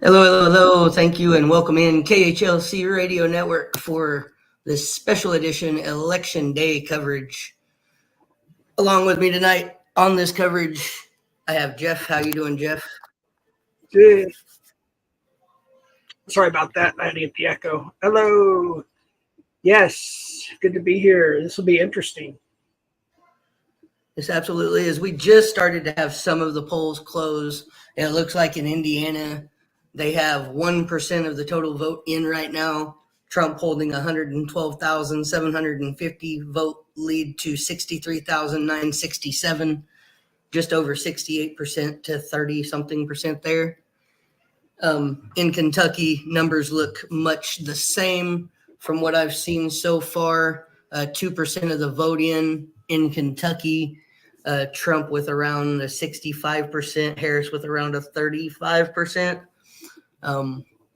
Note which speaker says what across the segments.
Speaker 1: Hello, hello, hello. Thank you and welcome in KHLC Radio Network for this special edition Election Day coverage. Along with me tonight on this coverage, I have Jeff. How you doing, Jeff?
Speaker 2: Good. Sorry about that. I had to get the echo. Hello. Yes, good to be here. This will be interesting.
Speaker 1: This absolutely is. We just started to have some of the polls close. And it looks like in Indiana, they have 1% of the total vote in right now. Trump holding 112,750 vote lead to 63,967, just over 68% to 30-something percent there. In Kentucky, numbers look much the same from what I've seen so far. 2% of the vote in Kentucky. Trump with around a 65%, Harris with around a 35%.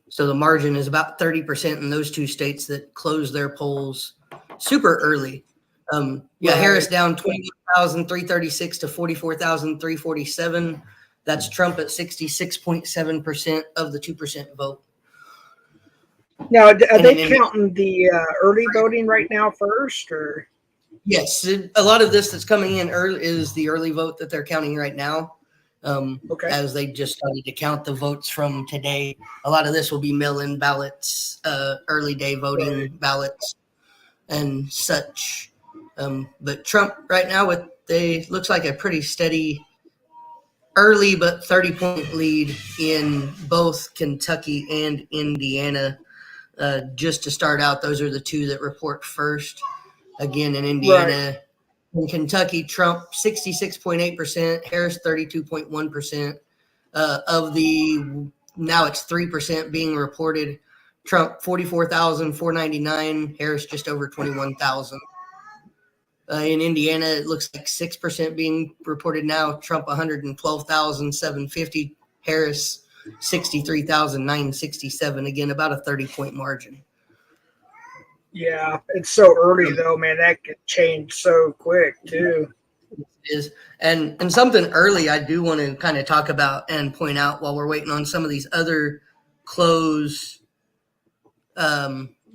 Speaker 1: So the margin is about 30% in those two states that closed their polls super early. Right. Harris down 21,336 to 44,347. That's Trump at 66.7% of the 2% vote.
Speaker 2: Now, are they counting the early voting right now first, or?
Speaker 1: Yes, a lot of this that's coming in early is the early vote that they're counting right now. As they just started to count the votes from today. A lot of this will be mail-in ballots, early day voting ballots, and such. But Trump right now looks like a pretty steady early but 30-point lead in both Kentucky and Indiana. Just to start out, those are the two that report first. Again, in Indiana. Right. In Kentucky, Trump 66.8%, Harris 32.1%. Of the now it's 3% being reported. Trump 44,499, Harris just over 21,000. In Indiana, it looks like 6% being reported now. Trump 112,750, Harris 63,967. Again, about a 30-point margin.
Speaker 2: Yeah, it's so early though, man. That could change so quick too.
Speaker 1: It is. And something early I do want to kind of talk about and point out while we're waiting on some of these other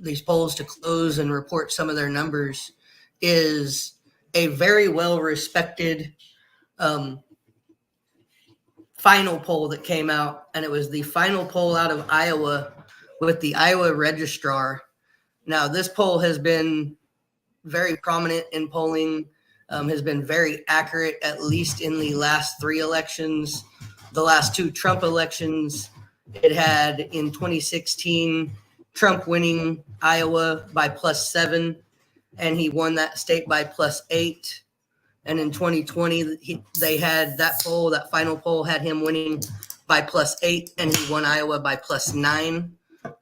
Speaker 1: these polls to close and report some of their numbers, is a very well respected final poll that came out, and it was the final poll out of Iowa with the Iowa registrar. Now, this poll has been very prominent in polling, has been very accurate, at least in the last three elections. The last two Trump elections, it had in 2016, Trump winning Iowa by +7, and he won that state by +8. And in 2020, they had that final poll had him winning by +8, and he won Iowa by +9.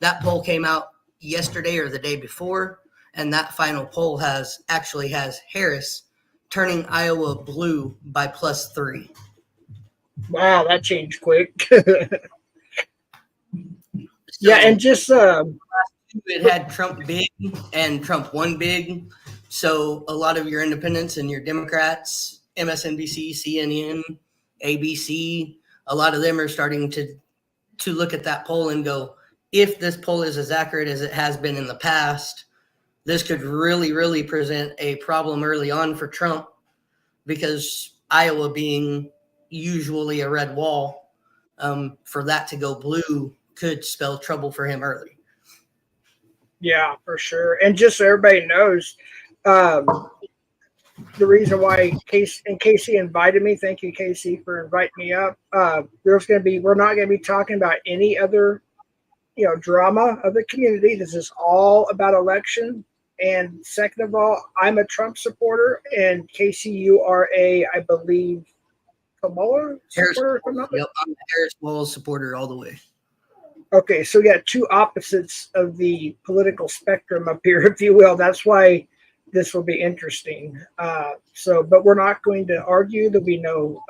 Speaker 1: That poll came out yesterday or the day before, and that final poll has Harris turning Iowa blue by +3.
Speaker 2: Wow, that changed quick. Yeah, and just
Speaker 1: it had Trump big and Trump won big. So a lot of your independents and your Democrats, MSNBC, CNN, ABC, a lot of them are starting to look at that poll and go, if this poll is as accurate as it has been in the past, this could really, really present a problem early on for Trump, because Iowa being usually a red wall, for that to go blue could spell trouble for him early.
Speaker 2: Yeah, for sure. And just so everybody knows, the reason why Casey invited me, thank you, Casey, for inviting me up. We're not going to be talking about any other drama of the community. This is all about election. And second of all, I'm a Trump supporter, and Casey, you are I believe, Kamala supporter.
Speaker 1: Yep, I'm a Harris Walls supporter all the way.
Speaker 2: Okay, so we got two opposites of the political spectrum up here, if you will. That's why this will be interesting. But we're not going to argue. There'll be no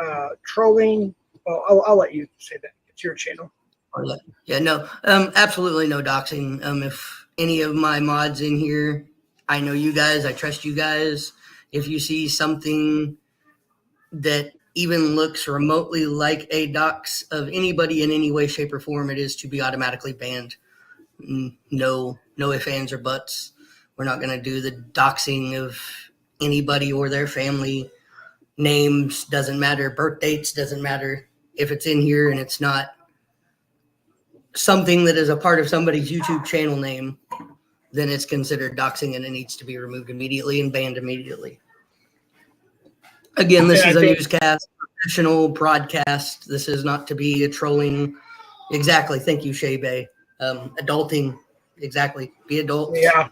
Speaker 2: trolling. Well, I'll let you say that. It's your channel.
Speaker 1: Yeah, no, absolutely no doxing. If any of my mods in here, I know you guys, I trust you guys. If you see something that even looks remotely like a dox of anybody in any way, shape, or form, it is to be automatically banned. No ifs, ands, or buts. We're not going to do the doxing of anybody or their family. Names doesn't matter. Birth dates doesn't matter. If it's in here and it's not something that is a part of somebody's YouTube channel name, then it's considered doxing and it needs to be removed immediately and banned immediately. Again, this is a newscast, professional broadcast. This is not to be a trolling. Exactly. Thank you, Shay Bay. Adulting. Exactly. Be adults.
Speaker 2: Yeah.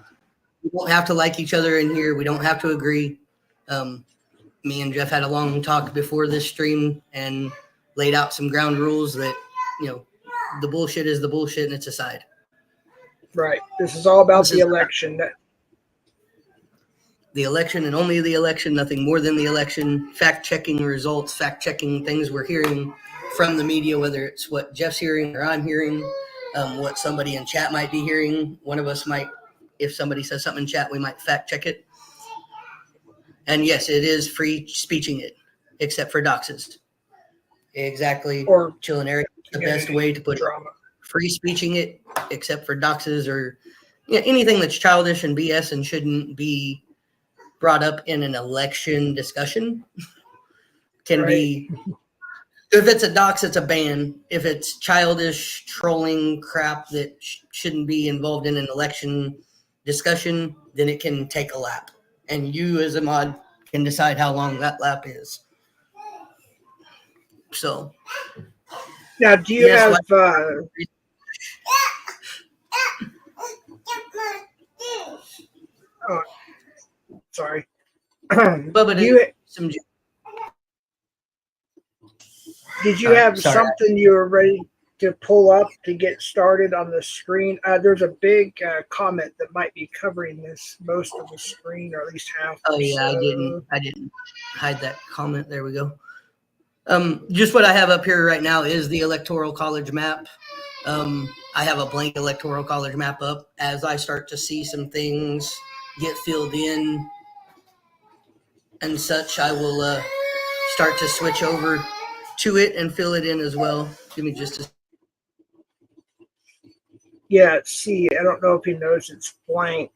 Speaker 1: We don't have to like each other in here. We don't have to agree. Me and Jeff had a long talk before this stream and laid out some ground rules that, the bullshit is the bullshit and it's aside.
Speaker 2: Right. This is all about the election.
Speaker 1: The election and only the election, nothing more than the election. Fact-checking results, fact-checking things we're hearing from the media, whether it's what Jeff's hearing or I'm hearing, what somebody in chat might be hearing. One of us might, if somebody says something in chat, we might fact-check it. And yes, it is free speeching it, except for doxes. Exactly.
Speaker 2: Or
Speaker 1: Chillin' Eric, the best way to put
Speaker 2: drama.
Speaker 1: it. Free speeching it, except for doxes or anything that's childish and BS and shouldn't be brought up in an election discussion. Can be, if it's a dox, it's a ban. If it's childish trolling crap that shouldn't be involved in an election discussion, then it can take a lap. And you as a mod can decide how long that lap is. So.
Speaker 2: Now, do you have... oh, sorry.
Speaker 1: Bubba,
Speaker 2: did you have something you were ready to pull up to get started on the screen? There's a big comment that might be covering most of the screen, or at least half.
Speaker 1: Oh yeah, so. I didn't hide that comment. There we go. Just what I have up here right now is the Electoral College map. I have a blank Electoral College map up. As I start to see some things get filled in and such, I will start to switch over to it and fill it in as well. Give me just a...
Speaker 2: Yeah, see, I don't know if he knows it's blank.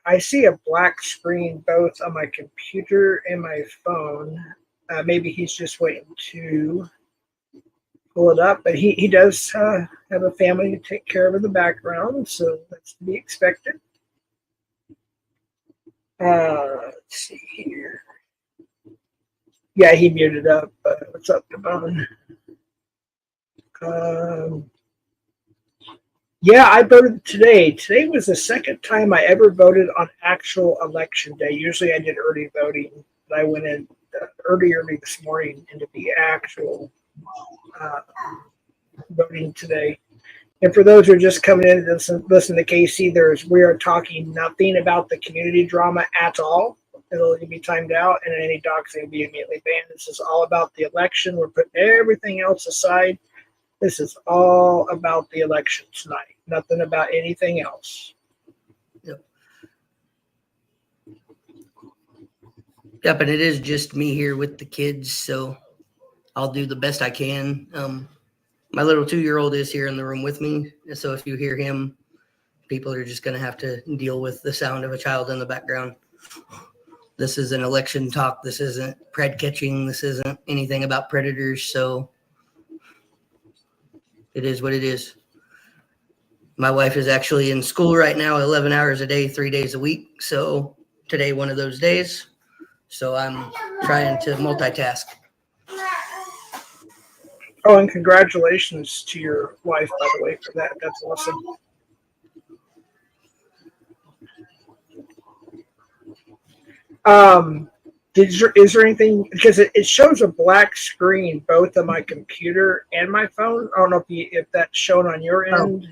Speaker 2: I see a black screen both on my computer and my phone. Maybe he's just waiting to pull it up, but he does have a family to take care of in the background, so that's to be expected. Let's see here. Yeah, he muted up. What's up, Devon? Yeah, I voted today. Today was the second time I ever voted on actual election day. Usually I did early voting, but I went in early this morning into the actual voting today. And for those who are just coming in to listen to KC, we are talking nothing about the community drama at all. It'll be timed out, and any doxing will be immediately banned. This is all about the election. We're putting everything else aside. This is all about the election tonight. Nothing about anything else.
Speaker 1: Yep, and it is just me here with the kids, so I'll do the best I can. My little 2-year-old is here in the room with me, so if you hear him, people are just going to have to deal with the sound of a child in the background. This is an election talk. This isn't pred catching. This isn't anything about predators, so it is what it is. My wife is actually in school right now, 11 hours a day, 3 days a week, so today one of those days. So I'm trying to multitask.
Speaker 2: Oh, and congratulations to your wife, by the way, for that. That's awesome. Is there anything, because it shows a black screen both on my computer and my phone? I don't know if that's shown on your end.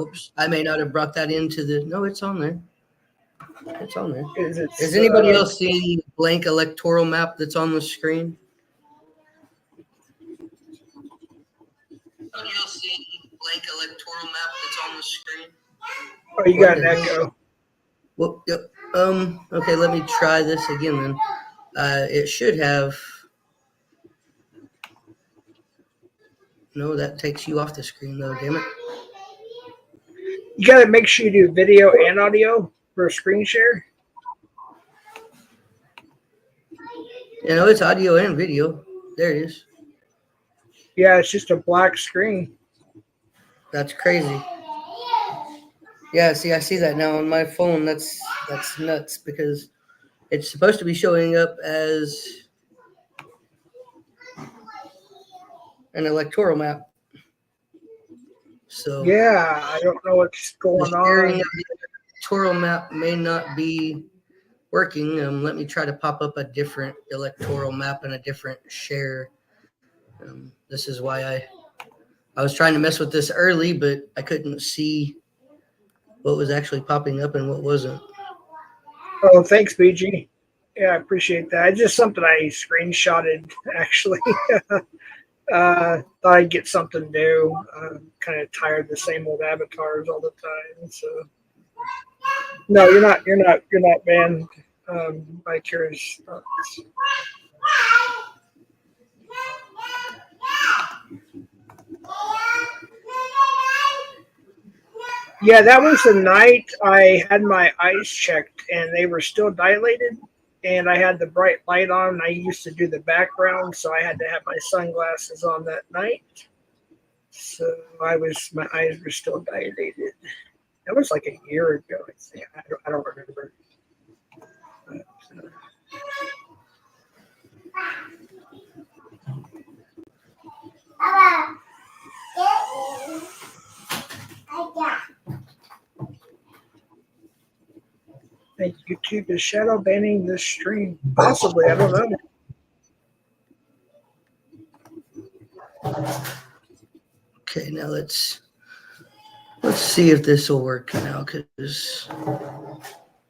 Speaker 1: Oops, I may not have brought that into the. No, it's on there. It's on there.
Speaker 2: Is
Speaker 1: anybody else seeing blank electoral map that's on the screen? Anybody else seeing blank electoral map that's on the screen?
Speaker 2: Oh, you got an echo.
Speaker 1: Well, yep. Okay, let me try this again then. It should have. No, that takes you off the screen though, damn it.
Speaker 2: You got to make sure you do video and audio for a screen share.
Speaker 1: You know, it's audio and video. There it is.
Speaker 2: Yeah, it's just a black screen.
Speaker 1: That's crazy. Yeah, see, I see that now on my phone. That's nuts because it's supposed to be showing up as an electoral map. So
Speaker 2: yeah, I don't know what's going
Speaker 1: the sharing
Speaker 2: on.
Speaker 1: of the electoral map may not be working. Let me try to pop up a different electoral map and a different share. This is why I was trying to mess with this early, but I couldn't see what was actually popping up and what wasn't.
Speaker 2: Oh, thanks, BG. Yeah, I appreciate that. It's just something I screenshotted, actually. Thought I'd get something new. Kind of tired of the same old avatars all the time. So, no, you're not banned by Curious Thoughts. Yeah, that was the night I had my eyes checked and they were still dilated, and I had the bright light on. I used to do the background, so I had to have my sunglasses on that night. So my eyes were still dilated. That was like a year ago, I think. I don't remember. But, think YouTube is shadow banning this stream. Possibly, I don't know.
Speaker 1: Okay, now let's see if this will work now, because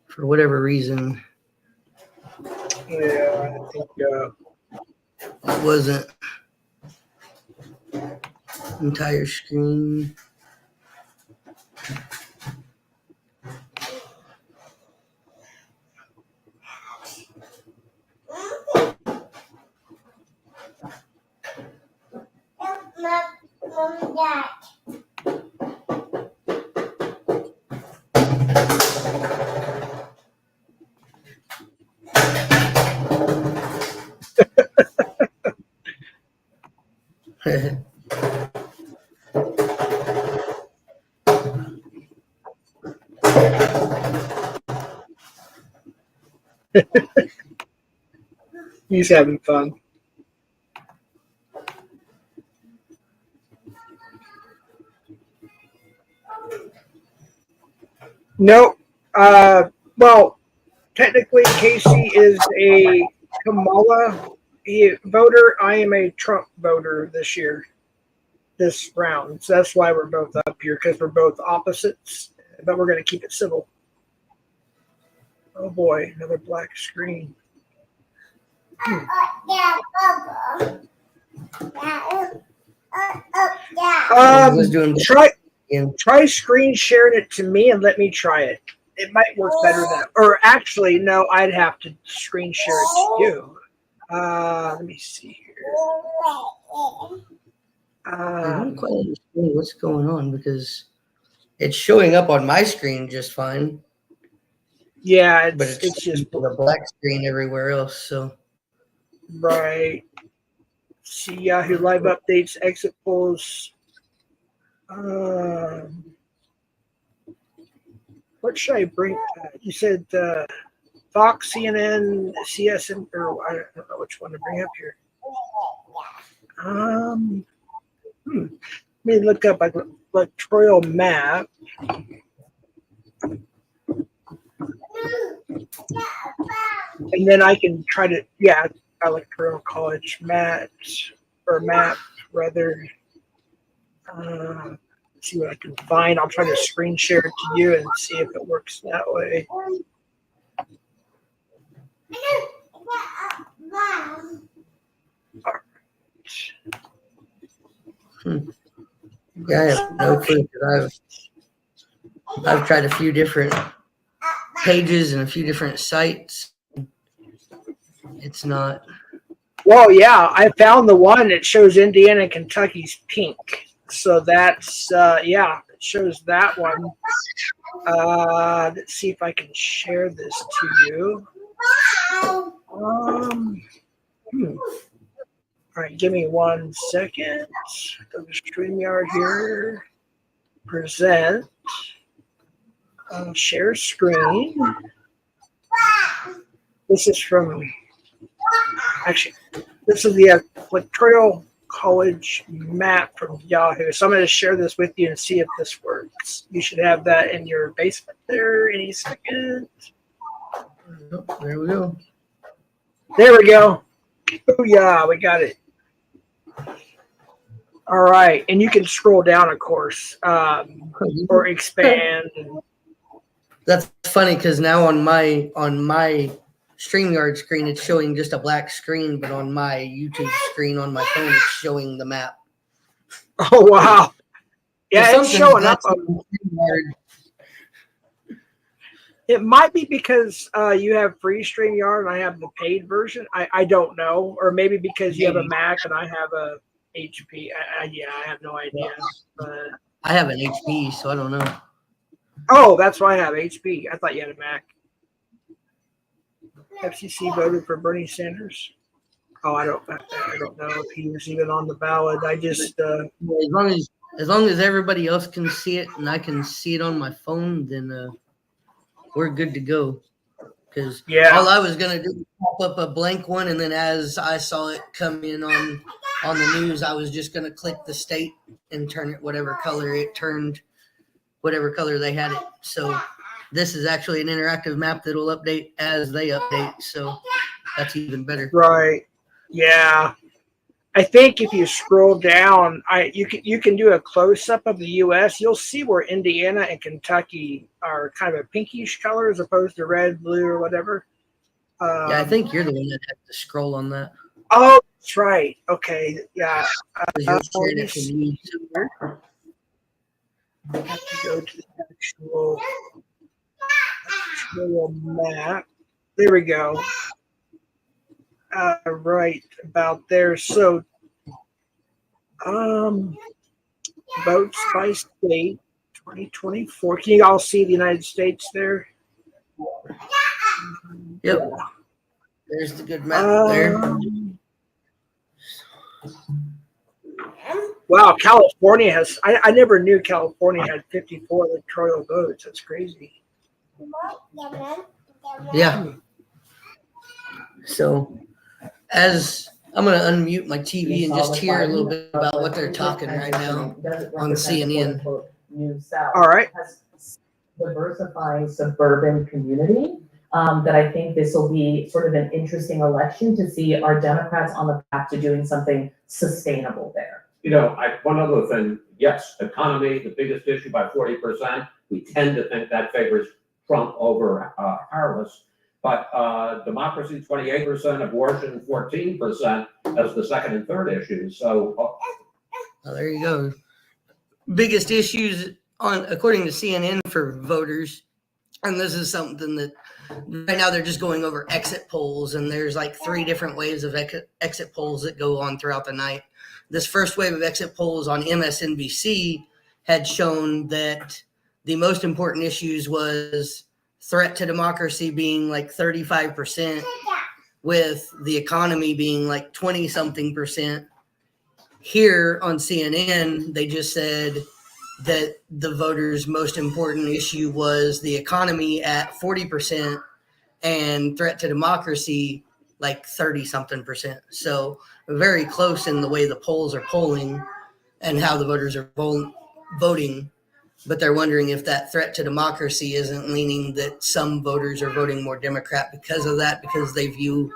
Speaker 1: for whatever reason,
Speaker 2: Yeah, I think
Speaker 1: it wasn't entire screen.
Speaker 2: he's having fun. Nope. Well, technically, Casey is a Kamala voter. I am a Trump voter this round. So that's why we're both up here, because we're both opposites, but we're going to keep it civil. Oh boy, another black screen. Try screen sharing it to me and let me try it. It might work better that, or actually, no, I'd have to screen share it to you. Let me see here.
Speaker 1: I don't quite understand what's going on, because it's showing up on my screen just fine.
Speaker 2: Yeah,
Speaker 1: but it's just the black screen everywhere else. So
Speaker 2: right. See Yahoo Live updates, exit polls. What should I bring? You said Fox, CNN, CSN, or I don't know which one to bring up here. Let me look up an electoral map. And then I can try to, electoral college map, rather. See what I can find. I'll try to screen share it to you and see if it works that way.
Speaker 1: Yeah, I have no clue, because I've tried a few different pages and a few different sites. It's not
Speaker 2: Well, yeah, I found the one that shows Indiana and Kentucky's pink. So that's yeah, it shows that one. Let's see if I can share this to you. All right, give me 1 second. Go to StreamYard here. Present. Share screen. This is from, actually, this is the electoral college map from Yahoo. So I'm going to share this with you and see if this works. You should have that in your basement there any second.
Speaker 1: There we go.
Speaker 2: There we go. Oh, yeah, we got it. All right. And you can scroll down, of course, or expand.
Speaker 1: That's funny because now on my StreamYard screen, it's showing just a black screen, but on my YouTube screen on my phone, it's showing the map.
Speaker 2: Oh, wow. Yeah, it's showing up. It might be because you have free StreamYard and I have the paid version. I don't know. Or maybe because you have a Mac and I have a HP. Yeah, I have no idea. But
Speaker 1: I have an HP, so I don't know.
Speaker 2: Oh, that's why I have HP. I thought you had a Mac. FCC voted for Bernie Sanders. Oh, I don't know if he was even on the ballot. I just
Speaker 1: as long as everybody else can see it and I can see it on my phone, then we're good to go. Because all I was gonna do was pop up a blank one, and then as I saw it come in on the news, I was just gonna click the state and turn it whatever color it turned, whatever color they had it. So this is actually an interactive map that will update as they update. So that's even better.
Speaker 2: Right. Yeah. I think if you scroll down, you can do a close up of the U.S. You'll see where Indiana and Kentucky are kind of a pinkish color as opposed to red, blue, or whatever.
Speaker 1: Yeah, I think you're the one that has to scroll on that.
Speaker 2: Oh, that's right. Okay. Yeah.
Speaker 1: I have to
Speaker 2: go to the actual map. There we go. Right about there. So, votes by state 2024. Can you all see the United States there?
Speaker 1: Yep. There's the good map there.
Speaker 2: Wow, California has. I never knew California had 54 electoral votes. That's crazy.
Speaker 1: Yeah. So, as I'm going to unmute my TV and just hear a little bit about what they're talking right now on CNN.
Speaker 2: All right.
Speaker 3: Diversifying suburban community. That I think this will be sort of an interesting election to see our Democrats on the path to doing something sustainable there.
Speaker 4: You know, one other thing, yes, economy, the biggest issue by 40%. We tend to think that favors Trump over Harris. But democracy, 28%, abortion, 14% as the second and third issues. So
Speaker 1: there you go. Biggest issues according to CNN for voters, and this is something that right now they're just going over exit polls, and there's like 3 different waves of exit polls that go on throughout the night. This first wave of exit polls on MSNBC had shown that the most important issues was threat to democracy being like 35%, with the economy being like 20-something%. Here on CNN, they just said that the voters' most important issue was the economy at 40% and threat to democracy like 30-something%. So very close in the way the polls are polling and how the voters are voting. But they're wondering if that threat to democracy isn't leaning that some voters are voting more Democrat because of that, because they view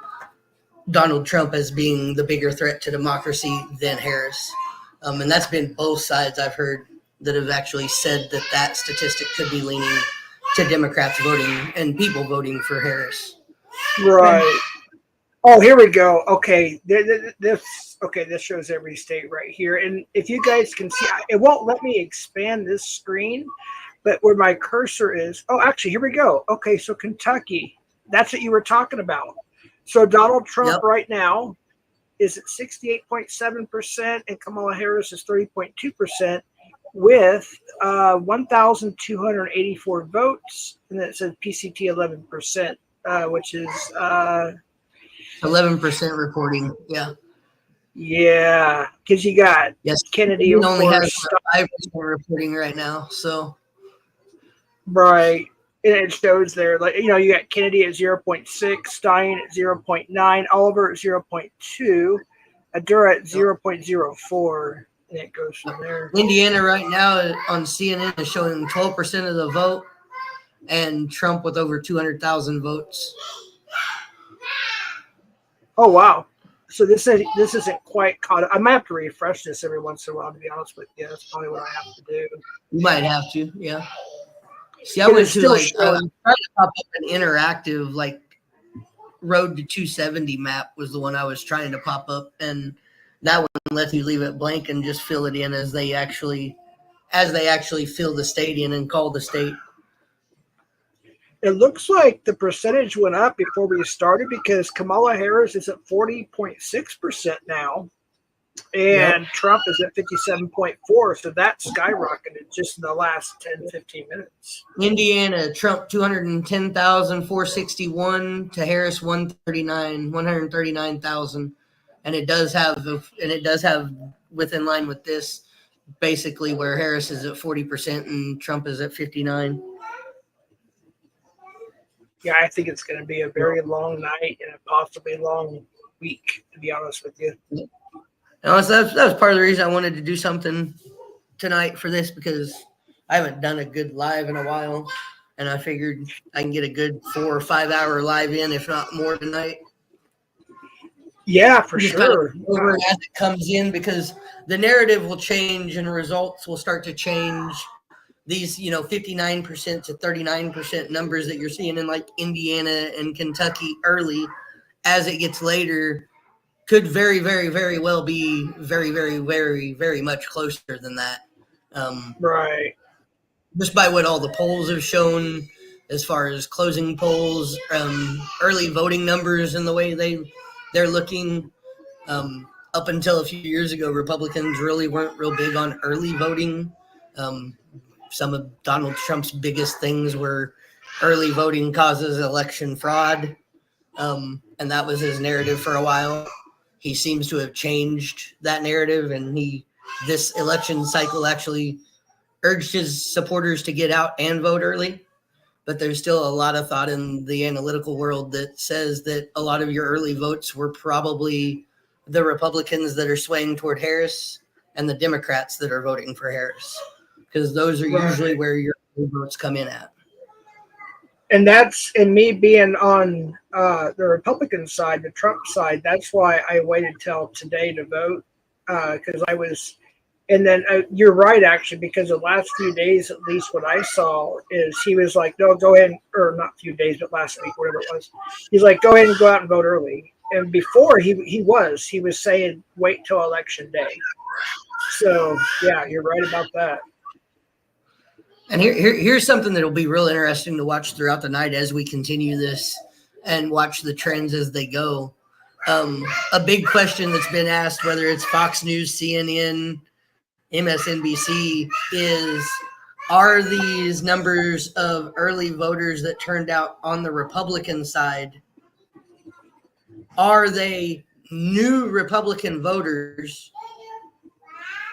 Speaker 1: Donald Trump as being the bigger threat to democracy than Harris. And that's been both sides I've heard that have actually said that statistic could be leaning to Democrats voting and people voting for Harris.
Speaker 2: Right. Oh, here we go. Okay. This shows every state right here. And if you guys can see, it won't let me expand this screen, but where my cursor is, oh, actually, here we go. Okay, so Kentucky, that's what you were talking about. So Donald Trump right now is at 68.7%, and Kamala Harris is 30.2%, with 1,284 votes, and it says PCT 11%, which is
Speaker 1: 11% reporting. Yeah.
Speaker 2: Yeah, because you got Kennedy
Speaker 1: It only has
Speaker 2: Stein,
Speaker 1: 5% reporting right now. So
Speaker 2: right, and it shows there, like, you got Kennedy at 0.6, Stein at 0.9, Oliver at 0.2, Adura at 0.04, and it goes from there.
Speaker 1: Indiana right now on CNN is showing 12% of the vote, and Trump with over 200,000 votes.
Speaker 2: Oh wow! So this isn't quite caught up. I might have to refresh this every once in a while, to be honest with you. That's probably what I have to do.
Speaker 1: You might have to, yeah. See, I went to I tried to pop up an interactive, like, Road to 270 map was the one I was trying to pop up, and that one lets you leave it blank and just fill it in as they actually fill the stadium and call the state.
Speaker 2: It looks like the percentage went up before we started, because Kamala Harris is at 40.6% now, and Trump is at 57.4%. So that skyrocketed just in the last 10, 15 minutes.
Speaker 1: Indiana, Trump 210,461 to Harris 139,000, and it does have within line with this, basically where Harris is at 40% and Trump is at 59%.
Speaker 2: Yeah, I think it's going to be a very long night and a possibly long week, to be honest with you.
Speaker 1: That was part of the reason I wanted to do something tonight for this, because I haven't done a good live in a while, and I figured I can get a good 4 or 5 hour live in, if not more, tonight.
Speaker 2: Yeah, for sure.
Speaker 1: Kind of over as it comes in, because the narrative will change and results will start to change. These, 59% to 39% numbers that you're seeing in like Indiana and Kentucky early, as it gets later, could very, very, very well be very, very, very, very much closer than that.
Speaker 2: Right.
Speaker 1: Just by what all the polls have shown, as far as closing polls, early voting numbers, and the way they're looking. Up until a few years ago, Republicans really weren't real big on early voting. Some of Donald Trump's biggest things were early voting causes election fraud. And that was his narrative for a while. He seems to have changed that narrative, and this election cycle actually urged his supporters to get out and vote early. But there's still a lot of thought in the analytical world that says that a lot of your early votes were probably the Republicans that are swaying toward Harris and the Democrats that are voting for Harris, because those are usually where your votes come in at.
Speaker 2: And me being on the Republican side, the Trump side, that's why I waited till today to vote, because I was. And then you're right, actually, because the last few days, at least what I saw, is he was like, no, go ahead, or not a few days, but last week, whatever it was. He's like, go ahead and go out and vote early. And before he was saying, wait till election day. So, yeah, you're right about that.
Speaker 1: And here's something that will be real interesting to watch throughout the night as we continue this and watch the trends as they go. A big question that's been asked, whether it's Fox News, CNN, MSNBC, is, are these numbers of early voters that turned out on the Republican side, are they new Republican voters,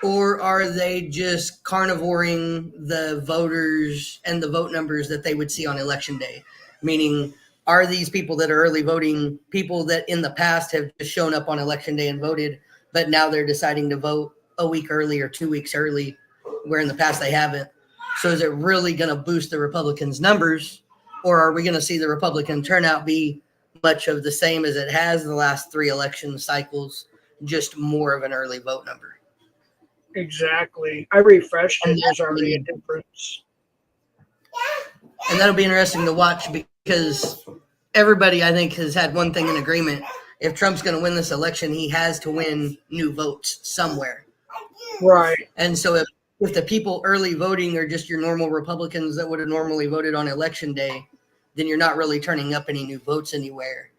Speaker 1: or are they just carnivoring the voters and the vote numbers that they would see on election day? Meaning, are these people that are early voting people that in the past have just shown up on election day and voted, but now they're deciding to vote a week early or 2 weeks early, where in the past they haven't? So is it really going to boost the Republicans' numbers, or are we going to see the Republican turnout be much of the same as it has in the last 3 election cycles, just more of an early vote number?
Speaker 2: Exactly. I refreshed it. There's already a difference.
Speaker 1: And that'll be interesting to watch, because everybody, I think, has had one thing in agreement. If Trump's going to win this election, he has to win new votes somewhere.
Speaker 2: Right.
Speaker 1: And so if the people early voting are just your normal Republicans that would have normally voted on election day, then you're not really turning up any new votes anywhere.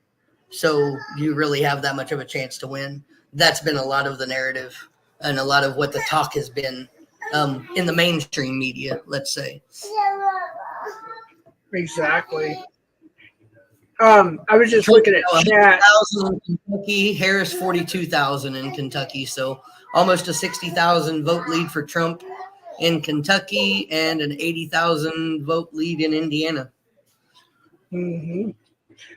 Speaker 1: So you really have that much of a chance to win. that's been a lot of the narrative and a lot of what the talk has been in the mainstream media, let's say.
Speaker 2: Exactly. I was just looking at chat.
Speaker 1: 100,000 in Kentucky, Harris 42,000 in Kentucky, so almost a 60,000 vote lead for Trump in Kentucky and an 80,000 vote lead in Indiana.
Speaker 2: Mm-hmm.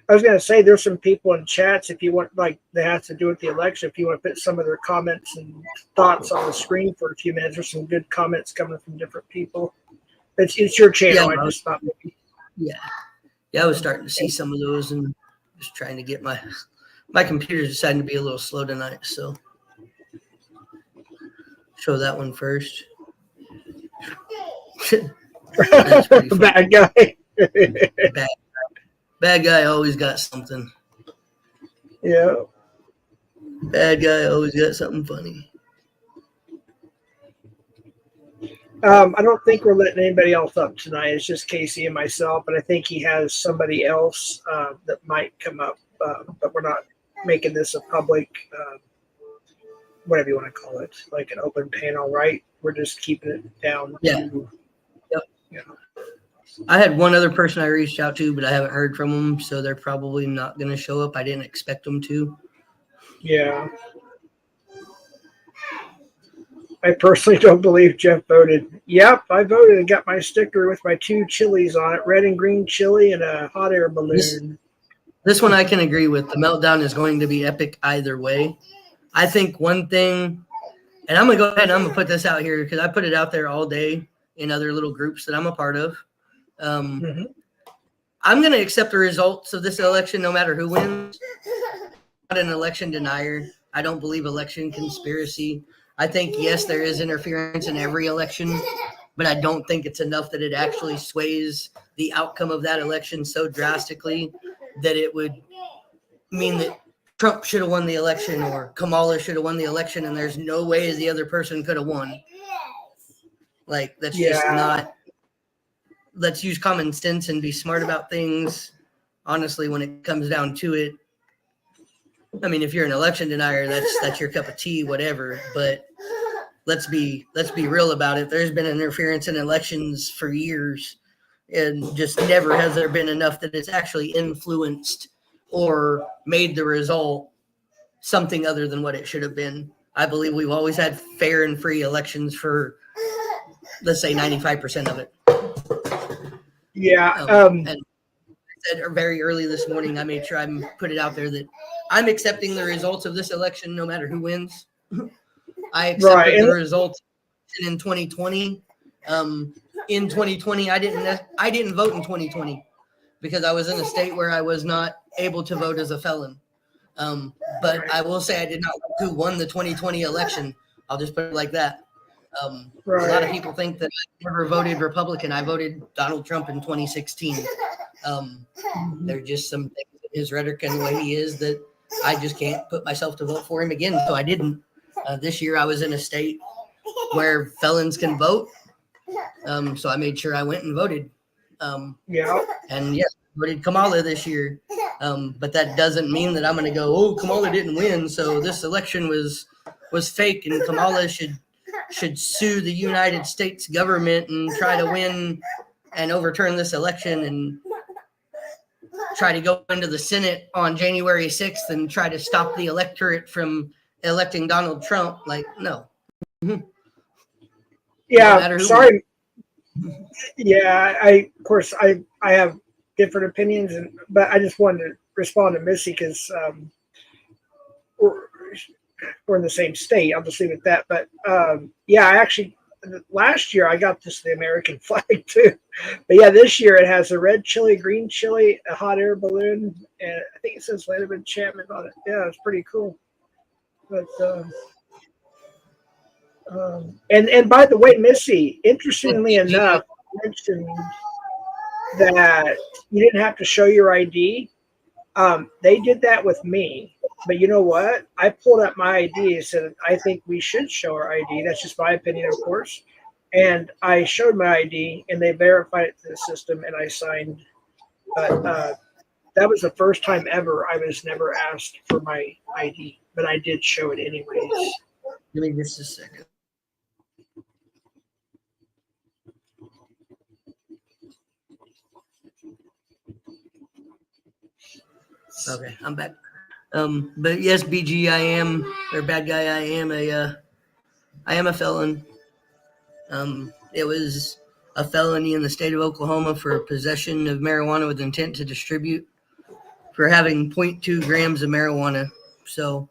Speaker 2: I was going to say there's some people in chats if you want, like that has to do with the election. If you want to put some of their comments and thoughts on the screen for a few minutes, there's some good comments coming from different people. It's your channel.
Speaker 1: Yeah,
Speaker 2: I just thought maybe.
Speaker 1: Yeah, I was starting to see some of those and just trying to get my computer's deciding to be a little slow tonight, so show that one first. That's pretty funny.
Speaker 2: Bad guy.
Speaker 1: Bad guy always got something.
Speaker 2: Yeah.
Speaker 1: Bad guy always got something funny.
Speaker 2: I don't think we're letting anybody else up tonight. It's just Casey and myself, but I think he has somebody else that might come up. But we're not making this a public, whatever you want to call it, like an open panel, right? We're just keeping it down.
Speaker 1: Yeah. Yep. I had one other person I reached out to, but I haven't heard from them, so they're probably not going to show up. I didn't expect them to.
Speaker 2: Yeah. I personally don't believe Jeff voted. Yep, I voted and got my sticker with my 2 chilies on it, red and green chili and a hot air balloon.
Speaker 1: This one I can agree with. The meltdown is going to be epic either way. I think one thing, and I'm going to go ahead and I'm going to put this out here because I put it out there all day in other little groups that I'm a part of. I'm going to accept the results of this election no matter who wins. I'm not an election denier. I don't believe election conspiracy. I think, yes, there is interference in every election, but I don't think it's enough that it actually sways the outcome of that election so drastically that it would mean that Trump should have won the election or Kamala should have won the election and there's no way the other person could have won. Like, that's just not – let's use common sense and be smart about things. Honestly, when it comes down to it, I mean, if you're an election denier, that's your cup of tea, whatever. But let's be real about it. There's been interference in elections for years, and just never has there been enough that it's actually influenced or made the result something other than what it should have been. I believe we've always had fair and free elections for, let's say, 95% of it.
Speaker 2: Yeah.
Speaker 1: And I said very early this morning, I made sure I put it out there that I'm accepting the results of this election no matter who wins. I accepted the results in 2020. In 2020, I didn't vote in 2020 because I was in a state where I was not able to vote as a felon. But I will say I did not like who won the 2020 election. I'll just put it like that. A lot of people think that I never voted Republican. I voted Donald Trump in 2016. There are just some things in his rhetoric and the way he is that I just can't put myself to vote for him again. So I didn't. This year I was in a state where felons can vote. So I made sure I went and voted. And yes, I voted Kamala this year. But that doesn't mean that I'm going to go, oh, Kamala didn't win, so this election was fake and Kamala should sue the United States government and try to win and overturn this election and try to go into the Senate on January 6th and try to stop the electorate from electing Donald Trump. Like, no.
Speaker 2: Yeah, sorry. Yeah, of course, I have different opinions, but I just wanted to respond to Missy because we're in the same state. I'll just leave it at that. But yeah, I actually last year I got the American flag too. But yeah, this year it has a red chili, green chili, a hot air balloon, and I think it says Land of Enchantment on it. Yeah, it's pretty cool. But and by the way, Missy, interestingly enough, you mentioned that you didn't have to show your ID. They did that with me. But you know what? I pulled up my ID and said, I think we should show our ID. That's just my opinion, of course. And I showed my ID, and they verified it to the system, and I signed. But that was the first time ever I was never asked for my ID, but I did show it anyways.
Speaker 1: Give me just a second. Okay, I'm back. But yes, BG, I am, or bad guy, I am a felon. It was a felony in the state of Oklahoma for possession of marijuana with intent to distribute for having 0.2 grams of marijuana. So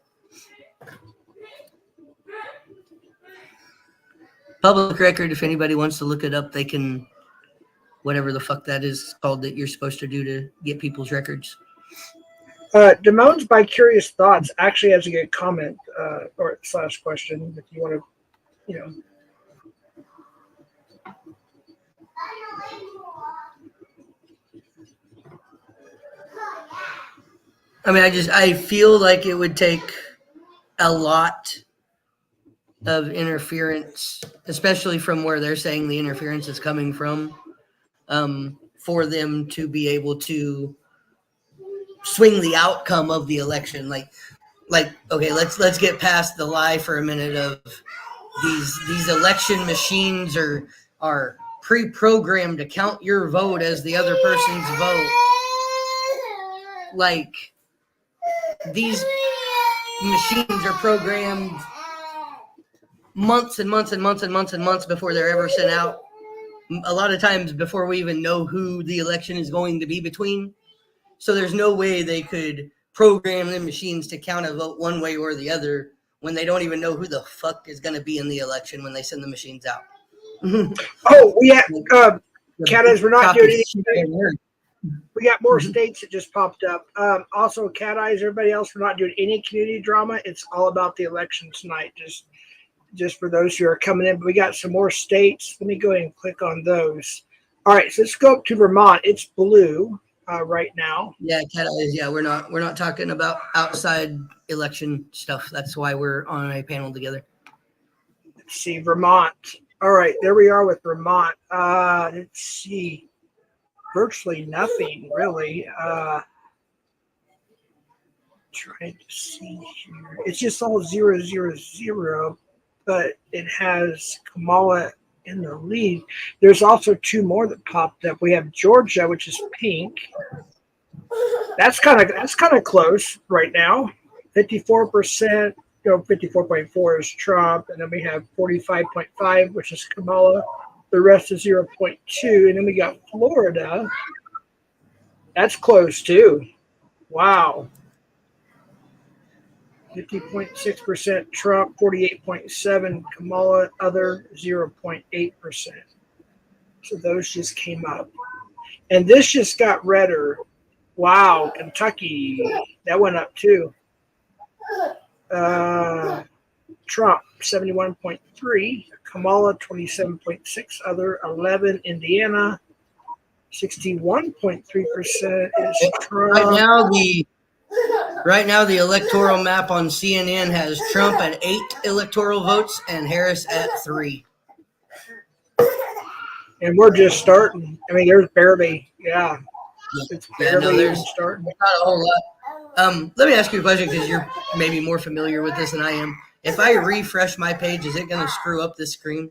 Speaker 1: public record, if anybody wants to look it up, they can, whatever the fuck that is called that you're supposed to do to get people's records.
Speaker 2: Damone's by Curious Thoughts actually has a good comment or / question if you want to, you know.
Speaker 1: I mean, I feel like it would take a lot of interference, especially from where they're saying the interference is coming from, for them to be able to swing the outcome of the election. Like, okay, let's get past the lie for a minute of these election machines are pre-programmed to count your vote as the other person's vote. Like, these machines are programmed months and months and months and months and months before they're ever sent out. A lot of times before we even know who the election is going to be between. So there's no way they could program the machines to count a vote one way or the other when they don't even know who the fuck is going to be in the election when they send the machines out.
Speaker 2: Oh, we have Cat Eyes. We're not doing anything. We got more states that just popped up. Also, Cat Eyes, everybody else, we're not doing any community drama. It's all about the election tonight, just for those who are coming in. But we got some more states. Let me go ahead and click on those. All right, so let's go up to Vermont. It's blue right now.
Speaker 1: Yeah, Cat Eyes. Yeah, we're not talking about outside election stuff. That's why we're on a panel together.
Speaker 2: Let's see, Vermont. All right, there we are with Vermont. Let's see. Virtually nothing, really. Trying to see here. It's just all 0-0-0, but it has Kamala in the lead. There's also two more that popped up. We have Georgia, which is pink. That's kind of close right now. 54%, 54.4 is Trump, and then we have 45.5, which is Kamala. The rest is 0.2, and then we got Florida. That's close too. Wow. 50.6% Trump, 48.7 Kamala, other 0.8%. So those just came up. And this just got redder. Wow, Kentucky. That went up too. Trump, 71.3. Kamala, 27.6. Other, 11. Indiana, 61.3% is Trump.
Speaker 1: Right now, the electoral map on CNN has Trump at 8 electoral votes and Harris at 3.
Speaker 2: And we're just starting. I mean, there's barely, it's barely starting.
Speaker 1: Not a whole lot. Let me ask you a question because you're maybe more familiar with this than I am. If I refresh my page, is it going to screw up this stream?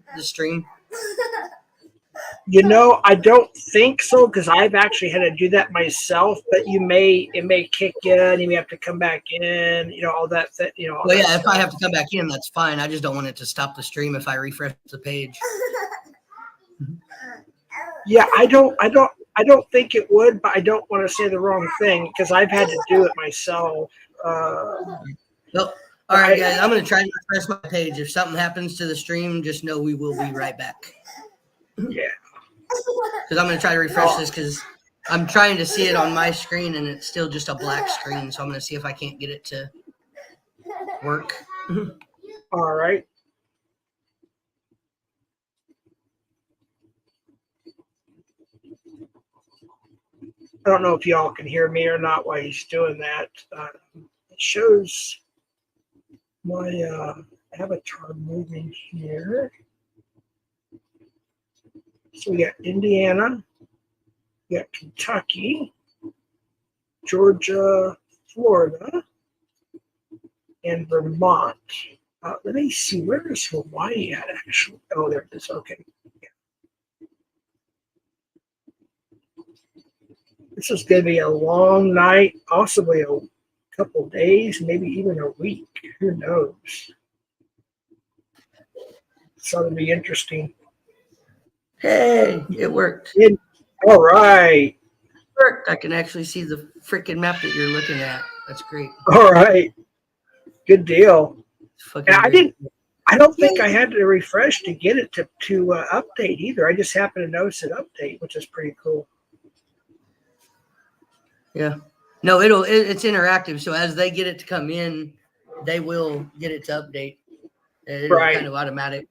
Speaker 2: I don't think so because I've actually had to do that myself. But it may kick in. You may have to come back in. All that.
Speaker 1: Well, yeah. If I have to come back in, that's fine. I just don't want it to stop the stream if I refresh the page.
Speaker 2: Yeah, I don't think it would, but I don't want to say the wrong thing because I've had to do it myself.
Speaker 1: Nope. All right, guys. I'm going to try to refresh my page. If something happens to the stream, just know we will be right back.
Speaker 2: Yeah.
Speaker 1: Because I'm going to try to refresh this because I'm trying to see it on my screen and it's still just a black screen. So I'm going to see if I can't get it to work.
Speaker 2: All right. I don't know if y'all can hear me or not while he's doing that. It shows my avatar moving here. So we got Indiana, we got Kentucky, Georgia, Florida, and Vermont. Let me see, where is Hawaii at actually? Oh, there it is. Okay. This is going to be a long night, possibly a couple days, maybe even a week. Who knows? It's going to be interesting.
Speaker 1: Hey, it worked.
Speaker 2: All right.
Speaker 1: I can actually see the freaking map that you're looking at. That's great.
Speaker 2: All right. Good deal.
Speaker 1: Fucking
Speaker 2: I don't think I had to refresh to get it to update either. I just happened to notice it update, which is pretty cool.
Speaker 1: Yeah. No, it's interactive. So as they get it to come in, they will get it to update. It's kind of automatic.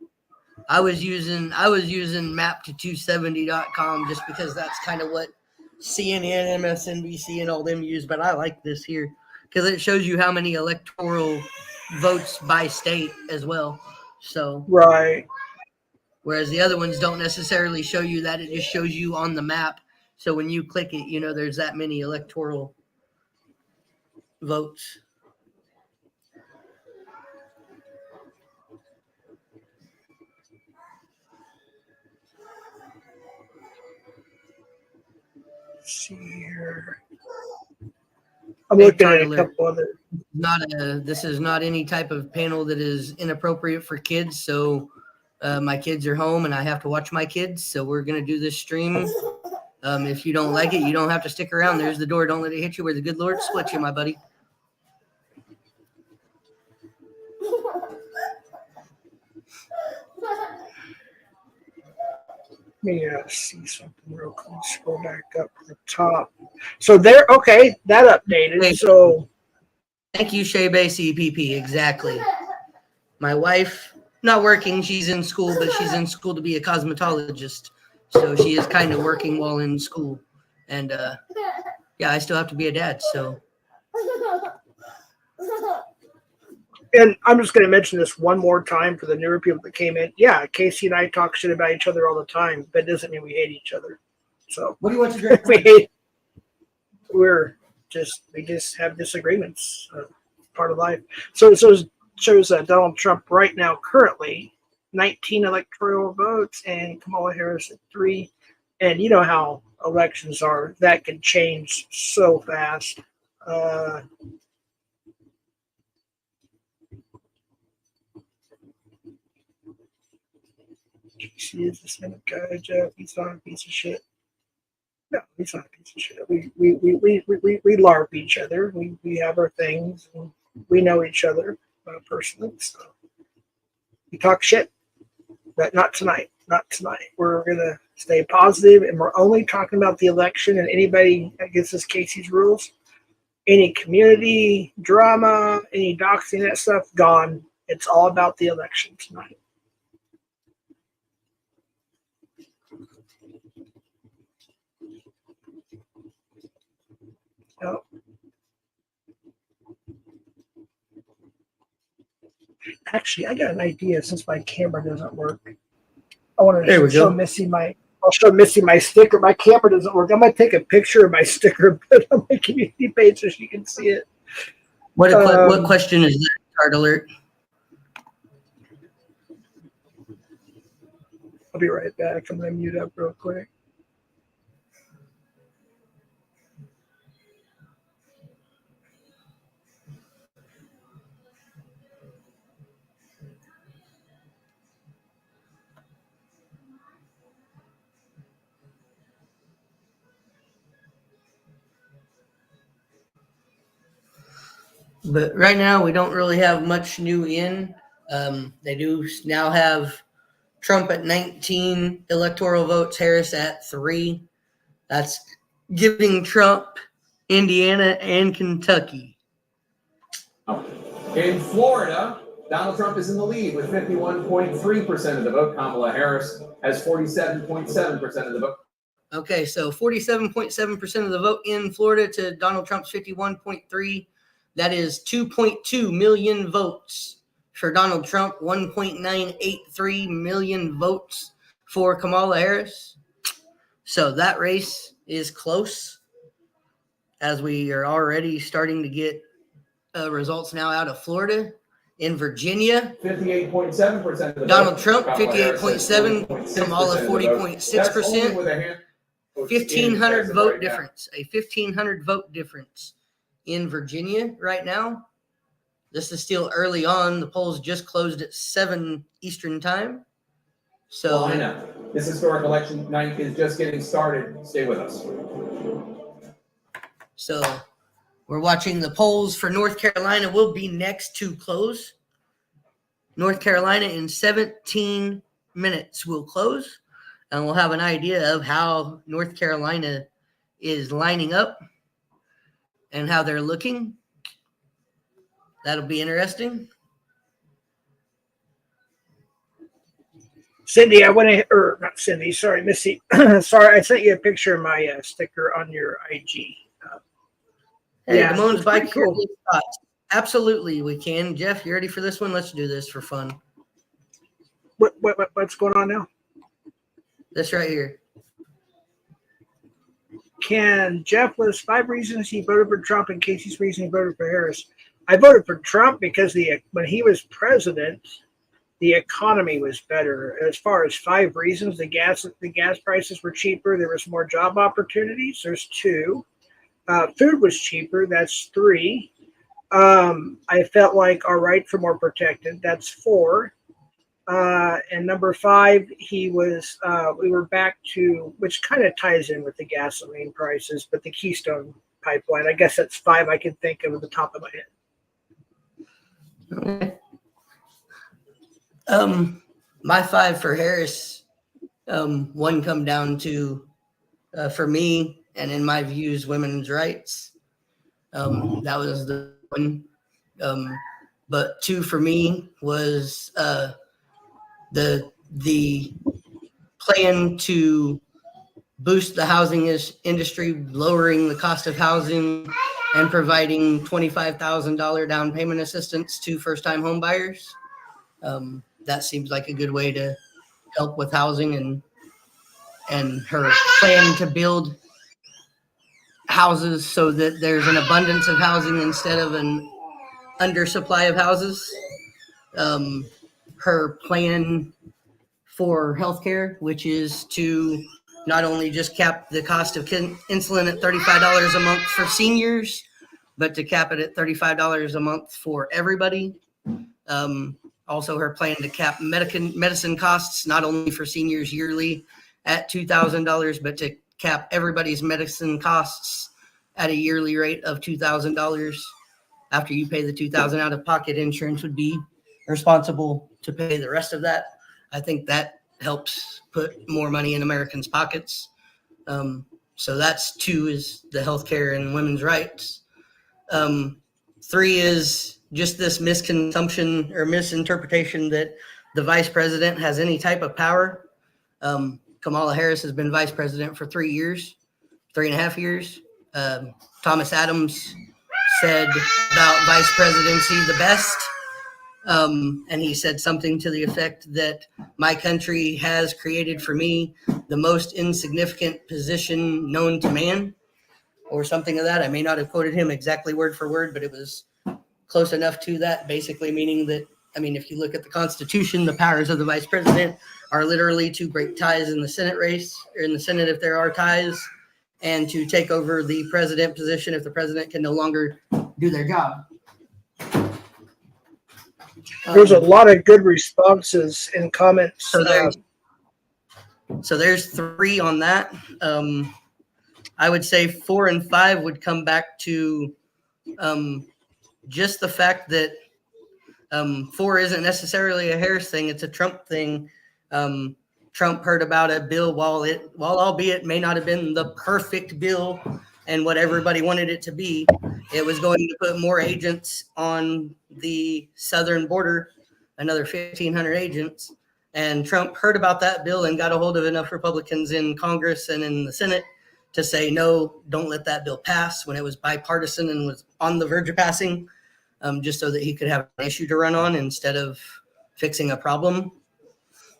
Speaker 1: I was using map to 270.com just because that's kind of what CNN, MSNBC, and all them use. But I like this here because it shows you how many electoral votes by state as well. So whereas the other ones don't necessarily show you that, it just shows you on the map. So when you click it, you know there's that many electoral votes.
Speaker 2: Let's see here. I'm looking at a couple other.
Speaker 1: This is not any type of panel that is inappropriate for kids. So my kids are home and I have to watch my kids. So we're going to do this stream. If you don't like it, you don't have to stick around. There's the door. Don't let it hit you where the good Lord split you, my buddy.
Speaker 2: Let me see something real quick. Scroll back up to the top. So there, okay, that updated. So
Speaker 1: thank you, Shebe CPP. Exactly. My wife, not working. She's in school, but she's in school to be a cosmetologist. So she is kind of working while in school. And yeah, I still have to be a dad. So.
Speaker 2: And I'm just going to mention this one more time for the newer people that came in. Yeah, Casey and I talk shit about each other all the time, but it doesn't mean we hate each other. So
Speaker 1: what do you want to drink?
Speaker 2: We just have disagreements. Part of life. So it shows Donald Trump right now currently 19 electoral votes and Kamala Harris at 3. And you know how elections are; that can change so fast. She is the Senate guy, Jeff. He's not a piece of shit. No, he's not a piece of shit. We LARP each other. We have our things. And we know each other personally. So we talk shit, but not tonight. Not tonight. We're gonna stay positive, and we're only talking about the election. And anybody that gets us Casey's rules, any community drama, any doxing, that stuff, gone. It's all about the election tonight. Oh. Actually, I got an idea since my camera doesn't work. I want to show Missy I'll show Missy my sticker. My camera doesn't work. I'm going to take a picture of my sticker and put it on my community page so she can see it.
Speaker 1: What question is that, Card Alert?
Speaker 2: I'll be right back. I'm going to mute up real quick.
Speaker 1: But right now, we don't really have much new in. They do now have Trump at 19 electoral votes, Harris at 3. That's giving Trump Indiana and Kentucky.
Speaker 5: In Florida, Donald Trump is in the lead with 51.3% of the vote. Kamala Harris has 47.7% of the vote.
Speaker 1: Okay, so 47.7% of the vote in Florida to Donald Trump's 51.3%. That is 2.2 million votes for Donald Trump, 1.983 million votes for Kamala Harris. So that race is close. as we are already starting to get results now out of Florida. In Virginia,
Speaker 5: 58.7% of the
Speaker 1: Donald
Speaker 5: vote.
Speaker 1: Trump,
Speaker 5: Kamala Harris has
Speaker 1: 58.7,
Speaker 5: 40.6%
Speaker 1: Kamala,
Speaker 5: of the vote. That's only
Speaker 1: 40.6%.
Speaker 5: with a hand.
Speaker 1: 1,500 vote difference. A 1,500 vote difference in Virginia right now. This is still early on. The polls just closed at 7 Eastern time. So
Speaker 5: Well, I know. This historic election night is just getting started. Stay with us.
Speaker 1: So we're watching the polls for North Carolina will be next to close. North Carolina in 17 minutes will close, and we'll have an idea of how North Carolina is lining up and how they're looking. That'll be interesting.
Speaker 2: Cindy, not Cindy, sorry, Missy. Sorry, I sent you a picture of my sticker on your IG.
Speaker 1: Hey,
Speaker 2: Yeah,
Speaker 1: Damone's
Speaker 2: it's
Speaker 1: bike
Speaker 2: pretty cool.
Speaker 1: Absolutely, we can. Jeff, you ready for this one? Let's do this for fun.
Speaker 2: What's going on now?
Speaker 1: This right here.
Speaker 2: Can Jeff list 5 reasons he voted for Trump and Casey's reason he voted for Harris? I voted for Trump because when he was president, the economy was better. As far as 5 reasons, the gas prices were cheaper. There was more job opportunities. There's 2. Food was cheaper. That's 3. I felt like our rights were more protected. That's 4. And number 5, we were back to, which kind of ties in with the gasoline prices, but the Keystone pipeline. I guess that's 5 I can think of at the top of my head.
Speaker 1: Okay. My 5 for Harris, one come down to, for me, and in my views, women's rights. That was the one. But 2 for me was the plan to boost the housing industry, lowering the cost of housing and providing $25,000 down payment assistance to first-time home buyers. That seems like a good way to help with housing, and her plan to build houses so that there's an abundance of housing instead of an undersupply of houses. Her plan for healthcare, which is to not only just cap the cost of insulin at $35 a month for seniors, but to cap it at $35 a month for everybody. Also, her plan to cap medicine costs, not only for seniors yearly at $2,000, but to cap everybody's medicine costs at a yearly rate of $2,000. After you pay the $2,000 out of pocket, insurance would be responsible to pay the rest of that. I think that helps put more money in Americans' pockets. So that's 2 is the healthcare and women's rights. 3 is just this misconsumption or misinterpretation that the vice president has any type of power. Kamala Harris has been vice president for 3.5 years. Thomas Adams said about vice presidency the best. And he said something to the effect that my country has created for me the most insignificant position known to man, or something of that. I may not have quoted him exactly word for word, but it was close enough to that, basically meaning that, if you look at the Constitution, the powers of the vice president are literally to break ties in the Senate race, or in the Senate if there are ties, and to take over the president position if the president can no longer do their job.
Speaker 2: There's a lot of good responses and comments.
Speaker 1: So there's 3 on that. I would say 4 and 5 would come back to just the fact that 4 isn't necessarily a Harris thing; it's a Trump thing. Trump heard about a bill while albeit may not have been the perfect bill and what everybody wanted it to be. It was going to put more agents on the southern border, another 1,500 agents. And Trump heard about that bill and got a hold of enough Republicans in Congress and in the Senate to say, no, don't let that bill pass, when it was bipartisan and was on the verge of passing, just so that he could have an issue to run on instead of fixing a problem.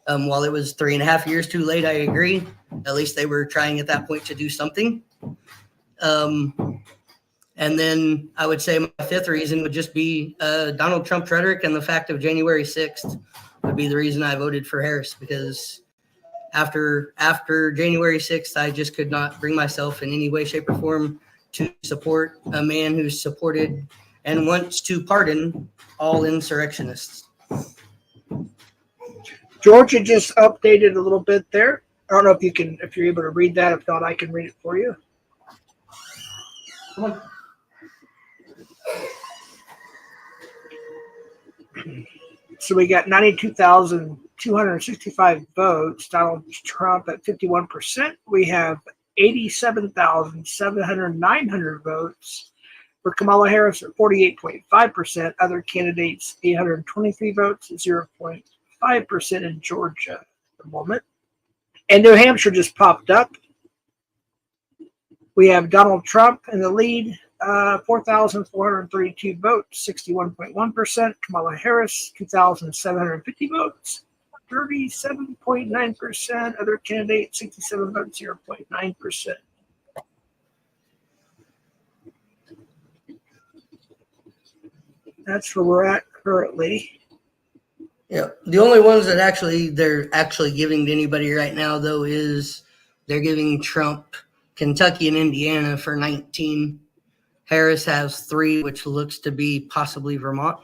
Speaker 1: While it was 3.5 years too late, I agree. At least they were trying at that point to do something. And then I would say my fifth reason would just be Donald Trump's rhetoric, and the fact of January 6th would be the reason I voted for Harris, because after January 6th, I just could not bring myself in any way, shape, or form to support a man who's supported and wants to pardon all insurrectionists.
Speaker 2: Georgia just updated a little bit there. I don't know if you're able to read that. If not, I can read it for you.
Speaker 5: Come on.
Speaker 2: So we got 92,265 votes. Donald Trump at 51%. We have 87,900 votes for Kamala Harris at 48.5%. Other candidates 823 votes, 0.5% in Georgia at the moment. And New Hampshire just popped up. We have Donald Trump in the lead, 4,432 votes, 61.1%. Kamala Harris, 2,750 votes, 37.9%. Other candidates, 67 votes, 0.9%. That's where we're at currently.
Speaker 1: Yeah, the only ones that they're actually giving to anybody right now, though, is they're giving Trump Kentucky and Indiana for 19. Harris has 3, which looks to be possibly Vermont.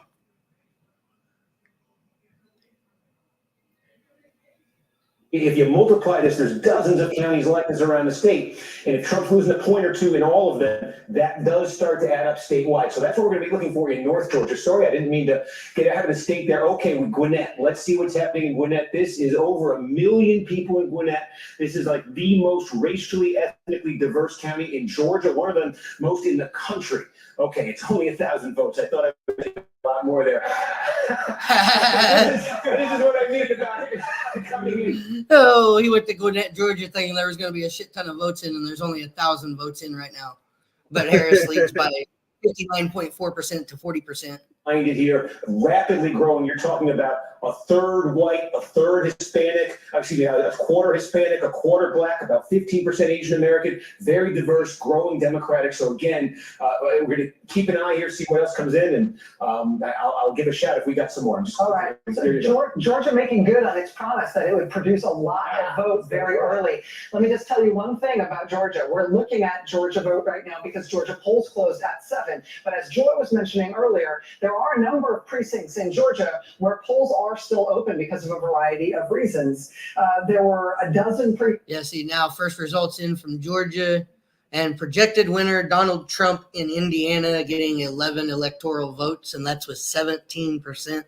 Speaker 6: If you multiply this, there's dozens of counties like this around the state. And if Trump's losing a point or two in all of them, that does start to add up statewide. So that's what we're going to be looking for in North Georgia. Sorry, I didn't mean to get ahead of the state there. Okay, with Gwinnett, let's see what's happening in Gwinnett. This is over 1 million people in Gwinnett. This is like the most racially, ethnically diverse county in Georgia, one of the most in the country. Okay, it's only 1,000 votes. I thought I would a lot more there. This is what I mean about coming in.
Speaker 1: Oh, he went to Gwinnett, Georgia, thinking there was going to be a shit ton of votes in, and there's only 1,000 votes in right now. But Harris leads by 59.4% to 40%.
Speaker 6: Find it here, rapidly growing. You're talking about a third white, a third Hispanic, a quarter Hispanic, a quarter black, about 15% Asian American, very diverse, growing Democratic. So again, we're going to keep an eye here, see what else comes in, and I'll give a shout if we got some more.
Speaker 7: All right. So Georgia making good on its promise that it would produce a lot of votes very early. Let me just tell you one thing about Georgia. We're looking at Georgia vote right now because Georgia polls closed at 7. But as Joy was mentioning earlier, there are a number of precincts in Georgia where polls are still open because of a variety of reasons. There were a dozen
Speaker 1: see now first results in from Georgia, and projected winner Donald Trump in Indiana getting 11 electoral votes, and that's with 17%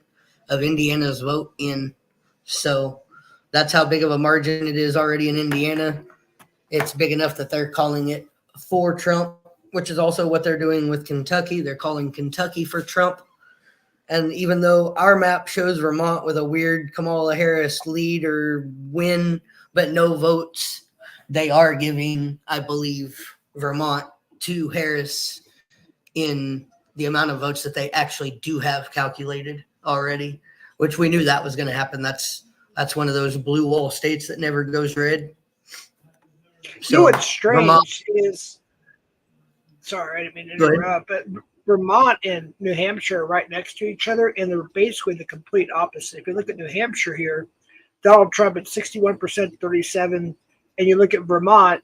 Speaker 1: of Indiana's vote in. So that's how big of a margin it is already in Indiana. It's big enough that they're calling it for Trump, which is also what they're doing with Kentucky. They're calling Kentucky for Trump. And even though our map shows Vermont with a weird Kamala Harris lead or win, but no votes, they are giving, I believe, Vermont to Harris in the amount of votes that they actually do have calculated already, which we knew that was going to happen. That's one of those blue wall states that never goes red.
Speaker 2: So you know what's strange Vermont is, sorry, I didn't mean to interrupt, but Vermont and New Hampshire are right next to each other, and they're basically the complete opposite. If you look at New Hampshire here, Donald Trump at 61%, 37, and you look at Vermont,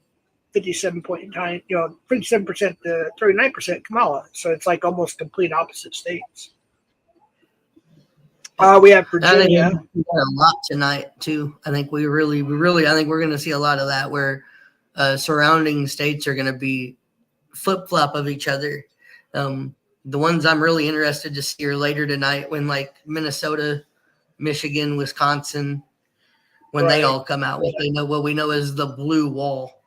Speaker 2: 57.9, 57% to 39% Kamala. So it's like almost complete opposite states. We have Virginia.
Speaker 1: We got a lot tonight too. I think we're going to see a lot of that where surrounding states are going to be flip-flop of each other. The ones I'm really interested to see are later tonight when like Minnesota, Michigan, Wisconsin, when they all come out, what we know is the blue wall.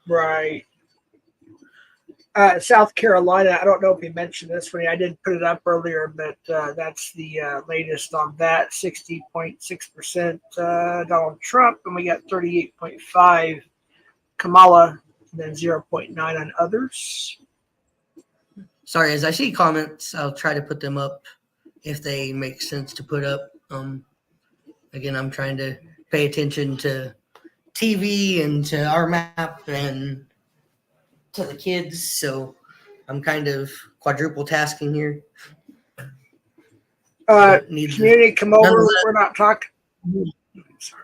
Speaker 2: Right. South Carolina, I don't know if you mentioned this when I did put it up earlier, but that's the latest on that, 60.6% Donald Trump, and we got 38.5 Kamala, and then 0.9 on others.
Speaker 1: Sorry, as I see comments, I'll try to put them up if they make sense to put up. Again, I'm trying to pay attention to TV and to our map and to the kids. So I'm kind of quadruple tasking here.
Speaker 2: Community, come over. We're not talking. Sorry.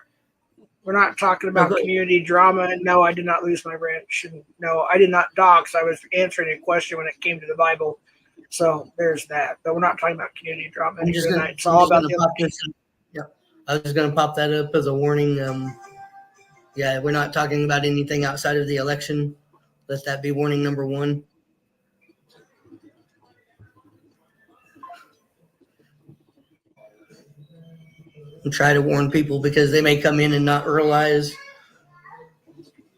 Speaker 2: We're not talking about community drama. And no, I did not lose my wrench. And no, I did not dox. I was answering a question when it came to the Bible. So there's that. But we're not talking about community drama here tonight. It's all about the election.
Speaker 1: Yeah, I was just going to pop that up as a warning. Yeah, we're not talking about anything outside of the election. Let that be warning number one. And try to warn people because they may come in and not realize,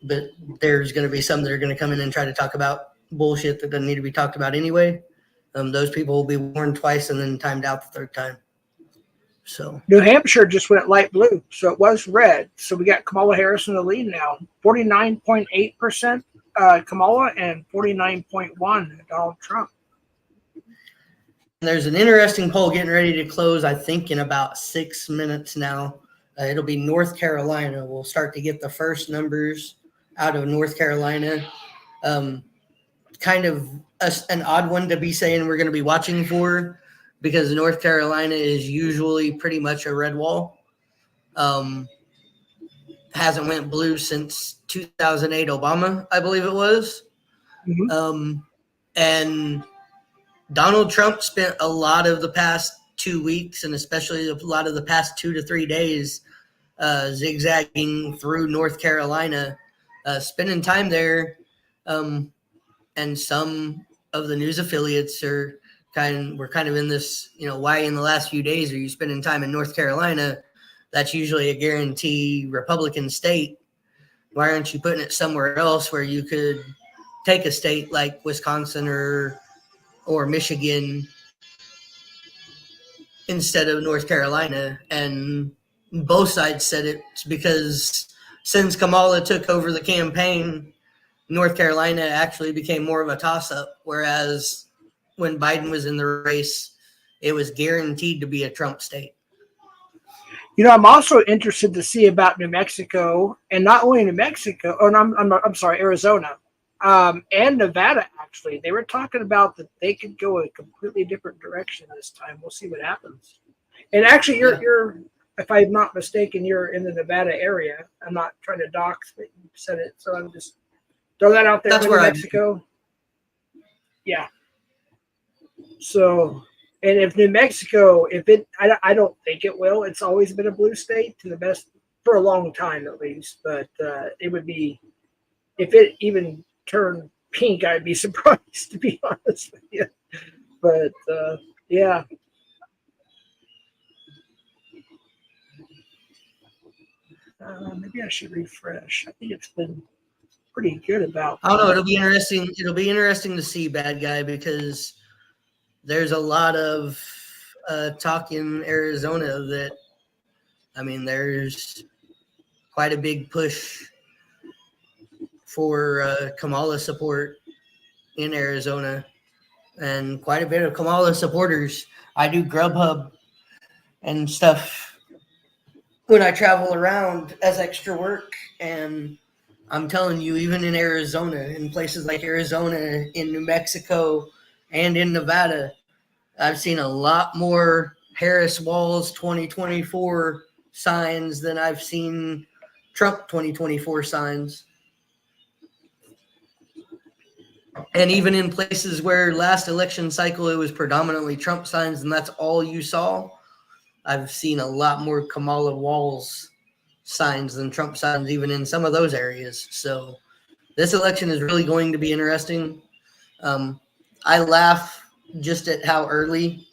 Speaker 1: but there's going to be some that are going to come in and try to talk about bullshit that doesn't need to be talked about anyway. Those people will be warned twice and then timed out the third time. So
Speaker 2: New Hampshire just went light blue, so it was red. So we got Kamala Harris in the lead now, 49.8% Kamala and 49.1% Donald Trump.
Speaker 1: There's an interesting poll getting ready to close, I think, in about 6 minutes now. It'll be North Carolina. We'll start to get the first numbers out of North Carolina. Kind of an odd one to be saying we're going to be watching for because North Carolina is usually pretty much a red wall. Hasn't went blue since 2008 Obama, I believe it was.
Speaker 2: Mm-hmm.
Speaker 1: And Donald Trump spent a lot of the past 2 weeks and especially a lot of the past 2 to 3 days zigzagging through North Carolina, spending time there. And some of the news affiliates were kind of in this, why in the last few days are you spending time in North Carolina? That's usually a guarantee Republican state. Why aren't you putting it somewhere else where you could take a state like Wisconsin or Michigan instead of North Carolina? And both sides said it's because since Kamala took over the campaign, North Carolina actually became more of a toss-up, whereas when Biden was in the race, it was guaranteed to be a Trump state.
Speaker 2: I'm also interested to see about New Mexico, and not only New Mexico, I'm sorry, Arizona, and Nevada. Actually, they were talking about that they could go a completely different direction this time. We'll see what happens. And actually, you're, if I'm not mistaken, you're in the Nevada area. I'm not trying to dox, but you said it, so I'm just throw that out there.
Speaker 1: That's
Speaker 2: New Mexico. Yeah. So. And if New Mexico, I don't think it will. It's always been a blue state to the best for a long time, at least. But it would be, if it even turned pink, I'd be surprised, to be honest with you. But yeah. Maybe I should refresh. I think it's been pretty good about.
Speaker 1: I don't know. It'll be interesting. It'll be interesting to see, bad guy, because there's a lot of talk in Arizona that, there's quite a big push for Kamala support in Arizona and quite a bit of Kamala supporters. I do Grubhub and stuff when I travel around as extra work, and I'm telling you, even in Arizona, in places like Arizona, in New Mexico, and in Nevada, I've seen a lot more Harris Walls 2024 signs than I've seen Trump 2024 signs. And even in places where last election cycle it was predominantly Trump signs and that's all you saw, I've seen a lot more Kamala Walls signs than Trump signs, even in some of those areas. So this election is really going to be interesting. I laugh just at how early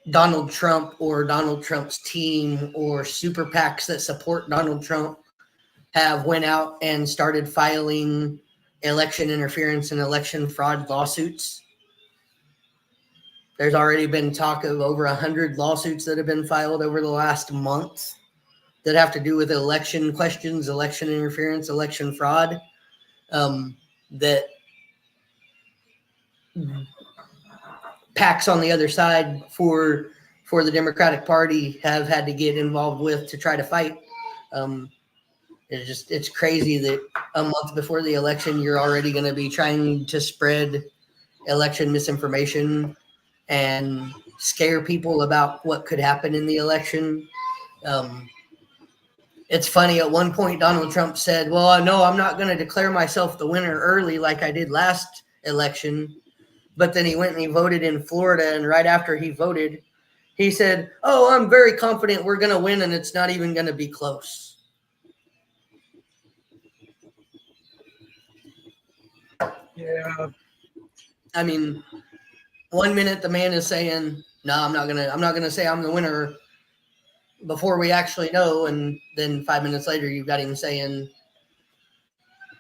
Speaker 1: Donald Trump or Donald Trump's team or super PACs that support Donald Trump have went out and started filing election interference and election fraud lawsuits. There's already been talk of over 100 lawsuits that have been filed over the last month that have to do with election questions, election interference, election fraud, that PACs on the other side for the Democratic Party have had to get involved with to try to fight. It's crazy that a month before the election, you're already going to be trying to spread election misinformation and scare people about what could happen in the election. It's funny. At one point, Donald Trump said, well, no, I'm not going to declare myself the winner early like I did last election. But then he went and he voted in Florida. And right after he voted, he said, oh, I'm very confident we're going to win and it's not even going to be close.
Speaker 2: Yeah.
Speaker 1: I mean, 1 minute the man is saying, no, I'm not gonna say I'm the winner before we actually know. And then 5 minutes later, you've got him saying,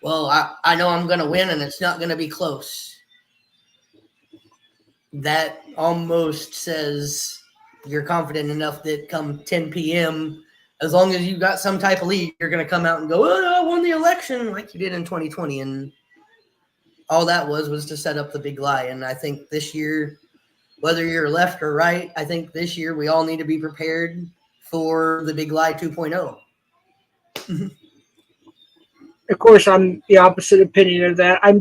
Speaker 1: well, I know I'm going to win and it's not going to be close. That almost says you're confident enough that come 10 p.m., as long as you've got some type of lead, you're going to come out and go, oh, I won the election like you did in 2020. And all that was to set up the big lie. And I think this year, whether you're left or right, I think this year we all need to be prepared for the big lie 2.0.
Speaker 2: Of course, I'm the opposite opinion of that. I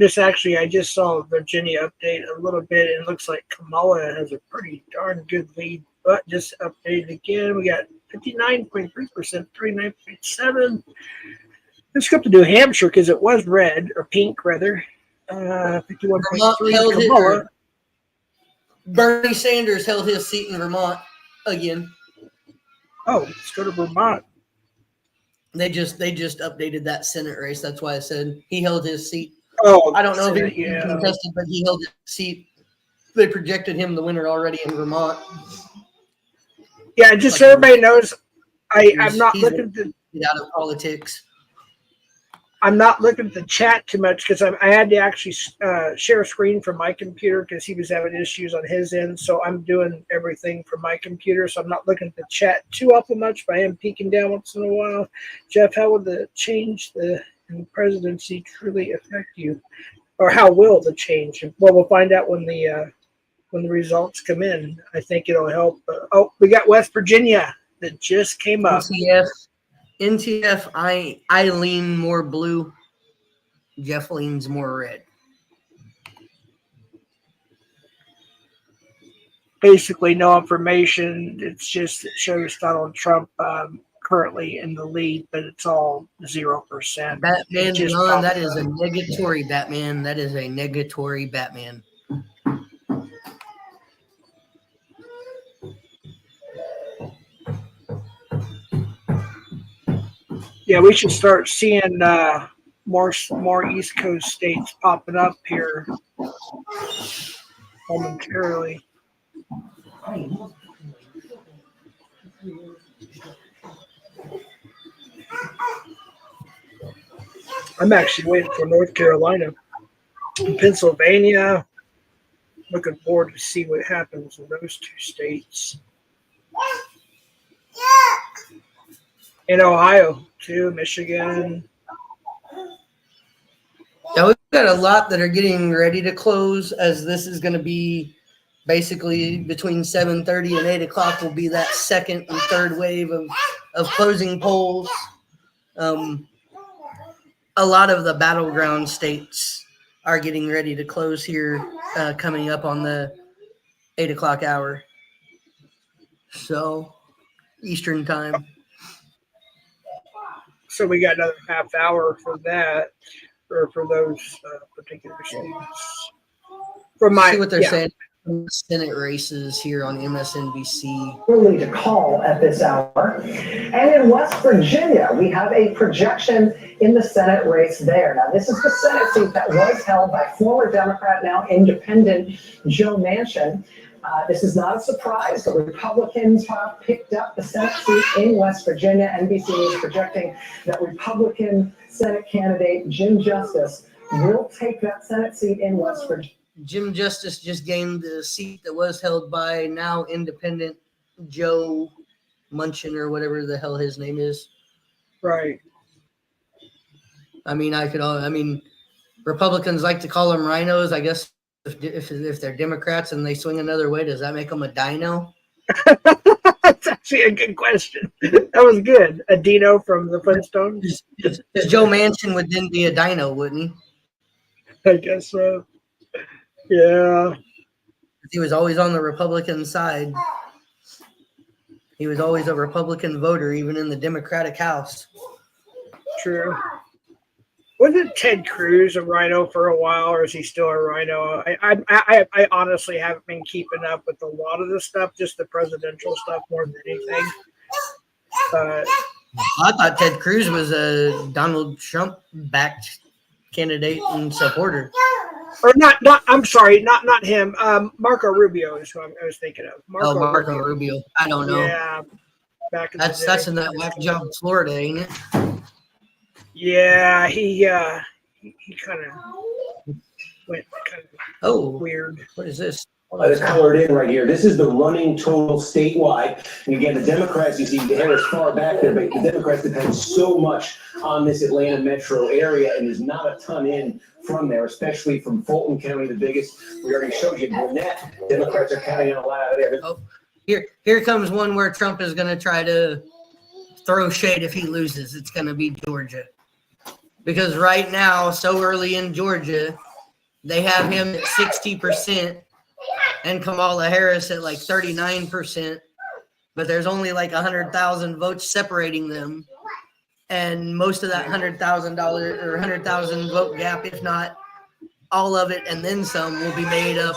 Speaker 2: just saw Virginia update a little bit, and it looks like Kamala has a pretty darn good lead, but just updated again. We got 59.3%, 39.7%. Let's go up to New Hampshire because it was red, or pink rather. 51.3% Kamala.
Speaker 1: Bernie Sanders held his seat in Vermont again.
Speaker 2: Oh, let's go to Vermont.
Speaker 1: They just updated that Senate race. That's why I said he held his seat.
Speaker 2: Oh,
Speaker 1: I don't know if he contested, but he held his seat. They projected him the winner already in Vermont.
Speaker 2: Yeah, just so everybody knows, I'm not looking to
Speaker 1: get out of politics.
Speaker 2: I'm not looking at the chat too much because I had to actually share a screen from my computer because he was having issues on his end. So I'm doing everything from my computer. So I'm not looking at the chat too awful much, but I am peeking down once in a while. Jeff, how will the change in the presidency truly affect you? Or how will the change? Well, we'll find out when the results come in. I think it'll help. We got West Virginia that just came up.
Speaker 1: NTF, I lean more blue. Jeff leans more red.
Speaker 2: Basically, no information. It shows Donald Trump currently in the lead, but it's all 0%.
Speaker 1: Batman, John, that is a negatory Batman. That is a negatory Batman.
Speaker 2: Yeah, we should start seeing more East Coast states popping up here momentarily. I'm actually waiting for North Carolina and Pennsylvania. Looking forward to see what happens in those two states. In Ohio, too, Michigan.
Speaker 1: Yeah, we've got a lot that are getting ready to close, as this is going to be basically between 7:30 and 8 o'clock will be that second and third wave of closing polls. A lot of the battleground states are getting ready to close here, coming up on the 8 o'clock hour. So, Eastern time.
Speaker 2: So we got another half hour for that, or for those particular states.
Speaker 1: See what they're saying. Senate races here on MSNBC.
Speaker 7: Early to call at this hour. And in West Virginia, we have a projection in the Senate race there. Now, this is the Senate seat that was held by former Democrat, now independent Joe Manchin. This is not a surprise. The Republicans have picked up the Senate seat in West Virginia. NBC News projecting that Republican Senate candidate Jim Justice will take that Senate seat in West Virginia.
Speaker 1: Jim Justice just gained the seat that was held by now independent Joe Manchin, or whatever the hell his name is.
Speaker 2: Right.
Speaker 1: I mean, Republicans like to call them rhinos. I guess if they're Democrats and they swing another way, does that make them a dino?
Speaker 2: That's actually a good question. That was good. A Dino from the Flintstones.
Speaker 1: Joe Manchin would then be a dino, wouldn't he?
Speaker 2: I guess so. Yeah.
Speaker 1: He was always on the Republican side. He was always a Republican voter, even in the Democratic House.
Speaker 2: True. Wasn't Ted Cruz a rhino for a while, or is he still a rhino? I honestly haven't been keeping up with a lot of this stuff, just the presidential stuff more than anything.
Speaker 1: I thought Ted Cruz was a Donald Trump-backed candidate and supporter.
Speaker 2: Or not. I'm sorry, not him. Marco Rubio is who I was thinking of.
Speaker 1: Marco Rubio. I don't know.
Speaker 2: Yeah. Back in
Speaker 1: that's in that whack job Florida, ain't it?
Speaker 2: Yeah, he kind of went weird.
Speaker 1: What is this?
Speaker 6: It's colored in right here. This is the running total statewide. And again, the Democrats, you see Harris far back there, but the Democrats depend so much on this Atlanta metro area, and there's not a ton in from there, especially from Fulton County, the biggest. We already showed you Gwinnett. Democrats are counting on a lot out of there.
Speaker 1: Oh, here comes one where Trump is going to try to throw shade if he loses. It's going to be Georgia. Because right now, so early in Georgia, they have him at 60% and Kamala Harris at like 39%, but there's only like 100,000 votes separating them. And most of that $100,000 or 100,000 vote gap, if not all of it and then some, will be made up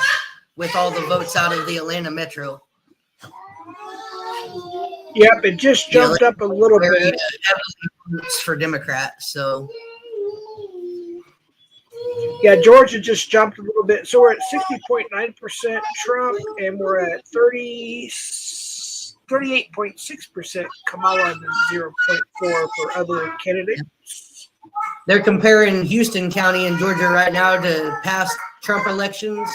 Speaker 1: with all the votes out of the Atlanta metro.
Speaker 2: Yep, it just jumped up a little bit.
Speaker 1: For Democrats, so.
Speaker 2: Yeah, Georgia just jumped a little bit. So we're at 60.9% Trump, and we're at 38.6% Kamala, and 0.4 for other candidates.
Speaker 1: They're comparing Houston County in Georgia right now to past Trump elections.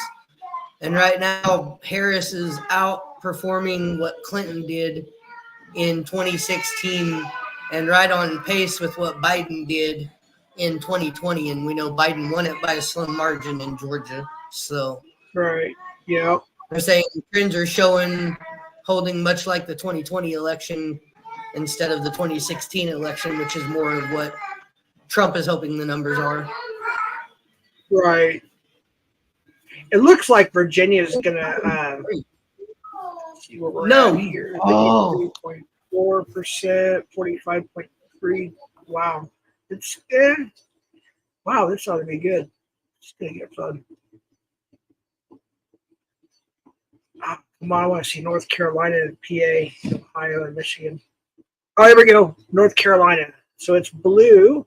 Speaker 1: And right now, Harris is outperforming what Clinton did in 2016 and right on pace with what Biden did in 2020, and we know Biden won it by a slim margin in Georgia. So
Speaker 2: right, yeah,
Speaker 1: they're saying trends are holding much like the 2020 election instead of the 2016 election, which is more of what Trump is hoping the numbers are.
Speaker 2: Right. It looks like Virginia is gonna see what we're at here. 3.4%, 45.3. Wow. It's wow, this ought to be good. It's gonna get fun. Come on, I want to see North Carolina and PA, Ohio, and Michigan. Oh, there we go. North Carolina. So it's blue.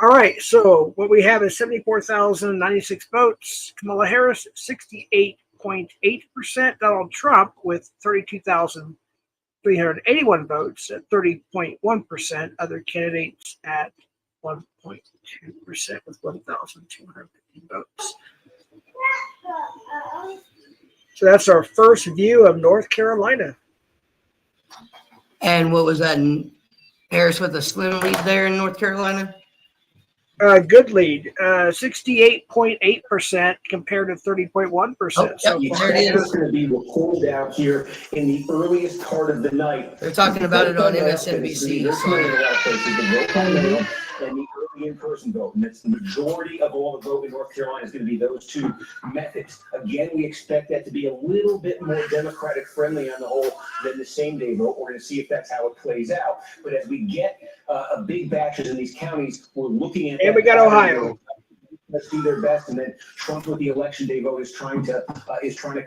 Speaker 2: All right, so what we have is 74,096 votes. Kamala Harris, 68.8%. Donald Trump with 32,381 votes at 30.1%. Other candidates at 1.2% with 1,250 votes. So that's our first view of North Carolina.
Speaker 1: And what was that? Harris with a slim lead there in North Carolina?
Speaker 2: Good lead, 68.8% compared to 30.1%.
Speaker 6: So it's going to be reported out here in the earliest part of the night.
Speaker 1: They're talking about it on MSNBC.
Speaker 6: And the early in-person vote, and that's the majority of all the vote in North Carolina is going to be those two methods. Again, we expect that to be a little bit more Democratic friendly on the whole than the same-day vote. We're going to see if that's how it plays out. But as we get big batches in these counties, we're looking at.
Speaker 2: And we got Ohio.
Speaker 6: Let's do their best, and then Trump with the election day vote is trying to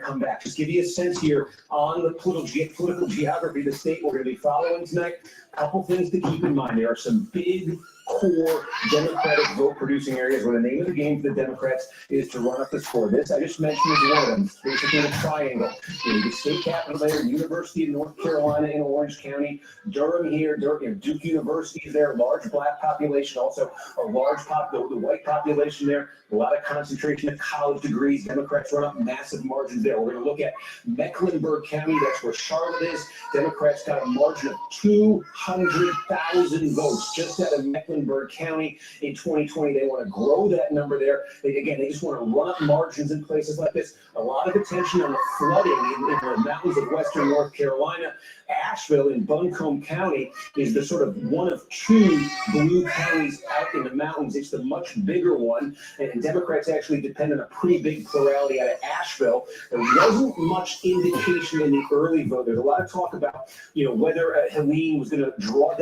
Speaker 6: come back. Just give you a sense here on the political geography of the state we're going to be following tonight. A couple things to keep in mind. There are some big core Democratic vote producing areas where the name of the game for the Democrats is to run up the score. This I just mentioned is one of them. It's basically a triangle. The state capital there, University of North Carolina in Orange County, Durham here, Duke University is there, large black population, also a large the white population there, a lot of concentration of college degrees. Democrats run up massive margins there. We're going to look at Mecklenburg County, that's where Charlotte is. Democrats got a margin of 200,000 votes just out of Mecklenburg County in 2020. They want to grow that number there. They just want to run up margins in places like this. A lot of attention on the flooding in the mountains of western North Carolina. Asheville in Buncombe County is the sort of one of two blue counties out in the mountains. It's the much bigger one, and Democrats actually depend on a pretty big plurality out of Asheville. There wasn't much indication in the early vote. There's a lot of talk about, whether Helene was going to drive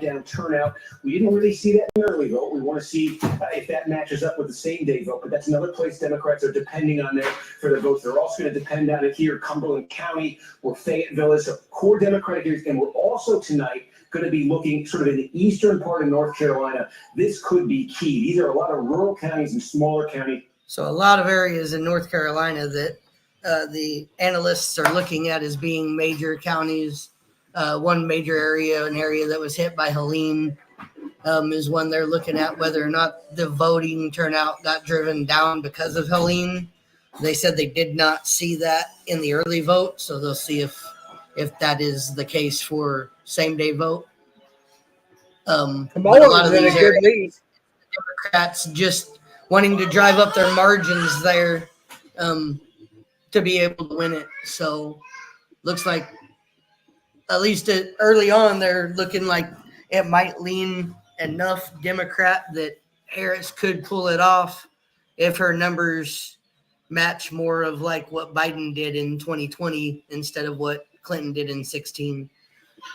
Speaker 6: down turnout. We didn't really see that in the early vote. We want to see if that matches up with the same day vote, but that's another place Democrats are depending on there for their votes. They're also going to depend on it here, Cumberland County, where Fayetteville is, so core Democratic areas. And we're also tonight going to be looking sort of in the eastern part of North Carolina. This could be key. These are a lot of rural counties and smaller counties.
Speaker 1: So a lot of areas in North Carolina that the analysts are looking at as being major counties. One major area, an area that was hit by Helene, is one they're looking at, whether or not the voting turnout got driven down because of Helene. They said they did not see that in the early vote, so they'll see if that is the case for same-day vote. But a lot of these areas, Democrats just wanting to drive up their margins there to be able to win it. So looks like, at least early on, they're looking like it might lean enough Democrat that Harris could pull it off if her numbers match more of like what Biden did in 2020 instead of what Clinton did in 16.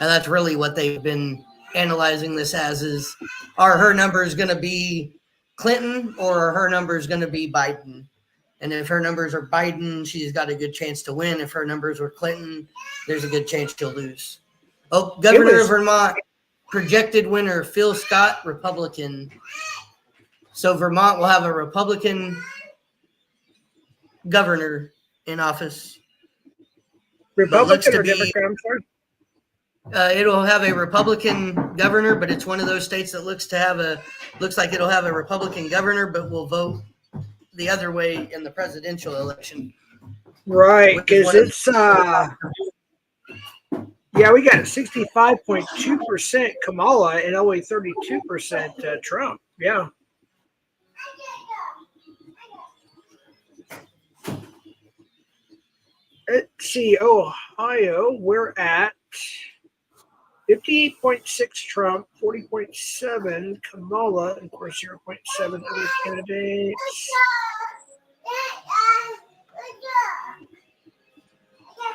Speaker 1: And that's really what they've been analyzing this as, is, are her numbers going to be Clinton or are her numbers going to be Biden? And if her numbers are Biden, she's got a good chance to win. If her numbers were Clinton, there's a good chance she'll lose. Oh, Governor of Vermont, projected winner, Phil Scott, Republican. So Vermont will have a Republican governor in office.
Speaker 2: Republican or Democrat? I'm sorry.
Speaker 1: It'll have a Republican governor, but it's one of those states that looks like it'll have a Republican governor, but will vote the other way in the presidential election.
Speaker 2: Right, because it's we got 65.2% Kamala and only 32% Trump. Yeah. Let's see, Ohio, we're at 58.6 Trump, 40.7 Kamala, and of course 0.7 other candidates.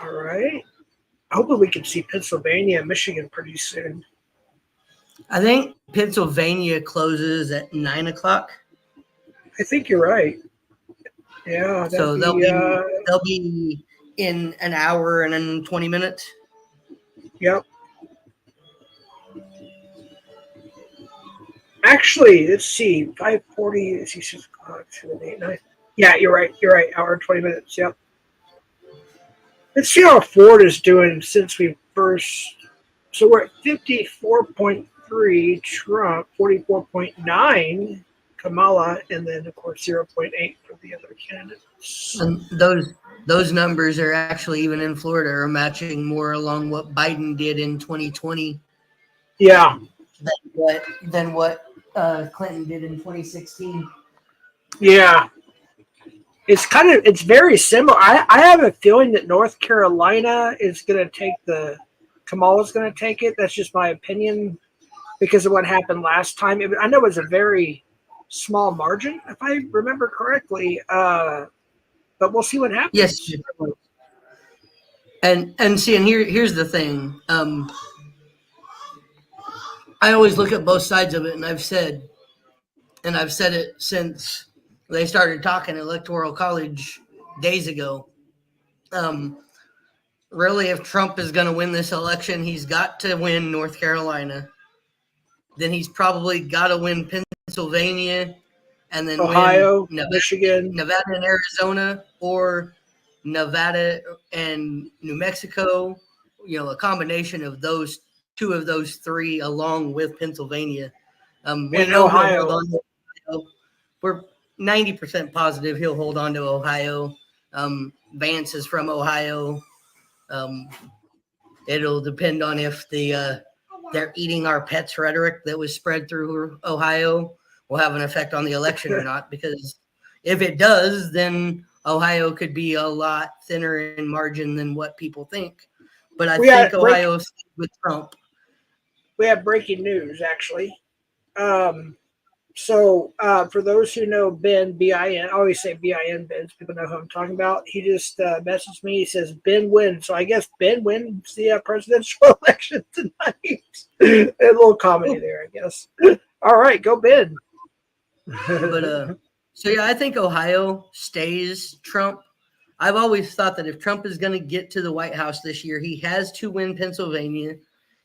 Speaker 2: All right. Hopefully we can see Pennsylvania and Michigan pretty soon.
Speaker 1: I think Pennsylvania closes at 9 o'clock.
Speaker 2: I think you're right. Yeah.
Speaker 1: So they'll be in an hour and then 20 minutes.
Speaker 2: Yep. Actually, let's see. 5:40. Let's see, 6 o'clock, 7, 8, 9. Yeah, you're right. Hour and 20 minutes. Yep. Let's see how Ford is doing since we first. So we're at 54.3 Trump, 44.9 Kamala, and then of course 0.8 for the other candidates.
Speaker 1: And those numbers are actually, even in Florida, are matching more along what Biden did in 2020.
Speaker 2: Yeah.
Speaker 1: Than what Clinton did in 2016.
Speaker 2: Yeah. It's very similar. I have a feeling that North Carolina is going to take Kamala's going to take it. That's just my opinion because of what happened last time. I know it was a very small margin, if I remember correctly. But we'll see what happens.
Speaker 1: Yes. And here's the thing. I always look at both sides of it, and I've said it since they started talking Electoral College days ago. Really, if Trump is going to win this election, he's got to win North Carolina. Then he's probably got to win Pennsylvania, and then
Speaker 2: Ohio,
Speaker 1: win
Speaker 2: Michigan,
Speaker 1: Nevada and Arizona, or Nevada and New Mexico. A combination of two of those three, along with Pennsylvania. We know
Speaker 2: Ohio.
Speaker 1: We're 90% positive he'll hold on to Ohio. Vance is from Ohio. It'll depend on if they're eating our pets rhetoric that was spread through Ohio will have an effect on the election or not. Because if it does, then Ohio could be a lot thinner in margin than what people think. but I think Ohio with Trump.
Speaker 2: We have breaking news, actually. So for those who know Ben, B-I-N, I always say B-I-N, Ben, so people know who I'm talking about. He just messaged me. He says, Ben wins. So I guess Ben wins the presidential election tonight. A little comedy there, I guess. All right, go Ben.
Speaker 1: But so yeah, I think Ohio stays Trump. I've always thought that if Trump is going to get to the White House this year, he has to win Pennsylvania.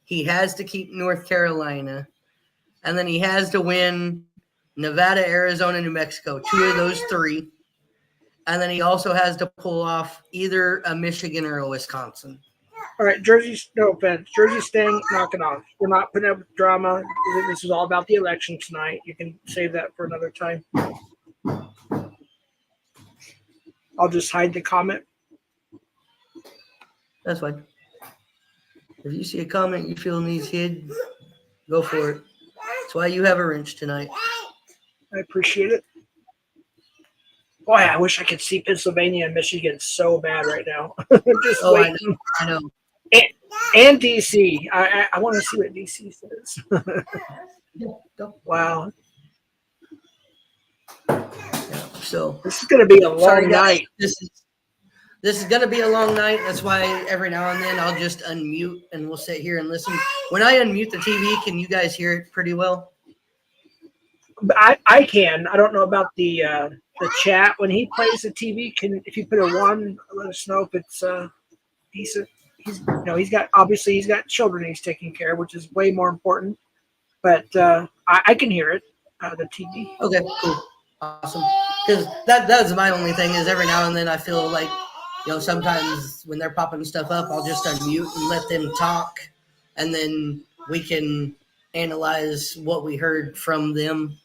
Speaker 1: He has to keep North Carolina. And then he has to win Nevada, Arizona, New Mexico, 2 of those 3. And then he also has to pull off either a Michigan or a Wisconsin.
Speaker 2: All right, Jersey's, no offense. Jersey's staying, knock it off. We're not putting up with drama. This is all about the election tonight. You can save that for another time. I'll just hide the comment.
Speaker 1: That's fine. If you see a comment you feel needs hid, go for it. That's why you have a wrench tonight.
Speaker 2: I appreciate it. Boy, I wish I could see Pennsylvania and Michigan so bad right now. Just waiting.
Speaker 1: I know.
Speaker 2: And DC. I want to see what DC says. Wow.
Speaker 1: Yeah, so
Speaker 2: this is going to be a long night.
Speaker 1: This is going to be a long night. That's why every now and then I'll just unmute and we'll sit here and listen. When I unmute the TV, can you guys hear it pretty well?
Speaker 2: I can. I don't know about the chat. When he plays the TV, if you put a 1, let us know if it's decent. He's got children he's taking care of, which is way more important. But I can hear it, the TV.
Speaker 1: Okay, cool, awesome. Because that's my only thing is every now and then I feel like, sometimes when they're popping stuff up, I'll just unmute and let them talk, and then we can analyze what we heard from them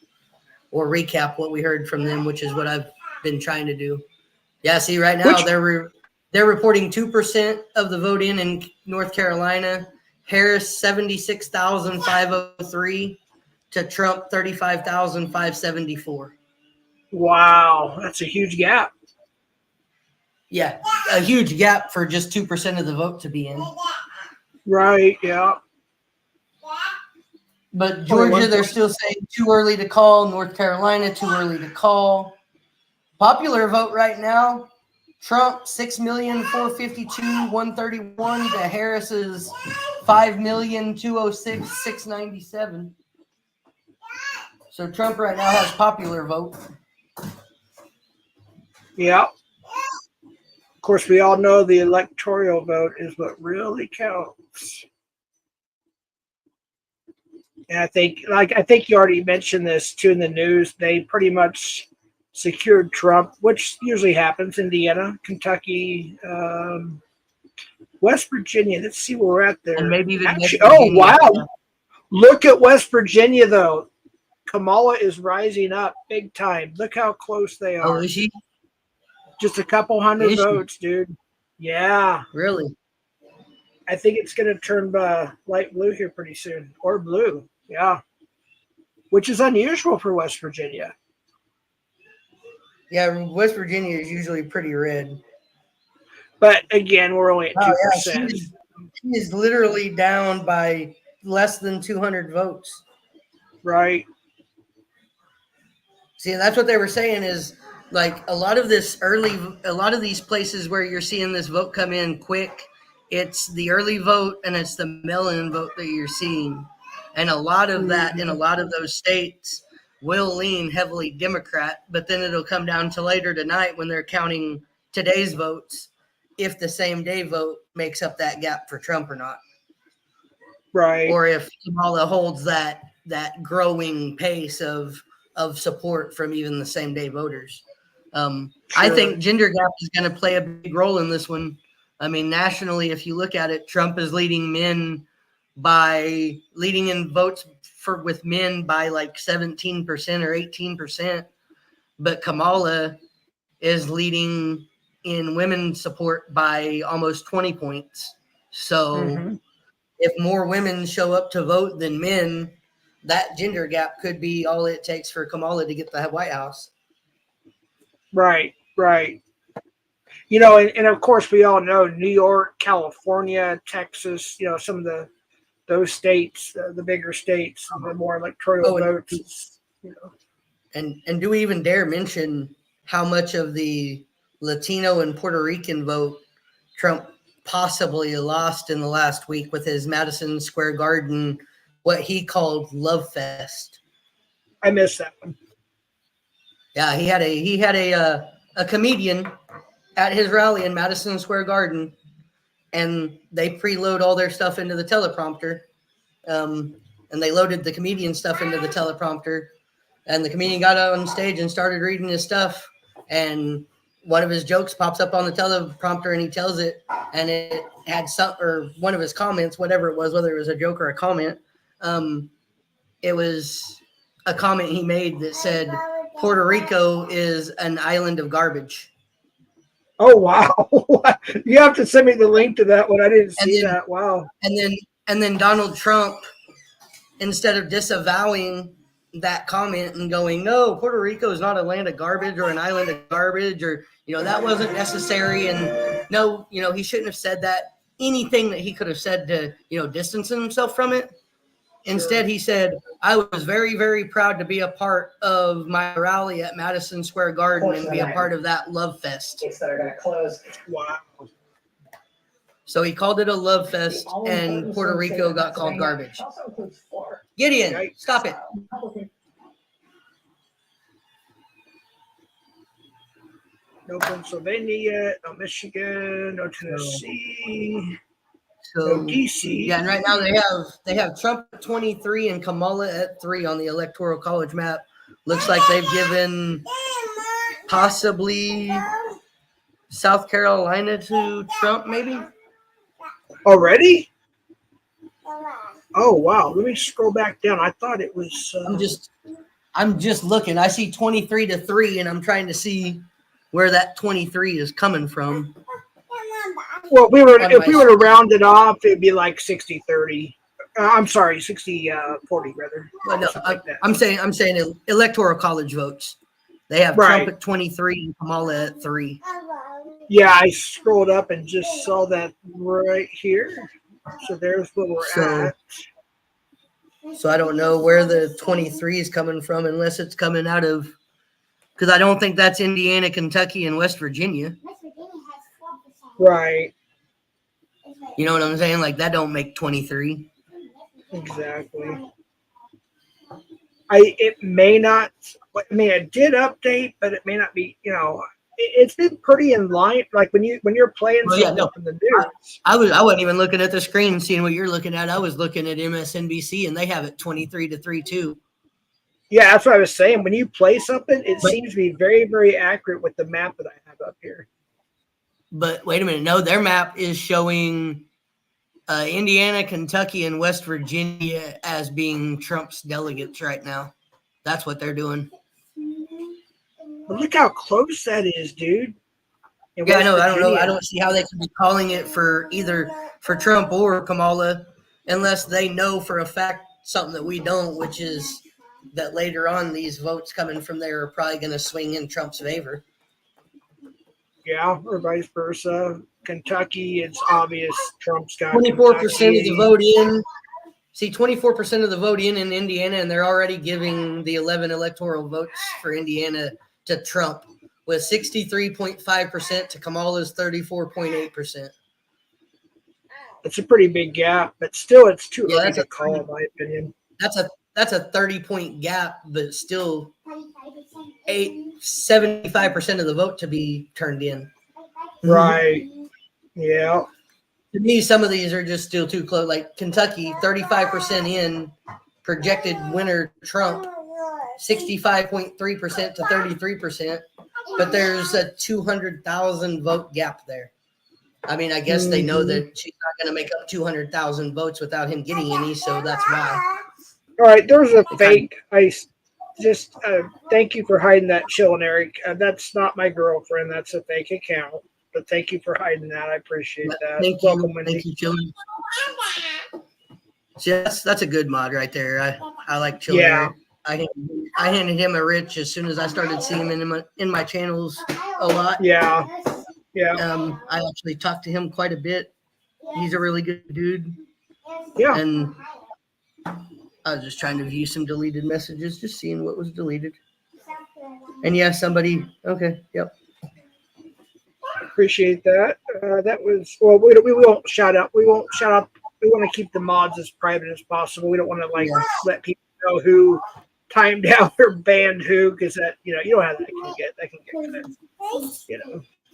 Speaker 1: or recap what we heard from them, which is what I've been trying to do. Yeah, see, right now they're reporting 2% of the vote in North Carolina. Harris 76,503 to Trump 35,574.
Speaker 2: Wow, that's a huge gap.
Speaker 1: Yeah, a huge gap for just 2% of the vote to be in.
Speaker 2: Right, yeah.
Speaker 1: But Georgia, they're still saying too early to call. North Carolina, too early to call. Popular vote right now, Trump 6,452,131 to Harris's 5,206,697. So Trump right now has popular vote.
Speaker 2: Yeah. Of course, we all know the electoral vote is what really counts. And I think you already mentioned this too in the news. They pretty much secured Trump, which usually happens. Indiana, Kentucky, West Virginia. Let's see where we're at there.
Speaker 1: And maybe even
Speaker 2: wow! Look at West Virginia though. Kamala is rising up big time. Look how close they are.
Speaker 1: Oh, is she?
Speaker 2: Just a couple hundred votes, dude. Yeah.
Speaker 1: Really?
Speaker 2: I think it's going to turn light blue here pretty soon. Or blue. Yeah. Which is unusual for West Virginia.
Speaker 1: Yeah, West Virginia is usually pretty red.
Speaker 2: But again, we're only at 2%.
Speaker 1: Yeah, she is literally down by less than 200 votes.
Speaker 2: Right.
Speaker 1: See, that's what they were saying is like a lot of these places where you're seeing this vote come in quick, it's the early vote and it's the mail-in vote that you're seeing. And a lot of that in a lot of those states will lean heavily Democrat, but then it'll come down to later tonight when they're counting today's votes if the same day vote makes up that gap for Trump or not.
Speaker 2: Right.
Speaker 1: Or if Kamala holds that growing pace of support from even the same day voters. I think gender gap is going to play a big role in this one. I mean, nationally, if you look at it, Trump is leading in votes with men by like 17% or 18%, but Kamala is leading in women's support by almost 20 points. So if more women show up to vote than men, that gender gap could be all it takes for Kamala to get the White House.
Speaker 2: Right, right. You know, and of course we all know New York, California, Texas, you know, some of those states, the bigger states, the more electoral votes, you know.
Speaker 1: And do we even dare mention how much of the Latino and Puerto Rican vote Trump possibly lost in the last week with his Madison Square Garden, what he called love fest?
Speaker 2: I missed that one.
Speaker 1: Yeah, he had a comedian at his rally in Madison Square Garden, and they preload all their stuff into the teleprompter, and they loaded the comedian stuff into the teleprompter, and the comedian got on stage and started reading his stuff, and one of his jokes pops up on the teleprompter, and he tells it, and it had some, or one of his comments, whatever it was, whether it was a joke or a comment, it was a comment he made that said, Puerto Rico is an island of garbage.
Speaker 2: Oh, wow. You have to send me the link to that one. I didn't see that. Wow.
Speaker 1: And then Donald Trump, instead of disavowing that comment and going, no, Puerto Rico is not a land of garbage or an island of garbage, or, you know, that wasn't necessary. And no, you know, he shouldn't have said that. Anything that he could have said to, you know, distance himself from it. Instead, he said, I was very, very proud to be a part of my rally at Madison Square Garden and be a part of that love fest.
Speaker 7: That are going to close.
Speaker 2: Wow.
Speaker 1: So he called it a love fest, and Puerto Rico got called garbage. Gideon, stop it.
Speaker 2: No Pennsylvania, no Michigan, no Tennessee.
Speaker 1: So
Speaker 2: DC.
Speaker 1: Yeah, and right now they have Trump at 23 and Kamala at 3 on the Electoral College map. Looks like they've given possibly South Carolina to Trump, maybe.
Speaker 2: Already? Oh wow! Let me scroll back down. I thought it was.
Speaker 1: I'm just looking. I see 23-3, and I'm trying to see where that 23 is coming from.
Speaker 2: Well, if we were to round it off, it'd be like 60-30. I'm sorry, 60-40 rather.
Speaker 1: Well, no, I'm saying Electoral College votes. They have Trump at 23 and Kamala at 3.
Speaker 2: Yeah, I scrolled up and just saw that right here. So there's where we're at.
Speaker 1: So I don't know where the 23 is coming from, unless it's coming out of, because I don't think that's Indiana, Kentucky, and West Virginia.
Speaker 2: Right.
Speaker 1: You know what I'm saying? Like, that don't make 23.
Speaker 2: Exactly. It may not. I mean, it did update, but it may not be. You know, it's been pretty in line. Like when you're playing something from the news.
Speaker 1: I wasn't even looking at the screen and seeing what you're looking at. I was looking at MSNBC, and they have it 23-3 too.
Speaker 2: Yeah, that's what I was saying. When you play something, it seems to be very, very accurate with the map that I have up here.
Speaker 1: But wait a minute. No, their map is showing Indiana, Kentucky, and West Virginia as being Trump's delegates right now. That's what they're doing.
Speaker 2: But look how close that is, dude.
Speaker 1: Yeah, I know. I don't know. I don't see how they could be calling it for either for Trump or Kamala unless they know for a fact something that we don't, which is that later on these votes coming from there are probably going to swing in Trump's favor.
Speaker 2: Yeah, or vice versa. Kentucky, it's obvious Trump's got
Speaker 1: 24% of the vote in. See, 24% of the vote in Indiana, and they're already giving the 11 electoral votes for Indiana to Trump, with 63.5% to Kamala's 34.8%.
Speaker 2: It's a pretty big gap, but still, it's too early to call, in my opinion.
Speaker 1: That's a 30-point gap, but still 75% of the vote to be turned in.
Speaker 2: Right. Yeah.
Speaker 1: To me, some of these are just still too close. Like Kentucky, 35% in, projected winner Trump, 65.3% to 33%. But there's a 200,000 vote gap there. I mean, I guess they know that she's not going to make up 200,000 votes without him getting any, so that's why.
Speaker 2: All right, there's a fake. I just thank you for hiding that, Chillin' Eric. That's not my girlfriend. That's a fake account. But thank you for hiding that. I appreciate that.
Speaker 1: Thank you, Chillin'. See, that's a good mod right there. I like Chillin'. Yeah. I handed him a rich as soon as I started seeing him in my channels a lot.
Speaker 2: Yeah. Yeah.
Speaker 1: I actually talked to him quite a bit. He's a really good dude.
Speaker 2: Yeah.
Speaker 1: And I was just trying to view some deleted messages, just seeing what was deleted. And yeah, somebody. Okay. Yep.
Speaker 2: Appreciate that. That was well. We won't shout out. We won't shout out. We want to keep the mods as private as possible. We don't want to let people know who timed out or banned who, because that you know how that can get. That can get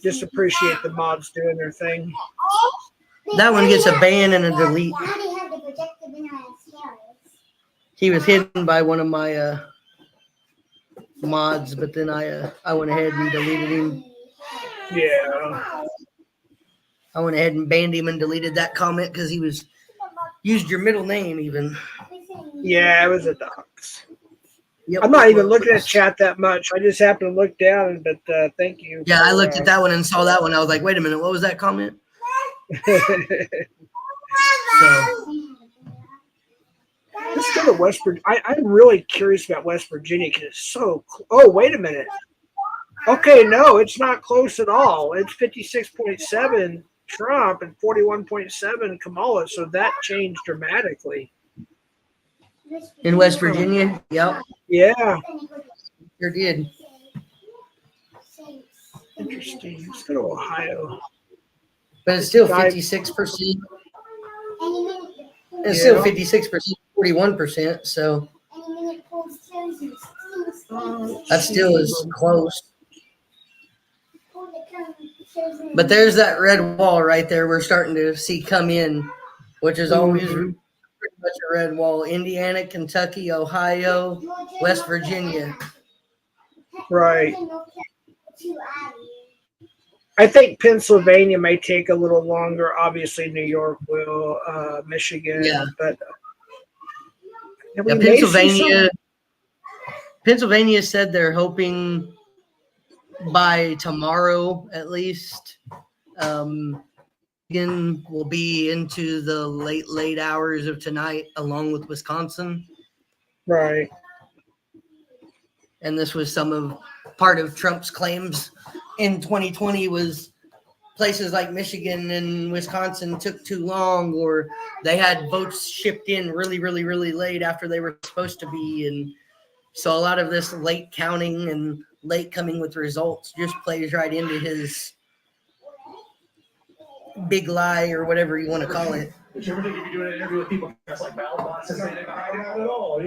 Speaker 2: Just appreciate the mods doing their thing.
Speaker 1: That one gets a ban and a delete. He was hidden by one of my mods, but then I went ahead and deleted him.
Speaker 2: Yeah.
Speaker 1: I went ahead and banned him and deleted that comment because he used your middle name even.
Speaker 2: Yeah, it was a dox.
Speaker 1: Yep.
Speaker 2: I'm not even looking at chat that much. I just happened to look down, but thank you.
Speaker 1: Yeah, I looked at that one and saw that one. I was like, wait a minute, what was that comment? So
Speaker 2: let's go to West Virginia. I'm really curious about West Virginia because it's so. Oh, wait a minute. Okay, no, it's not close at all. It's 56.7 Trump and 41.7 Kamala. So that changed dramatically.
Speaker 1: In West Virginia, yep.
Speaker 2: Yeah.
Speaker 1: Sure did.
Speaker 2: Interesting. Let's go to Ohio.
Speaker 1: But it's still 56%. It's still 56%, 41%. So that still is close. But there's that red wall right there we're starting to see come in, which is always pretty much a red wall. Indiana, Kentucky, Ohio, West Virginia.
Speaker 2: Right. I think Pennsylvania may take a little longer. Obviously, New York will, Michigan.
Speaker 1: Yeah.
Speaker 2: But
Speaker 1: Pennsylvania said they're hoping by tomorrow at least. Michigan will be into the late hours of tonight, along with Wisconsin.
Speaker 2: Right.
Speaker 1: And this was part of Trump's claims in 2020 was places like Michigan and Wisconsin took too long, or they had votes shipped in really, really, really late after they were supposed to be. And so a lot of this late counting and late coming with results just plays right into his big lie or whatever you want to call it.
Speaker 6: Did you ever think you'd be doing an interview with people dressed like battle boxes? Not at all,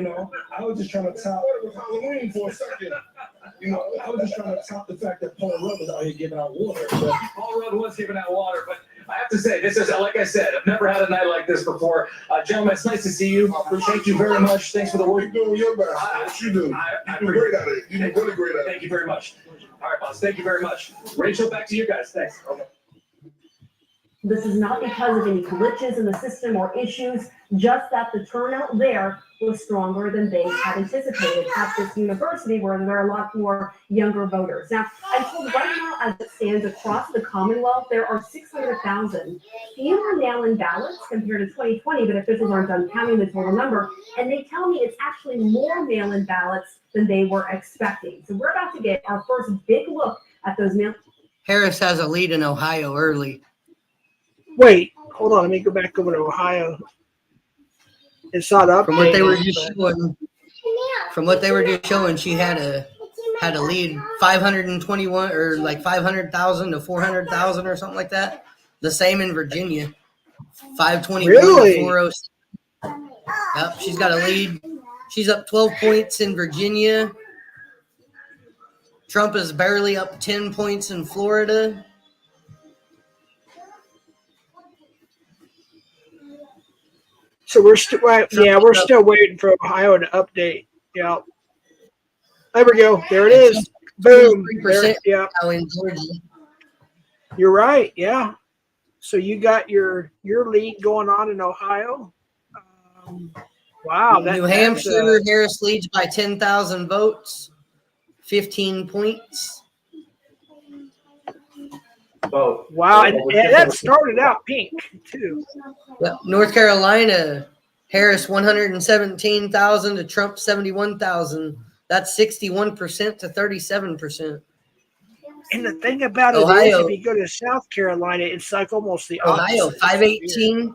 Speaker 6: I was just trying to top Halloween for a second. I was just trying to top the fact that Paul Rudd was out here giving out water. But Paul Rudd was giving out water, but I have to say, this is, like I said, I've never had a night like this before. Gentlemen, it's nice to see you. Thank you very much. Thanks for the work.
Speaker 8: You're doing your best. What you do. You do great at it. You do really great at it.
Speaker 6: Thank you very much. All right, boss. Thank you very much. Rachel, back to you guys. Thanks. Okay.
Speaker 9: This is not because of any glitches in the system or issues, just that the turnout there was stronger than they had anticipated at this university where there are a lot more younger voters. Now, I'm told right now, as it stands across the Commonwealth, there are 600,000 fewer mail-in ballots compared to 2020, but officials aren't done counting the total number, and they tell me it's actually more mail-in ballots than they were expecting. So we're about to get our first big look at those mail.
Speaker 1: Harris has a lead in Ohio early.
Speaker 2: Wait, hold on. Let me go back over to Ohio. It's not up.
Speaker 1: From what they were just showing, she had a lead 521 or like 500,000 to 400,000 or something like that. The same in Virginia, 521
Speaker 2: really?
Speaker 1: To 406. Yep, she's got a lead. She's up 12 points in Virginia. Trump is barely up 10 points in Florida.
Speaker 2: So we're still we're still waiting for Ohio to update. Yeah. There we go. There it is. Boom. There, yeah.
Speaker 1: In Georgia.
Speaker 2: You're right. Yeah. So you got your lead going on in Ohio. Wow.
Speaker 1: New Hampshire, Harris leads by 10,000 votes, 15 points.
Speaker 2: Wow, and that started out pink too.
Speaker 1: Yep. North Carolina, Harris 117,000 to Trump 71,000. That's 61% to 37%.
Speaker 2: And the thing about it is, if you go to South Carolina, it's like almost the
Speaker 1: Ohio,
Speaker 2: opposite.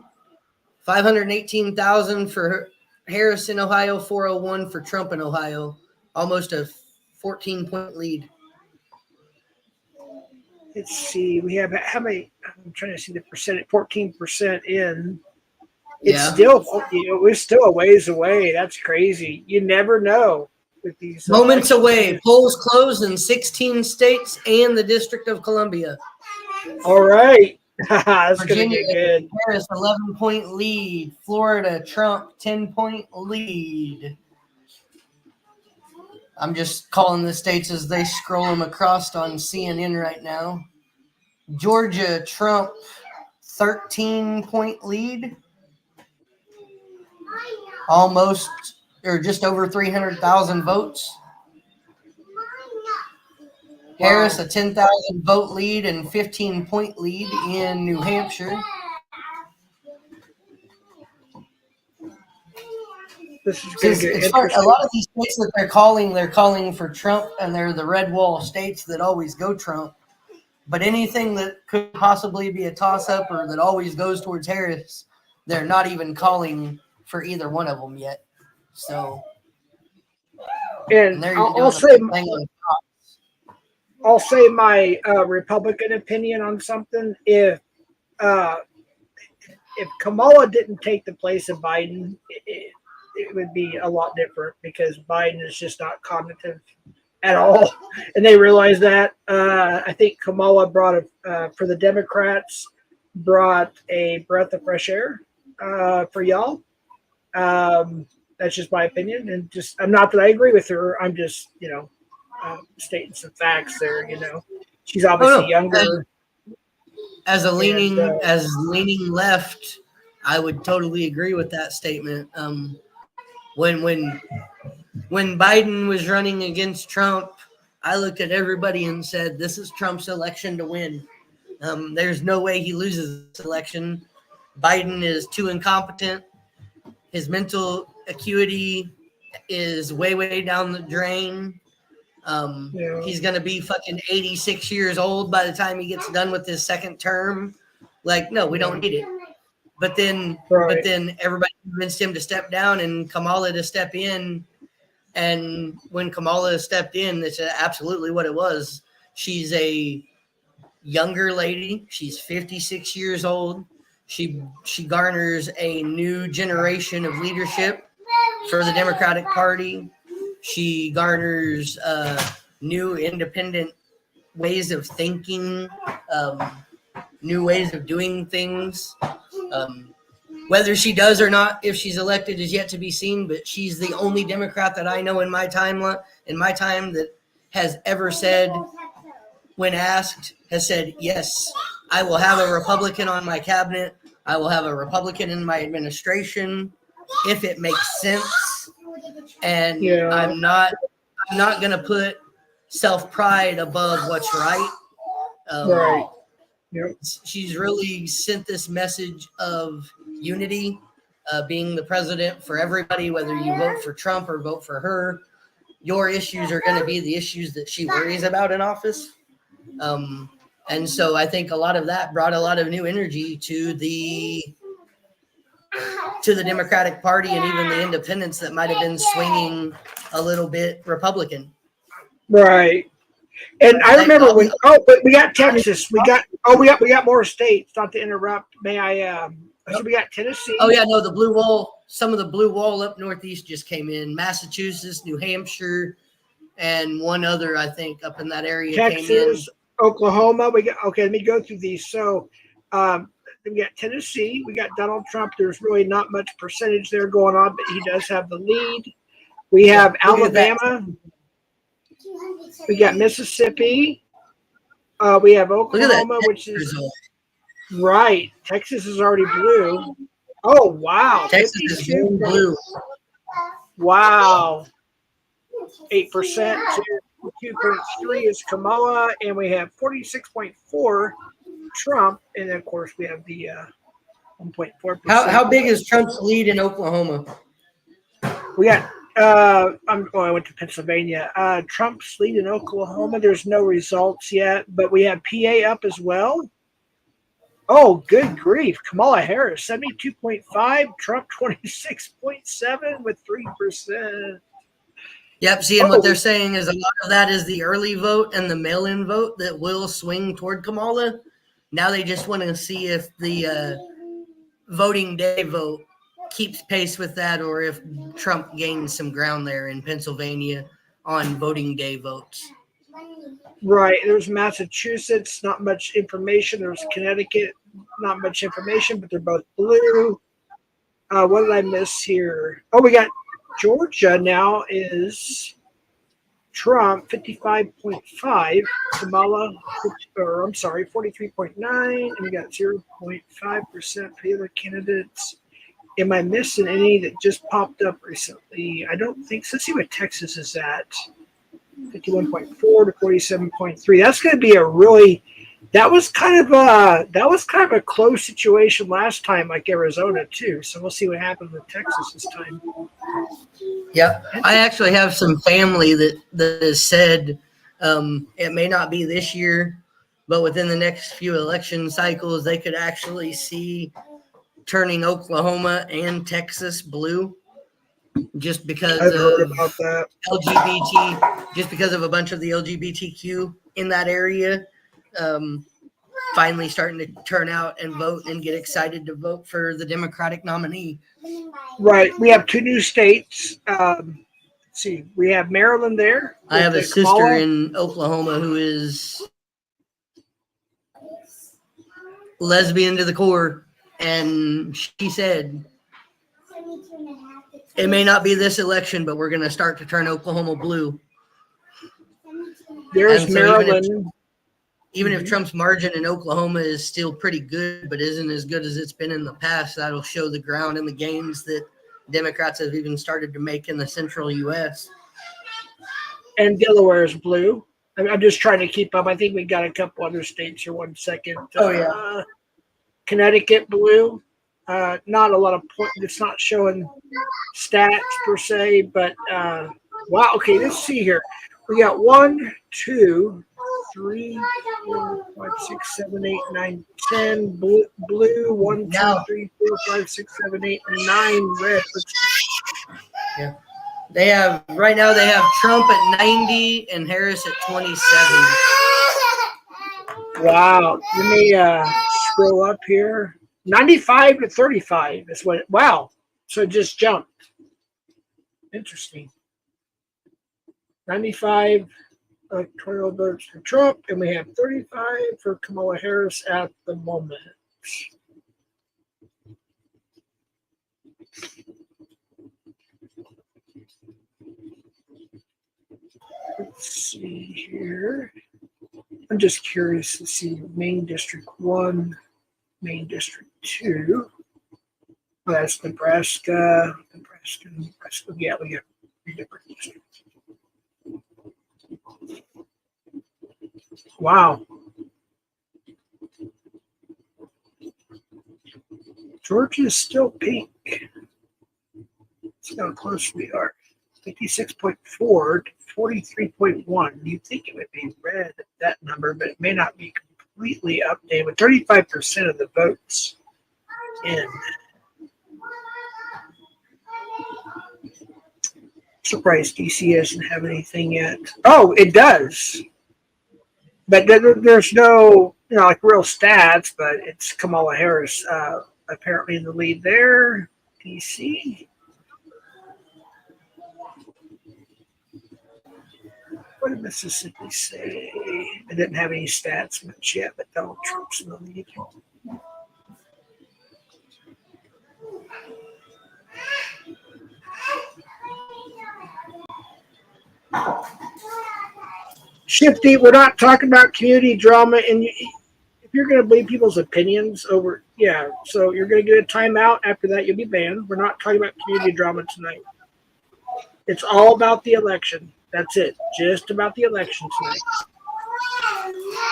Speaker 1: 518,000 for Harris in Ohio, 401 for Trump in Ohio. Almost a 14-point lead.
Speaker 2: Let's see. We have how many? I'm trying to see the percentage. 14% in. It's still, we're still a ways away. That's crazy. You never know with these
Speaker 1: moments away. Polls close in 16 states and the District of Columbia.
Speaker 2: All right. That's
Speaker 1: Virginia,
Speaker 2: gonna get good.
Speaker 1: Harris, 11-point lead. Florida, Trump, 10-point lead. I'm just calling the states as they scroll them across on CNN right now. Georgia, Trump, 13-point lead. Almost, or just over 300,000 votes. Wow. Harris, a 10,000 vote lead and 15-point lead in New Hampshire.
Speaker 2: This is going to get interesting.
Speaker 1: A lot of these states that they're calling for Trump, and they're the red wall states that always go Trump. But anything that could possibly be a toss-up or that always goes towards Harris, they're not even calling for either one of them yet. So,
Speaker 2: and I'll say my Republican opinion on something. If Kamala didn't take the place of Biden, it would be a lot different because Biden is just not cognitive at all, and they realize that. I think Kamala brought for the Democrats brought a breath of fresh air for y'all. That's just my opinion, and I'm not that I agree with her. I'm just stating some facts there. She's obviously younger.
Speaker 1: As leaning left, I would totally agree with that statement. When Biden was running against Trump, I looked at everybody and said, "This is Trump's election to win. There's no way he loses this election. Biden is too incompetent. His mental acuity is way, way down the drain. He's going to be fucking 86 years old by the time he gets done with his second term. Like, no, we don't need it." But then everybody convinced him to step down and Kamala to step in. And when Kamala stepped in, that's absolutely what it was. She's a younger lady. She's 56 years old. She garners a new generation of leadership for the Democratic Party. She garners new independent ways of thinking, new ways of doing things. Whether she does or not, if she's elected, is yet to be seen. But she's the only Democrat that I know in my time that has ever said, when asked, has said, "Yes, I will have a Republican on my cabinet. I will have a Republican in my administration if it makes sense." And I'm not going to put self-pride above what's right.
Speaker 2: Right.
Speaker 1: Yep. She's really sent this message of unity, being the president for everybody, whether you vote for Trump or vote for her. Your issues are going to be the issues that she worries about in office. And so I think a lot of that brought a lot of new energy to the Democratic Party and even the independents that might have been swinging a little bit Republican.
Speaker 2: Right. And I remember but we got Texas. We got more states. Not to interrupt. May I? So we got Tennessee.
Speaker 1: Oh yeah, no, the blue wall. Some of the blue wall up northeast just came in. Massachusetts, New Hampshire, and one other, I think, up in that area.
Speaker 2: Texas,
Speaker 1: came in.
Speaker 2: Oklahoma. Let me go through these. So we got Tennessee. We got Donald Trump. There's really not much percentage there going on, but he does have the lead. We have Alabama. We got Mississippi. We have Oklahoma, which is right. Texas is already blue. Oh wow,
Speaker 1: Texas is blue.
Speaker 2: Wow, 8%. 2.3 is Kamala, and we have 46.4 Trump, and then of course we have the 1.4%.
Speaker 1: How big is Trump's lead in Oklahoma?
Speaker 2: We got I went to Pennsylvania. Trump's lead in Oklahoma. There's no results yet, but we have PA up as well. Oh, good grief. Kamala Harris, 72.5. Trump, 26.7 with 3%.
Speaker 1: Yep, seeing what they're saying is a lot of that is the early vote and the mail-in vote that will swing toward Kamala. Now they just want to see if the voting day vote keeps pace with that, or if Trump gains some ground there in Pennsylvania on voting day votes.
Speaker 2: Right. There's Massachusetts, not much information. There's Connecticut, not much information, but they're both blue. What did I miss here? Oh, we got Georgia now is Trump 55.5, Kamala, 43.9, and we got 0.5% for the other candidates. Am I missing any that just popped up recently? I don't think so. Let's see what Texas is at. 51.4 to 47.3. That's going to be a really. That was kind of a close situation last time, like Arizona too. So we'll see what happens with Texas this time.
Speaker 1: Yep, I actually have some family that has said it may not be this year, but within the next few election cycles, they could actually see turning Oklahoma and Texas blue, just because
Speaker 2: I've heard
Speaker 1: of
Speaker 2: about that.
Speaker 1: LGBT, just because of a bunch of the LGBTQ in that area. Finally starting to turn out and vote and get excited to vote for the Democratic nominee.
Speaker 2: Right. We have two new states. Let's see. We have Maryland there.
Speaker 1: I have a sister
Speaker 2: Kamala.
Speaker 1: in Oklahoma who is lesbian to the core, and she said it may not be this election, but we're going to start to turn Oklahoma blue.
Speaker 2: There's Maryland.
Speaker 1: Even if Trump's margin in Oklahoma is still pretty good, but isn't as good as it's been in the past, that'll show the ground and the gains that Democrats have even started to make in the central U.S.
Speaker 2: And Delaware is blue. I'm just trying to keep up. I think we got a couple other states here. 1 second. Connecticut blue. Not a lot of point. It's not showing stats per se, but wow. Okay, let's see here. We got 1, 2, 3, 4, 5, 6, 7, 8, 9, 10 blue. 1, 2, 3, 4, 5, 6, 7, 8, 9 red.
Speaker 1: Yeah. They have right now. They have Trump at 90 and Harris at 27.
Speaker 2: Wow. Let me scroll up here. 95 to 35 is what. Wow. So it just jumped. Interesting. 95 electoral votes for Trump, and we have 35 for Kamala Harris at the moment. Let's see here. I'm just curious to see Maine District 1, Maine District 2. Oh, that's Nebraska. Yeah, we got 3 different districts. Wow. Georgia is still pink. That's how close we are. 56.4 to 43.1. You'd think it would be red at that number, but it may not be completely updated. With 35% of the votes in. Surprised DC doesn't have anything yet. Oh, it does. But there's no, like real stats, but it's Kamala Harris apparently in the lead there. DC. What did Mississippi say? I didn't have any stats much yet, but Donald Trump's in the lead. Shifty, we're not talking about community drama, and if you're going to believe people's opinions over, so you're going to get a timeout. After that, you'll be banned. We're not talking about community drama tonight. It's all about the election. That's it. Just about the election tonight.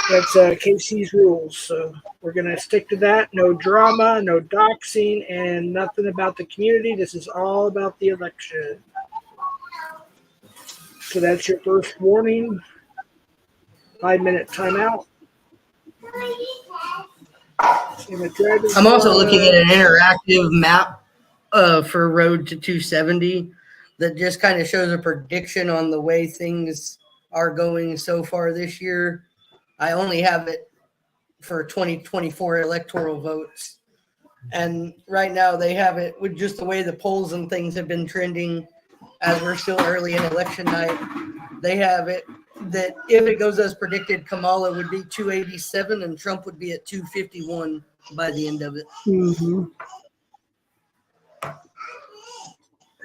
Speaker 2: That's KC's rules. So we're going to stick to that. No drama, no doxing, and nothing about the community. This is all about the election. So that's your first warning. 5-minute timeout.
Speaker 1: I'm also looking at an interactive map for Road to 270 that just kind of shows a prediction on the way things are going so far this year. I only have it for 2024 electoral votes. And right now they have it with just the way the polls and things have been trending as we're still early in election night. They have it that if it goes as predicted, Kamala would be 287 and Trump would be at 251 by the end of it.
Speaker 2: Mm-hmm.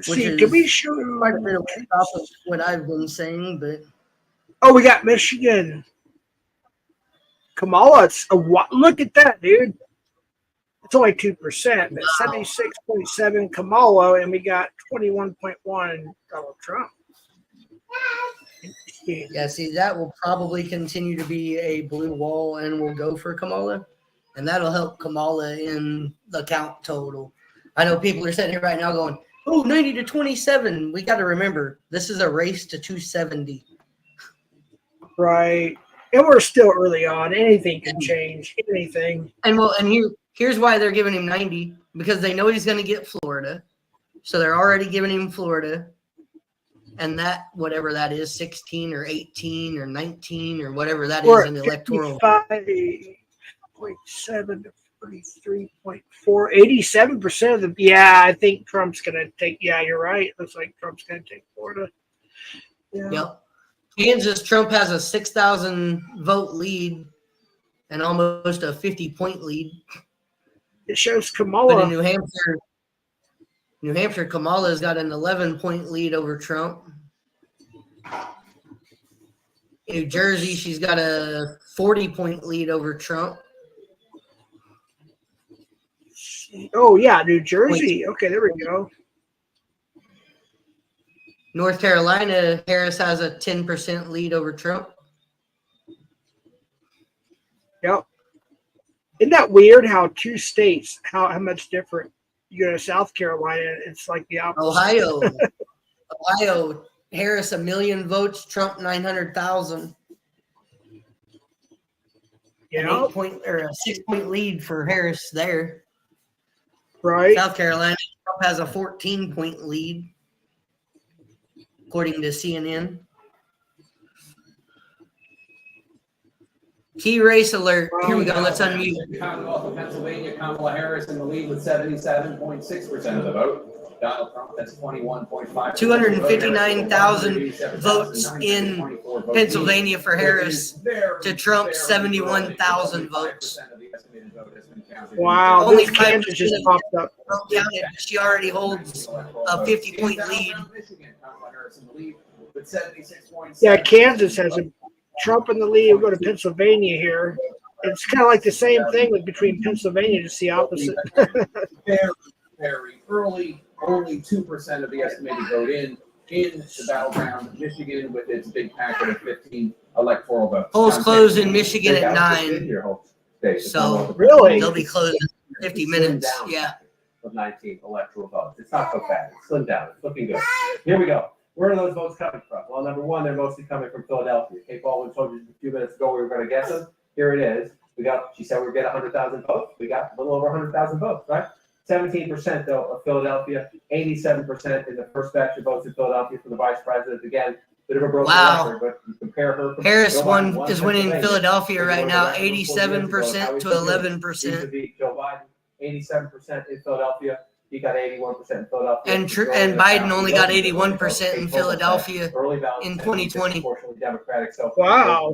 Speaker 1: Which is
Speaker 2: can we show
Speaker 1: quite a bit of off of what I've been saying, but
Speaker 2: we got Michigan. Kamala, look at that, dude. It's only 2%, but 76.7 Kamala, and we got 21.1 Donald Trump.
Speaker 1: yeah, see, that will probably continue to be a blue wall and will go for Kamala, and that'll help Kamala in the count total. I know people are sitting here right now going, oh, 90 to 27. We got to remember, this is a race to 270.
Speaker 2: Right. And we're still early on. Anything can change. Anything.
Speaker 1: And here's why they're giving him 90, because they know he's going to get Florida. So they're already giving him Florida. And that, whatever that is, 16 or 18 or 19 or whatever that is in electoral.
Speaker 2: 55.7 to 43.4, 87% of them. Yeah, I think Trump's going to take. Yeah, you're right. Looks like Trump's going to take Florida. Yeah.
Speaker 1: Yep. Kansas, Trump has a 6,000 vote lead and almost a 50-point lead.
Speaker 2: It shows Kamala.
Speaker 1: But in New Hampshire, Kamala's got an 11-point lead over Trump. In New Jersey, she's got a 40-point lead over Trump.
Speaker 2: Oh, yeah, New Jersey. Okay, there we go.
Speaker 1: North Carolina, Harris has a 10% lead over Trump.
Speaker 2: Yep. Isn't that weird how two states, how much different? You go to South Carolina, it's like the opposite.
Speaker 1: Ohio, Harris 1 million votes, Trump 900,000.
Speaker 2: Yeah.
Speaker 1: An 8-point or a 6-point lead for Harris there.
Speaker 2: Right.
Speaker 1: South Carolina, Trump has a 14-point lead, according to CNN. Key race alert. Here we go. Let's unmute.
Speaker 5: Commonwealth of Pennsylvania, Kamala Harris in the lead with 77.6% of the vote. Donald Trump, that's 21.5%.
Speaker 1: 259,000 votes in Pennsylvania for Harris to Trump 71,000 votes.
Speaker 2: Wow,
Speaker 1: Only
Speaker 2: this Kansas just popped up.
Speaker 1: Counted. She already holds a 50-point lead.
Speaker 2: Yeah, Kansas has a Trump in the lead. We'll go to Pennsylvania here. It's kind of like the same thing with between Pennsylvania, just the opposite.
Speaker 5: Very early, only 2% of the estimated vote in the Battleground, Michigan, with its big packet of 15 electoral votes.
Speaker 1: Polls closed in Michigan at 9. So
Speaker 2: really,
Speaker 1: they'll be closed in 50 minutes. Yeah.
Speaker 4: Of 19 electoral votes. It's not so bad. It's slimmed down. It's looking good. Here we go. Where are those votes coming from? Well, number one, they're mostly coming from Philadelphia. Kate Baldwin told you a few minutes ago we were going to get them. Here it is. She said we would get 100,000 votes. We got a little over 100,000 votes, right? 17% though of Philadelphia, 87% in the first batch of votes in Philadelphia for the vice president. Again, bit of a broken record, but you compare her.
Speaker 1: Harris is winning Philadelphia right now, 87% to 11%.
Speaker 4: Joe Biden, 87% in Philadelphia. He got 81% in Philadelphia.
Speaker 1: And Biden only got 81% in Philadelphia in 2020.
Speaker 4: Democratic. So
Speaker 2: wow.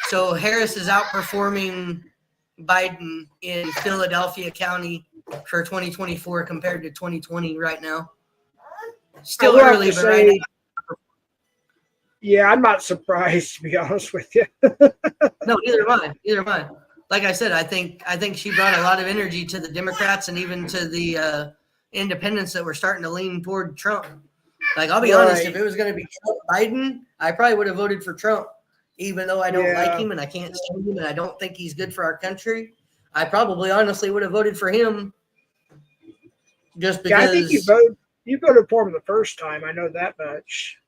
Speaker 1: So Harris is outperforming Biden in Philadelphia County for 2024 compared to 2020 right now. Still early, but right now.
Speaker 2: Yeah, I'm not surprised, to be honest with you.
Speaker 1: No, neither am I. Like I said, I think she brought a lot of energy to the Democrats and even to the independents that were starting to lean toward Trump. Like, I'll be honest, if it was going to be Trump Biden, I probably would have voted for Trump, even though I don't like him and I can't stand him and I don't think he's good for our country. I probably honestly would have voted for him just because.
Speaker 2: Yeah, I think you voted for him the first time. I know that much.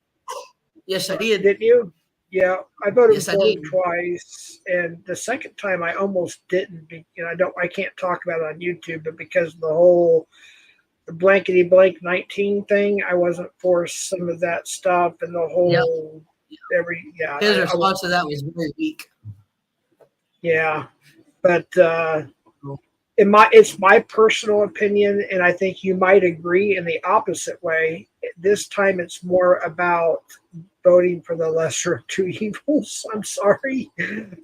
Speaker 1: Yes, I did.
Speaker 2: Didn't you? Yeah, I voted
Speaker 1: Yes, I
Speaker 2: for him
Speaker 1: did.
Speaker 2: twice, and the second time I almost didn't. I can't talk about it on YouTube, but because of the blankety blank 19 thing, I wasn't for some of that stuff and the whole
Speaker 1: His response to that was very weak.
Speaker 2: Yeah, but it's my personal opinion, and I think you might agree in the opposite way. This time, it's more about voting for the lesser of two evils. I'm sorry.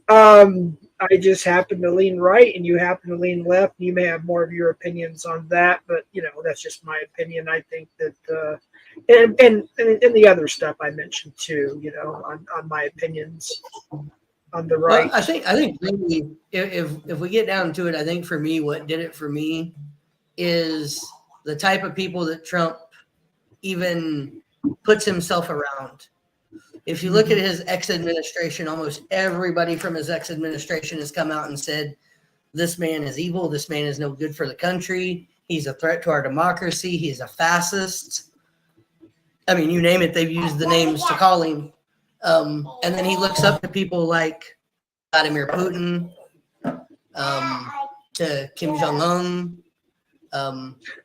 Speaker 2: I just happen to lean right, and you happen to lean left. You may have more of your opinions on that, but that's just my opinion. I think that, and the other stuff I mentioned too. On my opinions. On the right.
Speaker 1: Well, I think really, if we get down to it, I think for me, what did it for me is the type of people that Trump even puts himself around. If you look at his ex-administration, almost everybody from his ex-administration has come out and said, this man is evil. This man is no good for the country. He's a threat to our democracy. He's a fascist. I mean, you name it, they've used the names to call him. And then he looks up to people like Vladimir Putin, to Kim Jong-un.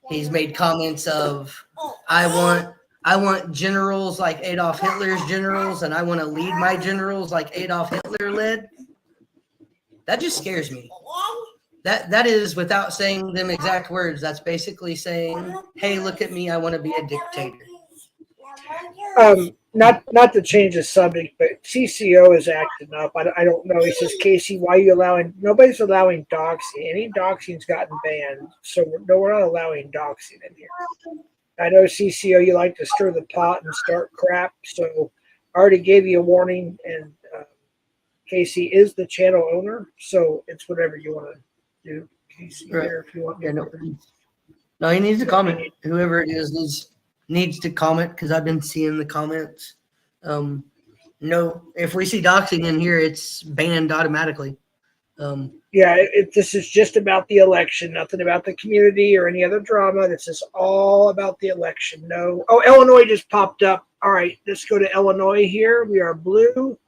Speaker 1: He's made comments of, I want generals like Adolf Hitler's generals, and I want to lead my generals like Adolf Hitler led. That just scares me. That is, without saying them exact words, that's basically saying, hey, look at me, I want to be a dictator.
Speaker 2: Not to change the subject, but CCO is acting up. I don't know. He says, Casey, why are you allowing? Nobody's allowing doxing. Any doxing's gotten banned, so we're not allowing doxing in here. I know CCO, you like to stir the pot and start crap, so I already gave you a warning. And Casey is the channel owner, so it's whatever you want to do. Casey,
Speaker 1: right
Speaker 2: there if you want.
Speaker 1: Yeah, no, he needs to comment. Whoever it is needs to comment, because I've been seeing the comments. No, if we see doxing in here, it's banned automatically.
Speaker 2: This is just about the election, nothing about the community or any other drama. This is all about the election. No. Oh, Illinois just popped up. All right, let's go to Illinois here. We are blue.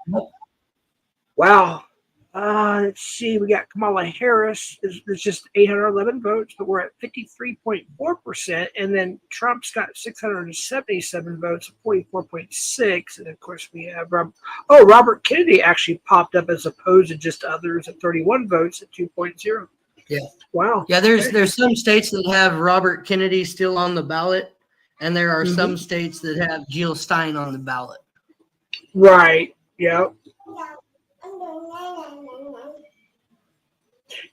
Speaker 2: Wow. Let's see. We got Kamala Harris. There's just 811 votes, but we're at 53.4%. And then Trump's got 677 votes, 44.6. And of course, we have Robert Kennedy actually popped up as opposed to just others at 31 votes at 2.0.
Speaker 1: Yeah.
Speaker 2: Wow.
Speaker 1: Yeah, there's some states that have Robert Kennedy still on the ballot, and there are some states that have Jill Stein on the ballot.
Speaker 2: Right. Yeah.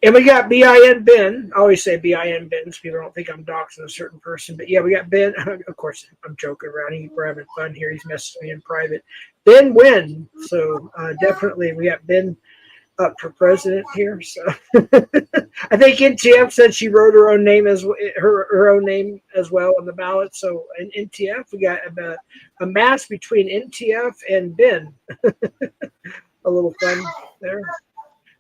Speaker 2: And we got BIN Ben. I always say BIN Ben, so people don't think I'm doxing a certain person. But yeah, we got Ben. Of course, I'm joking around. We're having fun here. He's messaging me in private. Ben Win. So definitely we got Ben up for president here. So I think NTF said she wrote her own name as her own name as well on the ballot. So in NTF, we got a match between NTF and Ben. A little fun there.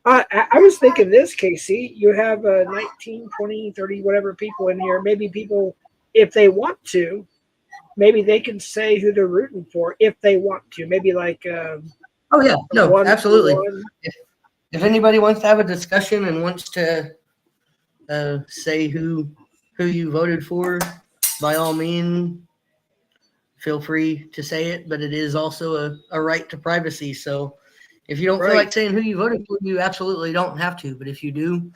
Speaker 2: I was thinking this, Casey. You have 19, 20, 30, whatever people in here. Maybe people, if they want to, maybe they can say who they're rooting for if they want to. Maybe like.
Speaker 1: Oh, yeah. No, absolutely. If anybody wants to have a discussion and wants to say who you voted for, by all means, feel free to say it. But it is also a right to privacy. So if you don't feel like saying who you voted for, you absolutely don't have to. But if you do,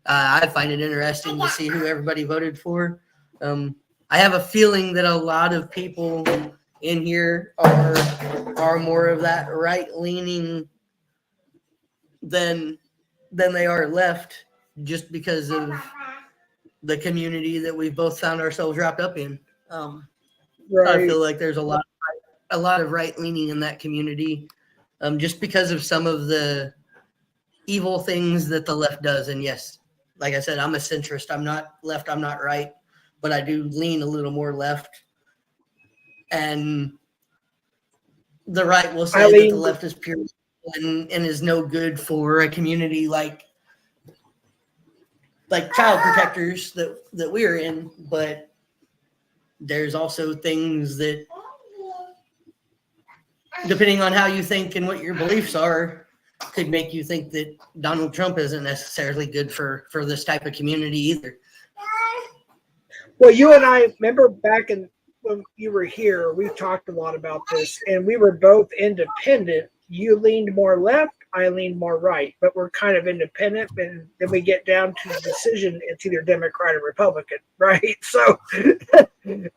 Speaker 1: I find it interesting to see who everybody voted for. I have a feeling that a lot of people in here are more of that right-leaning than they are left, just because of the community that we've both found ourselves wrapped up in. I feel like there's a lot of right-leaning in that community. Just because of some of the evil things that the left does. And yes, like I said, I'm a centrist. I'm not left. I'm not right. But I do lean a little more left. And the right will say that the left is pure and is no good for a community like child protectors that we're in. But there's also things that depending on how you think and what your beliefs are, could make you think that Donald Trump isn't necessarily good for this type of community either.
Speaker 2: Well, you and I remember back when you were here, we talked a lot about this, and we were both independent. You leaned more left, I leaned more right, but we're kind of independent. And then we get down to the decision, it's either Democrat or Republican, right? So,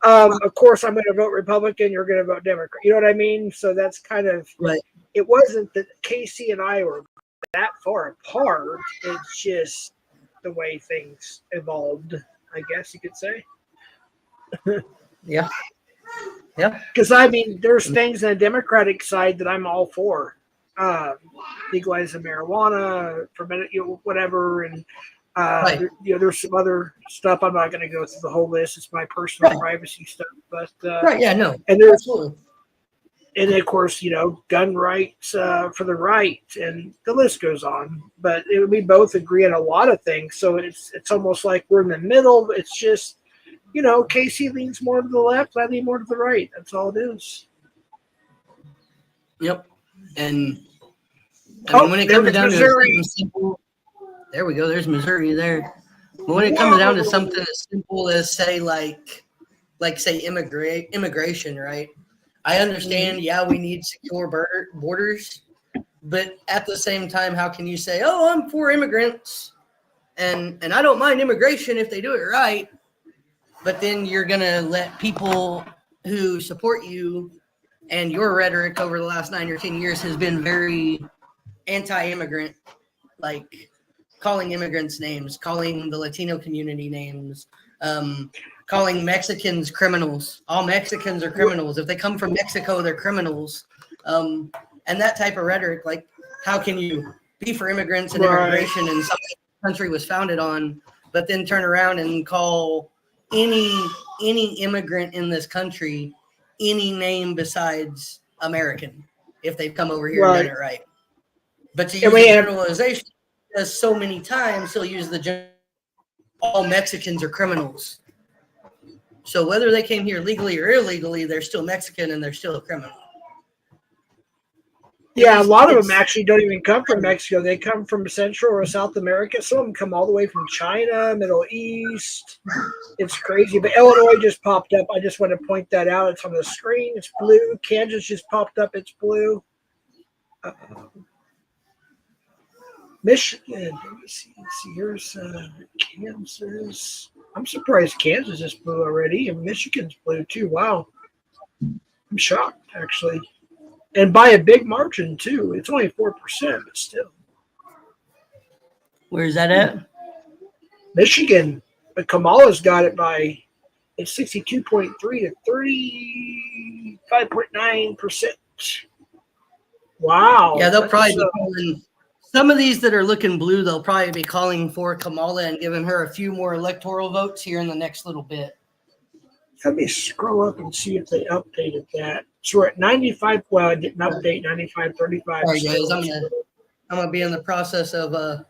Speaker 2: of course, I'm going to vote Republican, you're going to vote Democrat. You know what I mean? So that's kind of,
Speaker 1: right.
Speaker 2: It wasn't that Casey and I were that far apart. It's just the way things evolved, I guess you could say.
Speaker 1: Yeah.
Speaker 2: Because I mean, there's things on the Democratic side that I'm all for. Legalizing marijuana, whatever, and
Speaker 1: Right.
Speaker 2: there's some other stuff. I'm not going to go through the whole list. It's my personal privacy stuff. But
Speaker 1: right, yeah, no,
Speaker 2: and there's
Speaker 1: absolutely.
Speaker 2: And of course, gun rights for the right, and the list goes on. But we both agree on a lot of things, so it's almost like we're in the middle. It's just, Casey leans more to the left, I lean more to the right. That's all it is.
Speaker 1: Yep. And I mean, when it comes down to something simple, there we go. There's Missouri there. But when it comes down to something as simple as say immigration, right? I understand. Yeah, we need secure borders, but at the same time, how can you say, "Oh, I'm for immigrants," and I don't mind immigration if they do it right, but then you're gonna let people who support you, and your rhetoric over the last 9 or 10 years has been very anti-immigrant, like calling immigrants names, calling the Latino community names, calling Mexicans criminals. All Mexicans are criminals. If they come from Mexico, they're criminals. And that type of rhetoric, like, how can you be for immigrants and immigration and something the country was founded on, but then turn around and call any immigrant in this country any name besides American if they've come over here and done it right. But to use the generalization, because so many times he'll use all Mexicans are criminals. So whether they came here legally or illegally, they're still Mexican and they're still a criminal.
Speaker 2: Yeah, a lot of them actually don't even come from Mexico. They come from Central or South America. Some of them come all the way from China, Middle East. It's crazy. But Illinois just popped up. I just want to point that out. It's on the screen. It's blue. Kansas just popped up. It's blue. Michigan. Let me see. Here's Kansas. I'm surprised Kansas is blue already, and Michigan's blue too. Wow. I'm shocked, actually. And by a big margin, too. It's only 4%, but still.
Speaker 1: Where's that at?
Speaker 2: Michigan. But Kamala's got it by, it's 62.3 to 35.9%. Wow.
Speaker 1: Yeah, they'll probably be calling, some of these that are looking blue, they'll probably be calling for Kamala and giving her a few more electoral votes here in the next little bit.
Speaker 2: Let me scroll up and see if they updated that. So we're at 95. Well, I didn't update 95, 35.
Speaker 1: Sorry, guys. I'm gonna be in the process of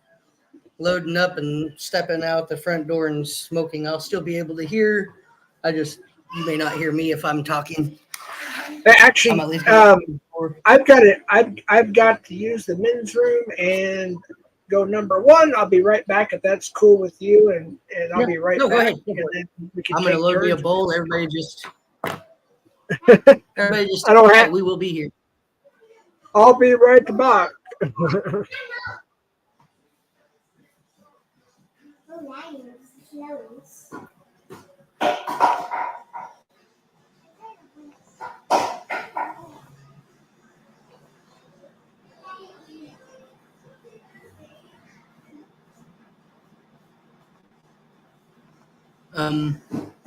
Speaker 1: loading up and stepping out the front door and smoking. I'll still be able to hear. You may not hear me if I'm talking.
Speaker 2: Actually, I've got it. I've got to use the men's room and go number one. I'll be right back if that's cool with you, and I'll be right back.
Speaker 1: Go ahead. I'm gonna load me a bowl. Everybody just. I don't have. We will be here.
Speaker 2: I'll be right back.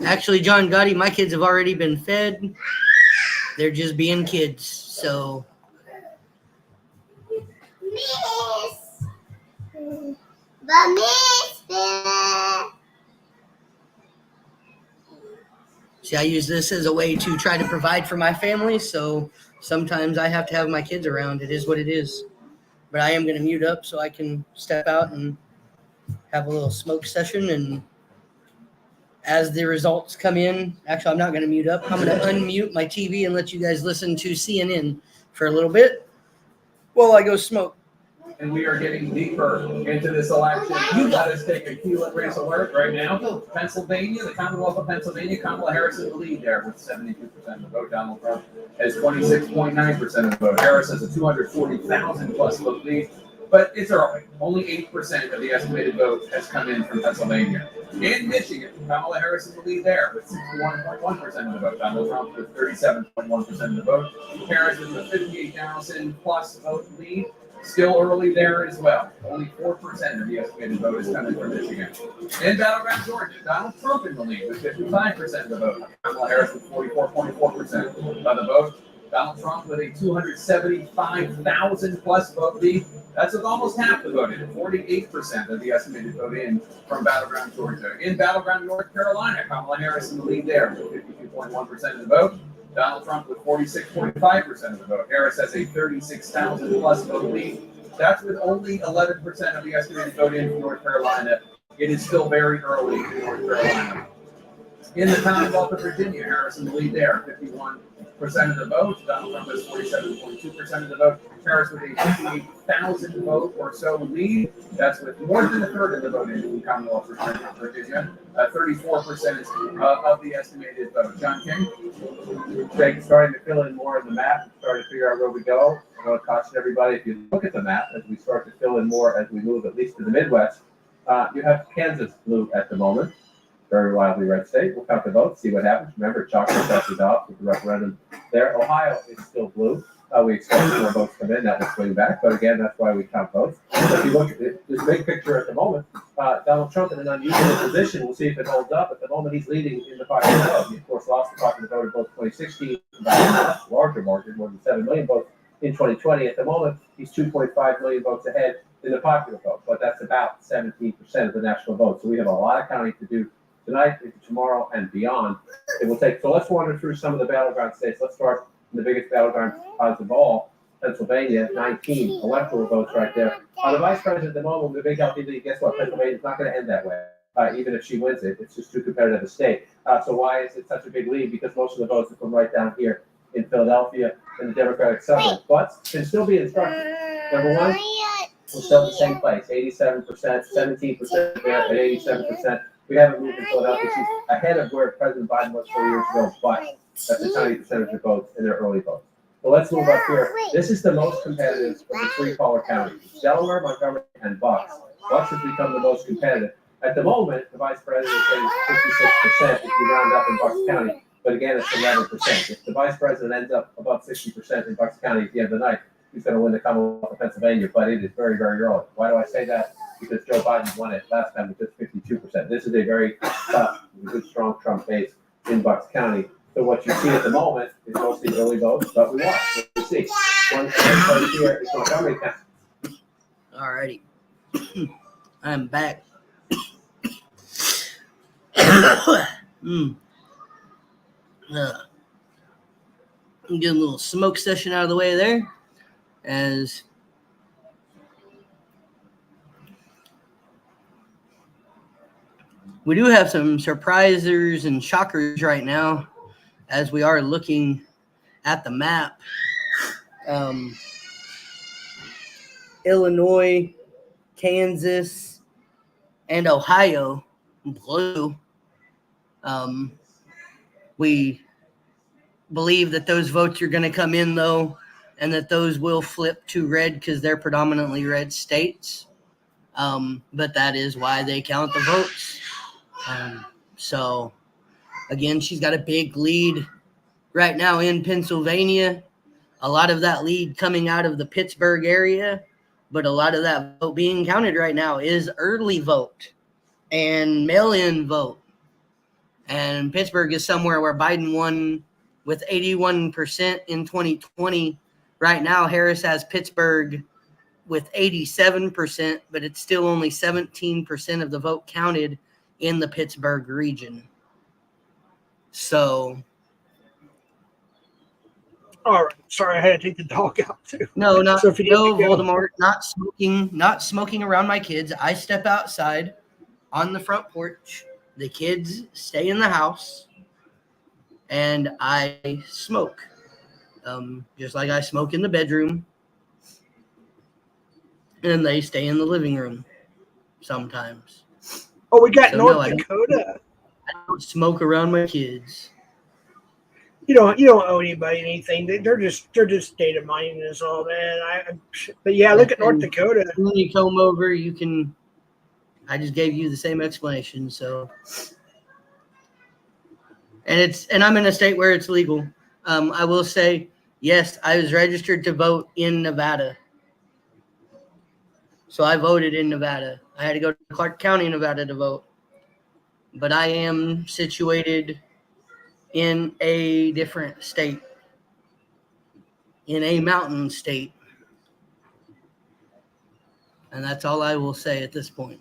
Speaker 1: Actually, John Gotti, my kids have already been fed. They're just being kids, so. See, I use this as a way to try to provide for my family, so sometimes I have to have my kids around. It is what it is. But I am going to mute up so I can step out and have a little smoke session, and as the results come in, actually, I'm not going to mute up. I'm going to unmute my TV and let you guys listen to CNN for a little bit while I go smoke.
Speaker 5: And we are getting deeper into this election. Let us take a key race alert right now. Pennsylvania, the Commonwealth of Pennsylvania, Kamala Harris in the lead there with 72% of the vote. Donald Trump has 26.9% of the vote. Harris has a 240,000 plus vote lead, but it's early. Only 8% of the estimated vote has come in from Pennsylvania. In Michigan, Kamala Harris is the lead there with 61.1% of the vote. Donald Trump with 37.1% of the vote. Harris is a 58,000 plus vote lead. Still early there as well. Only 4% of the estimated vote is coming from Michigan. In Battleground, Georgia, Donald Trump in the lead with 55% of the vote. Kamala Harris with 44.4% of the vote. Donald Trump with a 275,000 plus vote lead. That's with almost half the vote in, 48% of the estimated vote in from Battleground, Georgia. In Battleground, North Carolina, Kamala Harris in the lead there with 52.1% of the vote. Donald Trump with 46.5% of the vote. Harris has a 36,000 plus vote lead. That's with only 11% of the estimated vote in from North Carolina. It is still very early in North Carolina. In the Commonwealth of Virginia, Harris in the lead there, 51% of the vote. Donald Trump has 47.2% of the vote. Harris with a 58,000 vote or so lead. That's with more than a third of the vote in the Commonwealth of Virginia. 34% of the estimated vote. John King?
Speaker 4: Jake, starting to fill in more of the map, starting to figure out where we go. I want to caution everybody, if you look at the map, as we start to fill in more, as we move at least to the Midwest, you have Kansas blue at the moment. Very wildly red state. We'll count the votes, see what happens. Remember, chocolate dusted off with the referendum there. Ohio is still blue. We expect more votes come in. That will swing back. But again, that's why we count votes. If you look at this big picture at the moment, Donald Trump in an unusual position. We'll see if it holds up. At the moment, he's leading in the popular vote. He, of course, lost the popular vote in both 2016 by a much larger margin, more than 7 million votes in 2020. At the moment, he's 2.5 million votes ahead in the popular vote. But that's about 17% of the national vote. So we have a lot of counting to do tonight, tomorrow, and beyond. It will take. So let's wander through some of the battleground states. Let's start in the biggest battleground odds of all, Pennsylvania, 19 electoral votes right there. The vice president at the moment with a big healthy lead. Guess what? Pennsylvania's not going to end that way. Even if she wins it, it's just too competitive a state. So why is it such a big lead? Because most of the votes are from right down here in Philadelphia in the Democratic suburbs, but can still be instructive. Number one, we're still in the same place, 87%, 17% there at 87%. We haven't moved in Philadelphia. She's ahead of where President Biden was 4 years ago, but that's a tiny percentage of votes in their early votes. So let's move up here. This is the most competitive of the three caller counties: Delaware, Montgomery, and Bucks. Bucks has become the most competitive. At the moment, the vice president is getting 56% if you round up in Bucks County, but again, it's 11%. If the vice president ends up above 60% in Bucks County at the end of the night, he's going to win the Commonwealth of Pennsylvania, but it is very, very early. Why do I say that? Because Joe Biden won it last time with just 52%. This is a very tough, good, strong Trump base in Bucks County. So what you see at the moment is mostly early votes, but we watch. We'll see. One place here is Montgomery County.
Speaker 1: Alrighty. I'm back. Get a little smoke session out of the way there, as we do have some surprisers and shockers right now as we are looking at the map. Illinois, Kansas, and Ohio, blue. We believe that those votes are going to come in, though, and that those will flip to red because they're predominantly red states. But that is why they count the votes. So, again, she's got a big lead right now in Pennsylvania. A lot of that lead coming out of the Pittsburgh area, but a lot of that vote being counted right now is early vote and mail-in vote. And Pittsburgh is somewhere where Biden won with 81% in 2020. Right now, Harris has Pittsburgh with 87%, but it's still only 17% of the vote counted in the Pittsburgh region. So.
Speaker 2: All right. Sorry, I had to take the dog out too.
Speaker 1: No, not
Speaker 2: so no,
Speaker 1: Voldemort, not smoking around my kids. I step outside on the front porch. The kids stay in the house, and I smoke. Just like I smoke in the bedroom, and they stay in the living room sometimes.
Speaker 2: Oh, we got
Speaker 1: So,
Speaker 2: North
Speaker 1: no,
Speaker 2: Dakota.
Speaker 1: I don't smoke around my kids.
Speaker 2: You don't owe anybody anything. They're just data mining is all, man. But yeah, look at North
Speaker 1: And
Speaker 2: Dakota.
Speaker 1: when you come over, you can. I just gave you the same explanation. So, and I'm in a state where it's legal. I will say, yes, I was registered to vote in Nevada. So I voted in Nevada. I had to go to Clark County, Nevada to vote. But I am situated in a different state, in a mountain state. And that's all I will say at this point.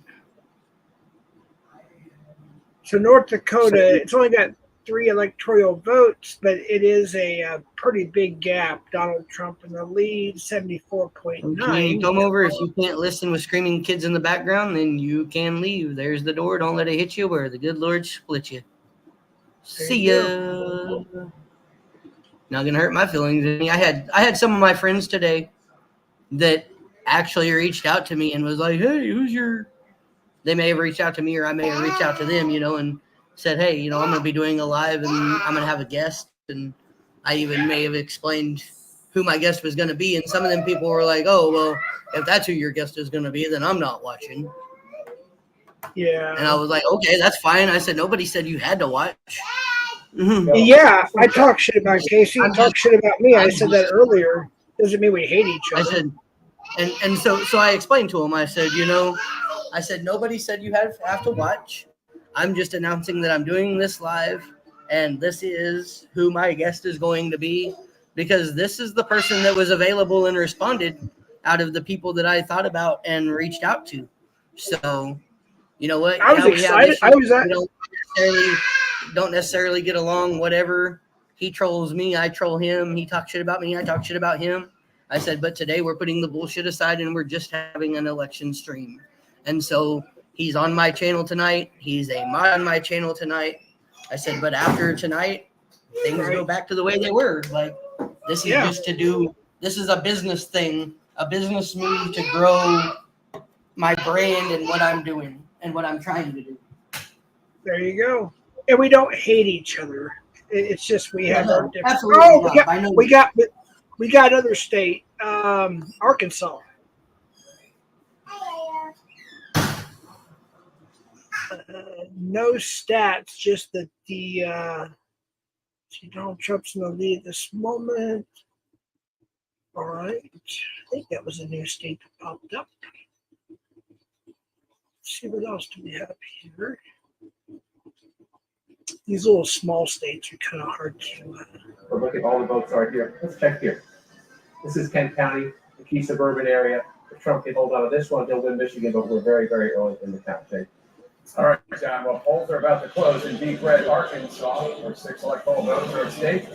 Speaker 2: So North Dakota, it's only got 3 electoral votes, but it is a pretty big gap. Donald Trump in the lead, 74.9.
Speaker 1: Can you come over? If you can't listen with screaming kids in the background, then you can leave. There's the door. Don't let it hit you where the good Lord split you. See ya. Not gonna hurt my feelings. I had some of my friends today that actually reached out to me and was like, "Hey, who's your?" They may have reached out to me, or I may have reached out to them, and said, "Hey, I'm gonna be doing a live, and I'm gonna have a guest." And I even may have explained who my guest was gonna be, and some of them people were like, "Oh, well, if that's who your guest is gonna be, then I'm not watching."
Speaker 2: Yeah.
Speaker 1: And I was like, "Okay, that's fine." I said, "Nobody said you had to watch."
Speaker 2: Yeah, I talk shit about Casey. You talk shit about me. I said that earlier. Doesn't mean we hate each other.
Speaker 1: I said, and so I explained to him. I said, I said nobody said you have to watch. I'm just announcing that I'm doing this live, and this is who my guest is going to be, because this is the person that was available and responded out of the people that I thought about and reached out to. So, you know what?
Speaker 2: I was excited.
Speaker 1: We don't necessarily get along. Whatever. He trolls me, I troll him. He talks shit about me, I talk shit about him. I said, but today we're putting the bullshit aside and we're just having an election stream. And so he's on my channel tonight. He's a mod on my channel tonight. I said, but after tonight, things go back to the way they were. Like, this is just this is a business thing, a business move to grow my brand and what I'm doing and what I'm trying to do.
Speaker 2: There you go. And we don't hate each other. It's just we have our different. We got another state, Arkansas. No stats, just that Donald Trump's in the lead at this moment. All right, I think that was a new state that popped up. Let's see what else do we have here. These little small states are kind of hard to.
Speaker 5: But look at all the votes are here. Let's check here. This is Kent County, the key suburban area. If Trump can hold on to this one, he'll win Michigan, but we're very, very early in the campaign. All right, John. Well, polls are about to close in deep red Arkansas, where 6 electoral votes are at stake.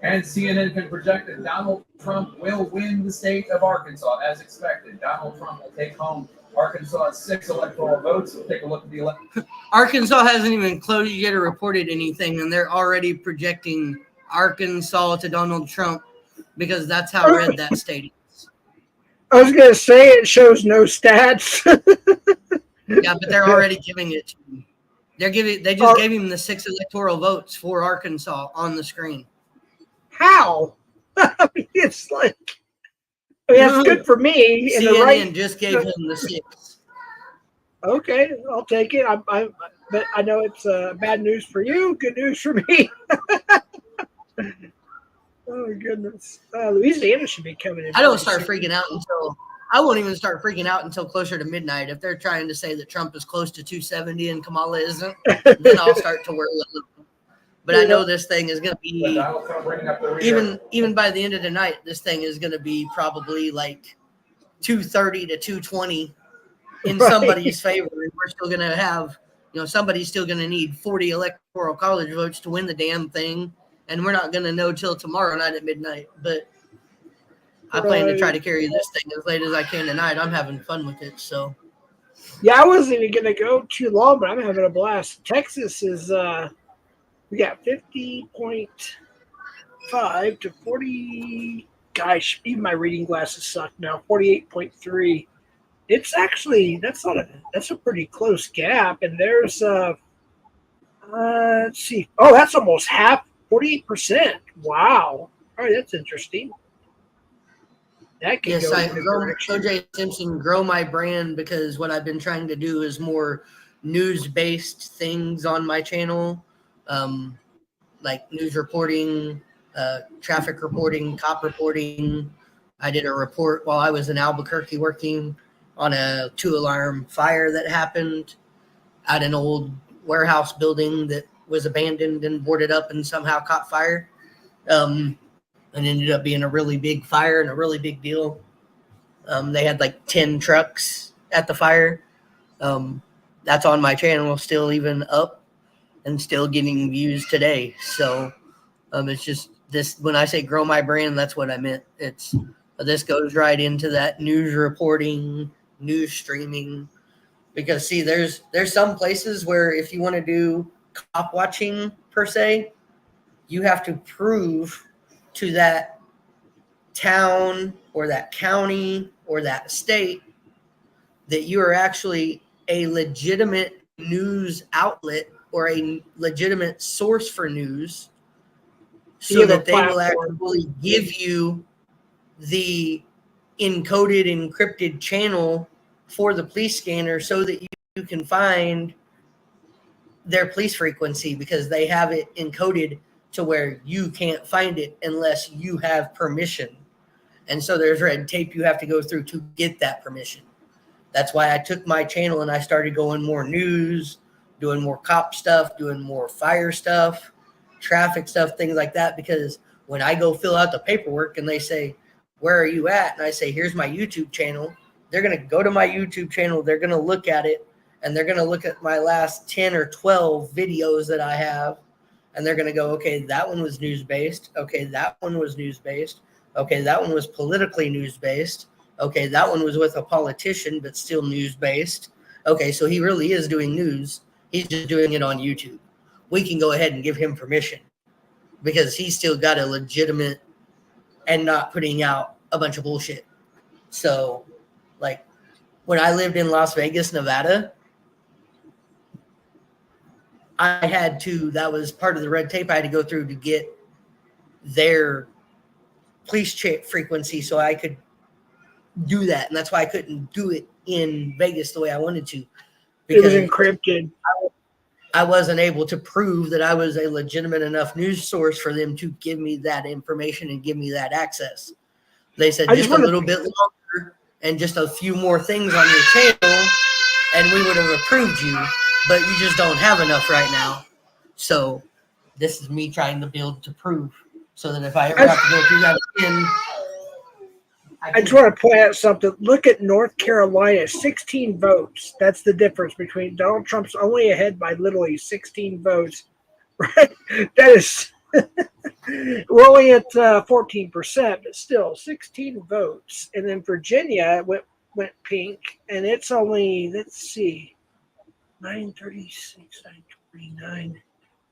Speaker 5: And CNN can project that Donald Trump will win the state of Arkansas, as expected. Donald Trump will take home Arkansas 6 electoral votes. We'll take a look at the election.
Speaker 1: Arkansas hasn't even closed yet or reported anything, and they're already projecting Arkansas to Donald Trump because that's how red that state is.
Speaker 2: I was going to say it shows no stats.
Speaker 1: Yeah, but they're already giving it to him. They just gave him the 6 electoral votes for Arkansas on the screen.
Speaker 2: How? I mean, it's like, that's good for me.
Speaker 1: CNN just gave him the 6.
Speaker 2: Okay, I'll take it. But I know it's bad news for you, good news for me. Oh goodness, Louisiana should be coming in.
Speaker 1: I won't even start freaking out until closer to midnight. If they're trying to say that Trump is close to 270 and Kamala isn't, then I'll start to worry a little. But I know this thing is going to be, even by the end of the night, this thing is going to be probably like 230 to 220 in somebody's favor. And we're still going to have, somebody's still going to need 40 electoral college votes to win the damn thing. And we're not going to know till tomorrow night at midnight. But I plan to try to carry this thing as late as I can tonight. I'm having fun with it. So,
Speaker 2: yeah, I wasn't even going to go too long, but I'm having a blast. Texas is, we got 50.5 48.5 to 40. Gosh, even my reading glasses suck now. 48.3. It's actually that's a pretty close gap. And there's let's see. Oh, that's almost half. 48%. Wow. All right, that's interesting. That could
Speaker 1: Yes,
Speaker 2: go
Speaker 1: I
Speaker 2: either direction.
Speaker 1: OJ Simpson grow my brand because what I've been trying to do is more news-based things on my channel, like news reporting, traffic reporting, cop reporting. I did a report while I was in Albuquerque working on a 2-alarm fire that happened at an old warehouse building that was abandoned and boarded up and somehow caught fire. And ended up being a really big fire and a really big deal. They had like 10 trucks at the fire. That's on my channel, still even up and still getting views today. So it's just this, when I say grow my brand, that's what I meant. This goes right into that news reporting, news streaming, because see, there's some places where if you want to do cop watching per se, you have to prove to that town or that county or that state that you are actually a legitimate news outlet or a legitimate source for news, so that they will actually give you the encoded, encrypted channel for the police scanner so that you can find their police frequency, because they have it encoded to where you can't find it unless you have permission. And so there's red tape you have to go through to get that permission. That's why I took my channel and I started going more news, doing more cop stuff, doing more fire stuff, traffic stuff, things like that. Because when I go fill out the paperwork and they say, where are you at? And I say, here's my YouTube channel. They're going to go to my YouTube channel. They're going to look at it, and they're going to look at my last 10 or 12 videos that I have. And they're going to go, okay, that one was news-based. Okay, that one was news-based. Okay, that one was politically news-based. Okay, that one was with a politician, but still news-based. Okay, so he really is doing news. He's just doing it on YouTube. We can go ahead and give him permission because he's still got a legitimate and not putting out a bunch of bullshit. So, like, when I lived in Las Vegas, Nevada, I had to, that was part of the red tape I had to go through to get their police frequency so I could do that. And that's why I couldn't do it in Vegas the way I wanted to.
Speaker 2: Because it was encrypted.
Speaker 1: I wasn't able to prove that I was a legitimate enough news source for them to give me that information and give me that access. They said just a little bit longer and just a few more things on your channel, and we would have approved you, but you just don't have enough right now. So this is me trying to build to prove, so that if I ever have to go through that again,
Speaker 2: I just want to point out something. Look at North Carolina, 16 votes. That's the difference between Donald Trump's only ahead by literally 16 votes. Right? That is, we're only at 14%, but still 16 votes. And then Virginia went pink, and it's only, let's see, 936, 929.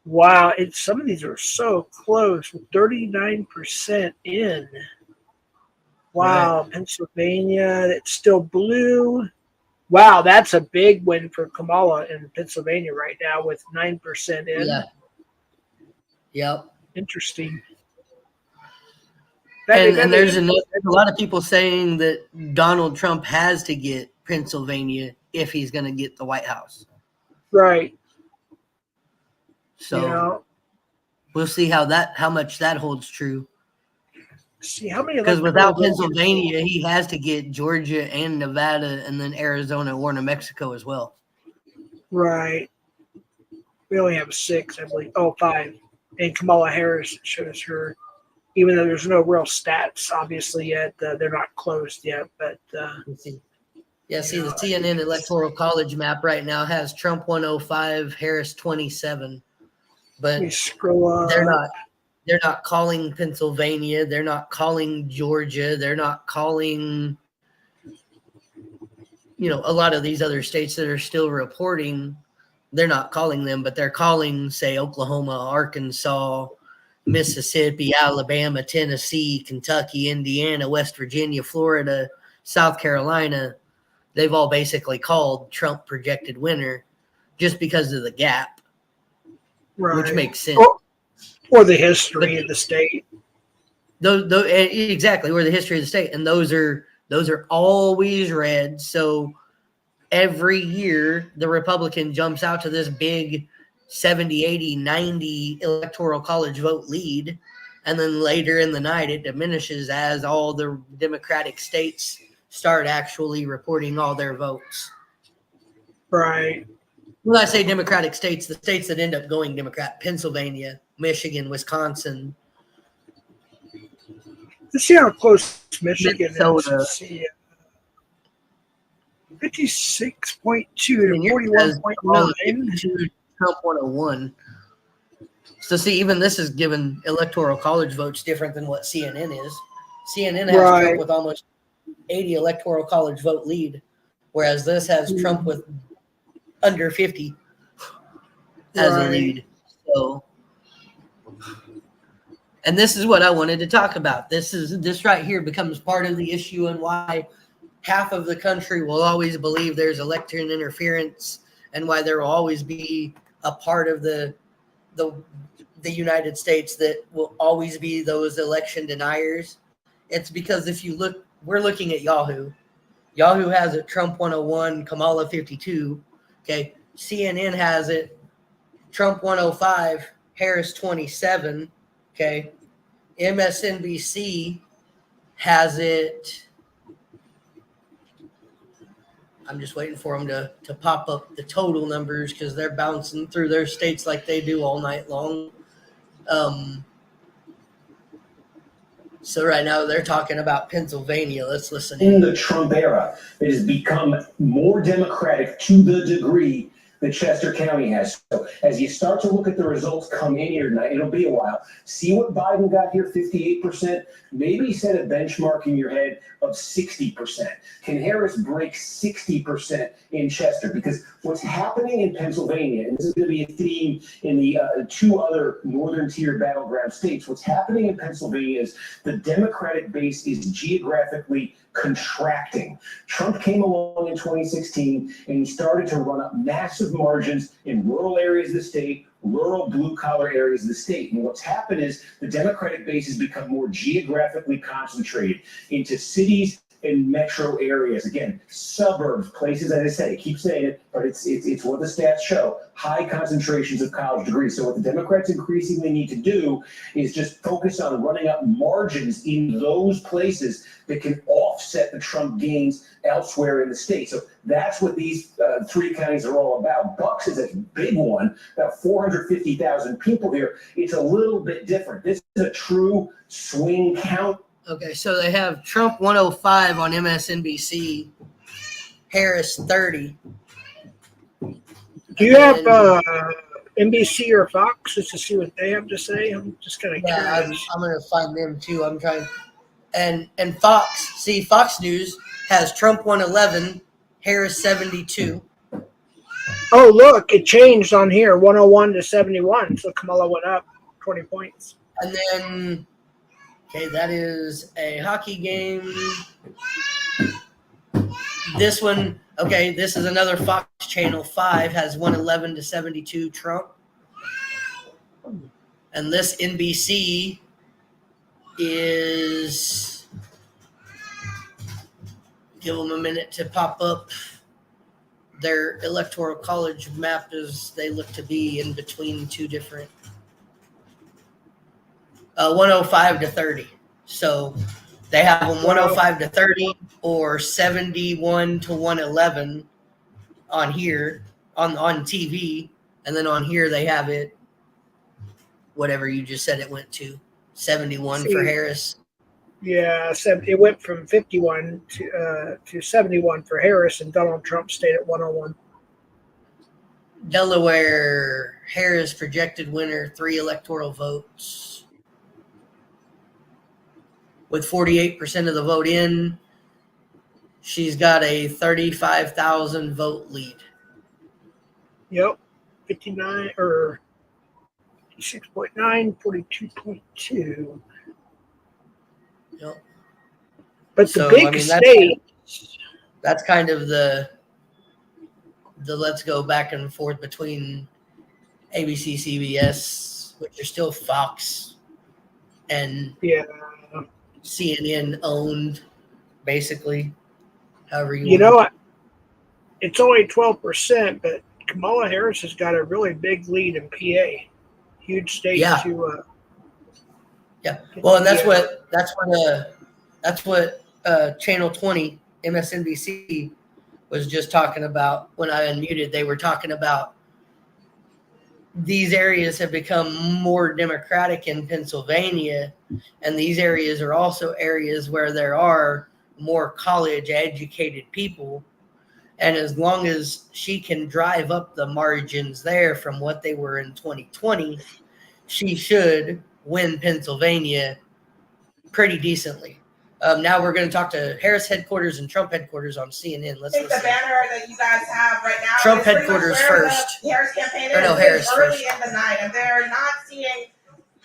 Speaker 2: Wow, some of these are so close, with 39% in. Wow, right. Pennsylvania, it's still blue. Wow, that's a big win for Kamala in Pennsylvania right now with 9% in.
Speaker 1: Yeah. Yep.
Speaker 2: Interesting.
Speaker 1: And there's a lot of people saying that Donald Trump has to get Pennsylvania if he's going to get the White House.
Speaker 2: Right.
Speaker 1: So we'll see how much that holds true.
Speaker 2: See how many,
Speaker 1: because without Pennsylvania, he has to get Georgia and Nevada, and then Arizona or New Mexico as well.
Speaker 2: Right. We only have 6, I believe. Oh, 5. And Kamala Harris shows her, even though there's no real stats, obviously, yet. They're not closed yet. But
Speaker 1: yeah, see, the CNN Electoral College map right now has Trump 105, Harris 27. But
Speaker 2: we scroll up.
Speaker 1: They're not calling Pennsylvania. They're not calling Georgia. They're not calling, a lot of these other states that are still reporting. They're not calling them, but they're calling, say, Oklahoma, Arkansas, Mississippi, Alabama, Tennessee, Kentucky, Indiana, West Virginia, Florida, South Carolina, they've all basically called Trump projected winner just because of the gap, which makes sense.
Speaker 2: Or the history of the state.
Speaker 1: Exactly, or the history of the state. And those are always red. So every year the Republican jumps out to this big 70, 80, 90 electoral college vote lead. And then later in the night, it diminishes as all the Democratic states start actually reporting all their votes.
Speaker 2: Right.
Speaker 1: When I say Democratic states, the states that end up going Democrat: Pennsylvania, Michigan, Wisconsin.
Speaker 2: Let's see how close Michigan
Speaker 1: Minnesota.
Speaker 2: is. See, 56.2 to 41.9.
Speaker 1: Trump 101. So see, even this is given electoral college votes different than what CNN is. CNN has Trump with almost 80 electoral college vote lead, whereas this has Trump with under 50 as a lead. So, and this is what I wanted to talk about. This right here becomes part of the issue and why half of the country will always believe there's election interference, and why there will always be a part of the United States that will always be those election deniers. It's because if you look, we're looking at Yahoo. Yahoo has it Trump 101, Kamala 52. Okay. CNN has it Trump 105, Harris 27. Okay. MSNBC has it. I'm just waiting for them to pop up the total numbers because they're bouncing through their states like they do all night long. So right now they're talking about Pennsylvania. Let's listen.
Speaker 6: In the Trump era, it has become more Democratic to the degree that Chester County has. So as you start to look at the results come in here tonight, it'll be a while. See what Biden got here, 58%. Maybe set a benchmark in your head of 60%. Can Harris break 60% in Chester? Because what's happening in Pennsylvania, and this is going to be a theme in the two other northern tier battleground states, what's happening in Pennsylvania is the Democratic base is geographically contracting. Trump came along in 2016 and he started to run up massive margins in rural areas of the state, rural blue-collar areas of the state. And what's happened is the Democratic base has become more geographically concentrated into cities and metro areas. Again, suburbs, places, as I say, I keep saying it, but it's what the stats show. High concentrations of college degrees. So what the Democrats increasingly need to do is just focus on running up margins in those places that can offset the Trump gains elsewhere in the state. So that's what these three counties are all about. Bucks is a big one, about 450,000 people here. It's a little bit different. This is a true swing count.
Speaker 1: Okay, so they have Trump 105 on MSNBC, Harris 30.
Speaker 2: Do you have NBC or Fox just to see what they have to say? I'm just kind of curious.
Speaker 1: I'm going to find them too. I'm trying. And Fox, see, Fox News has Trump 111, Harris 72.
Speaker 2: Oh, look, it changed on here, 101 to 71. So Kamala went up 20 points.
Speaker 1: And then, okay, that is a hockey game. This one, okay, this is another Fox Channel 5, has 111 to 72 Trump. And this NBC is, give them a minute to pop up their electoral college map as they look to be in between two different 105 to 30. So they have them 105 to 30 or 71 to 111 on here on TV, and then on here they have it whatever you just said it went to 71 for Harris.
Speaker 2: Yeah, it went from 51 to 71 for Harris, and Donald Trump stayed at 101.
Speaker 1: Delaware, Harris projected winner, 3 electoral votes. With 48% of the vote in, she's got a 35,000 vote lead.
Speaker 2: Yep, 59 or 56.9, 42.2.
Speaker 1: Yep.
Speaker 2: But
Speaker 1: So,
Speaker 2: the big state.
Speaker 1: That's kind of the let's go back and forth between ABC, CBS, which are still Fox, and CNN owned, basically. However
Speaker 2: you know what? It's only 12%, but Kamala Harris has got a really big lead in PA. Huge state to.
Speaker 1: Well, and that's what Channel 20, MSNBC, was just talking about when I unmuted. They were talking about these areas have become more Democratic in Pennsylvania, and these areas are also areas where there are more college-educated people. And as long as she can drive up the margins there from what they were in 2020, she should win Pennsylvania pretty decently. Now we're going to talk to Harris headquarters and Trump headquarters on CNN. Let's listen.
Speaker 10: The banner that you guys have right now.
Speaker 1: Trump headquarters first.
Speaker 10: The Harris campaign
Speaker 1: Or no,
Speaker 10: is
Speaker 1: Harris
Speaker 10: early
Speaker 1: first.
Speaker 10: in the night, and they're not seeing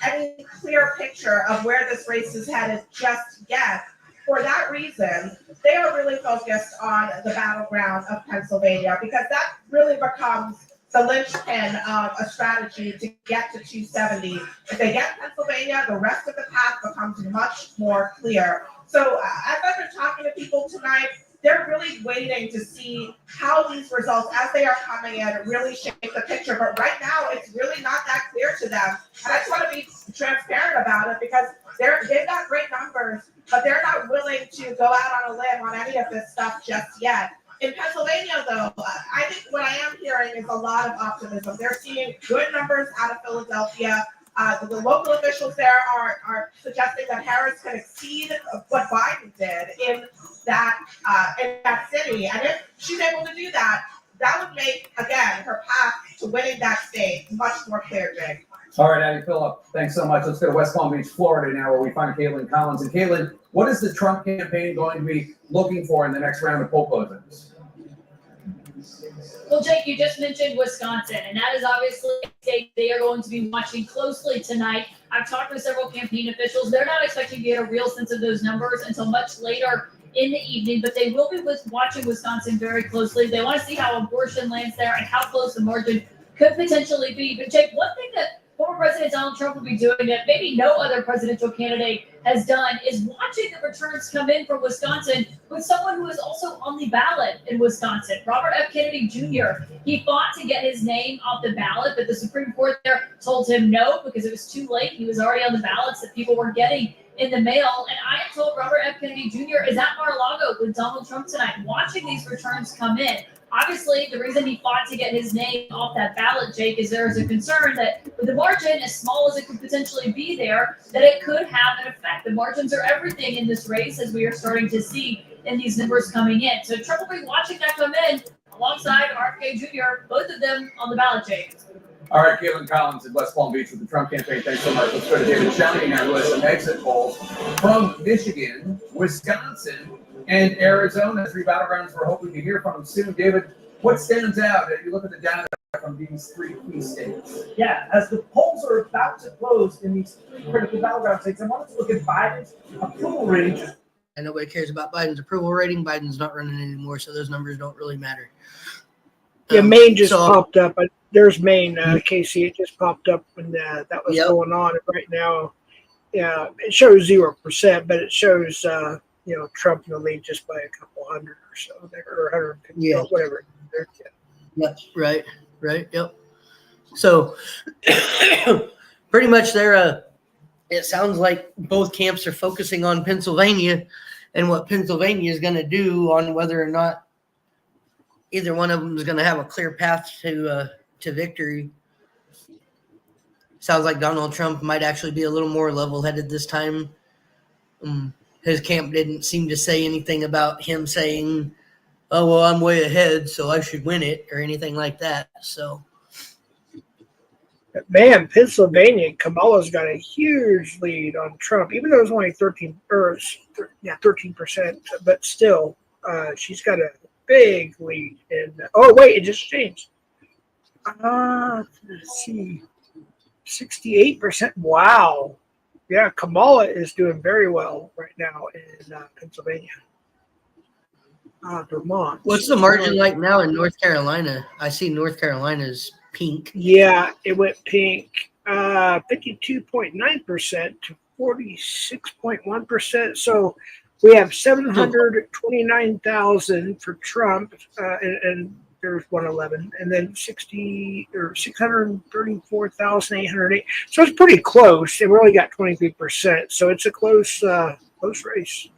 Speaker 10: any clear picture of where this race is headed just yet. For that reason, they are really focused on the battleground of Pennsylvania, because that really becomes the linchpin of a strategy to get to 270. If they get Pennsylvania, the rest of the path becomes much more clear. So as I've been talking to people tonight, they're really waiting to see how these results, as they are coming in, really shape the picture. But right now, it's really not that clear to them. And I just want to be transparent about it, because they've got great numbers, but they're not willing to go out on a limb on any of this stuff just yet. In Pennsylvania, though, I think what I am hearing is a lot of optimism. They're seeing good numbers out of Philadelphia. The local officials there are suggesting that Harris can exceed what Biden did in that city. And if she's able to do that, that would make, again, her path to winning that state much more clear, Jake.
Speaker 5: All right, Addie Phillip, thanks so much. Let's go to West Palm Beach, Florida now, where we find Caitlin Collins. And Caitlin, what is the Trump campaign going to be looking for in the next round of poll closings?
Speaker 11: Well, Jake, you just mentioned Wisconsin, and that is obviously a state they are going to be watching closely tonight. I've talked with several campaign officials. They're not expecting to get a real sense of those numbers until much later in the evening, but they will be watching Wisconsin very closely. They want to see how abortion lands there and how close the margin could potentially be. But Jake, one thing that former President Donald Trump will be doing that maybe no other presidential candidate has done is watching the returns come in from Wisconsin with someone who is also on the ballot in Wisconsin, Robert F. Kennedy Jr. He fought to get his name off the ballot, but the Supreme Court there told him no because it was too late. He was already on the ballots that people were getting in the mail. And I am told Robert F. Kennedy Jr. is at Mar-a-Lago with Donald Trump tonight, watching these returns come in. Obviously, the reason he fought to get his name off that ballot, Jake, is there is a concern that with the margin as small as it could potentially be there, that it could have an effect. The margins are everything in this race, as we are starting to see in these numbers coming in. So Trump will be watching that come in alongside RFK Jr., both of them on the ballot, Jake.
Speaker 5: All right, Caitlin Collins in West Palm Beach with the Trump campaign. Thanks so much. Let's go to David Shelley now, who has some exit polls from Michigan, Wisconsin, and Arizona. 3 battlegrounds we're hoping to hear from soon. David, what stands out as you look at the data from these 3 key states?
Speaker 12: Yeah, as the polls are about to close in these 3 critical battleground states, I wanted to look at Biden's approval rating.
Speaker 1: And nobody cares about Biden's approval rating. Biden's not running anymore, so those numbers don't really matter.
Speaker 2: Yeah, Maine just popped up. There's Maine, Casey. It just popped up when that was going on. And right now, yeah, it shows 0%, but it shows Trump in the lead just by a couple hundred or so, or 150, whatever.
Speaker 1: Yep, right, yep. So pretty much it sounds like both camps are focusing on Pennsylvania and what Pennsylvania is going to do on whether or not either one of them is going to have a clear path to victory. Sounds like Donald Trump might actually be a little more level-headed this time. His camp didn't seem to say anything about him saying, oh, well, I'm way ahead, so I should win it, or anything like that. So,
Speaker 2: man, Pennsylvania, Kamala's got a huge lead on Trump, even though it's only 13%, but still, she's got a big lead. And oh, wait, it just changed. Let's see. 68%. Wow. Yeah, Kamala is doing very well right now in Pennsylvania. Vermont.
Speaker 1: What's the margin like now in North Carolina? I see North Carolina's pink.
Speaker 2: Yeah, it went pink. 52.9% to 46.1%. So we have 729,000 for Trump, and there's 111, and then 634,808. So it's pretty close. They really got 23%. So it's a close race.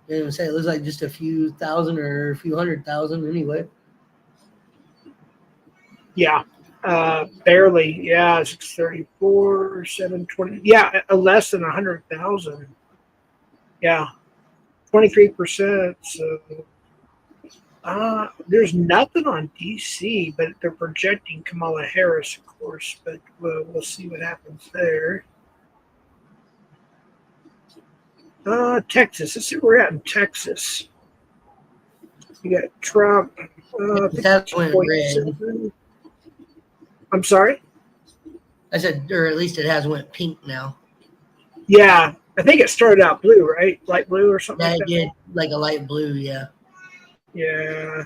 Speaker 1: I didn't say it looks like just a few thousand or a few 100,000 anyway.
Speaker 2: Yeah, barely. Yeah, 634, 720. Yeah, less than 100,000. Yeah, 23%. So there's nothing on DC, but they're projecting Kamala Harris, of course. But we'll see what happens there. Texas. Let's see where we're at in Texas. You got Trump.
Speaker 1: That's when red.
Speaker 2: I'm sorry?
Speaker 1: I said, or at least it has went pink now.
Speaker 2: Yeah, I think it started out blue, right? Light blue or something
Speaker 1: Yeah,
Speaker 2: like
Speaker 1: it
Speaker 2: that.
Speaker 1: did, like a light blue, yeah.
Speaker 2: Yeah.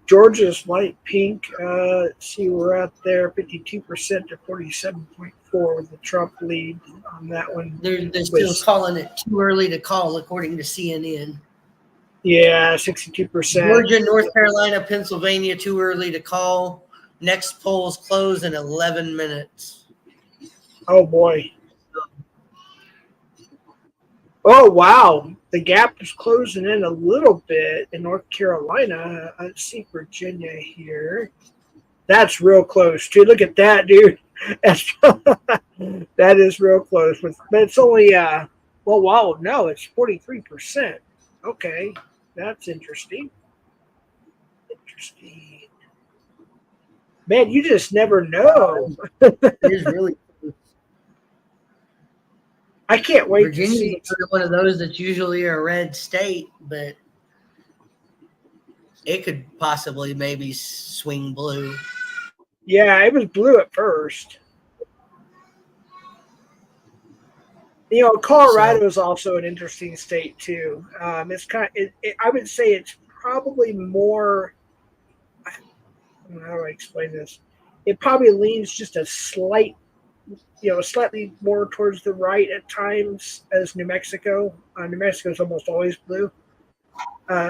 Speaker 2: Georgia's light pink. Let's see, we're out there 52% to 47.4 with the Trump lead on that one.
Speaker 1: They're still calling it too early to call, according to CNN.
Speaker 2: Yeah, 62%.
Speaker 1: Georgia, North Carolina, Pennsylvania, too early to call. Next polls close in 11 minutes.
Speaker 2: Oh, boy. Oh, wow. The gap is closing in a little bit in North Carolina. Let's see Virginia here. That's real close, too. Look at that, dude. That is real close. But it's only, well, wow, no, it's 43%. Okay, that's interesting. Interesting. Man, you just never know.
Speaker 1: It is really close.
Speaker 2: I can't wait
Speaker 1: Virginia's
Speaker 2: to see.
Speaker 1: one of those that's usually a red state, but it could possibly maybe swing blue.
Speaker 2: Yeah, it was blue at first. You know, Colorado is also an interesting state too. It's kind of, I would say it's probably more. How do I explain this? It probably leans just a slight, slightly more towards the right at times as New Mexico. New Mexico is almost always blue.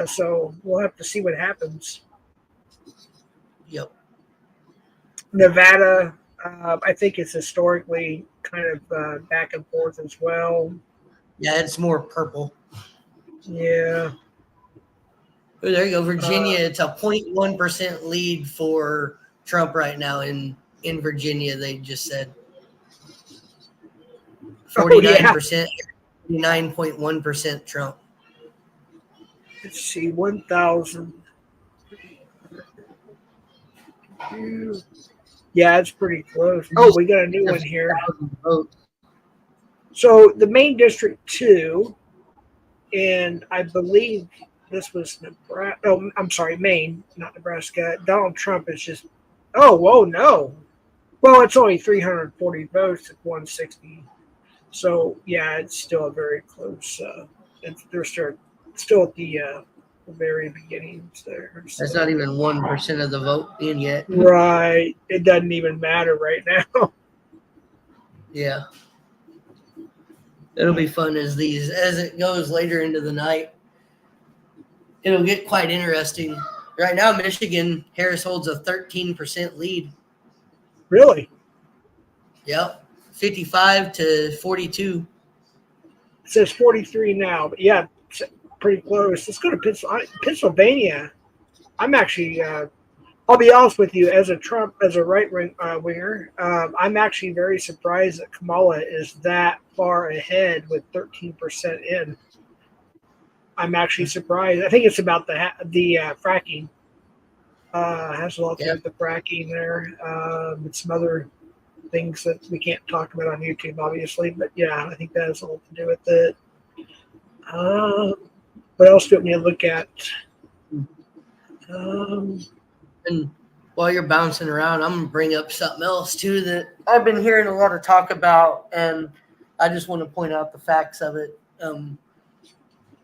Speaker 2: So we'll have to see what happens.
Speaker 1: Yep.
Speaker 2: Nevada, I think it's historically kind of back and forth as well.
Speaker 1: Yeah, it's more purple.
Speaker 2: Yeah.
Speaker 1: Oh, there you go. Virginia, it's a 0.1% lead for Trump right now in Virginia, they just said. 49%, 49.1% Trump.
Speaker 2: Let's see, 1,000. Yeah, it's pretty close. Oh, we got a new one here. So the main District 2, and I believe this was Nebraska. Oh, I'm sorry, Maine, not Nebraska. Donald Trump is just, oh, whoa, no. Well, it's only 340 votes at 160. So, yeah, it's still a very close. They're still at the very beginnings there. So.
Speaker 1: That's not even 1% of the vote in yet.
Speaker 2: Right. It doesn't even matter right now.
Speaker 1: Yeah. It'll be fun as it goes later into the night. It'll get quite interesting. Right now, Michigan, Harris holds a 13% lead.
Speaker 2: Really?
Speaker 1: Yep. 55 to 42.
Speaker 2: It says 43 now, but yeah, it's pretty close. Let's go to Pennsylvania. I'm actually, I'll be honest with you, as a right winger, I'm actually very surprised that Kamala is that far ahead with 13% in. I'm actually surprised. I think it's about the fracking. Has a lot to do with the fracking there. And some other things that we can't talk about on YouTube, obviously. But yeah, I think that has a lot to do with it. What else do we need to look at?
Speaker 1: And while you're bouncing around, I'm going to bring up something else too that I've been hearing a lot of talk about, and I just want to point out the facts of it.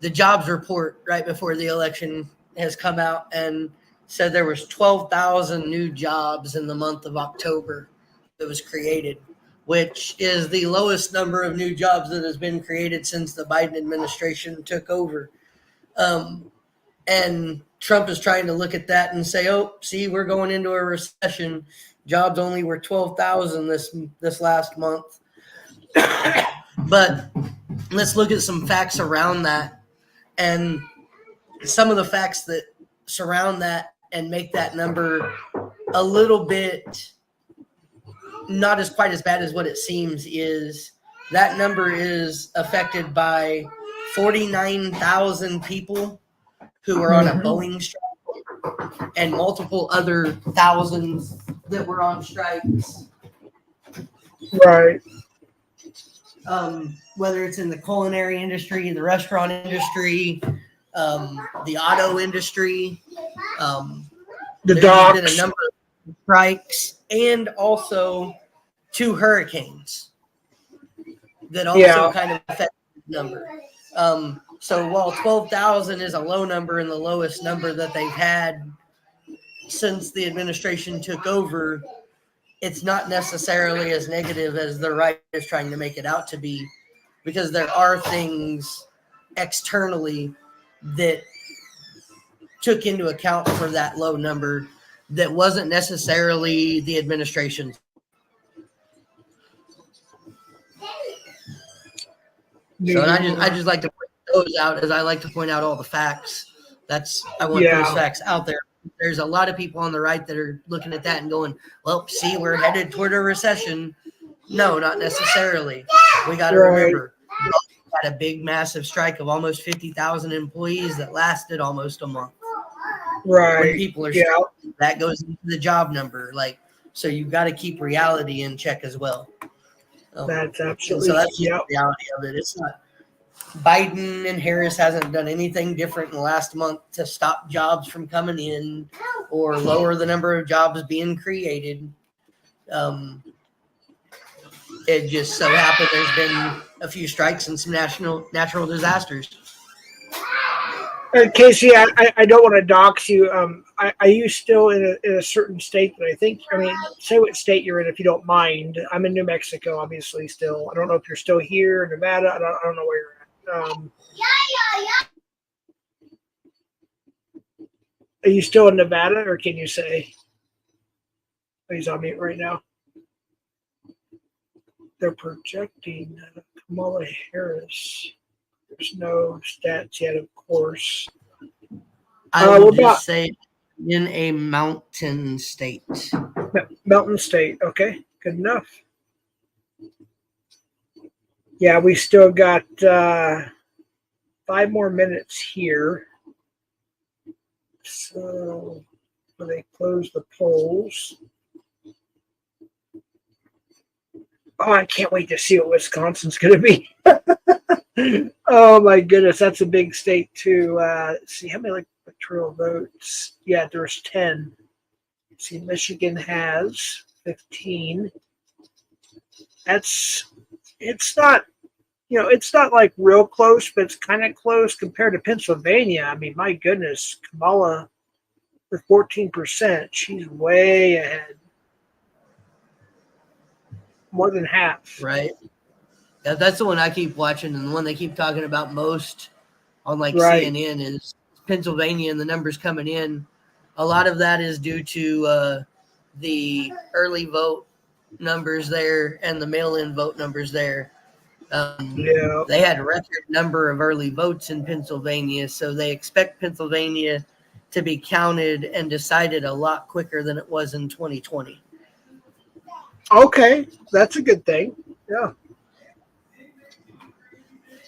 Speaker 1: The jobs report right before the election has come out and said there was 12,000 new jobs in the month of October that was created, which is the lowest number of new jobs that has been created since the Biden administration took over. And Trump is trying to look at that and say, oh, see, we're going into a recession. Jobs only were 12,000 this last month. But let's look at some facts around that. And some of the facts that surround that and make that number a little bit not as quite as bad as what it seems is that number is affected by 49,000 people who are on a Boeing strike and multiple other thousands that were on strikes.
Speaker 2: Right.
Speaker 1: Whether it's in the culinary industry, the restaurant industry, the auto industry,
Speaker 2: the
Speaker 1: there's
Speaker 2: docks.
Speaker 1: been a number of strikes, and also 2 hurricanes that also kind of affect the number. So while 12,000 is a low number and the lowest number that they've had since the administration took over, it's not necessarily as negative as the right is trying to make it out to be, because there are things externally that took into account for that low number that wasn't necessarily the administration. So and I just like to point those out, as I like to point out all the facts. I want those facts out there. There's a lot of people on the right that are looking at that and going, well, see, we're headed toward a recession. No, not necessarily. We got to remember, we had a big, massive strike of almost 50,000 employees that lasted almost a month.
Speaker 2: Right.
Speaker 1: When people are striking, that goes into the job number. So you've got to keep reality in check as well.
Speaker 2: That's absolutely.
Speaker 1: So that's the reality of it. It's not Biden and Harris hasn't done anything different in the last month to stop jobs from coming in or lower the number of jobs being created. It just so happened there's been a few strikes and some natural disasters.
Speaker 2: Casey, I don't want to dox you. Are you still in a certain state that say what state you're in if you don't mind. I'm in New Mexico, obviously, still. I don't know if you're still here, Nevada. I don't know where you're at. Are you still in Nevada, or can you say? He's on mute right now. They're projecting Kamala Harris. There's no stats yet, of course.
Speaker 1: I will just say in a mountain state.
Speaker 2: Mountain state. Okay, good enough. Yeah, we still got 5 more minutes here. So when they close the polls. Oh, I can't wait to see what Wisconsin's going to be. Oh, my goodness. That's a big state, too. Let's see, how many electoral votes? Yeah, there's 10. Let's see, Michigan has 15. It's not, it's not like real close, but it's kind of close compared to Pennsylvania. I mean, my goodness, Kamala with 14%, she's way ahead. More than half.
Speaker 1: Right. Yeah, that's the one I keep watching, and the one they keep talking about most on CNN is Pennsylvania and the numbers coming in. A lot of that is due to the early vote numbers there and the mail-in vote numbers there. They had a record number of early votes in Pennsylvania, so they expect Pennsylvania to be counted and decided a lot quicker than it was in 2020.
Speaker 2: Okay, that's a good thing. Yeah.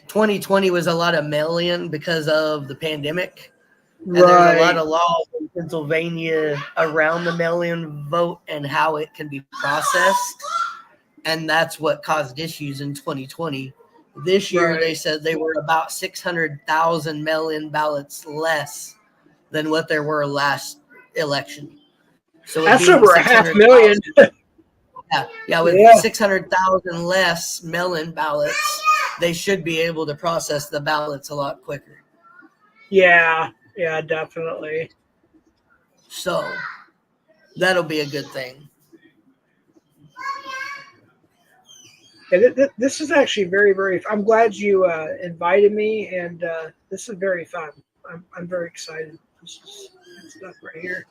Speaker 1: 2020 was a lot of mail-in because of the pandemic. And there's a lot of laws in Pennsylvania around the mail-in vote and how it can be processed. And that's what caused issues in 2020. This year, they said they were about 600,000 mail-in ballots less than what there were last election. So
Speaker 2: That's over a 500,000.
Speaker 1: Yeah, with
Speaker 2: Yeah.
Speaker 1: 600,000 less mail-in ballots, they should be able to process the ballots a lot quicker.
Speaker 2: Yeah, definitely.
Speaker 1: So that'll be a good thing.
Speaker 2: And this is actually very, very. I'm glad you invited me, and this is very fun. I'm very excited. This is good stuff right here.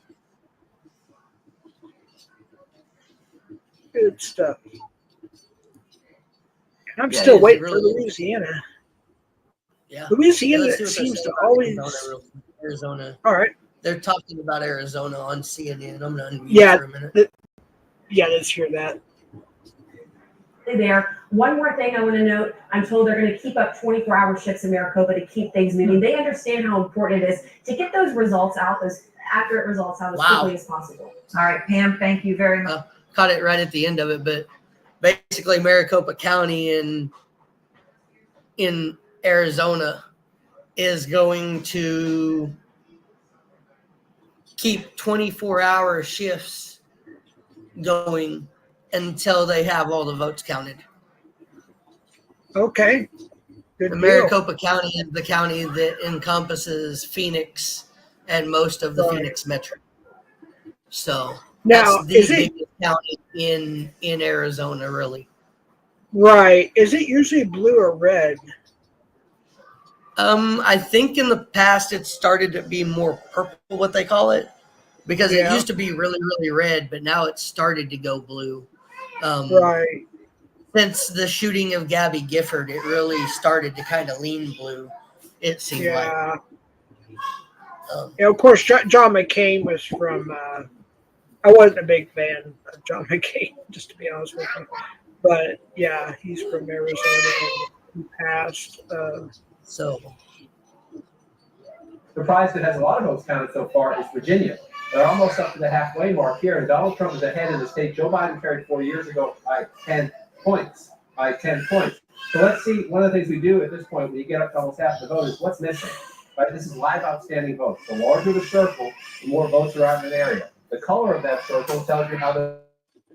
Speaker 2: Good stuff. And I'm still waiting for Louisiana.
Speaker 1: Yeah,
Speaker 2: Louisiana
Speaker 1: let's see what
Speaker 2: seems to
Speaker 1: they're saying
Speaker 2: always.
Speaker 1: about Arizona.
Speaker 2: All right.
Speaker 1: They're talking about Arizona on CNN. I'm gonna unmute for a minute.
Speaker 2: Let's hear that.
Speaker 9: There. One more thing I want to note. I'm told they're going to keep up 24-hour shifts in Maricopa to keep things moving. They understand how important it is to get those results out, those accurate results out as quickly as possible.
Speaker 13: All right, Pam, thank you very much.
Speaker 1: Caught it right at the end of it, but basically Maricopa County in Arizona is going to keep 24-hour shifts going until they have all the votes counted.
Speaker 2: Okay. Good deal.
Speaker 1: Maricopa County is the county that encompasses Phoenix and most of the Phoenix metro. So
Speaker 2: now,
Speaker 1: that's the biggest county in Arizona, really.
Speaker 2: Right. Is it usually blue or red?
Speaker 1: I think in the past it started to be more purple, what they call it, because it used to be really, really red, but now it's started to go blue.
Speaker 2: Right.
Speaker 1: Since the shooting of Gabby Gifford, it really started to kind of lean blue, it seemed like.
Speaker 2: Of course, John McCain was from, I wasn't a big fan of John McCain, just to be honest with you. But, yeah, he's from Arizona. He passed.
Speaker 5: The prize that has a lot of votes counted so far is Virginia. They're almost up to the halfway mark here, and Donald Trump is ahead in the state Joe Biden carried 4 years ago by 10 points. So let's see, one of the things we do at this point, when you get up to almost half the vote, is what's missing. Right? This is live outstanding votes. The larger the circle, the more votes are out in an area. The color of that circle tells you how the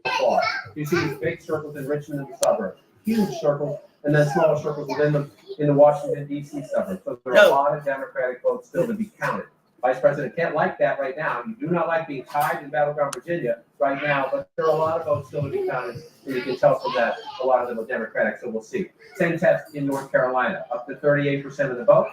Speaker 5: votes are. You see these big circles in Richmond and the suburbs, huge circles, and then smaller circles within them in the Washington, D.C. suburbs. So there are a lot of Democratic votes still to be counted. Vice President can't like that right now. You do not like being tied in Battleground, Virginia right now, but there are a lot of votes still to be counted, and you can tell from that a lot of them are Democratic, so we'll see. Same test in North Carolina, up to 38% of the vote.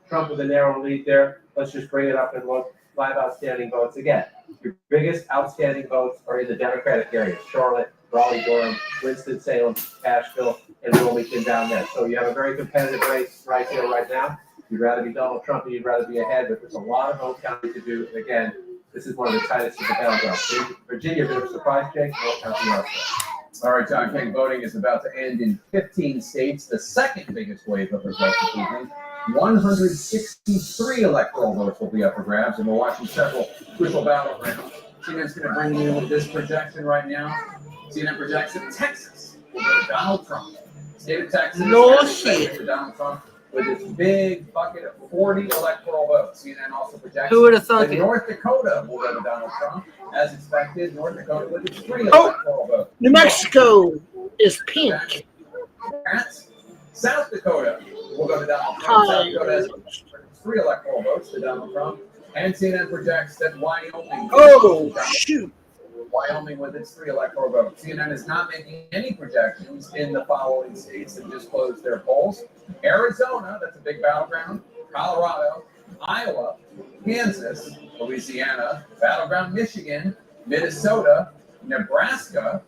Speaker 5: Trump with a narrow lead there. Let's just bring it up and look. Live outstanding votes again. Your biggest outstanding votes are in the Democratic areas: Charlotte, Raleigh-Durham, Winston-Salem, Asheville, and Wilmington down there. So you have a very competitive race right here, right now. You'd rather be Donald Trump and you'd rather be ahead, but there's a lot of vote counting to do. And again, this is one of the tightest in the battleground. Virginia, bit of a surprise, Jake. North Carolina. All right, John King, voting is about to end in 15 states, the second biggest wave of results this evening. 163 electoral votes will be up for grabs, and we're watching several crucial battlegrounds. CNN's going to bring you this projection right now. CNN projects that Texas will go to Donald Trump. State of Texas for Donald Trump with its big bucket of 40 electoral votes. CNN also projects that North Dakota will go to Donald Trump. As expected, North Dakota with its 3 electoral votes.
Speaker 2: New Mexico is pink.
Speaker 5: South Dakota will go to Donald Trump. South Dakota has 3 electoral votes to Donald Trump. And CNN projects that Wyoming. Wyoming with its 3 electoral votes. CNN is not making any projections in the following states that just closed their polls: Arizona, that's a big battleground; Colorado, Iowa, Kansas, Louisiana, battleground Michigan, Minnesota, Nebraska,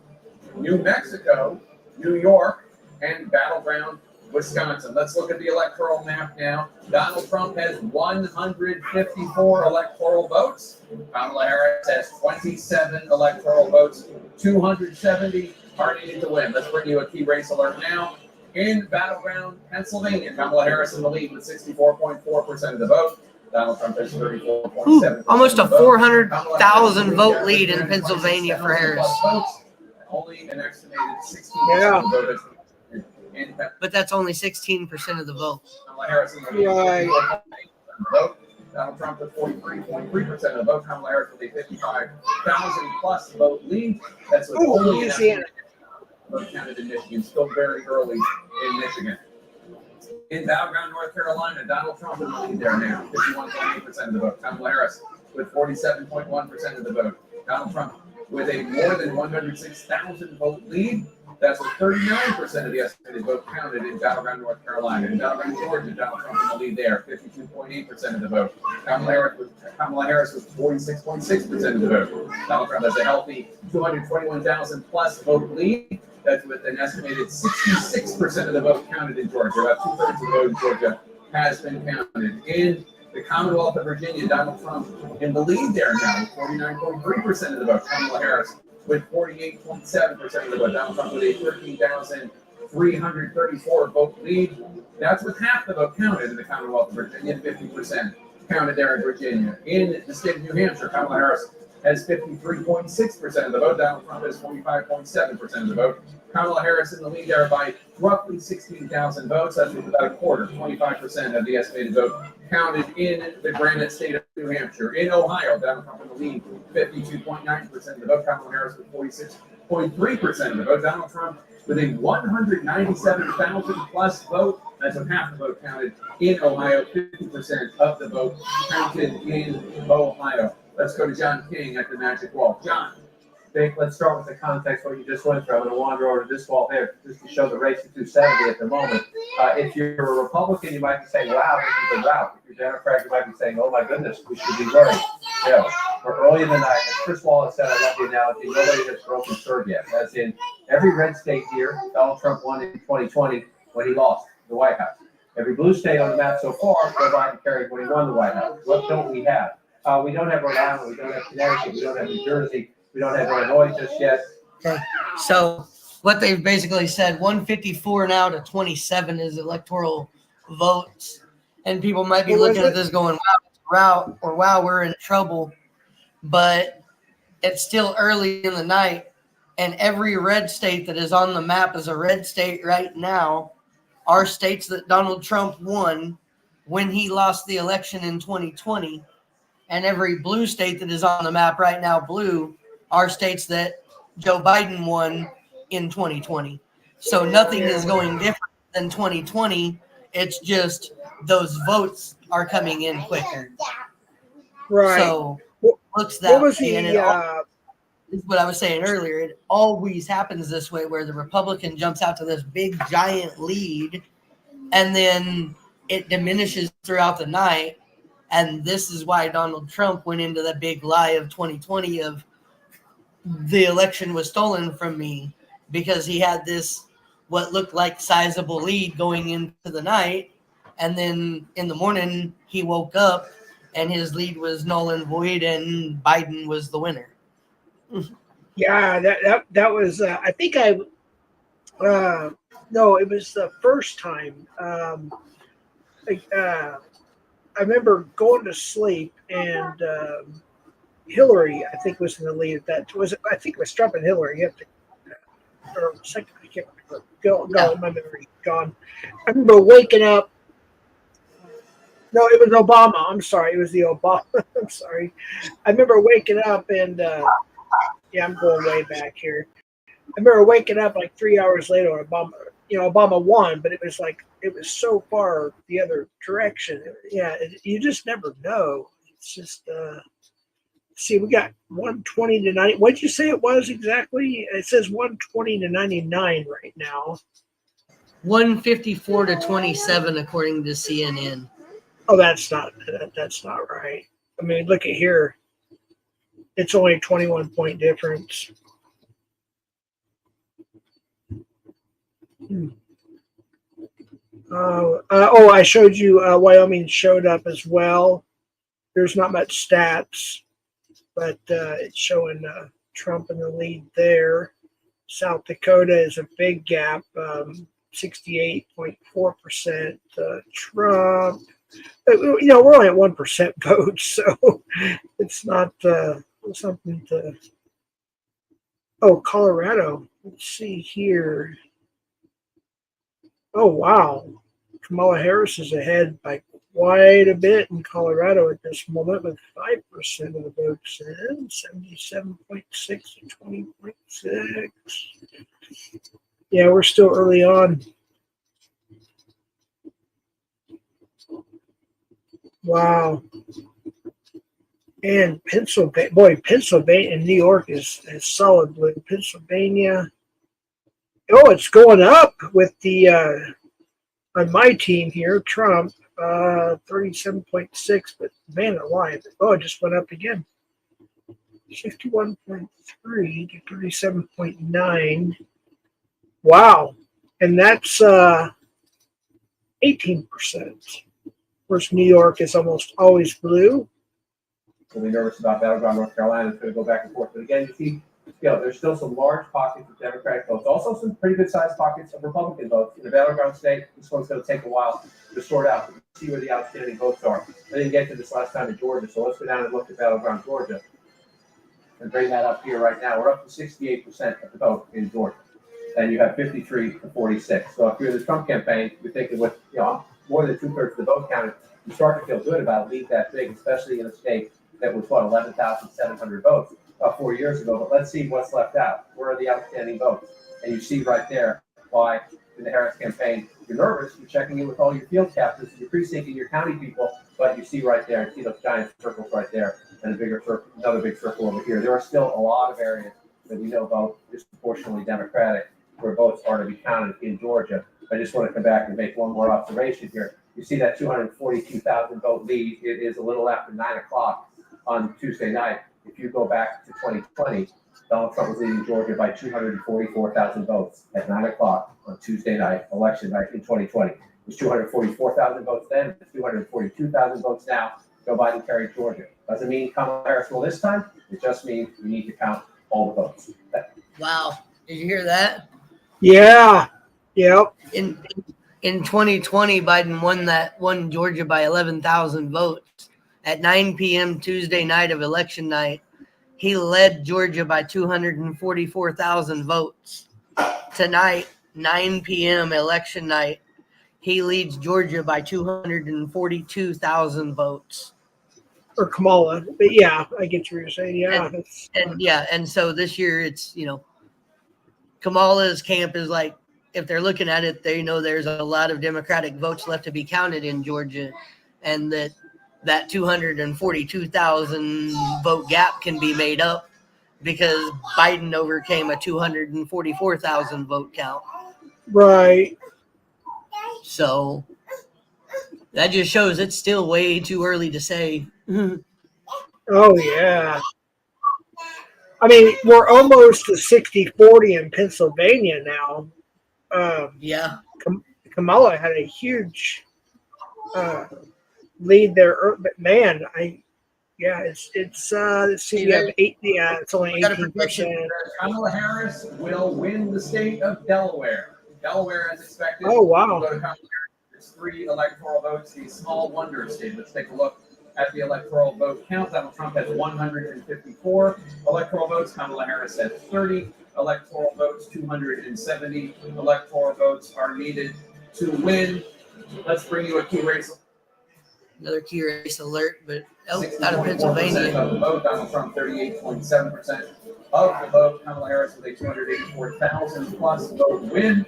Speaker 5: New Mexico, New York, and battleground Wisconsin. Let's look at the electoral map now. Donald Trump has 154 electoral votes. Kamala Harris has 27 electoral votes. 270 are needed to win. Let's bring you a key race alert now. In battleground Pennsylvania, Kamala Harris in the lead with 64.4% of the vote. Donald Trump has 34.7%.
Speaker 1: Almost a 400,000 vote lead in Pennsylvania for Harris.
Speaker 5: Only an estimated 16% of the voters.
Speaker 1: But that's only 16% of the vote.
Speaker 5: Kamala Harris in the lead. Donald Trump with 43.3% of the vote. Kamala Harris with a 55,000 plus vote lead. That's with only
Speaker 2: Louisiana
Speaker 5: vote counted in Michigan. Still very early in Michigan. In Battleground, North Carolina, Donald Trump in the lead there now, 51.8% of the vote. Kamala Harris with 47.1% of the vote. Donald Trump with a more than 106,000 vote lead. That's with 39% of the estimated vote counted in Battleground, North Carolina. In Battleground, Georgia, Donald Trump in the lead there, 52.8% of the vote. Kamala Harris with 46.6% of the vote. Donald Trump has a healthy 221,000 plus vote lead. That's with an estimated 66% of the vote counted in Georgia. About 2/3 of the vote in Georgia has been counted. In the Commonwealth of Virginia, Donald Trump in the lead there now with 49.3% of the vote. Kamala Harris with 48.7% of the vote. Donald Trump with a 13,334 vote lead. That's with half the vote counted in the Commonwealth of Virginia, 50% counted there in Virginia. In the state of New Hampshire, Kamala Harris has 53.6% of the vote. Donald Trump has 45.7% of the vote. Kamala Harris in the lead there by roughly 16,000 votes. That's about a quarter, 25% of the estimated vote counted in the granite state of New Hampshire. In Ohio, Donald Trump in the lead, 52.9% of the vote. Kamala Harris with 46.3% of the vote. Donald Trump with a 197,000 plus vote. That's with half the vote counted in Ohio, 50% of the vote counted in Ohio. Let's go to John King at the Magic Wall. John.
Speaker 14: Vic, let's start with the context what you just went through. I'm going to wander over to this wall here just to show the race to 270 at the moment. If you're a Republican, you might be saying, wow, this is a rout. If you're a Democrat, you might be saying, oh my goodness, we should be worried. You know, we're early in the night. As Chris Wallace said, I love the analogy, nobody has broken third yet. As in, every red state here, Donald Trump won in 2020 when he lost the White House. Every blue state on the map so far, Joe Biden carried when he won the White House. What don't we have? We don't have Rhode Island, we don't have Connecticut, we don't have New Jersey, we don't have Illinois just yet.
Speaker 1: Okay. So what they've basically said, 154 now to 27 is electoral votes. And people might be looking at this going, wow, it's a rout, or wow, we're in trouble. But it's still early in the night. And every red state that is on the map is a red state right now are states that Donald Trump won when he lost the election in 2020. And every blue state that is on the map right now, blue, are states that Joe Biden won in 2020. So nothing is going different than 2020. It's just those votes are coming in quicker.
Speaker 2: Right.
Speaker 1: So looks that
Speaker 2: what was
Speaker 1: way.
Speaker 2: the,
Speaker 1: This is what I was saying earlier. It always happens this way where the Republican jumps out to this big giant lead and then it diminishes throughout the night. And this is why Donald Trump went into the big lie of 2020 of the election was stolen from me, because he had this what looked like sizable lead going into the night. And then in the morning he woke up and his lead was null and void and Biden was the winner.
Speaker 2: Yeah, that was I think no, it was the first time. I remember going to sleep and Hillary, I think, was in the lead. That was, I think it was Trump and Hillary. You have to, or second, I can't go. No, my memory gone. I remember waking up. No, it was Obama. I'm sorry, it was the Obama. I'm sorry. I remember waking up and yeah, I'm going way back here. I remember waking up like 3 hours later. Obama won, but it was like it was so far the other direction. Yeah, you just never know. It's just. See, we got 120 to 90. What'd you say it was exactly? It says 120 to 99 right now.
Speaker 1: 154 to 27, according to CNN.
Speaker 2: Oh, that's not right. I mean, look at here. It's only a 21-point difference. I showed you Wyoming showed up as well. There's not much stats, but it's showing Trump in the lead there. South Dakota is a big gap, 68.4% Trump. We're only at 1% vote, so it's not something to. Oh, Colorado. Let's see here. Oh, wow. Kamala Harris is ahead by quite a bit in Colorado at this moment, with 5% of the votes in, 77.6 to 20.6. Yeah, we're still early on. Wow. And Pennsylvania and New York is solid blue. Pennsylvania, it's going up with the on my team here, Trump, 37.6, but man alive, it just went up again. 61.3 to 37.9. Wow. And that's 18%. Of course, New York is almost always blue.
Speaker 14: Really nervous about Battleground, North Carolina. It's going to go back and forth. But again, you see, there's still some large pockets of Democratic votes. Also, some pretty good-sized pockets of Republican votes. In the Battleground state, this one's going to take a while to sort out, to see where the outstanding votes are. I didn't get to this last time in Georgia, so let's go down and look at Battleground, Georgia, and bring that up here right now. We're up to 68% of the vote in Georgia, and you have 53 to 46. So if you're the Trump campaign, you're thinking with more than 2/3 of the vote counted, you start to feel good about a lead that big, especially in a state that was 11,700 votes 4 years ago. But let's see what's left out. Where are the outstanding votes? And you see right there why in the Harris campaign you're nervous. You're checking in with all your field captains, your precinct, and your county people. But you see right there, see those giant circles right there, and a bigger circle, another big circle over here. There are still a lot of areas that we know vote disproportionately Democratic, where votes are to be counted in Georgia. I just want to come back and make one more observation here. You see that 242,000 vote lead. It is a little after 9 o'clock on Tuesday night. If you go back to 2020, Donald Trump was leading Georgia by 244,000 votes at 9 o'clock on Tuesday night, election night in 2020. It was 244,000 votes then, it's 242,000 votes now. Joe Biden carried Georgia. Doesn't mean Kamala Harris will this time. It just means we need to count all the votes.
Speaker 1: Wow. Did you hear that?
Speaker 2: Yeah. Yep.
Speaker 1: In 2020, Biden won Georgia by 11,000 votes. At 9 p.m. Tuesday night of election night, he led Georgia by 244,000 votes. Tonight, 9 p.m. election night, he leads Georgia by 242,000 votes.
Speaker 2: Or Kamala, but yeah, I get what you're saying. Yeah,
Speaker 1: and so this year it's Kamala's camp is like, if they're looking at it, they know there's a lot of Democratic votes left to be counted in Georgia, and that 242,000 vote gap can be made up because Biden overcame a 244,000 vote count.
Speaker 2: Right.
Speaker 1: So that just shows it's still way too early to say.
Speaker 2: Oh, yeah. I mean, we're almost to 60-40 in Pennsylvania now.
Speaker 1: Yeah.
Speaker 2: Kamala had a huge lead there, but man, it's let's see, we have 8. Yeah, it's only 18%.
Speaker 5: Kamala Harris will win the state of Delaware. Delaware, as expected.
Speaker 2: Oh, wow.
Speaker 5: Go to Kamala Harris. It's 3 electoral votes. The small wonder state. Let's take a look at the electoral vote count. Donald Trump has 154 electoral votes. Kamala Harris has 30 electoral votes. 270 electoral votes are needed to win. Let's bring you a key race.
Speaker 1: Another key race alert, but out of Pennsylvania.
Speaker 5: Of the vote, Donald Trump 38.7% of the vote. Kamala Harris with a 284,000 plus vote lead.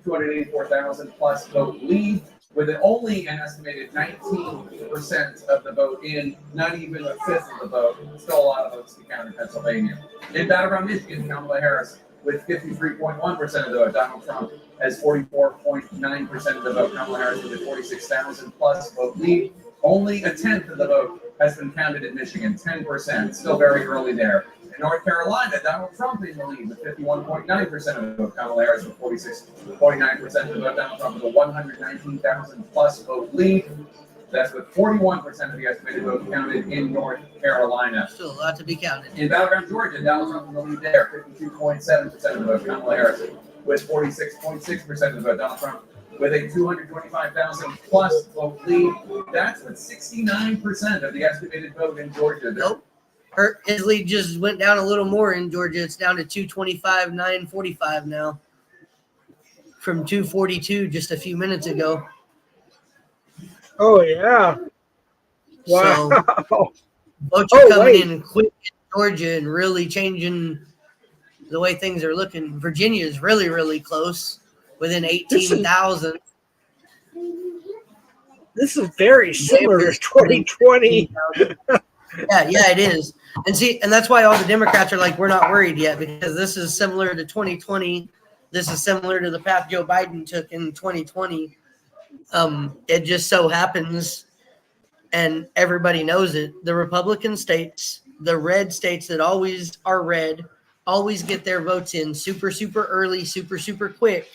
Speaker 5: 284,000 plus vote lead, with only an estimated 19% of the vote in, not even a fifth of the vote. Still a lot of votes to count in Pennsylvania. In Battleground, Michigan, Kamala Harris with 53.1% of the vote. Donald Trump has 44.9% of the vote. Kamala Harris with a 46,000 plus vote lead. Only a tenth of the vote has been counted in Michigan, 10%. Still very early there. In North Carolina, Donald Trump in the lead with 51.9% of the vote. Kamala Harris with 46.9% of the vote. Donald Trump with a 119,000 plus vote lead. That's with 41% of the estimated votes counted in North Carolina.
Speaker 1: Still a lot to be counted.
Speaker 5: In Battleground, Georgia, Donald Trump in the lead there, 52.7% of the vote. Kamala Harris with 46.6% of the vote. Donald Trump with a 225,000 plus vote lead. That's with 69% of the estimated vote in Georgia.
Speaker 1: Nope. His lead just went down a little more in Georgia. It's down to 225,945 now from 242 just a few minutes ago.
Speaker 2: Oh yeah. Wow.
Speaker 1: So votes are coming in quick in Georgia and really changing the way things are looking. Virginia is really, really close, within 18,000.
Speaker 2: This is very similar to 2020.
Speaker 1: Yeah, it is. And that's why all the Democrats are like, we're not worried yet, because this is similar to 2020. This is similar to the path Joe Biden took in 2020. It just so happens, and everybody knows it, the Republican states, the red states that always are red, always get their votes in super, super early, super, super quick.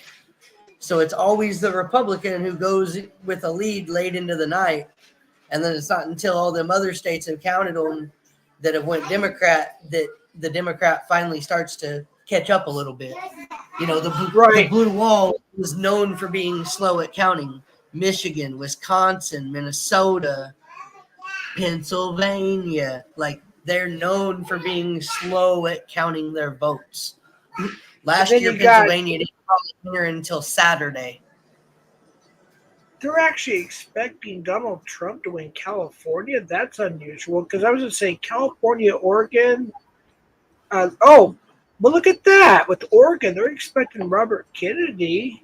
Speaker 1: So it's always the Republican who goes with a lead late into the night. And then it's not until all them other states have counted them that have went Democrat that the Democrat finally starts to catch up a little bit. You know, the blue wall is known for being slow at counting. Michigan, Wisconsin, Minnesota, Pennsylvania, like they're known for being slow at counting their votes. Last year, Pennsylvania didn't enter until Saturday.
Speaker 2: They're actually expecting Donald Trump to win California. That's unusual, because I was going to say California, Oregon. But look at that. With Oregon, they're expecting Robert Kennedy.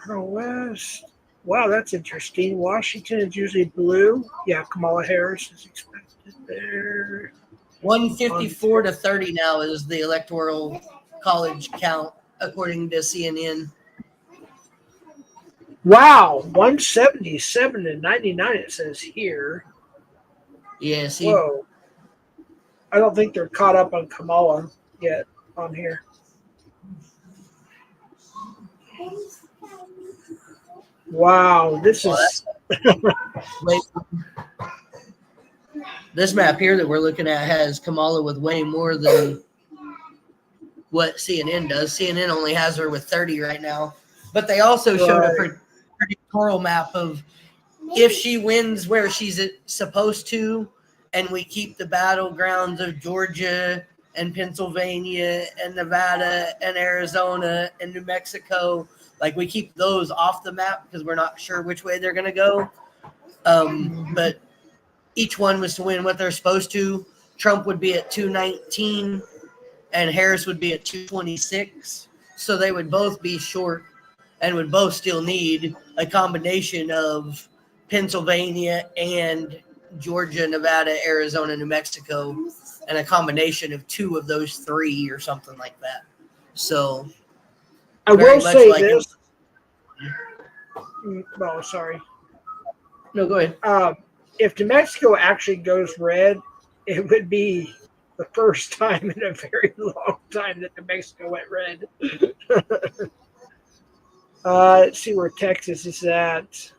Speaker 2: West. Wow, that's interesting. Washington is usually blue. Yeah, Kamala Harris is expected there.
Speaker 1: 154 to 30 now is the electoral college count, according to CNN.
Speaker 2: Wow, 177 to 99 it says here.
Speaker 1: Yeah, see.
Speaker 2: Whoa. I don't think they're caught up on Kamala yet on here. Wow, this is
Speaker 1: this map here that we're looking at has Kamala with way more than what CNN does. CNN only has her with 30 right now. But they also showed a predictorial map of if she wins where she's supposed to, and we keep the battlegrounds of Georgia and Pennsylvania and Nevada and Arizona and New Mexico, like we keep those off the map because we're not sure which way they're going to go. But each one was to win what they're supposed to. Trump would be at 219 and Harris would be at 226. So they would both be short and would both still need a combination of Pennsylvania and Georgia, Nevada, Arizona, New Mexico, and a combination of two of those three or something like that. So
Speaker 2: I will say this. Oh, sorry.
Speaker 1: No, go ahead.
Speaker 2: If New Mexico actually goes red, it would be the first time in a very long time that New Mexico went red. Let's see where Texas is at.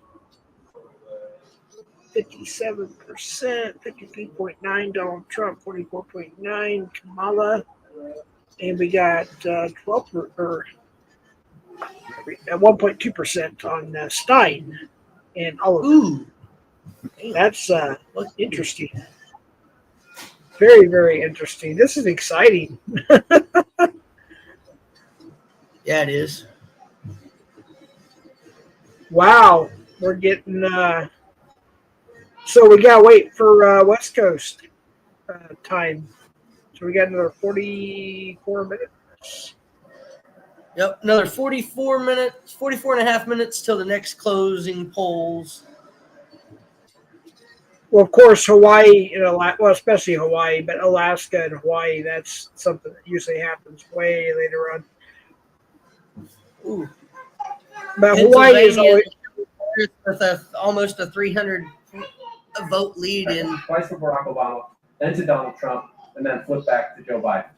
Speaker 2: 57%, 53.9 Donald Trump, 44.9 Kamala, and we got 1.2% on Stein and Oliver.
Speaker 1: Ooh,
Speaker 2: that's interesting. Very, very interesting. This is exciting.
Speaker 1: Yeah, it is.
Speaker 2: Wow, we're getting. So we gotta wait for West Coast time. So we got another 44 minutes.
Speaker 1: Yep, another 44 minutes, 44 and a half minutes till the next closing polls.
Speaker 2: Well, of course, Hawaii, especially Hawaii, but Alaska and Hawaii, that's something that usually happens way later on.
Speaker 1: Ooh.
Speaker 2: But Hawaii is always
Speaker 1: with almost a 300 vote lead in.
Speaker 14: Twice for Barack Obama, then to Donald Trump, and then flip back to Joe Biden.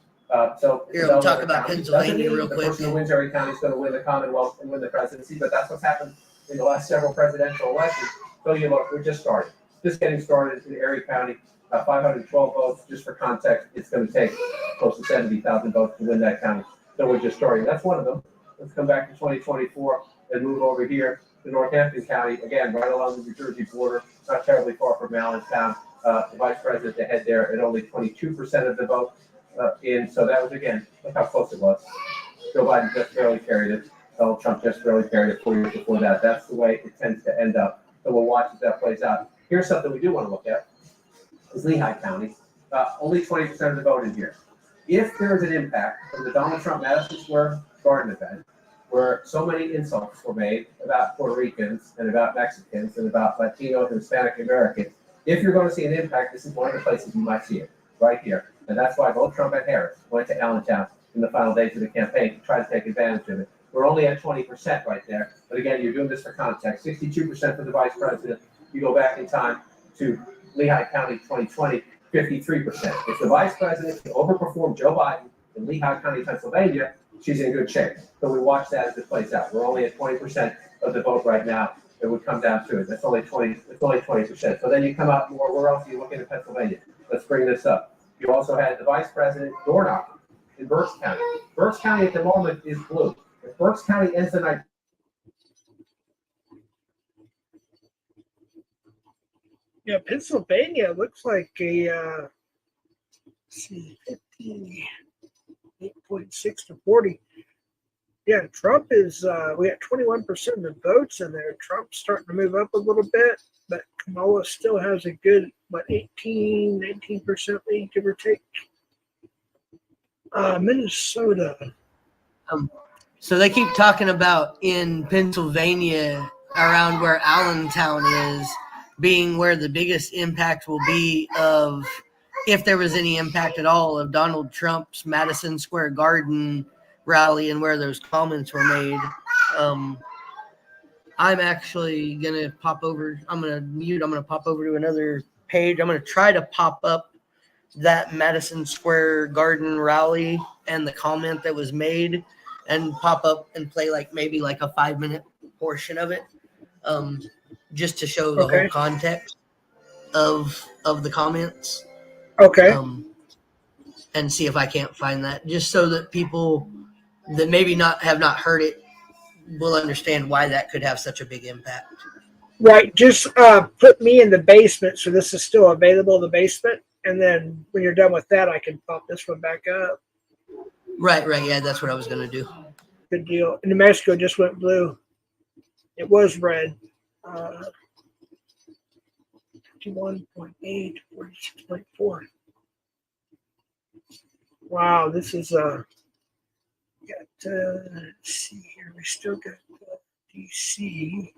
Speaker 1: Here, we'll talk about Pennsylvania real quick.
Speaker 14: The person who wins every county is going to win the Commonwealth and win the presidency, but that's what's happened in the last several presidential elections. So you look, we're just starting. Just getting started in Erie County, 512 votes. Just for context, it's going to take close to 70,000 votes to win that county. So we're just starting. That's one of them. Let's come back to 2024 and move over here to Northampton County, again, right along the New Jersey border, not terribly far from Allentown. The vice president ahead there at only 22% of the vote in. So that was, again, look how close it was. Joe Biden just barely carried it. Donald Trump just barely carried it 4 years before that. That's the way it tends to end up and we'll watch as that plays out. Here's something we do want to look at, is Lehigh County. Only 20% of the vote in here. If there is an impact from the Donald Trump Madison Square Garden event, where so many insults were made about Puerto Ricans and about Mexicans and about Latino and Hispanic Americans, if you're going to see an impact, this is one of the places you might see it, right here. And that's why both Trump and Harris went to Allentown in the final days of the campaign to try to take advantage of it. We're only at 20% right there. But again, you're doing this for context. 62% for the vice president. You go back in time to Lehigh County 2020, 53%. If the vice president can overperform Joe Biden in Lehigh County, Pennsylvania, she's in good shape. So we watch that as it plays out. We're only at 20% of the vote right now. It would come down to it. That's only 20. It's only 20%. So then you come out more. Where else are you looking at Pennsylvania? Let's bring this up. You also had the vice president door knocking in Berks County. Berks County at the moment is blue. If Berks County ends the night.
Speaker 2: Yeah, Pennsylvania looks like a, let's see, 58.6 to 40. Yeah, Trump is, we got 21% of the votes in there. Trump's starting to move up a little bit, but Kamala still has a good, 19% lead, give or take. Minnesota.
Speaker 1: So they keep talking about in Pennsylvania, around where Allentown is, being where the biggest impact will be of, if there was any impact at all, of Donald Trump's Madison Square Garden rally and where those comments were made. I'm actually going to pop over. I'm going to mute. I'm going to pop over to another page. I'm going to try to pop up that Madison Square Garden rally and the comment that was made and pop up and play maybe a 5-minute portion of it, just to show the whole context of the comments.
Speaker 2: Okay.
Speaker 1: And see if I can't find that, just so that people that maybe have not heard it will understand why that could have such a big impact.
Speaker 2: Right. Just put me in the basement, so this is still available in the basement. And then when you're done with that, I can pop this one back up.
Speaker 1: Right. Yeah, that's what I was going to do.
Speaker 2: Good deal. New Mexico just went blue. It was red. 51.8, 46.4. Wow, this is let's see here. We still got DC,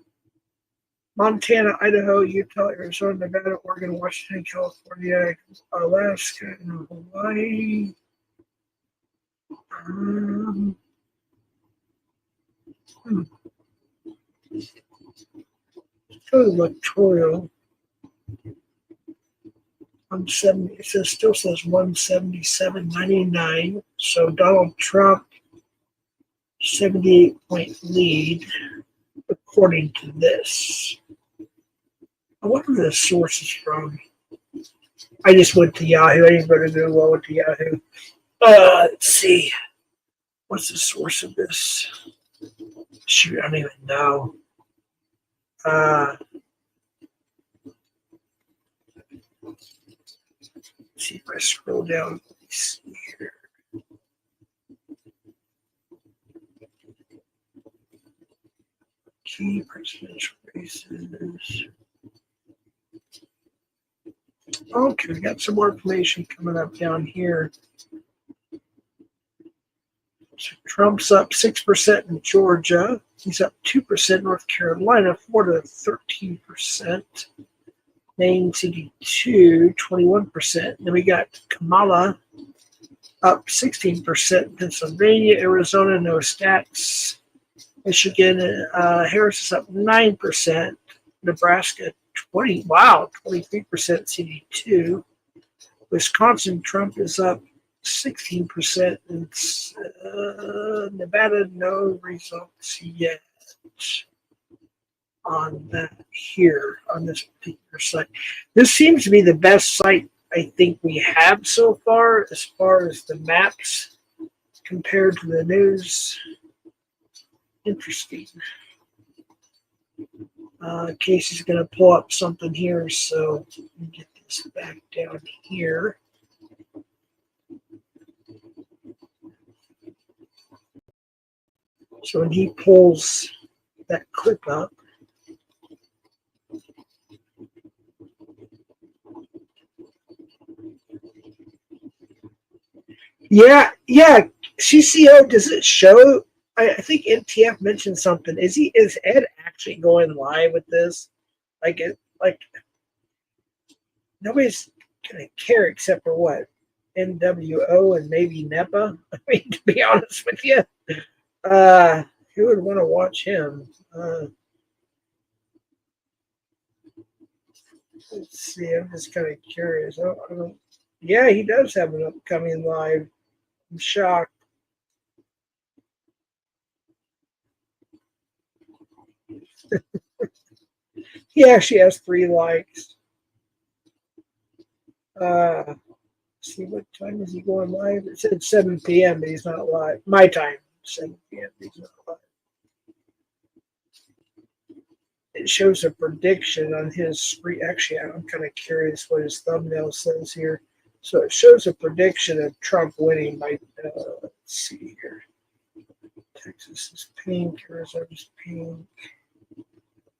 Speaker 2: Montana, Idaho, Utah, Arizona, Nevada, Oregon, Washington, California, Alaska, and Hawaii. Electoral. 170. It still says 177.99. So Donald Trump 78-point lead, according to this. I wonder where the source is from. I just went to Yahoo. I didn't go to Google. I went to Yahoo. Let's see. What's the source of this? Shoot, I don't even know. Let's see if I scroll down. Let's see here. Key presidential races. Okay, we got some more information coming up down here. So Trump's up 6% in Georgia. He's up 2% in North Carolina, Florida 13%. Maine CD2, 21%. Then we got Kamala up 16% in Pennsylvania, Arizona, no stats. Michigan, Harris is up 9%. Nebraska, 23% CD2. Wisconsin, Trump is up 16%. And Nevada, no results yet on that here on this particular site. This seems to be the best site I think we have so far as the maps compared to the news. Interesting. Casey's going to pull up something here, so let me get this back down here. So when he pulls that clip up, Yeah, yeah. CCO, does it show? I think NTF mentioned something. Is Ed actually going live with this? Like nobody's gonna care except for what? NWO and maybe NEPA. I mean, to be honest with you, who would want to watch him? Let's see. I'm just kind of curious. I don't. Yeah, he does have an upcoming live. I'm shocked. He actually has 3 likes. See what time is he going live? It said 7 p.m., but he's not live. My time, 7 p.m. He's not live. It shows a prediction on his screen. Actually, I'm kind of curious what his thumbnail says here. So it shows a prediction of Trump winning by, let's see here. Texas is pink, Arizona's pink.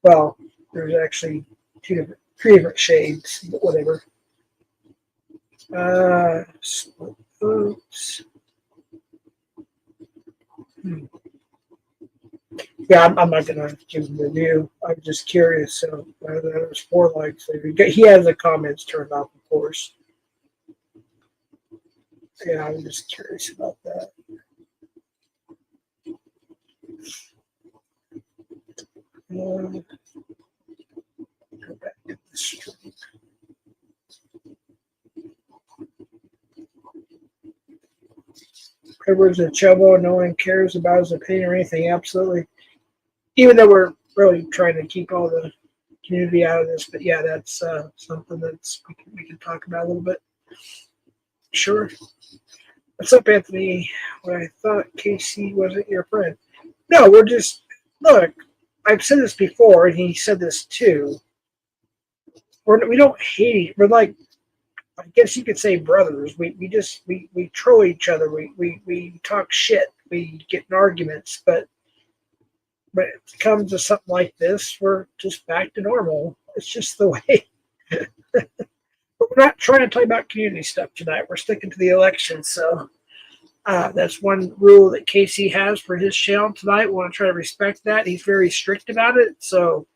Speaker 2: Well, there's actually 3 different shades, but whatever. Split votes. Yeah, I'm not gonna give him a review. I'm just curious. So there's 4 likes. He has the comments turned off, of course. Yeah, I'm just curious about that. Go back to the stream. Edwards and Chobo, no one cares about his opinion or anything. Absolutely. Even though we're really trying to keep all the community out of this, but yeah, that's something that's we can talk about a little bit. Sure. What's up, Anthony? Well, I thought Casey wasn't your friend. No, we're just look. I've said this before, and he said this too. We don't hate. We're like, I guess you could say brothers. We troll each other. We talk shit. We get in arguments, but when it comes to something like this, we're just back to normal. It's just the way. But we're not trying to talk about community stuff tonight. We're sticking to the election. So that's one rule that Casey has for his channel tonight. We want to try to respect that. He's very strict about it. So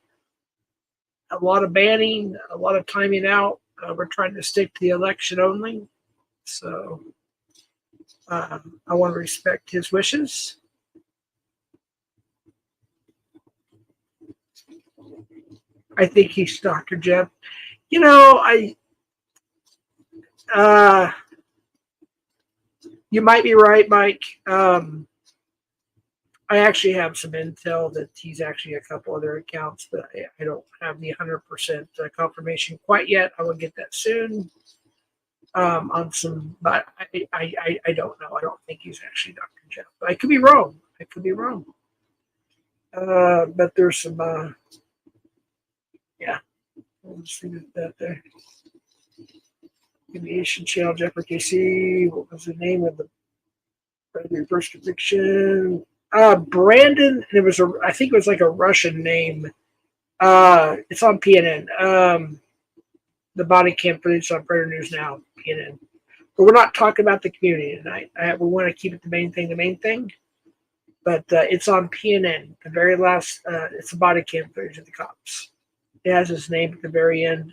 Speaker 2: a lot of banning, a lot of timing out. We're trying to stick to the election only. So I want to respect his wishes. I think he's Dr. Jeff. You know, you might be right, Mike. I actually have some intel that he's actually a couple other accounts, but I don't have the 100% confirmation quite yet. I will get that soon. On some, but I don't know. I don't think he's actually Dr. Jeff. I could be wrong. I could be wrong. But there's some, yeah. We'll just leave it that there. Aviation Channel, Jeffrey KC. What was the name of the first conviction? Brandon. It was I think it was like a Russian name. It's on PNN. The body cam footage on Predator News Now, PNN. But we're not talking about the community tonight. We want to keep it the main thing. But it's on PNN. The very last, it's the body cam footage of the cops. It has his name at the very end.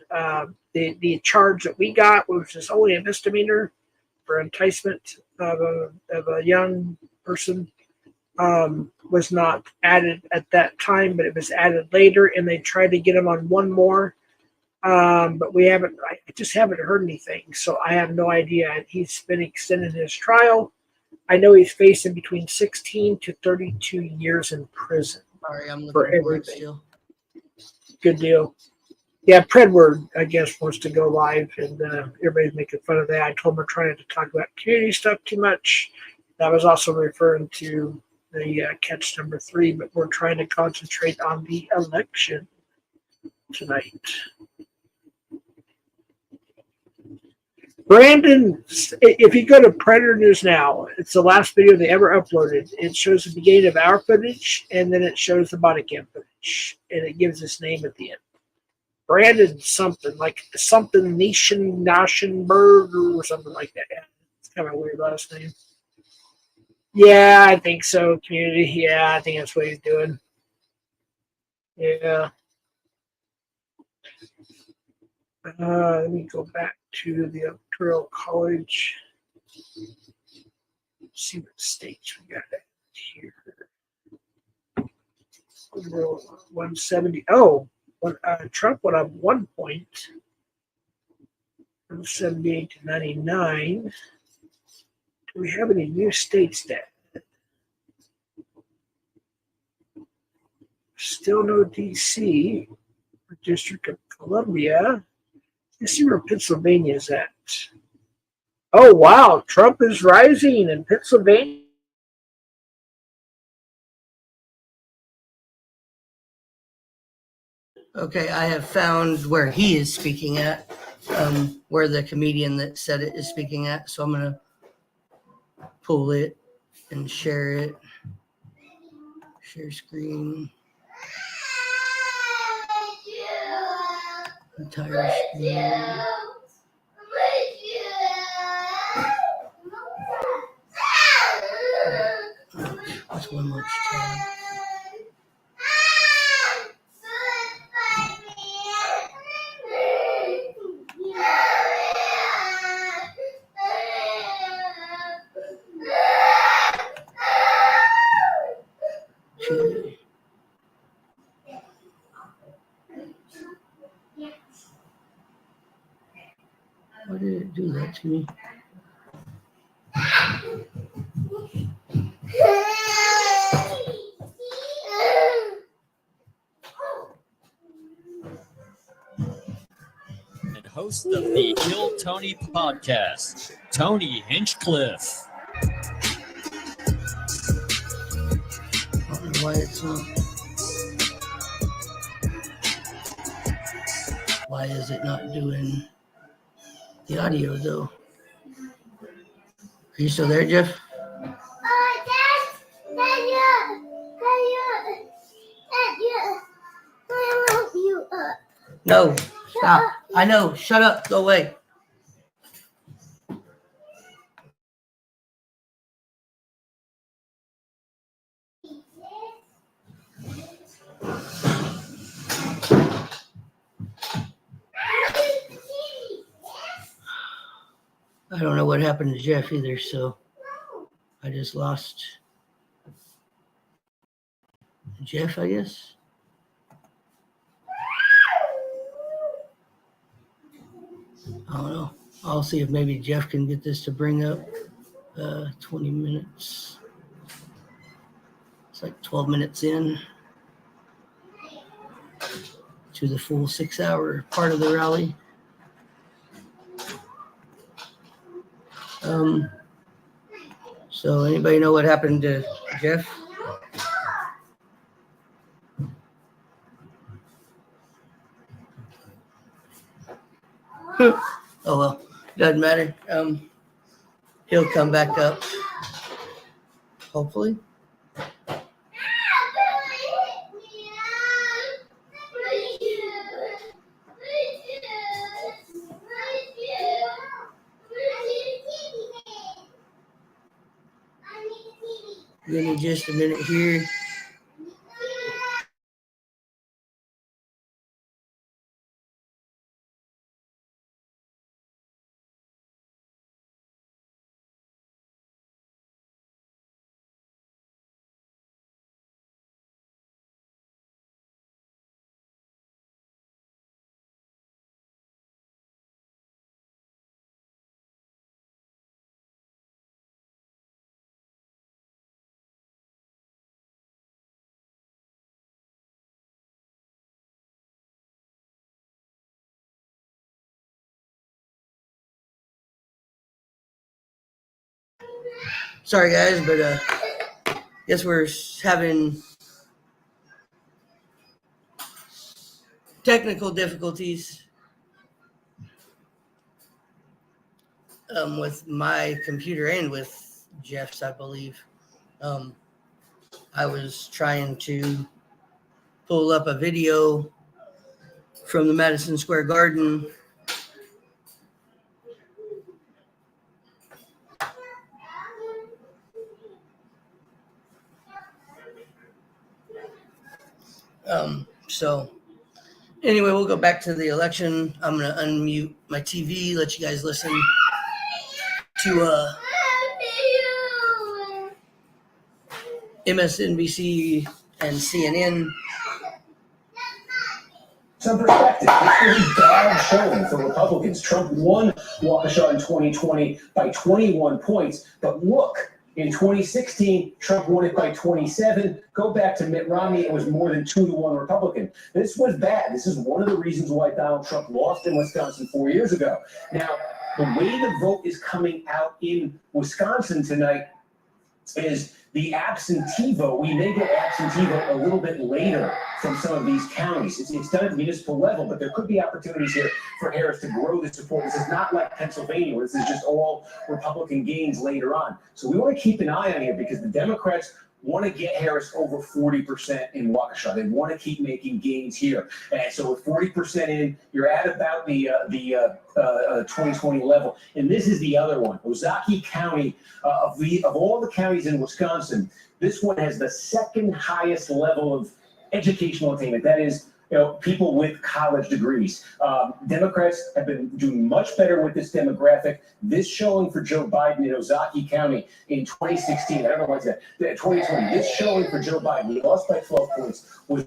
Speaker 2: The charge that we got, which is only a misdemeanor for enticement of a young person, was not added at that time, but it was added later, and they tried to get him on one more. But I just haven't heard anything, so I have no idea. He's been extending his trial. I know he's facing between 16 to 32 years in prison.
Speaker 1: Sorry, I'm looking
Speaker 2: for
Speaker 1: for it
Speaker 2: everything.
Speaker 1: still.
Speaker 2: Good deal. Yeah, Predward, I guess, wants to go live, and everybody's making fun of that. I told him we're trying to talk about community stuff too much. That was also referring to the catch number 3, but we're trying to concentrate on the election tonight. Brandon, if you go to Predator News Now, it's the last video they ever uploaded. It shows the beginning of our footage, and then it shows the body cam footage, and it gives his name at the end. Brandon something, like something Nationberg or something like that. Yeah, it's Kind of a weird last name. Yeah, I think so. Community. Yeah, I think that's what he's doing. Yeah. Let me go back to the Electoral College. Let's see what states we got here. 170. Oh, Trump went up 1 point from 78 to 99. Do we have any new states that? Still no DC, District of Columbia. Let's see where Pennsylvania is at. Oh, wow. Trump is rising in Pennsylvania.
Speaker 1: Okay, I have found where he is speaking at, where the comedian that said it is speaking at. So I'm going to pull it and share it. Share screen. Entire screen. That's one much tab. Why did it do that to me?
Speaker 15: And host of the Kill Tony podcast, Tony Hinchcliffe.
Speaker 1: I don't know why it's not. Why is it not doing the audio though? Are you still there, Jeff? No, stop. I know. Shut up. Go away. I don't know what happened to Jeff either, so I just lost Jeff, I guess. I don't know. I'll see if maybe Jeff can get this to bring up 20 minutes. It's like 12 minutes in to the full 6-hour part of the rally. So anybody know what happened to Jeff? Oh well, doesn't matter. He'll come back up, hopefully. Give me just a minute here. Sorry guys, but guess we're having technical difficulties with my computer and with Jeff's, I believe. I was trying to pull up a video from the Madison Square Garden So anyway, we'll go back to the election. I'm going to unmute my TV, let you guys listen to MSNBC and CNN.
Speaker 6: Some perspective. This was a bad showing for Republicans. Trump won Waukesha in 2020 by 21 points. But look, in 2016, Trump won it by 27. Go back to Mitt Romney, it was more than 2-1 Republican. This was bad. This is one of the reasons why Donald Trump lost in Wisconsin 4 years ago. Now, the way the vote is coming out in Wisconsin tonight is the absentee vote. We may get absentee vote a little bit later from some of these counties. It's done at the municipal level, but there could be opportunities here for Harris to grow the support. This is not like Pennsylvania, where this is just all Republican gains later on. So we want to keep an eye on here because the Democrats want to get Harris over 40% in Waukesha. They want to keep making gains here. And so with 40% in, you're at about the 2020 level. And this is the other one. Ozaukee County, of all the counties in Wisconsin, this one has the second highest level of educational attainment. That is, people with college degrees. Democrats have been doing much better with this demographic. This showing for Joe Biden in Ozaukee County in 2016, I don't know what's that, 2020, this showing for Joe Biden, he lost by 12 points, was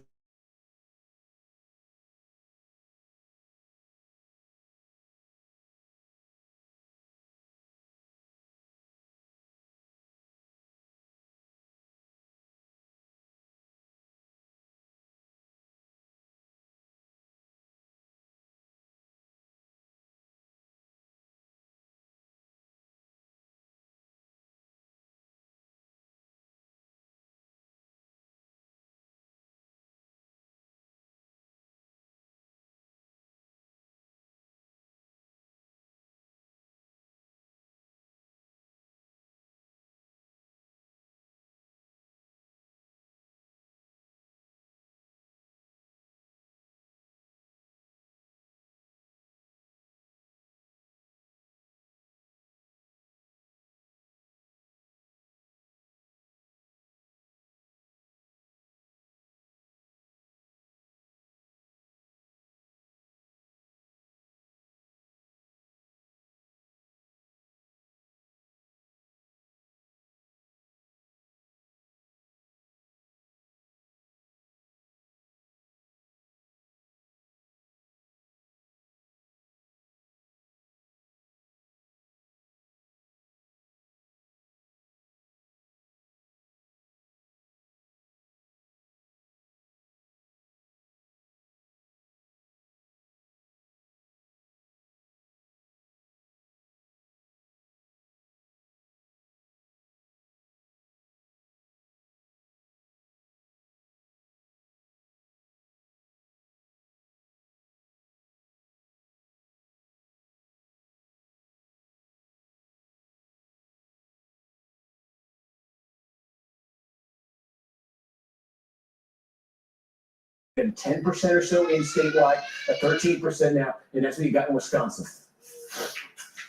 Speaker 6: been 10% or so in statewide, 13% now, and that's what you got in Wisconsin.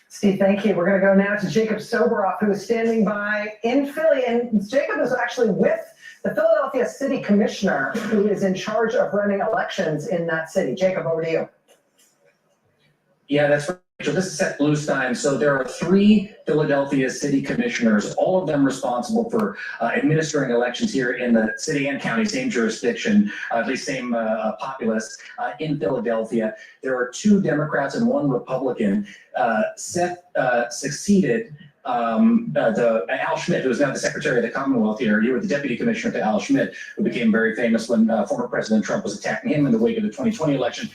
Speaker 7: Steve, thank you. We're going to go now to Jacob Soboroff, who is standing by in Philly. And Jacob is actually with the Philadelphia City Commissioner, who is in charge of running elections in that city. Jacob, over to you.
Speaker 16: Yeah, that's right. So this is Seth Bluestein. So there are 3 Philadelphia city commissioners, all of them responsible for administering elections here in the city and county, same jurisdiction, at least same populace in Philadelphia. There are 2 Democrats and 1 Republican. Seth succeeded Al Schmidt, who is now the Secretary of the Commonwealth here. You were the Deputy Commissioner to Al Schmidt, who became very famous when former President Trump was attacking him in the wake of the 2020 election.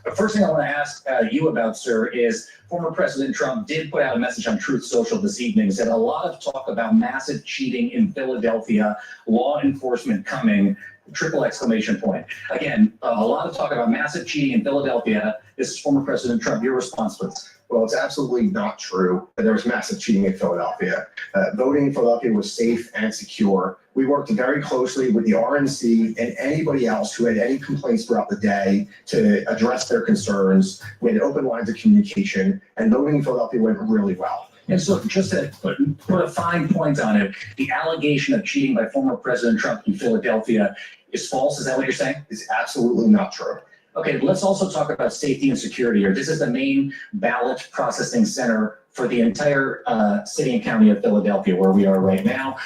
Speaker 16: The first thing I want to ask you about, sir, is former President Trump did put out a message on Truth Social this evening, said a lot of talk about massive cheating in Philadelphia, law enforcement coming, triple exclamation point. Again, a lot of talk about massive cheating in Philadelphia. This is former President Trump. Your response, please.
Speaker 17: Well, it's absolutely not true that there was massive cheating in Philadelphia. Voting in Philadelphia was safe and secure. We worked very closely with the RNC and anybody else who had any complaints throughout the day to address their concerns. We had open lines of communication, and voting in Philadelphia went really well.
Speaker 16: And so just to put a fine point on it, the allegation of cheating by former President Trump in Philadelphia is false. Is that what you're saying?
Speaker 17: It's absolutely not true.
Speaker 16: Okay, let's also talk about safety and security here. This is the main ballot processing center for the entire city and county of Philadelphia, where we are right now.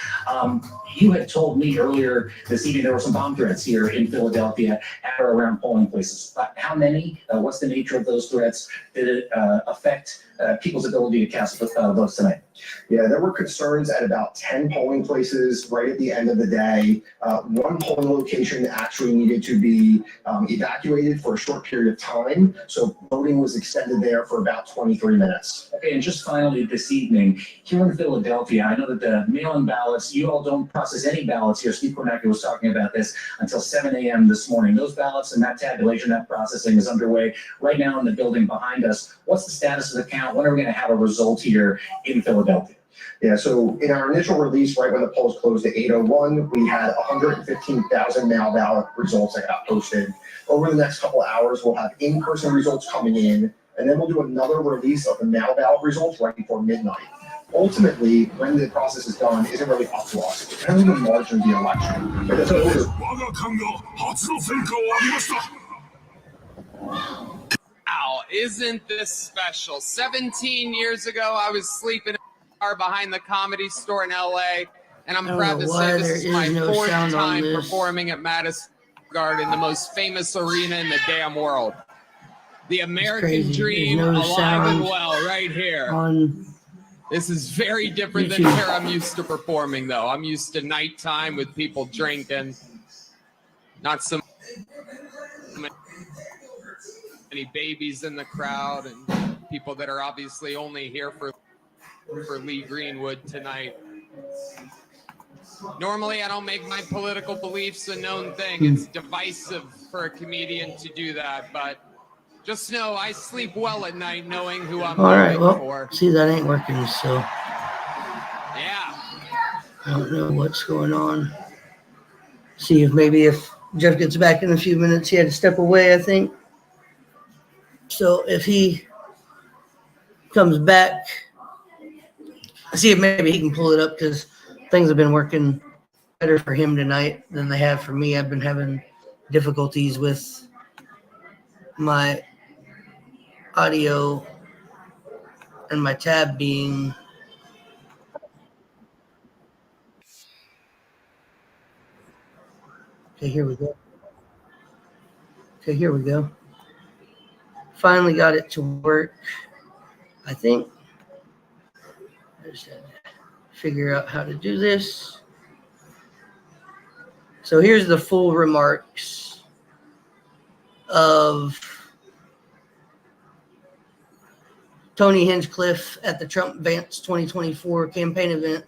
Speaker 16: You had told me earlier this evening there were some bomb threats here in Philadelphia at or around polling places. How many? What's the nature of those threats? Did it affect people's ability to cast votes tonight?
Speaker 17: Yeah, there were concerns at about 10 polling places right at the end of the day. One polling location actually needed to be evacuated for a short period of time. So voting was extended there for about 23 minutes.
Speaker 16: Okay, and just finally this evening, here in Philadelphia, I know that the mail-in ballots, you all don't process any ballots here. Steve Kornacki was talking about this until 7 a.m. this morning. Those ballots and that tabulation, that processing is underway right now in the building behind us. What's the status of the count? When are we going to have a result here in Philadelphia?
Speaker 17: Yeah, so in our initial release, right when the polls closed at 8:01, we had 115,000 mail ballot results that got posted. Over the next couple of hours, we'll have in-person results coming in, and then we'll do another release of the mail ballot results right before midnight. Ultimately, when the process is done, isn't really up to us. It depends on the margin of the election. But that's
Speaker 18: Wow, isn't this special? 17 years ago, I was sleeping in a car behind the Comedy Store in LA, and I'm proud to say this is my fourth time performing at Madison Square Garden, the most famous arena in the damn world. The American dream, alive and well, right here. This is very different than where I'm used to performing, though. I'm used to nighttime with people drinking, not so many babies in the crowd, and people that are obviously only here for Lee Greenwood tonight. Normally, I don't make my political beliefs a known thing. It's divisive for a comedian to do that, but just know I sleep well at night knowing who I'm voting for.
Speaker 1: See, that ain't working, so.
Speaker 18: Yeah.
Speaker 1: I don't know what's going on. See if Jeff gets back in a few minutes. He had to step away, I think. So if he comes back, see if maybe he can pull it up, because things have been working better for him tonight than they have for me. I've been having difficulties with my audio and my tab being okay. Here we go. Finally got it to work, I think. I just had to figure out how to do this. So here's the full remarks of Tony Hinchcliffe at the Trump-Vance 2024 campaign event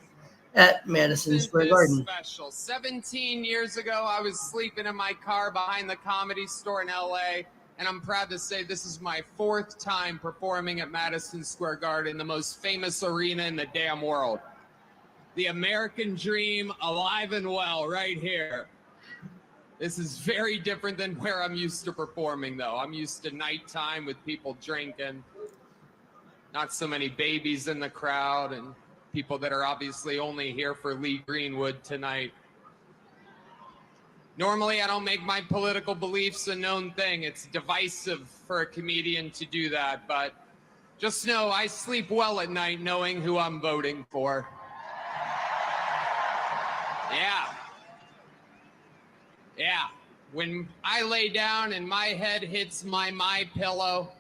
Speaker 1: at Madison Square Garden.
Speaker 18: Special. 17 years ago, I was sleeping in my car behind the Comedy Store in LA, and I'm proud to say this is my fourth time performing at Madison Square Garden, the most famous arena in the damn world. The American dream, alive and well, right here. This is very different than where I'm used to performing, though. I'm used to nighttime with people drinking, not so many babies in the crowd, and people that are obviously only here for Lee Greenwood tonight. Normally, I don't make my political beliefs a known thing. It's divisive for a comedian to do that, but just know I sleep well at night knowing who I'm voting for. Yeah. When I lay down and my head hits my pillow,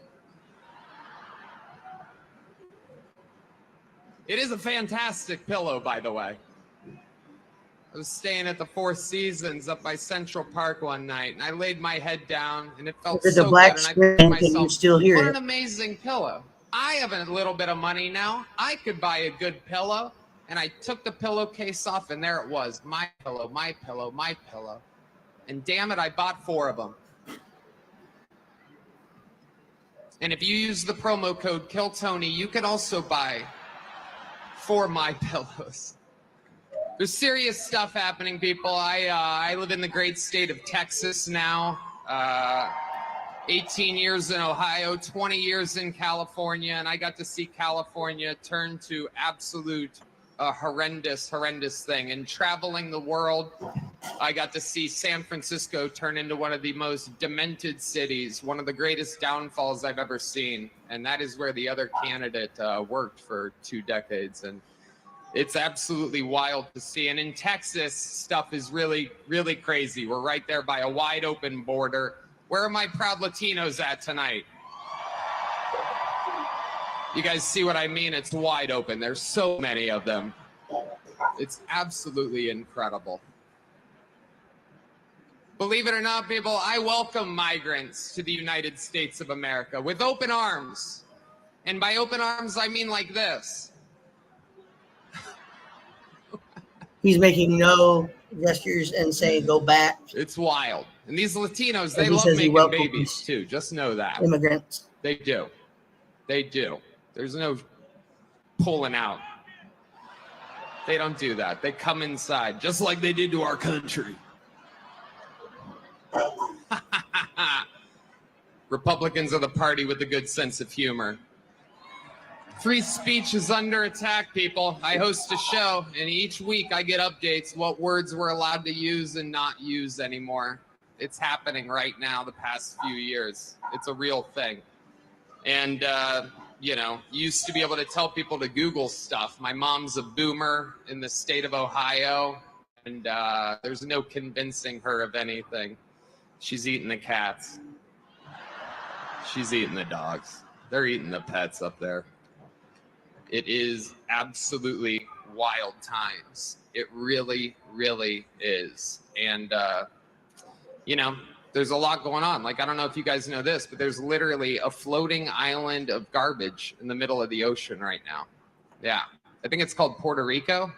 Speaker 18: it is a fantastic pillow, by the way. I was staying at the Four Seasons up by Central Park one night, and I laid my head down, and it felt so good. And I thought to myself, what an amazing pillow. I have a little bit of money now. I could buy a good pillow. And I took the pillowcase off, and there it was. My pillow, my pillow, my pillow. And damn it, I bought 4 of them. And if you use the promo code KILLTONY, you can also buy 4 My Pillows. There's serious stuff happening, people. I live in the great state of Texas now. 18 years in Ohio, 20 years in California, and I got to see California turn to absolute horrendous thing. And traveling the world, I got to see San Francisco turn into one of the most demented cities, one of the greatest downfalls I've ever seen. And that is where the other candidate worked for 2 decades. And it's absolutely wild to see. And in Texas, stuff is really, really crazy. We're right there by a wide open border. Where are my proud Latinos at tonight? You guys see what I mean? It's wide open. There's so many of them. It's absolutely incredible. Believe it or not, people, I welcome migrants to the United States of America with open arms. And by open arms, I mean like this.
Speaker 1: He's making no gestures and saying go back.
Speaker 18: It's wild. And these Latinos, they love making babies too. Just know that.
Speaker 1: Immigrants.
Speaker 18: They do. They do. There's no pulling out. They don't do that. They come inside, just like they did to our country. Republicans are the party with a good sense of humor. Free speech is under attack, people. I host a show, and each week I get updates what words we're allowed to use and not use anymore. It's happening right now the past few years. It's a real thing. And, you used to be able to tell people to Google stuff. My mom's a boomer in the state of Ohio, and there's no convincing her of anything. She's eating the cats. She's eating the dogs. They're eating the pets up there. It is absolutely wild times. It really, really is. And, there's a lot going on. Like, I don't know if you guys know this, but there's literally a floating island of garbage in the middle of the ocean right now. Yeah. I think it's called Puerto Rico.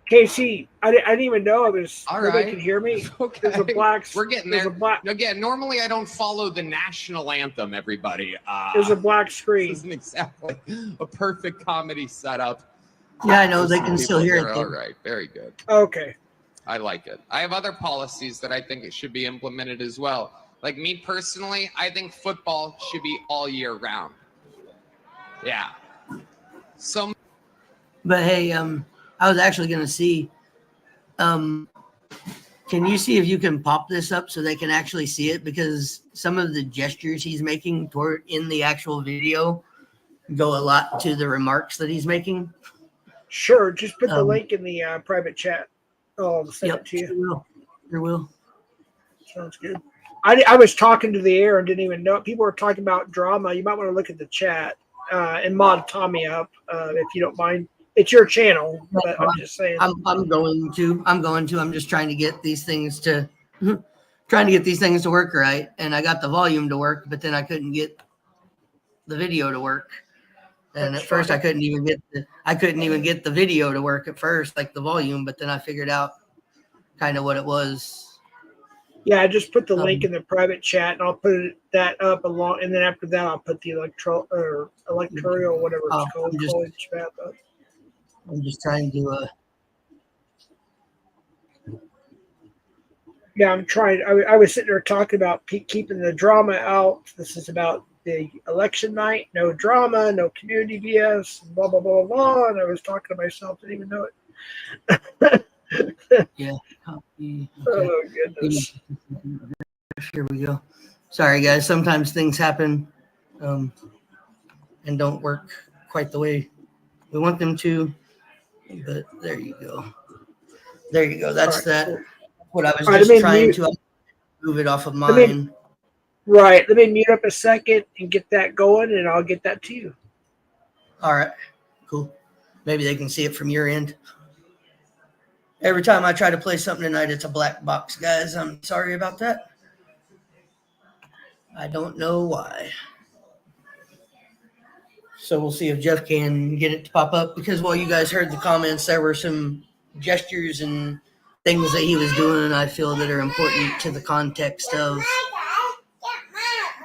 Speaker 2: Casey, I didn't even know it was.
Speaker 18: All
Speaker 2: nobody
Speaker 18: right.
Speaker 2: could hear me.
Speaker 18: Okay.
Speaker 2: There's a black.
Speaker 18: We're getting there. Again, normally I don't follow the national anthem, everybody.
Speaker 2: There's a black screen.
Speaker 18: This isn't exactly a perfect comedy setup.
Speaker 1: Yeah, I know. They can still hear it.
Speaker 18: All right. Very good.
Speaker 2: Okay.
Speaker 18: I like it. I have other policies that I think it should be implemented as well. Like me personally, I think football should be all year round. Yeah.
Speaker 1: But hey, I was actually going to see, can you see if you can pop this up so they can actually see it? Because some of the gestures he's making in the actual video go a lot to the remarks that he's making.
Speaker 2: Sure. Just put the link in the private chat. I'll send it to you.
Speaker 1: There will.
Speaker 2: Sounds good. I was talking to the air and didn't even know. People were talking about drama. You might want to look at the chat and mod Tommy up if you don't mind. It's your channel, but I'm just saying.
Speaker 1: I'm going to. I'm just trying to get these things to work right. And I got the volume to work, but then I couldn't get the video to work. And at first I couldn't even get the video to work at first, like the volume, but then I figured out kind of what it was.
Speaker 2: Yeah, I just put the link in the private chat and I'll put that up along, and then after that I'll put the electoral whatever it's called. College map up.
Speaker 1: I'm just trying to
Speaker 2: Yeah, I'm trying. I was sitting there talking about keeping the drama out. This is about the election night. No drama, no community BS, blah, blah, blah, blah. And I was talking to myself, didn't even know it.
Speaker 1: Yeah. Copy. Okay.
Speaker 2: Oh, goodness.
Speaker 1: Here we go. Sorry, guys. Sometimes things happen and don't work quite the way we want them to. But there you go. There you go. That's that. What I was just trying to move it off of mine.
Speaker 2: Right. Let me mute up a second and get that going, and I'll get that to you.
Speaker 1: All right. Cool. Maybe they can see it from your end. Every time I try to play something tonight, it's a black box, guys. I'm sorry about that. I don't know why. So we'll see if Jeff can get it to pop up, because while you guys heard the comments, there were some gestures and things that he was doing, and I feel that are important to the context of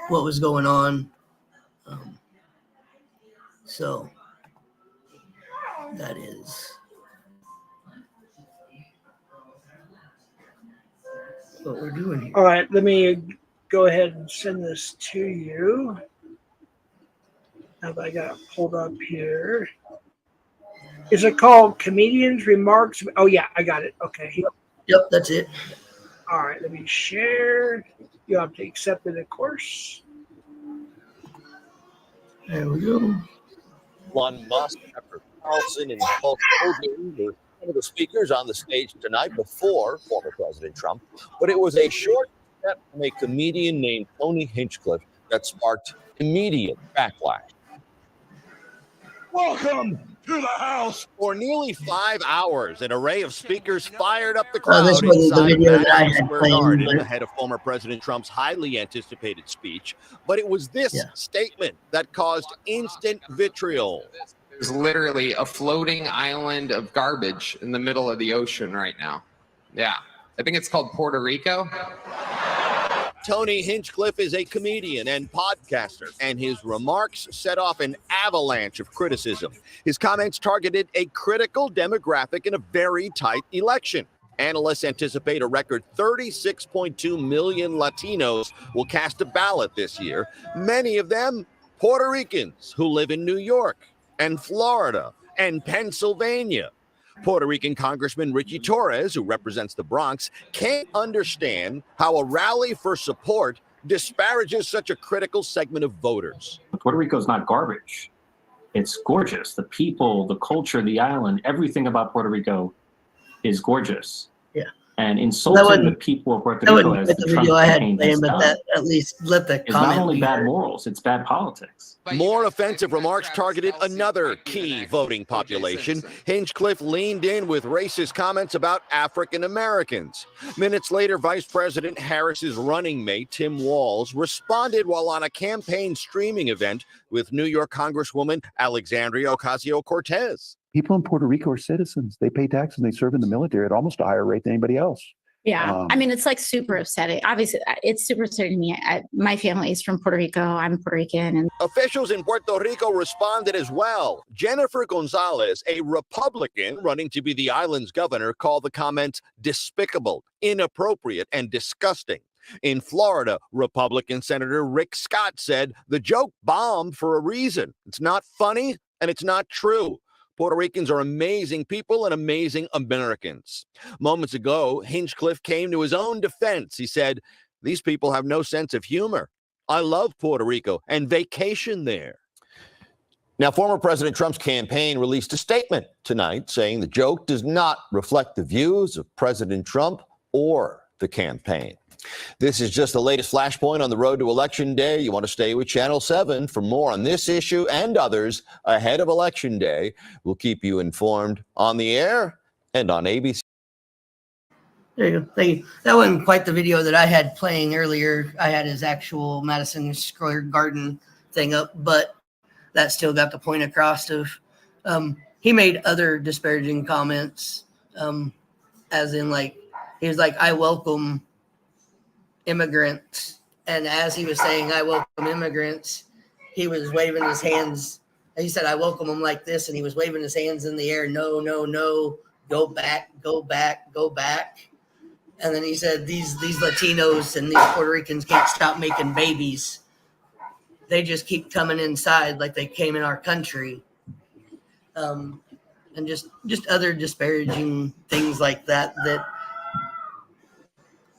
Speaker 1: what was going on. So that is what we're doing here.
Speaker 2: All right, let me go ahead and send this to you. Have I got it pulled up here? Is it called Comedians Remarks? Oh yeah, I got it. Okay.
Speaker 1: Yep, that's it.
Speaker 2: All right, let me share. You have to accept it, of course.
Speaker 1: There we go.
Speaker 19: Elon Musk, Tucker Carlson, and Hulk Hogan were some of the speakers on the stage tonight before former President Trump. But it was a short step from a comedian named Tony Hinchcliffe that sparked immediate backlash. Welcome to the House. For nearly 5 hours, an array of speakers fired up the crowd
Speaker 1: This was the
Speaker 19: inside
Speaker 1: video that I
Speaker 19: Madison
Speaker 1: had
Speaker 19: Square
Speaker 1: playing,
Speaker 19: Garden
Speaker 1: but-
Speaker 19: ahead of former President Trump's highly anticipated speech. But it was this statement that caused instant vitriol.
Speaker 18: There's literally a floating island of garbage in the middle of the ocean right now. Yeah. I think it's called Puerto Rico.
Speaker 19: Tony Hinchcliffe is a comedian and podcaster, and his remarks set off an avalanche of criticism. His comments targeted a critical demographic in a very tight election. Analysts anticipate a record 36.2 million Latinos will cast a ballot this year, many of them Puerto Ricans who live in New York and Florida and Pennsylvania. Puerto Rican Congressman Richie Torres, who represents the Bronx, can't understand how a rally for support disparages such a critical segment of voters.
Speaker 20: Puerto Rico's not garbage. It's gorgeous. The people, the culture, the island, everything about Puerto Rico is gorgeous.
Speaker 1: Yeah.
Speaker 20: And insulting the people of Puerto Rico as the Trump campaign has done
Speaker 1: that at least let the
Speaker 20: is not
Speaker 1: comment
Speaker 20: only
Speaker 1: be
Speaker 20: bad
Speaker 1: heard.
Speaker 20: morals, it's bad politics.
Speaker 19: More offensive remarks targeted another key voting population. Hinchcliffe leaned in with racist comments about African Americans. Minutes later, Vice President Harris's running mate, Tim Walz, responded while on a campaign streaming event with New York Congresswoman Alexandria Ocasio-Cortez.
Speaker 21: People in Puerto Rico are citizens. They pay taxes and they serve in the military at almost a higher rate than anybody else.
Speaker 22: Yeah, I mean, it's like super upsetting. Obviously, it's super upsetting to me. My family is from Puerto Rico. I'm Puerto Rican. And
Speaker 19: officials in Puerto Rico responded as well. Jennifer Gonzalez, a Republican running to be the island's governor, called the comments despicable, inappropriate, and disgusting. In Florida, Republican Senator Rick Scott said the joke bombed for a reason. It's not funny and it's not true. Puerto Ricans are amazing people and amazing Americans. Moments ago, Hinchcliffe came to his own defense. He said, "These people have no sense of humor. I love Puerto Rico and vacation there." Now, former President Trump's campaign released a statement tonight saying the joke does not reflect the views of President Trump or the campaign. This is just the latest flashpoint on the road to Election Day. You want to stay with Channel 7 for more on this issue and others ahead of Election Day. We'll keep you informed on the air and on ABC.
Speaker 1: There you go. Thank you. That wasn't quite the video that I had playing earlier. I had his actual Madison Square Garden thing up, but that still got the point across of he made other disparaging comments, as in like, he was like, "I welcome immigrants," and as he was saying "I welcome immigrants," he was waving his hands. He said, "I welcome them" like this, and he was waving his hands in the air. No, no, no, go back, go back, go back. And then he said, these Latinos and these Puerto Ricans can't stop making babies. They just keep coming inside like they came in our country. And just other disparaging things like that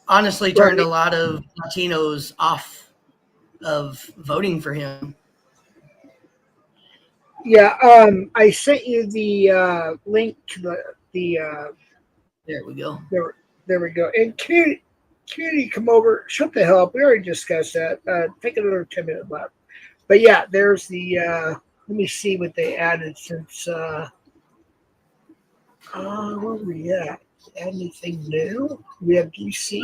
Speaker 1: honestly turned a lot of Latinos off of voting for him.
Speaker 2: Yeah, I sent you the link to the
Speaker 1: there we go.
Speaker 2: There we go. And community, come over. Shut the hell up. We already discussed that. Take another 10-minute lap. But yeah, there's the. Let me see what they added since. Where are we at? Add anything new? We have DC.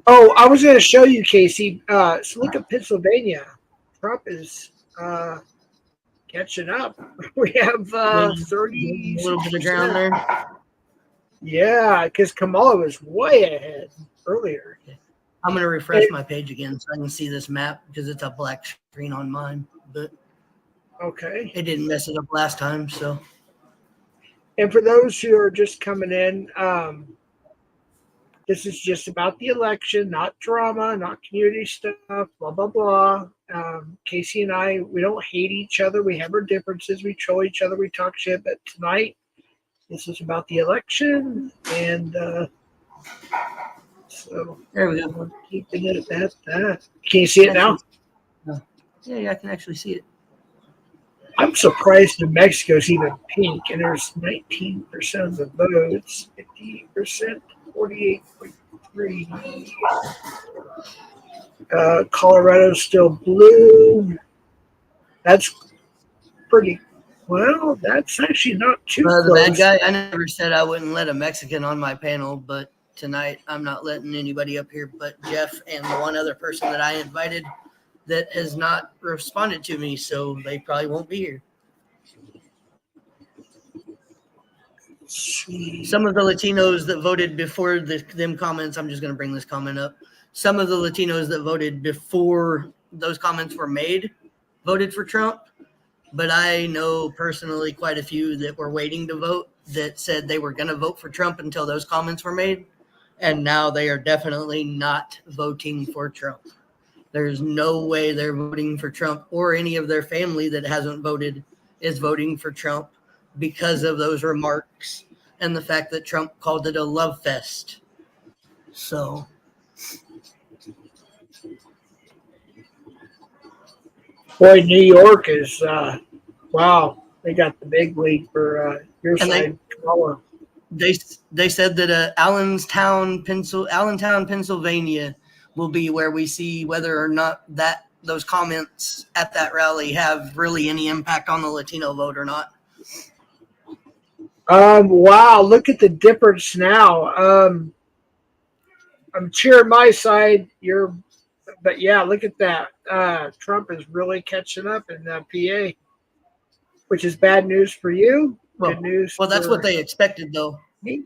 Speaker 2: Oh, I was going to show you, Casey. So look at Pennsylvania. Trump is catching up. We have 30.
Speaker 1: A little bit of ground there.
Speaker 2: Yeah, because Kamala was way ahead earlier.
Speaker 1: I'm going to refresh my page again so I can see this map because it's a black screen on mine. But
Speaker 2: okay,
Speaker 1: it didn't mess it up last time. So,
Speaker 2: and for those who are just coming in, This is just about the election, not drama, not community stuff, blah, blah, blah. Casey and I, we don't hate each other. We have our differences. We troll each other. We talk shit. But tonight, this is about the election. And so
Speaker 1: there we go.
Speaker 2: We're keeping it at that. Can you see it now?
Speaker 1: Yeah, I can actually see it.
Speaker 2: I'm surprised New Mexico's even pink, and there's 19% of the votes, 58%, 48.3. Colorado's still blue. That's pretty well. That's actually not too
Speaker 1: The
Speaker 2: close.
Speaker 1: bad guy. I never said I wouldn't let a Mexican on my panel, but tonight I'm not letting anybody up here but Jeff and the one other person that I invited that has not responded to me, so they probably won't be here. Some of the Latinos that voted before them comments, I'm just going to bring this comment up. Some of the Latinos that voted before those comments were made voted for Trump, but I know personally quite a few that were waiting to vote that said they were going to vote for Trump until those comments were made, and now they are definitely not voting for Trump. There's no way they're voting for Trump, or any of their family that hasn't voted is voting for Trump because of those remarks and the fact that Trump called it a love fest. So,
Speaker 2: boy, New York is wow. They got the big league for your side.
Speaker 1: They said that Allentown, Pennsylvania, will be where we see whether or not that those comments at that rally have really any impact on the Latino vote or not.
Speaker 2: Wow, look at the difference now. I'm cheering my side. But yeah, look at that. Trump is really catching up in PA, which is bad news for you. Good news.
Speaker 1: Well, that's what they expected, though.
Speaker 2: Me?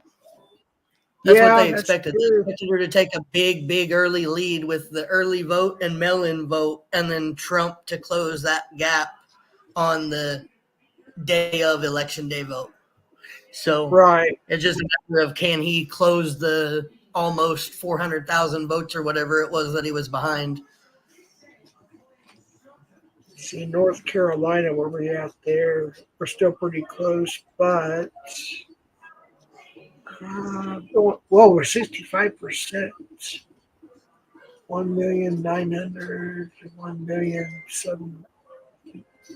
Speaker 1: That's
Speaker 2: Yeah,
Speaker 1: what they
Speaker 2: that's
Speaker 1: expected.
Speaker 2: true.
Speaker 1: They expected her to take a big early lead with the early vote and mail-in vote, and then Trump to close that gap on the day of Election Day vote. So
Speaker 2: right,
Speaker 1: it's just a matter of can he close the almost 400,000 votes or whatever it was that he was behind.
Speaker 2: See, North Carolina, where we at there, we're still pretty close, but we're 65%. 1,900,000 to 1,000,007.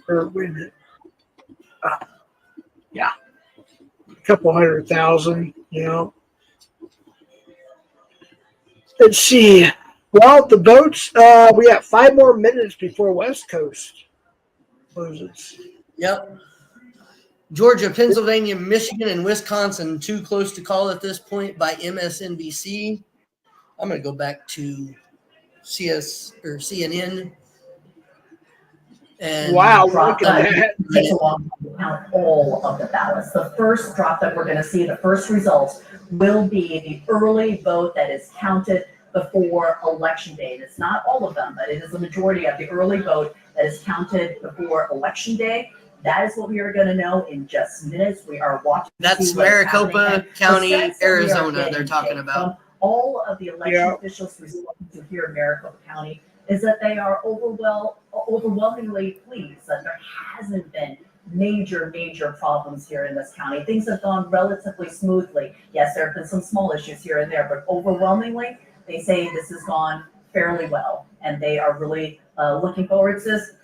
Speaker 2: Or wait a minute. Yeah, a couple 100,000. Let's see. Well, the votes. We got 5 more minutes before West Coast closes.
Speaker 1: Yep. Georgia, Pennsylvania, Michigan, and Wisconsin, too close to call at this point by MSNBC. I'm going to go back to CNN. And
Speaker 2: wow,
Speaker 3: look at
Speaker 2: that.
Speaker 3: It takes a long time to count all of the ballots. The first drop that we're going to see, the first results, will be the early vote that is counted before Election Day. And it's not all of them, but it is the majority of the early vote that is counted before Election Day. That is what we are going to know in just minutes. We are watching.
Speaker 1: That's Maricopa County, Arizona, they're talking about.
Speaker 3: All of the election officials responding to here in Maricopa County is that they are overwhelmingly pleased that there hasn't been major problems here in this county. Things have gone relatively smoothly. Yes, there have been some small issues here and there, but overwhelmingly, they say this has gone fairly well, and they are really looking forward to this,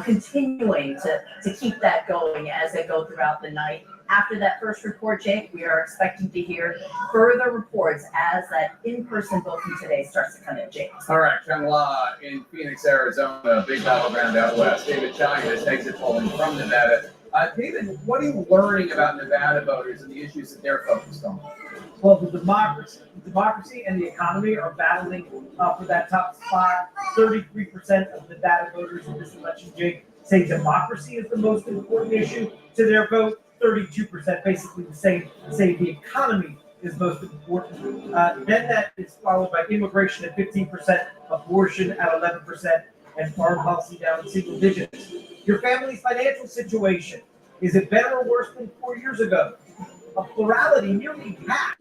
Speaker 3: continuing to keep that going as they go throughout the night. After that first report, Jake, we are expecting to hear further reports as that in-person voting today starts to come in, Jake.
Speaker 5: All right, Shangla in Phoenix, Arizona, big battleground out west. David Chayas exit polling from Nevada. David, what are you learning about Nevada voters and the issues that they're focused on?
Speaker 12: Well, the democracy and the economy are battling for that top spot. 33% of Nevada voters in this election, Jake, say democracy is the most important issue to their vote. 32% basically the same, say the economy is most important. Then that is followed by immigration at 15%, abortion at 11%, and foreign policy down in single digits. Your family's financial situation, is it better or worse than 4 years ago? A plurality, nearly half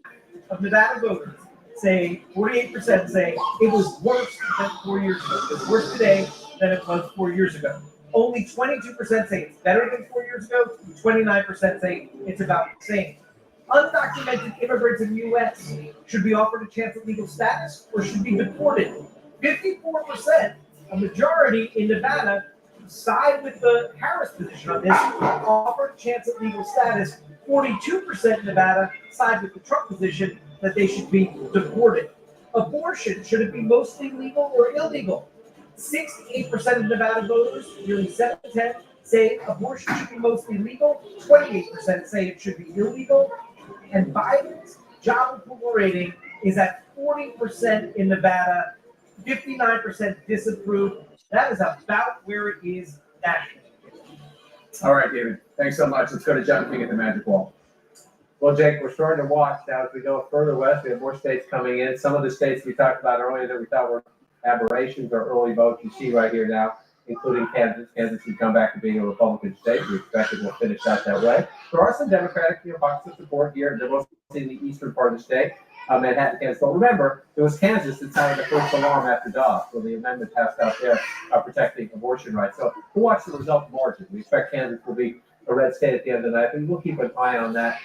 Speaker 12: of Nevada voters say 48% say it was worse than 4 years ago. It's worse today than it was 4 years ago. Only 22% say it's better than 4 years ago. 29% say it's about the same. Undocumented immigrants in the U.S. should be offered a chance at legal status or should be deported. 54%, a majority in Nevada, side with the Harris position on this, offered a chance at legal status. 42% in Nevada side with the Trump position that they should be deported. Abortion, should it be mostly legal or illegal? 68% of Nevada voters, nearly 7 to 10, say abortion should be mostly legal. 28% say it should be illegal. And Biden's job approval rating is at 40% in Nevada, 59% disapprove. That is about where it is nationally.
Speaker 14: All right, David. Thanks so much. Let's go to John King at the Magic Wall. Well, Jake, we're starting to watch now as we go further west. We have more states coming in. Some of the states we talked about earlier that we thought were aberrations or early votes you see right here now, including Kansas. Kansas would come back to being a Republican state. We expect it will finish out that way. There are some Democratic pockets of support here. They're mostly in the eastern part of the state, Manhattan, Kansas. But remember, it was Kansas that sounded the first alarm after Dobbs, so the amendment passed out there protecting abortion rights. So we'll watch the result margin. We expect Kansas will be a red state at the end of the night, and we'll keep an eye on that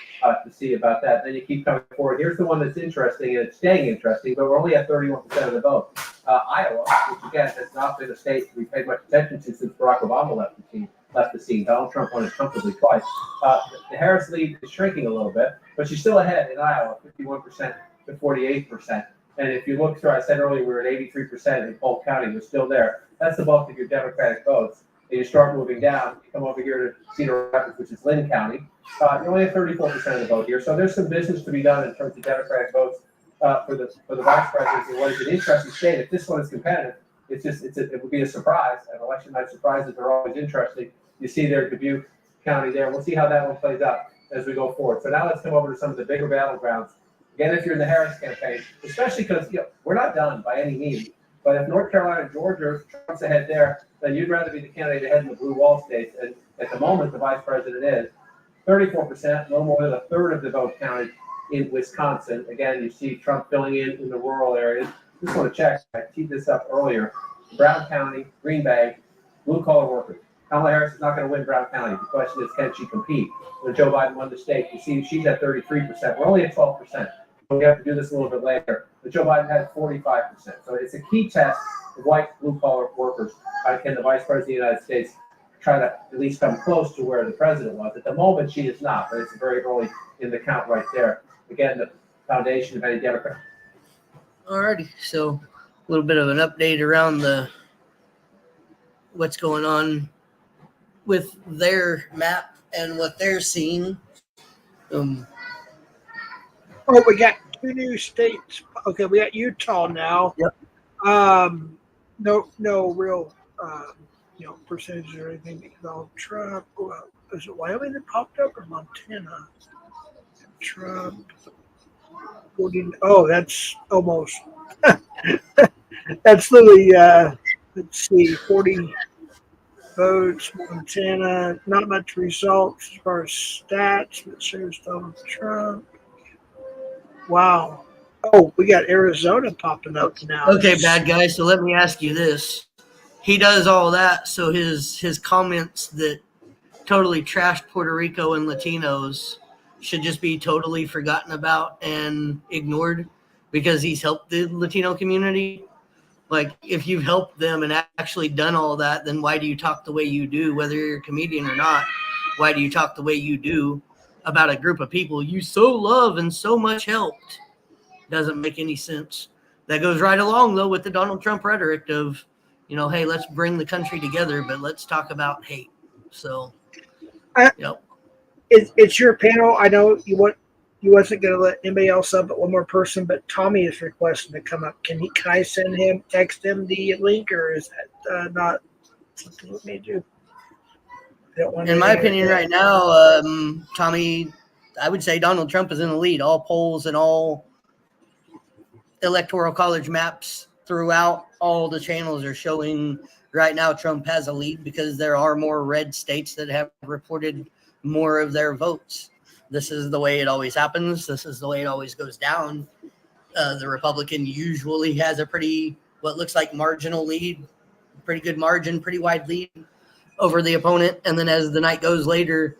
Speaker 14: to see about that. Then you keep coming forward. Here's the one that's interesting, and it's staying interesting, but we're only at 31% of the vote. Iowa, which again has not been a state we've paid much attention to since Barack Obama left the scene. Donald Trump won it comfortably twice. The Harris lead is shrinking a little bit, but she's still ahead in Iowa, 51% to 48%. And if you look through, I said earlier we were at 83% in Polk County. We're still there. That's the bulk of your Democratic votes. And you start moving down, you come over here to Cedar Rapids, which is Lynn County. You only have 34% of the vote here. So there's some business to be done in terms of Democratic votes for the vice president. And what is an interesting state? If this one is competitive, it would be a surprise. An election night surprises are always interesting. You see there Dubuque County there. We'll see how that one plays out as we go forward. So now let's come over to some of the bigger battlegrounds. Again, if you're in the Harris campaign, especially because we're not done by any means. But if North Carolina and Georgia, Trump's ahead there, then you'd rather be the candidate ahead in the blue wall states. And at the moment, the vice president is 34%, no more than a third of the vote counted in Wisconsin. Again, you see Trump filling in the rural areas. Just want to check. I teed this up earlier. Brown County, Green Bay, blue-collar workers. Kamala Harris is not going to win Brown County. The question is, can she compete? When Joe Biden won the state, you see she's at 33%. We're only at 12%. We have to do this a little bit later. But Joe Biden had 45%. So it's a key test of white blue-collar workers. Can the vice president of the United States try to at least come close to where the president was? At the moment, she is not, but it's very early in the count right there. Again, the foundation of any Democrat.
Speaker 1: Alrighty, so a little bit of an update around what's going on with their map and what they're seeing.
Speaker 2: We got 2 new states. Okay, we got Utah now.
Speaker 1: Yep.
Speaker 2: No real percentage or anything because all Trump. Is it Wyoming that popped up or Montana? Trump. That's almost. That's literally. Let's see, 40 votes. Montana. Not much results as far as stats. It shows Donald Trump. Wow. Oh, we got Arizona popping up now.
Speaker 1: Okay, bad guy. So let me ask you this. He does all that, so his comments that totally trashed Puerto Rico and Latinos should just be totally forgotten about and ignored because he's helped the Latino community. Like, if you've helped them and actually done all that, then why do you talk the way you do, whether you're a comedian or not? Why do you talk the way you do about a group of people you so love and so much helped? Doesn't make any sense. That goes right along, though, with the Donald Trump rhetoric of, hey, let's bring the country together, but let's talk about hate. So,
Speaker 2: It's your panel. I know you wasn't going to let anybody else up but one more person, but Tommy is requesting to come up. Can I text him the link, or is that not something we may do?
Speaker 1: In my opinion right now, Tommy, I would say Donald Trump is in the lead. All polls and all electoral college maps throughout all the channels are showing right now Trump has a lead because there are more red states that have reported more of their votes. This is the way it always happens. This is the way it always goes down. The Republican usually has a what looks like marginal lead, pretty good margin, pretty wide lead over the opponent. And then as the night goes later,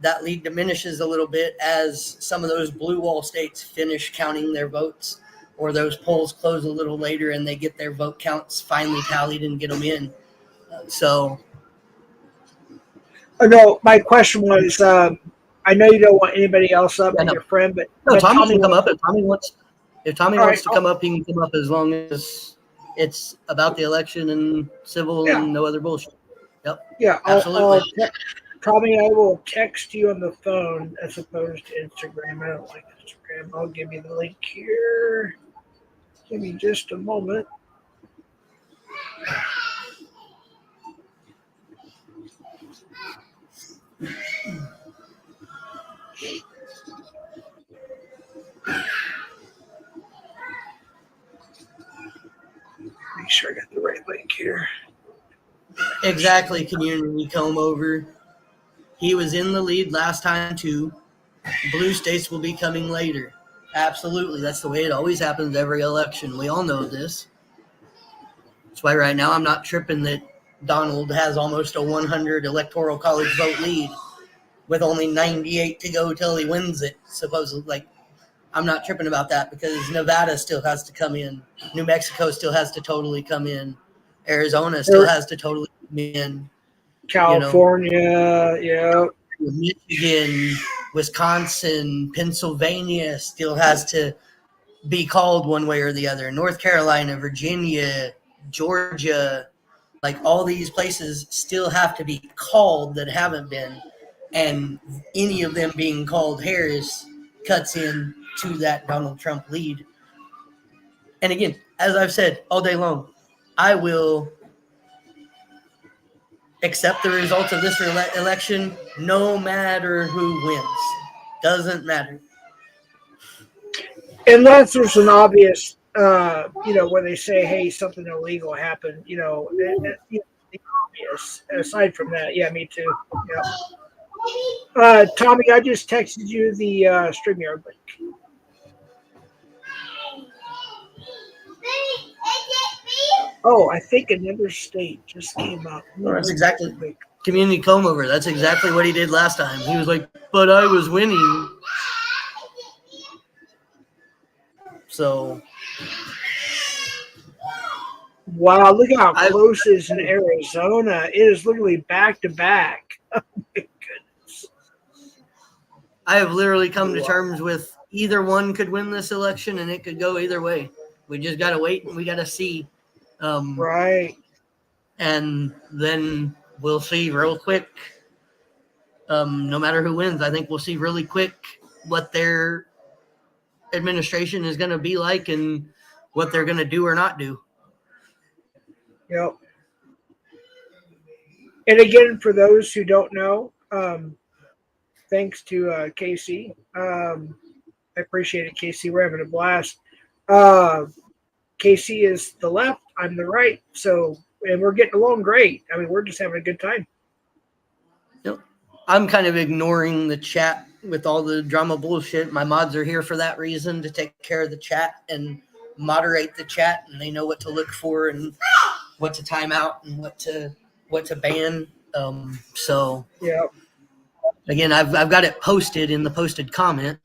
Speaker 1: that lead diminishes a little bit as some of those blue wall states finish counting their votes, or those polls close a little later and they get their vote counts finally tallied and get them in. So.
Speaker 2: No, my question was, I know you don't want anybody else up, your friend, but
Speaker 1: no, Tommy can come up
Speaker 2: wants,
Speaker 1: if Tommy wants to come up, he can come up as long as it's about the election and civil and no other bullshit. Yep.
Speaker 2: Yeah,
Speaker 1: absolutely.
Speaker 2: Tommy, I will text you on the phone as opposed to Instagram. I don't like Instagram. I'll give you the link here. Give me just a moment. Make sure I got the right link here.
Speaker 1: Exactly, community comb over. He was in the lead last time too. Blue states will be coming later. Absolutely. That's the way it always happens every election. We all know this. That's why right now I'm not tripping that Donald has almost a 100 electoral college vote lead with only 98 to go till he wins it, supposedly. Like, I'm not tripping about that because Nevada still has to come in. New Mexico still has to totally come in. Arizona still has to totally come in.
Speaker 2: California, yeah.
Speaker 1: Michigan, Wisconsin, Pennsylvania still has to be called one way or the other. North Carolina, Virginia, Georgia, like all these places still have to be called that haven't been. And any of them being called Harris cuts in to that Donald Trump lead. And again, as I've said all day long, I will accept the results of this election no matter who wins. Doesn't matter.
Speaker 2: Unless there's an obvious, where they say, hey, something illegal happened, the obvious. Aside from that, yeah, me too. Yeah. Tommy, I just texted you the StreamYard link. Oh, I think another state just came up.
Speaker 1: That's exactly community comb over. That's exactly what he did last time. He was like, but I was winning. So.
Speaker 2: Wow, look how close it is in Arizona. It is literally back to back. Oh my goodness.
Speaker 1: I have literally come to terms with either one could win this election and it could go either way. We just got to wait and we got to see.
Speaker 2: Right.
Speaker 1: And then we'll see real quick. No matter who wins, I think we'll see really quick what their administration is going to be like and what they're going to do or not do.
Speaker 2: Yep. And again, for those who don't know, thanks to Casey. I appreciate it, Casey. We're having a blast. Casey is the left. I'm the right. So, and we're getting along great. I mean, we're just having a good time.
Speaker 1: Yep. I'm kind of ignoring the chat with all the drama bullshit. My mods are here for that reason, to take care of the chat and moderate the chat, and they know what to look for and what to time out and what to ban. So
Speaker 2: yeah.
Speaker 1: Again, I've got it posted in the posted comment.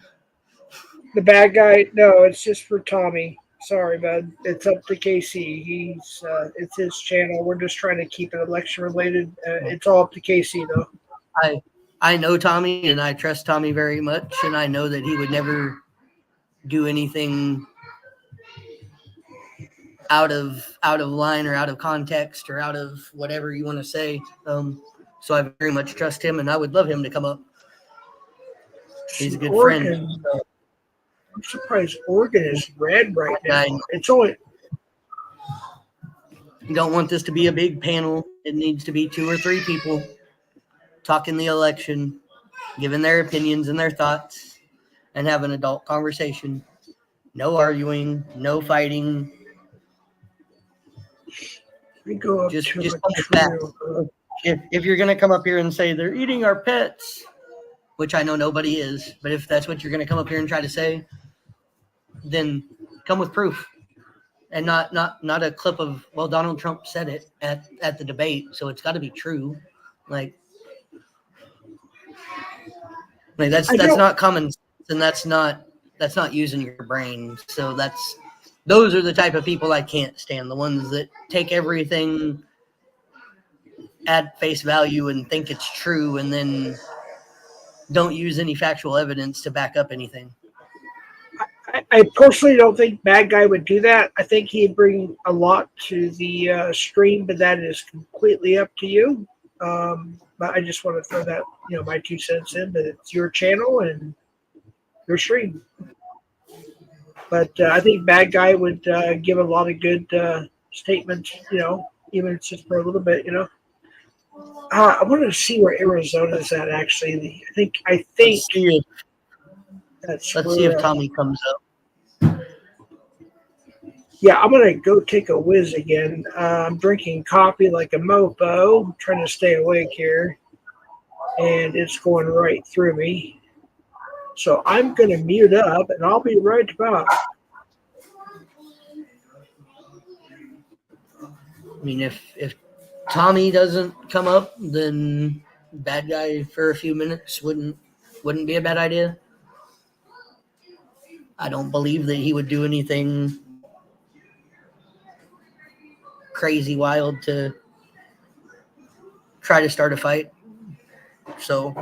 Speaker 2: The bad guy, no, it's just for Tommy. Sorry, bud. It's up to Casey. He's it's his channel. We're just trying to keep it election related. It's all up to Casey though.
Speaker 1: I know Tommy and I trust Tommy very much, and I know that he would never do anything out of line or out of context or out of whatever you want to say. So I very much trust him, and I would love him to come up. He's a good friend. So.
Speaker 2: I'm surprised Oregon is red right now. It's only.
Speaker 1: You don't want this to be a big panel. It needs to be 2 or 3 people talking the election, giving their opinions and their thoughts, and have an adult conversation. No arguing, no fighting.
Speaker 2: We go up
Speaker 1: just
Speaker 2: to
Speaker 1: if you're going to come up here and say they're eating our pets, which I know nobody is, but if that's what you're going to come up here and try to say, then come with proof, and not a clip of, well, Donald Trump said it at the debate, so it's got to be true. Like that's not common sense, and that's not using your brain. So those are the type of people I can't stand. The ones that take everything at face value and think it's true, and then don't use any factual evidence to back up anything.
Speaker 2: I personally don't think Bad Guy would do that. I think he'd bring a lot to the stream, but that is completely up to you. But I just want to throw that, my 2 cents in, that it's your channel and your stream. But I think Bad Guy would give a lot of good statements, even just for a little bit, I wanted to see where Arizona is at, actually. I think
Speaker 1: let's see if Tommy comes up.
Speaker 2: Yeah, I'm going to go take a whiz again. I'm drinking coffee like a mofo. I'm trying to stay awake here. And it's going right through me. So I'm going to mute up, and I'll be right back.
Speaker 1: I mean, if Tommy doesn't come up, then Bad Guy for a few minutes wouldn't be a bad idea. I don't believe that he would do anything crazy wild to try to start a fight. So,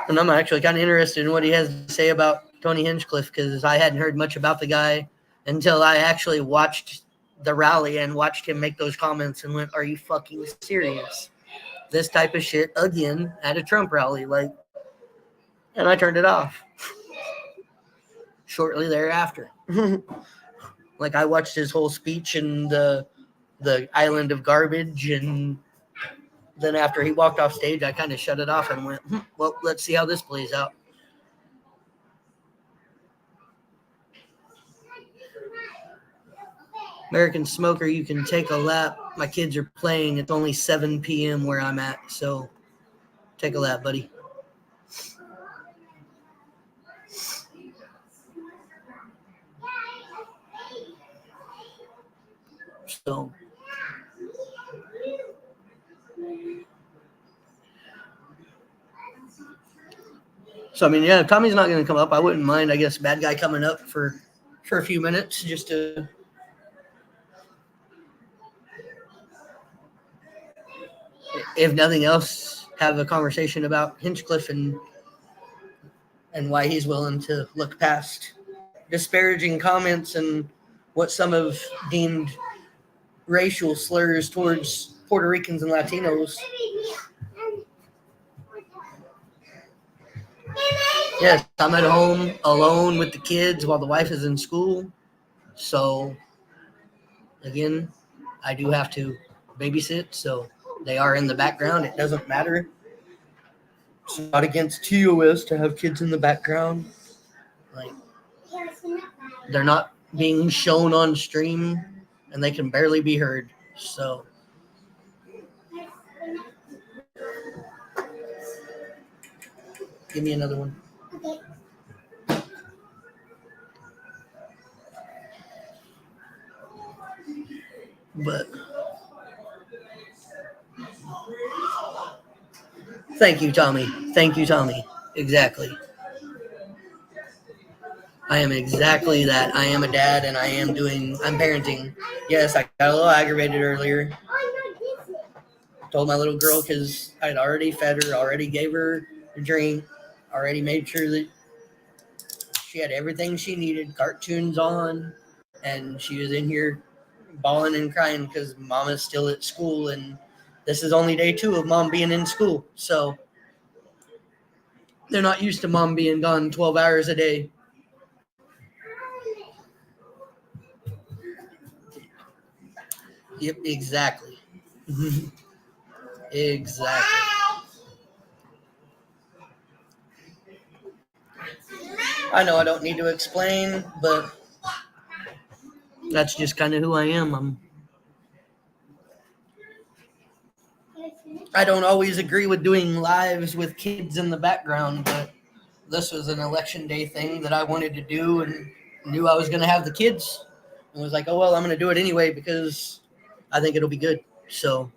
Speaker 1: and I'm actually kind of interested in what he has to say about Tony Hinchcliffe, because I hadn't heard much about the guy until I actually watched the rally and watched him make those comments and went, are you fucking serious? This type of shit again at a Trump rally, and I turned it off shortly thereafter. I watched his whole speech and the island of garbage, and then after he walked off stage, I kind of shut it off and went, well, let's see how this plays out. American Smoker, you can take a lap. My kids are playing. It's only 7 p.m. where I'm at, so take a lap, buddy. So I mean, yeah, if Tommy's not going to come up, I wouldn't mind, I guess, Bad Guy coming up for a few minutes just to if nothing else, have a conversation about Hinchcliffe and why he's willing to look past disparaging comments and what some have deemed racial slurs towards Puerto Ricans and Latinos. Yes, I'm at home alone with the kids while the wife is in school. So, again, I do have to babysit, so they are in the background. It doesn't matter. It's not against TOS to have kids in the background. They're not being shown on stream, and they can barely be heard. So, give me another one. Okay. But thank you, Tommy. Thank you, Tommy. Exactly. I am exactly that. I am a dad, and I'm parenting. Yes, I got a little aggravated earlier. Told my little girl, because I'd already fed her, already gave her a drink, already made sure that she had everything she needed, cartoons on, and she was in here bawling and crying because Mama's still at school, and this is only day 2 of Mom being in school. So they're not used to Mom being gone 12 hours a day. Yep, exactly. Exactly. I know I don't need to explain, but that's just kind of who I am. I don't always agree with doing lives with kids in the background, but this was an election day thing that I wanted to do and knew I was going to have the kids and was like, oh, well, I'm going to do it anyway because I think it'll be good. So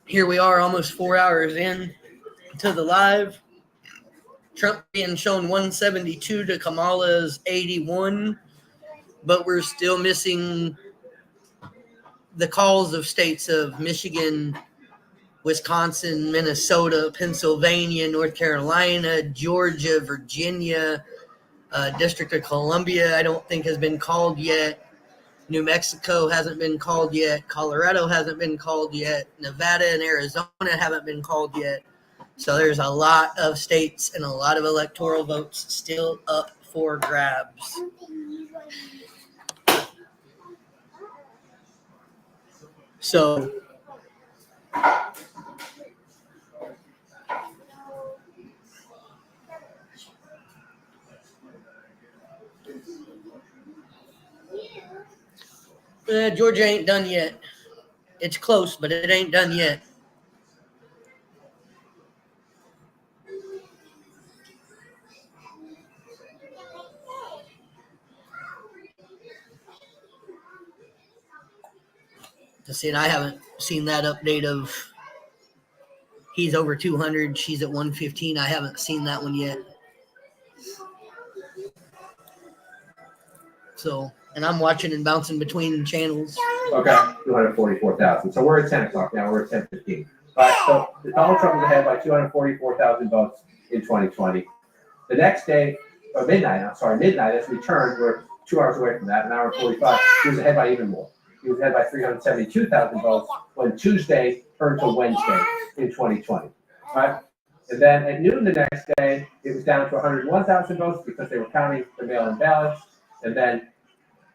Speaker 1: here we are almost 4 hours in to the live. Trump being shown 172 to Kamala's 81, but we're still missing the calls of states of Michigan, Wisconsin, Minnesota, Pennsylvania, North Carolina, Georgia, Virginia, District of Columbia, I don't think has been called yet. New Mexico hasn't been called yet. Colorado hasn't been called yet. Nevada and Arizona haven't been called yet. So there's a lot of states and a lot of electoral votes still up for grabs. So Georgia ain't done yet. It's close, but it ain't done yet. See, and I haven't seen that update of he's over 200, she's at 115. I haven't seen that one yet. So, and I'm watching and bouncing between channels.
Speaker 14: Okay, 244,000. So we're at 10 o'clock now. We're at 10:15. All right, so Donald Trump is ahead by 244,000 votes in 2020. The next day, or midnight, as we turned, we're 2 hours away from that, an hour and 45. He was ahead by even more. He was ahead by 372,000 votes when Tuesday turned to Wednesday in 2020. Right? And then at noon the next day, it was down to 101,000 votes because they were counting the mail-in ballots. And then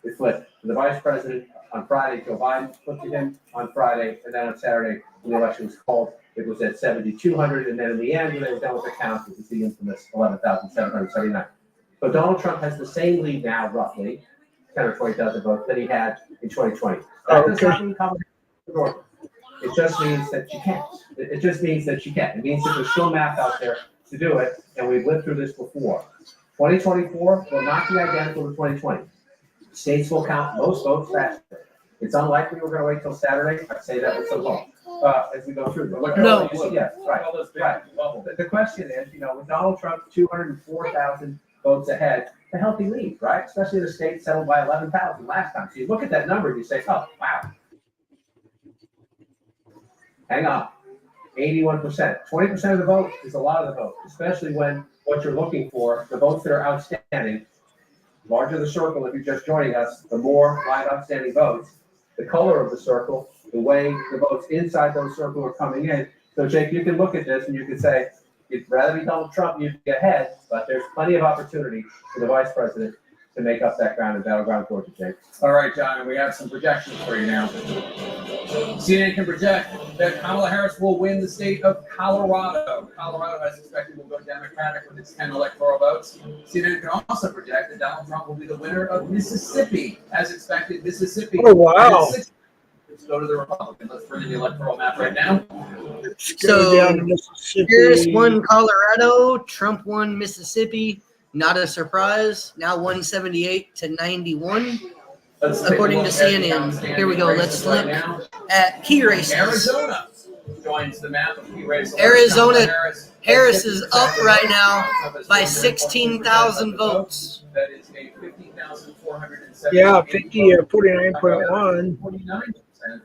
Speaker 14: it flipped to the vice president on Friday. Joe Biden flipped to him on Friday. And then on Saturday, when the election was called, it was at 7,200. And then in the end, when they were done with the count, it was the infamous 11,779. So Donald Trump has the same lead now, roughly, 10 or 20,000 votes that he had in 2020. That does not mean Kamala Harris. It just means that she can't. It just means that she can't. It means that there's still math out there to do it, and we've lived through this before. 2024 will not be identical to 2020. States will count most votes faster. It's unlikely we're going to wait till Saturday. I say that with some hope as we go through. But look at all those, yes, right. The question is, with Donald Trump 204,000 votes ahead, a healthy lead, right? Especially the state settled by 11,000 last time. So you look at that number and you say, oh, wow. Hang on. 81%. 20% of the vote is a lot of the vote, especially when what you're looking for, the votes that are outstanding, larger the circle if you're just joining us, the more live outstanding votes, the color of the circle, the way the votes inside those circles are coming in. So, Jake, you can look at this and you can say, you'd rather be Donald Trump, you'd be ahead, but there's plenty of opportunity for the vice president to make up that ground in Battleground, Georgia, Jake.
Speaker 5: All right, John, and we have some projections for you now. CNN can project that Kamala Harris will win the state of Colorado. Colorado, as expected, will go Democratic with its 10 electoral votes. CNN can also project that Donald Trump will be the winner of Mississippi. As expected, Mississippi.
Speaker 2: Oh, wow.
Speaker 5: Let's go to the Republican. Let's bring in the electoral map right now.
Speaker 1: So Harris won Colorado, Trump won Mississippi. Not a surprise. Now 178 to 91, according to CNN. Here we go. Let's look at key races.
Speaker 5: Arizona joins the map of key races.
Speaker 1: Arizona, Harris is up right now by 16,000 votes.
Speaker 5: That is a 50,470.
Speaker 2: Yeah, 49.1.
Speaker 5: 49%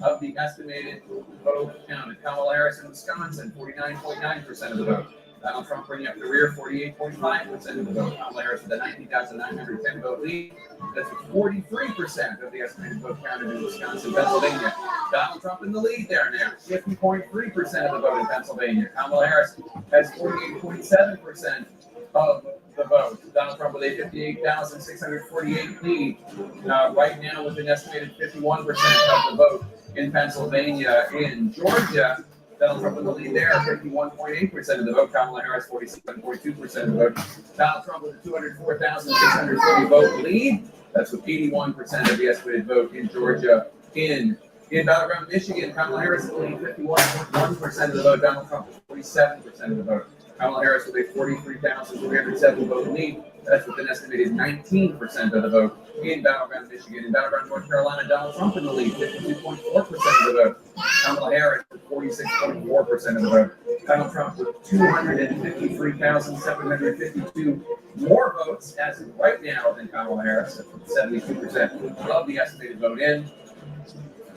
Speaker 5: of the estimated vote counted. Kamala Harris in Wisconsin, 49.9% of the vote. Donald Trump bringing up the rear, 48.5% of the vote. Kamala Harris with a 19,910 vote lead. That's 43% of the estimated vote counted in Wisconsin, Pennsylvania. Donald Trump in the lead there now, 50.3% of the vote in Pennsylvania. Kamala Harris has 48.7% of the vote. Donald Trump with a 58,648 lead. Right now with an estimated 51% of the vote in Pennsylvania. In Georgia, Donald Trump in the lead there, 51.8% of the vote. Kamala Harris, 47.2% of the vote. Donald Trump with a 204,640 vote lead. That's with 81% of the estimated vote in Georgia. In Battleground, Michigan, Kamala Harris will lead 51.1% of the vote. Donald Trump with 47% of the vote. Kamala Harris with a 43,307 vote lead. That's with an estimated 19% of the vote in Battleground, Michigan. In Battleground, North Carolina, Donald Trump in the lead, 52.4% of the vote. Kamala Harris with 46.4% of the vote. Donald Trump with 253,752 more votes as of right now than Kamala Harris, at 72% of the estimated vote in.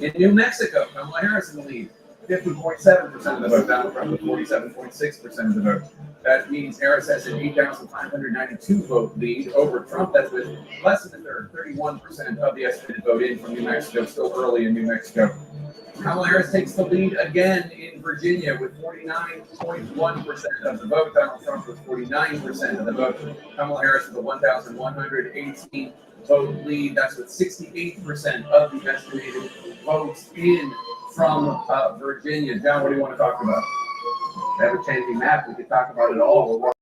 Speaker 5: In New Mexico, Kamala Harris in the lead, 50.7% of the vote. Donald Trump with 47.6% of the vote. That means Harris has an 8,592 vote lead over Trump. That's with less than a third, 31% of the estimated vote in from New Mexico, still early in New Mexico. Kamala Harris takes the lead again in Virginia with 49.1% of the vote. Donald Trump with 49% of the vote. Kamala Harris with a 1,118 vote lead. That's with 68% of the estimated votes in from Virginia. John, what do you want to talk about?
Speaker 14: Ever-changing map. We could talk about it all.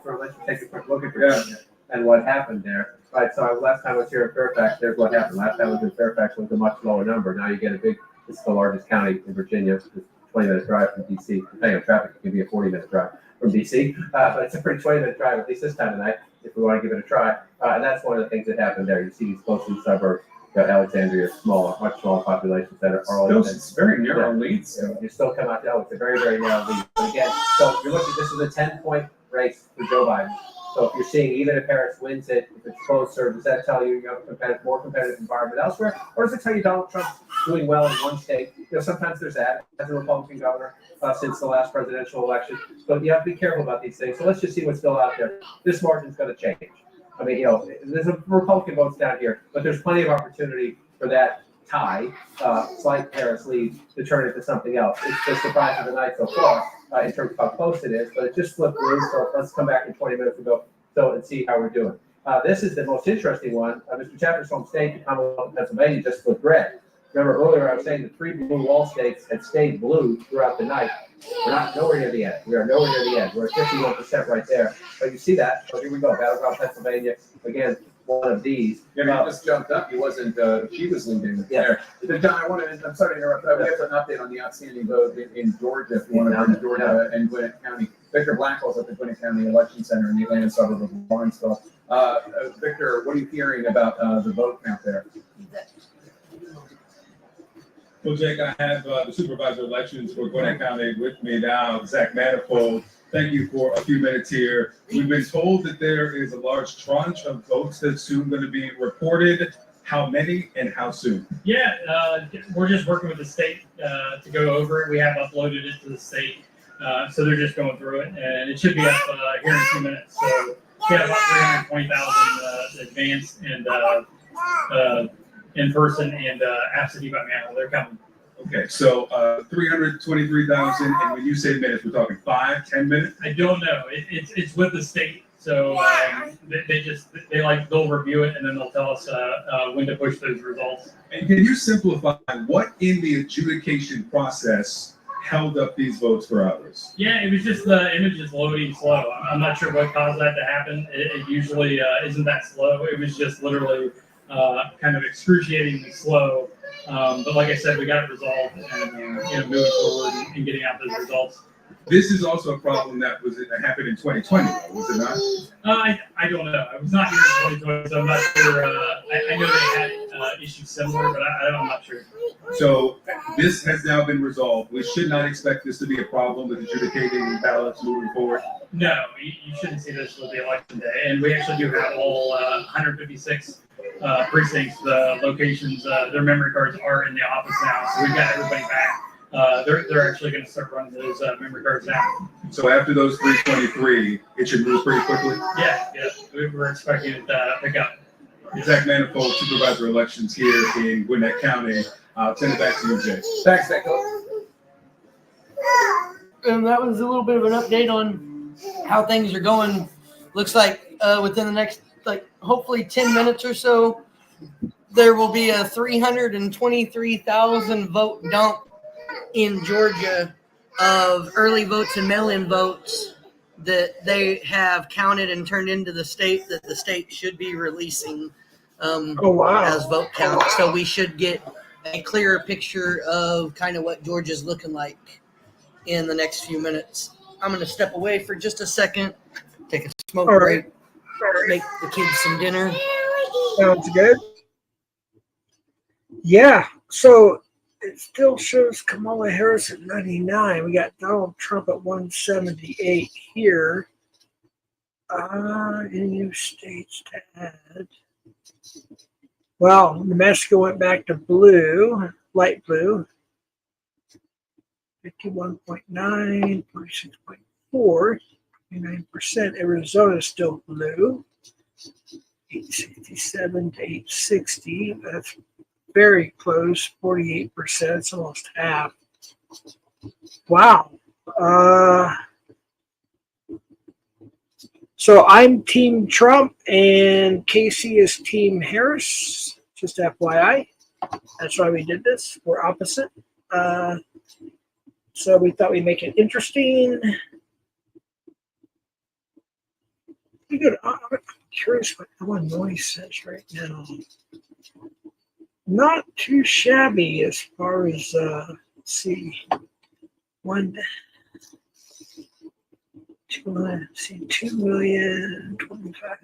Speaker 14: Let's take a quick look at Virginia and what happened there. Right. So last time I was here in Fairfax, there's what happened. Last time I was in Fairfax was a much lower number. Now you get a big. This is the largest county in Virginia. It's a 20-minute drive from D.C. Depending on traffic, it can be a 40-minute drive from D.C. But it's a pretty 20-minute drive, at least this time of night, if we want to give it a try. And that's one of the things that happened there. You see these close-in suburbs. Alexandria, much smaller populations that are all.
Speaker 5: It's very narrow leads.
Speaker 14: You still come out. It's a very, very narrow lead. But again, so you're looking. This is a 10-point race for Joe Biden. So if you're seeing even if Harris wins it, if it's closer, does that tell you you have a more competitive environment elsewhere, or does it tell you Donald Trump's doing well in one state? Sometimes there's that as a Republican governor since the last presidential election. But you have to be careful about these things. So let's just see what's still out there. This margin's going to change. I mean, there's a Republican votes down here, but there's plenty of opportunity for that tie, slight Harris lead, to turn it to something else. It's the surprise of the night so far in terms of how close it is, but it just flipped blue. So let's come back in 20 minutes and see how we're doing. This is the most interesting one. Mr. Chapter's home state, the Commonwealth of Pennsylvania, just flipped red. Remember earlier I was saying the three blue wall states had stayed blue throughout the night. We're not nowhere near the end. We are nowhere near the end. We're at 51% right there. But you see that. So here we go. Battleground, Pennsylvania. Again, one of these.
Speaker 5: Yeah, he just jumped up. He wasn't. She was leading there. John, I'm sorry to interrupt. We have an update on the outstanding vote in Georgia. If you want to bring Georgia and Gwinnett County. Victor Blackwell's at the Gwinnett County Election Center in the Atlanta suburb of Lawrenceville. Victor, what are you hearing about the vote count there?
Speaker 4: Well, Jake, I have the supervisor of elections for Gwinnett County with me now, Zach Manifold. Thank you for a few minutes here. We've been told that there is a large tranche of votes that's soon going to be reported. How many and how soon?
Speaker 8: Yeah, we're just working with the state to go over it. We have uploaded it to the state, so they're just going through it, and it should be up here in a few minutes. So we have about 320,000 advanced and in person and absentee by mail. They're coming.
Speaker 4: Okay, so 323,000, and when you say minutes, we're talking 5, 10 minutes?
Speaker 8: I don't know. It's with the state, so they'll review it and then they'll tell us when to push those results.
Speaker 4: And can you simplify what in the adjudication process held up these votes for hours?
Speaker 8: Yeah, it was just the images loading slow. I'm not sure what caused that to happen. It usually isn't that slow. It was just literally kind of excruciatingly slow. But like I said, we got it resolved and moving forward and getting out those results.
Speaker 4: This is also a problem that happened in 2020, was it not?
Speaker 8: I don't know. I was not here in 2020, so I'm not sure. I know they had issues similar, but I'm not sure.
Speaker 4: So this has now been resolved. We should not expect this to be a problem with adjudicating ballots moving forward.
Speaker 8: No, you shouldn't see this with the election day. And we actually do have all 156 precincts, the locations, their memory cards are in the office now. So we've got everybody back. They're actually going to start running those memory cards now.
Speaker 4: So after those 323, it should move pretty quickly?
Speaker 8: Yeah. We're expecting it to pick up.
Speaker 4: Zach Manifold, Supervisor of Elections here in Gwinnett County. I'll send it back to you, Jay.
Speaker 5: Thanks, Nico.
Speaker 1: And that was a little bit of an update on how things are going. Looks like within the next, hopefully 10 minutes or so, there will be a 323,000 vote dump in Georgia of early votes and mail-in votes that they have counted and turned into the state that the state should be releasing
Speaker 2: Oh, wow.
Speaker 1: as vote count. So we should get a clearer picture of kind of what Georgia's looking like in the next few minutes. I'm going to step away for just a second, take a smoke
Speaker 2: All
Speaker 1: break,
Speaker 2: right.
Speaker 1: make the kids some dinner.
Speaker 2: Sounds good. Yeah. So it still shows Kamala Harris at 99. We got Donald Trump at 178 here. Any new states to add? Well, New Mexico went back to blue, light blue. 51.9, 46.4, 29%. Arizona is still blue. 867 to 860. That's very close. 48%. It's almost half. Wow. So I'm Team Trump and Casey is Team Harris. Just FYI. That's why we did this. We're opposite. So we thought we'd make it interesting. I'm curious what Illinois says right now. Not too shabby as far as, let's see, 2 million, 25.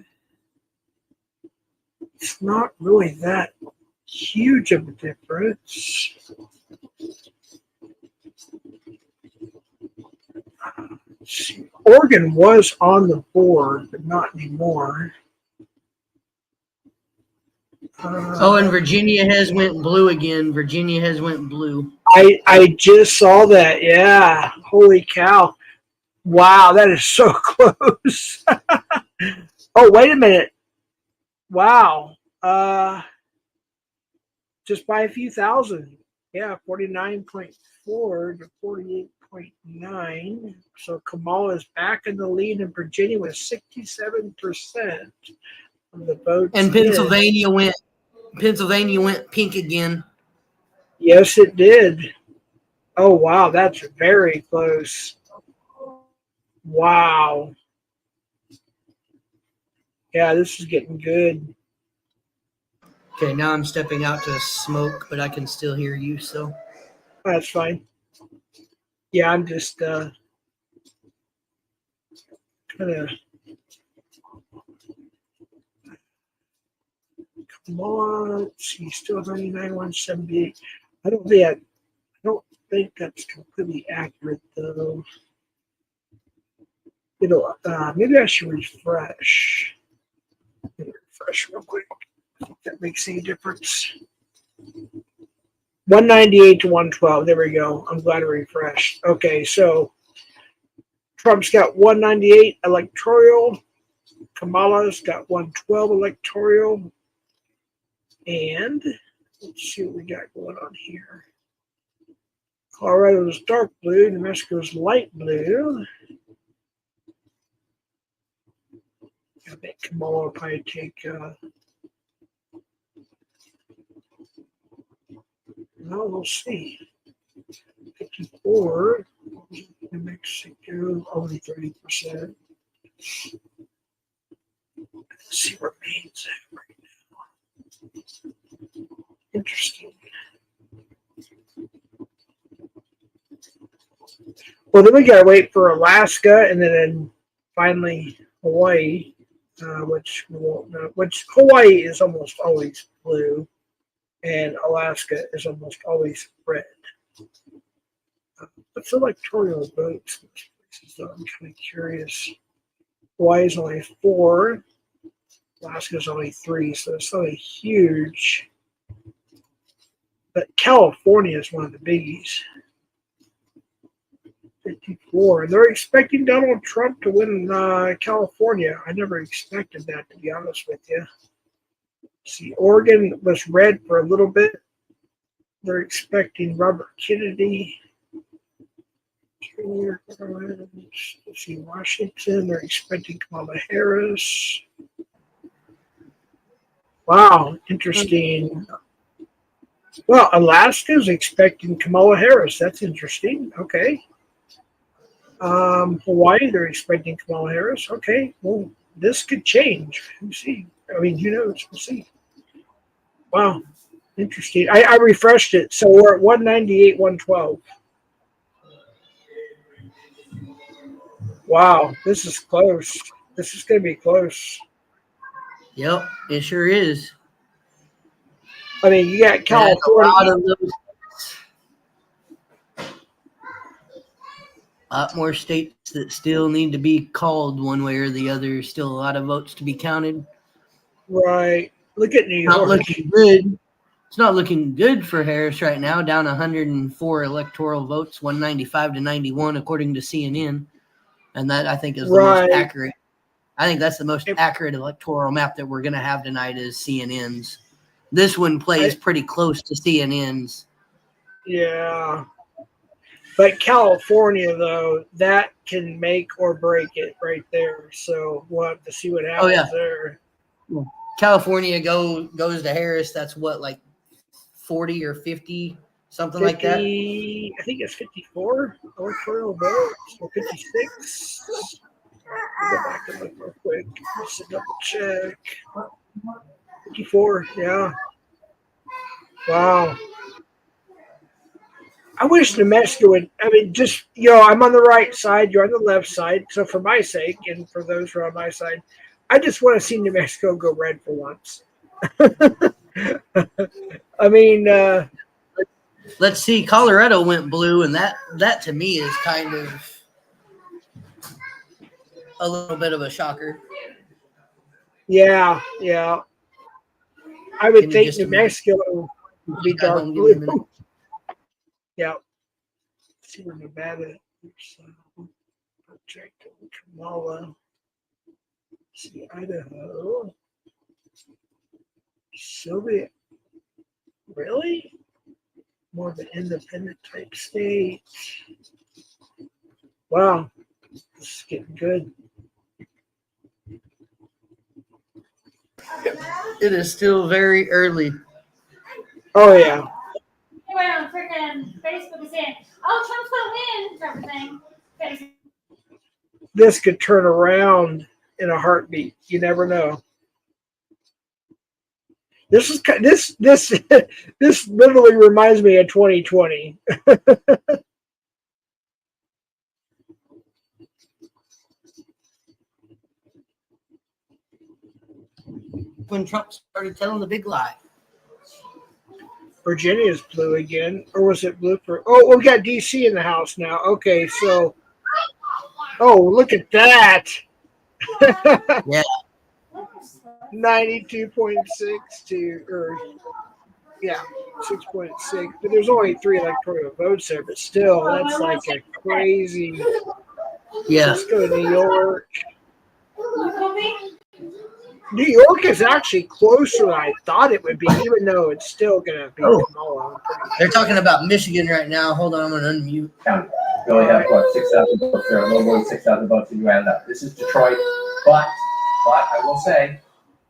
Speaker 2: It's not really that huge of a difference. Oregon was on the board, but not anymore.
Speaker 1: And Virginia has went blue again. Virginia has went blue.
Speaker 2: I just saw that. Yeah. Holy cow. Wow, that is so close. Oh, wait a minute. Wow. Just by a few thousand. Yeah, 49.4 to 48.9. So Kamala is back in the lead in Virginia with 67% of the votes.
Speaker 1: And Pennsylvania went pink again.
Speaker 2: Yes, it did. Oh, wow, that's very close. Wow. Yeah, this is getting good.
Speaker 1: Okay, now I'm stepping out to smoke, but I can still hear you, so.
Speaker 2: That's fine. Yeah, I'm just kind of. Come on, let's see, still 99, 178. I don't think that's completely accurate though. Maybe I should refresh. Refresh real quick. I think that makes any difference. 198 to 112. There we go. I'm glad I refreshed. Okay, so Trump's got 198 electoral. Kamala's got 112 electoral. And let's see what we got going on here. Colorado's dark blue. New Mexico's light blue. I think Kamala will probably take. No, we'll see. 54. New Mexico, only 30%. Let's see where Maine's at right now. Interesting. Well, then we gotta wait for Alaska and then finally Hawaii, which we won't know. Which Hawaii is almost always blue, and Alaska is almost always red. It's electoral votes. So I'm kind of curious. Hawaii is only 4. Alaska is only 3, so it's not a huge. But California is one of the biggies. 54. They're expecting Donald Trump to win California. I never expected that, to be honest with you. See, Oregon was red for a little bit. They're expecting Robert Kennedy. Let's see, Washington. They're expecting Kamala Harris. Wow, interesting. Well, Alaska's expecting Kamala Harris. That's interesting. Okay. Hawaii, they're expecting Kamala Harris. Okay. Well, this could change. We'll see. I mean, who knows? We'll see. Wow. Interesting. I refreshed it. So we're at 198, 112. Wow. This is close. This is going to be close.
Speaker 1: Yep, it sure is.
Speaker 2: I mean, you got California.
Speaker 1: A lot more states that still need to be called one way or the other. Still a lot of votes to be counted.
Speaker 2: Right. Look at New York.
Speaker 1: Not looking good. It's not looking good for Harris right now. Down 104 electoral votes, 195 to 91, according to CNN. And that, I think, is the most accurate. I think that's the most accurate electoral map that we're going to have tonight is CNN's. This one plays pretty close to CNN's.
Speaker 2: Yeah. But California, though, that can make or break it right there. So we'll have to see what happens there.
Speaker 1: California goes to Harris. That's what, like 40 or 50, something
Speaker 2: 50,
Speaker 1: like that?
Speaker 2: I think it's 54 electoral votes or 56. I'll go back and look real quick. Just a double check. 54, yeah. Wow. I wish New Mexico would, I mean, just, I'm on the right side, you're on the left side. So for my sake, and for those who are on my side, I just want to see New Mexico go red for once. I mean,
Speaker 1: let's see. Colorado went blue, and that to me is kind of a little bit of a shocker.
Speaker 2: Yeah. I would think New Mexico would be dark blue. Yeah. Let's see where Nevada. Project Kamala. See Idaho. Soviet. Really? More of an independent type state. Wow. This is getting good.
Speaker 1: It is still very early.
Speaker 2: Oh, yeah.
Speaker 10: Anyway, on freaking Facebook is saying, "Oh, Trump's gonna win," everything.
Speaker 2: This could turn around in a heartbeat. You never know. This literally reminds me of 2020.
Speaker 1: When Trump started telling the big lie.
Speaker 2: Virginia's blue again, or was it blue for? Oh, we got DC in the house now. Okay, so, look at that.
Speaker 1: Yeah.
Speaker 2: 92.62 or 6.6. But there's only 3 electoral votes there. But still, that's like a crazy.
Speaker 1: Yeah.
Speaker 2: Let's go to New York. New York is actually closer than I thought it would be, even though it's still going to be Kamala.
Speaker 1: They're talking about Michigan right now. Hold on, I'm going to unmute.
Speaker 14: County. You only have, 6,000 votes there, a little more than 6,000 votes if you add it up. This is Detroit, but I will say,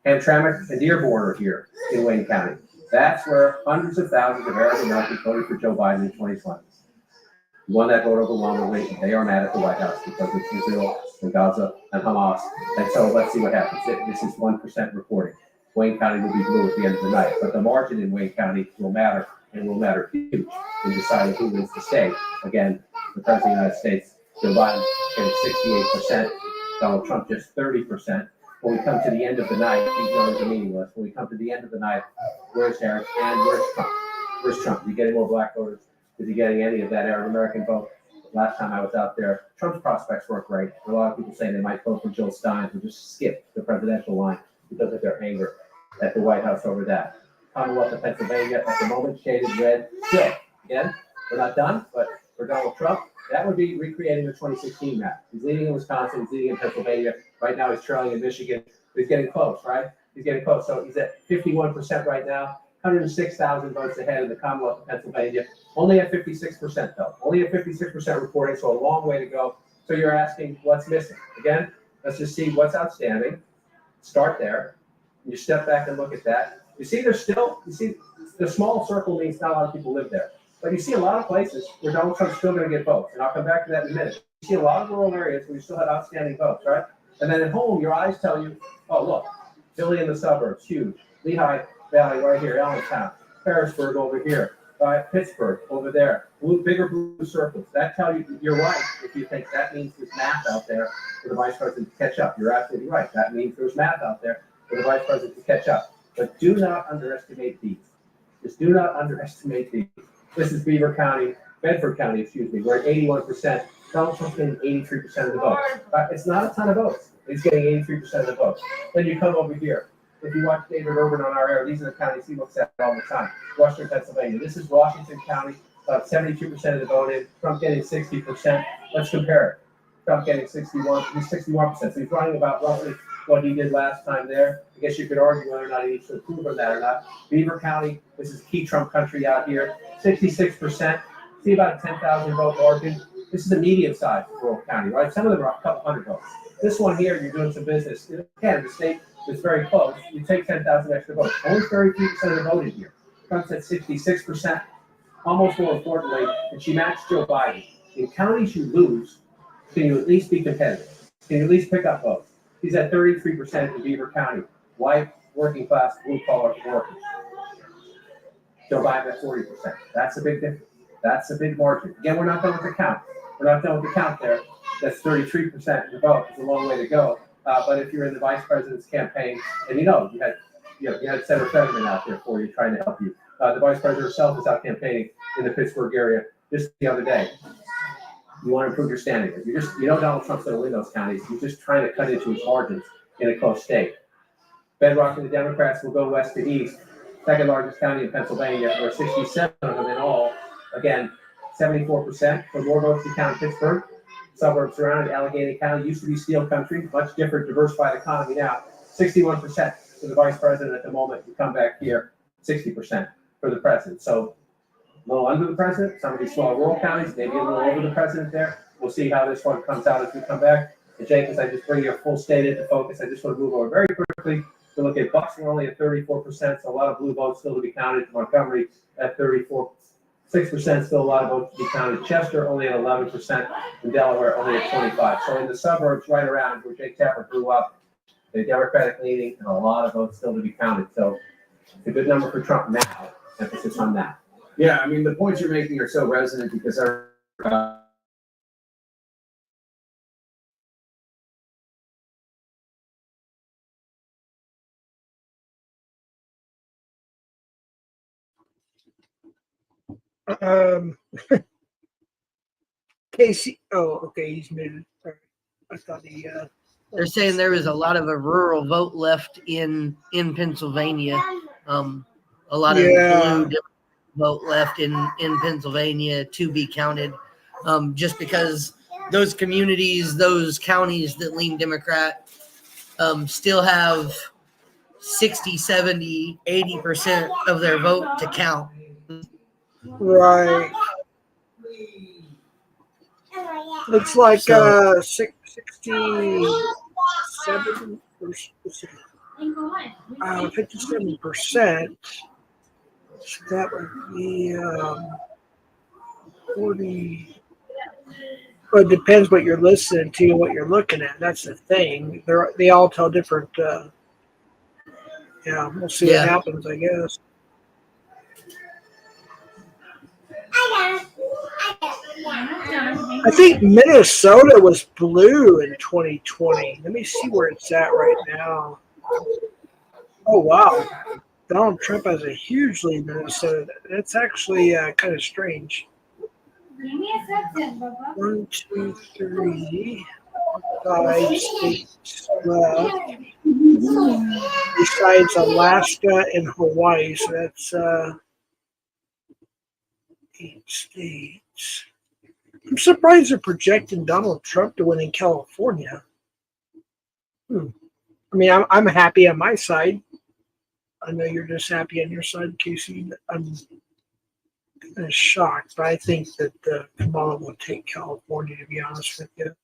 Speaker 14: Hamtramck and Dearborn are here in Wayne County. That's where hundreds of thousands of Arab Americans voted for Joe Biden in 2020. He won that vote overwhelmingly, and they are mad at the White House because of Israel and Gaza and Hamas. And so let's see what happens. This is 1% reporting. Wayne County will be blue at the end of the night, but the margin in Wayne County will matter, and will matter huge in deciding who wins the state. Again, the President of the United States, Joe Biden, getting 68%, Donald Trump just 30%. When we come to the end of the night, these numbers are meaningless. When we come to the end of the night, where's Harris and where's Trump? Where's Trump? Is he getting more black voters? Is he getting any of that Arab American vote? Last time I was out there, Trump's prospects weren't great. A lot of people saying they might vote for Jill Stein, who just skipped the presidential line because of their anger at the White House over that. Commonwealth of Pennsylvania at the moment, shaded red. Still, again, we're not done, but for Donald Trump, that would be recreating the 2016 map. He's leading in Wisconsin, he's leading in Pennsylvania. Right now he's trailing in Michigan. He's getting close, right? He's getting close. So he's at 51% right now, 106,000 votes ahead in the Commonwealth of Pennsylvania. Only at 56% though. Only at 56% reporting, so a long way to go. So you're asking what's missing. Again, let's just see what's outstanding. Start there. You step back and look at that. You see the small circle means not a lot of people live there. But you see a lot of places where Donald Trump's still going to get votes. And I'll come back to that in a minute. You see a lot of rural areas where you still have outstanding votes, right? And then at home, your eyes tell you, oh, look, Philly in the suburbs, huge. Lehigh, Valley right here, Allentown, Harrisburg over here, Pittsburgh over there, bigger blue circles. That tells you you're right if you think that means there's math out there for the vice president to catch up. You're absolutely right. That means there's math out there for the vice president to catch up. But do not underestimate these. Just do not underestimate these. This is Bedford County, excuse me. We're at 81%. Donald Trump's getting 83% of the votes. It's not a ton of votes. He's getting 83% of the votes. Then you come over here. If you watch David Urban on our air, these are the counties he looks at all the time. Western Pennsylvania. This is Washington County, 72% of the vote in. Trump getting 60%. Let's compare it. Trump getting 61%. So he's running about roughly what he did last time there. I guess you could argue whether or not he needs to improve on that or not. Beaver County, this is key Trump country out here, 66%. See about a 10,000 vote margin. This is a medium-sized rural county, right? Some of them are a couple hundred votes. This one here, you're doing some business. Again, the state is very close. You take 10,000 extra votes. Only 33% of the vote in here. Trump's at 66%. Almost more importantly, and she matched Joe Biden. In counties you lose, can you at least be competitive? Can you at least pick up votes? He's at 33% in Beaver County. White, working class, blue collar workers. Joe Biden at 40%. That's a big difference. That's a big margin. Again, we're not done with the count. We're not done with the count there. That's 33% of the vote. It's a long way to go. But if you're in the vice president's campaign, and you had Senator Fetterman out there for you, trying to help you. The vice president herself is out campaigning in the Pittsburgh area just the other day. You want to improve your standing. You know Donald Trump's going to win those counties. You're just trying to cut into his margins in a close state. Bedrock and the Democrats will go west to east. Second largest county in Pennsylvania, or 67 of them in all. Again, 74% for more votes to count Pittsburgh. Suburbs surrounding Allegheny County used to be steel country, much different, diversified economy now. 61% for the vice president at the moment. You come back here, 60% for the president. So a little under the president. Some of these small rural counties, maybe a little over the president there. We'll see how this one comes out as we come back. And Jake, as I just bring your full state into focus, I just want to move over very quickly to look at Bucks. We're only at 34%, so a lot of blue votes still to be counted. Montgomery at 34%. 6%, still a lot of votes to be counted. Chester only at 11%, and Delaware only at 25%. So in the suburbs right around where Jake Tapper grew up, the Democratic leaning and a lot of votes still to be counted. So it's a good number for Trump now. Emphasis on that.
Speaker 5: Yeah, I mean, the points you're making are so resonant because our
Speaker 2: Casey. Oh, okay, he's muted. All right. I thought he.
Speaker 1: They're saying there is a lot of a rural vote left in Pennsylvania. A lot of blue vote left in Pennsylvania to be counted, just because those communities, those counties that lean Democrat, still have 60, 70, 80% of their vote to count.
Speaker 2: Right. Looks like 67%. 57%. So that would be 40. Well, it depends what you're listening to, what you're looking at. That's the thing. They all tell different. Yeah, we'll see what happens, I guess. I think Minnesota was blue in 2020. Let me see where it's at right now. Oh, wow. Donald Trump has a huge lead in Minnesota. That's actually kind of strange.
Speaker 10: Give me a second, Bubba.
Speaker 2: 1, 2, 3, 5 states left. Besides Alaska and Hawaii, so that's 8 states. I'm surprised they're projecting Donald Trump to win in California. I mean, I'm happy on my side. I know you're just happy on your side, Casey. I'm kind of shocked, but I think that Kamala will take California, to be honest with you.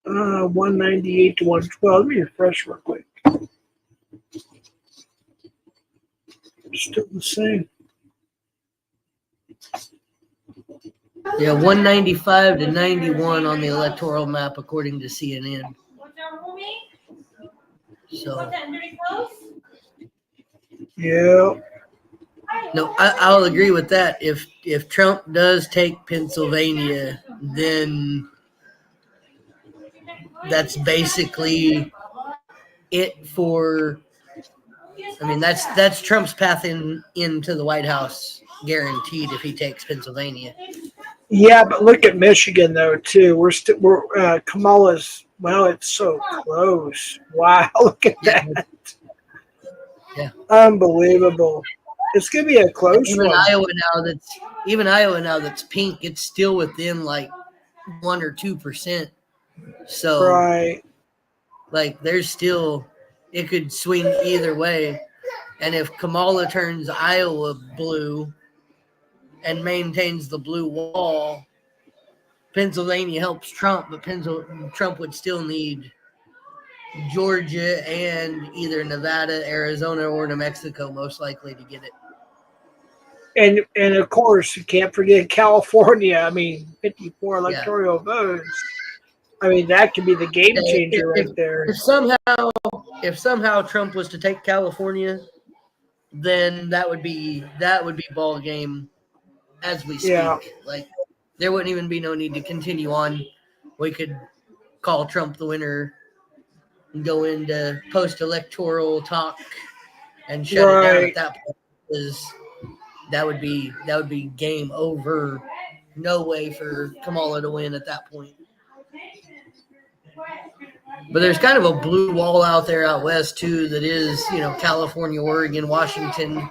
Speaker 2: 198 to 112. Let me refresh real quick. Still the same.
Speaker 1: Yeah, 195 to 91 on the electoral map, according to CNN.
Speaker 10: What's that for me?
Speaker 1: So
Speaker 10: What's that, very close?
Speaker 2: Yeah.
Speaker 1: No, I'll agree with that. If Trump does take Pennsylvania, then that's basically it for. I mean, that's Trump's path into the White House, guaranteed if he takes Pennsylvania.
Speaker 2: Yeah, but look at Michigan though too. We're Kamala's. Well, it's so close. Wow, look at that.
Speaker 1: Yeah,
Speaker 2: unbelievable. It's gonna be a close
Speaker 1: even
Speaker 2: one.
Speaker 1: Iowa now that's pink. It's still within like 1 or 2%. So
Speaker 2: Right.
Speaker 1: like there's still, it could swing either way. And if Kamala turns Iowa blue and maintains the blue wall, Pennsylvania helps Trump, but Trump would still need Georgia and either Nevada, Arizona, or New Mexico most likely to get it.
Speaker 2: And of course you can't forget California. I mean, 54 electoral votes. I mean, that could be the game changer right there.
Speaker 1: If somehow Trump was to take California, then that would be ball game as we speak.
Speaker 2: Yeah.
Speaker 1: Like there wouldn't even be no need to continue on. We could call Trump the winner and go into post-electoral talk and shut it down at that point, because that would be game over. No way for Kamala to win at that point. But there's kind of a blue wall out there out west too that is, California, Oregon, Washington,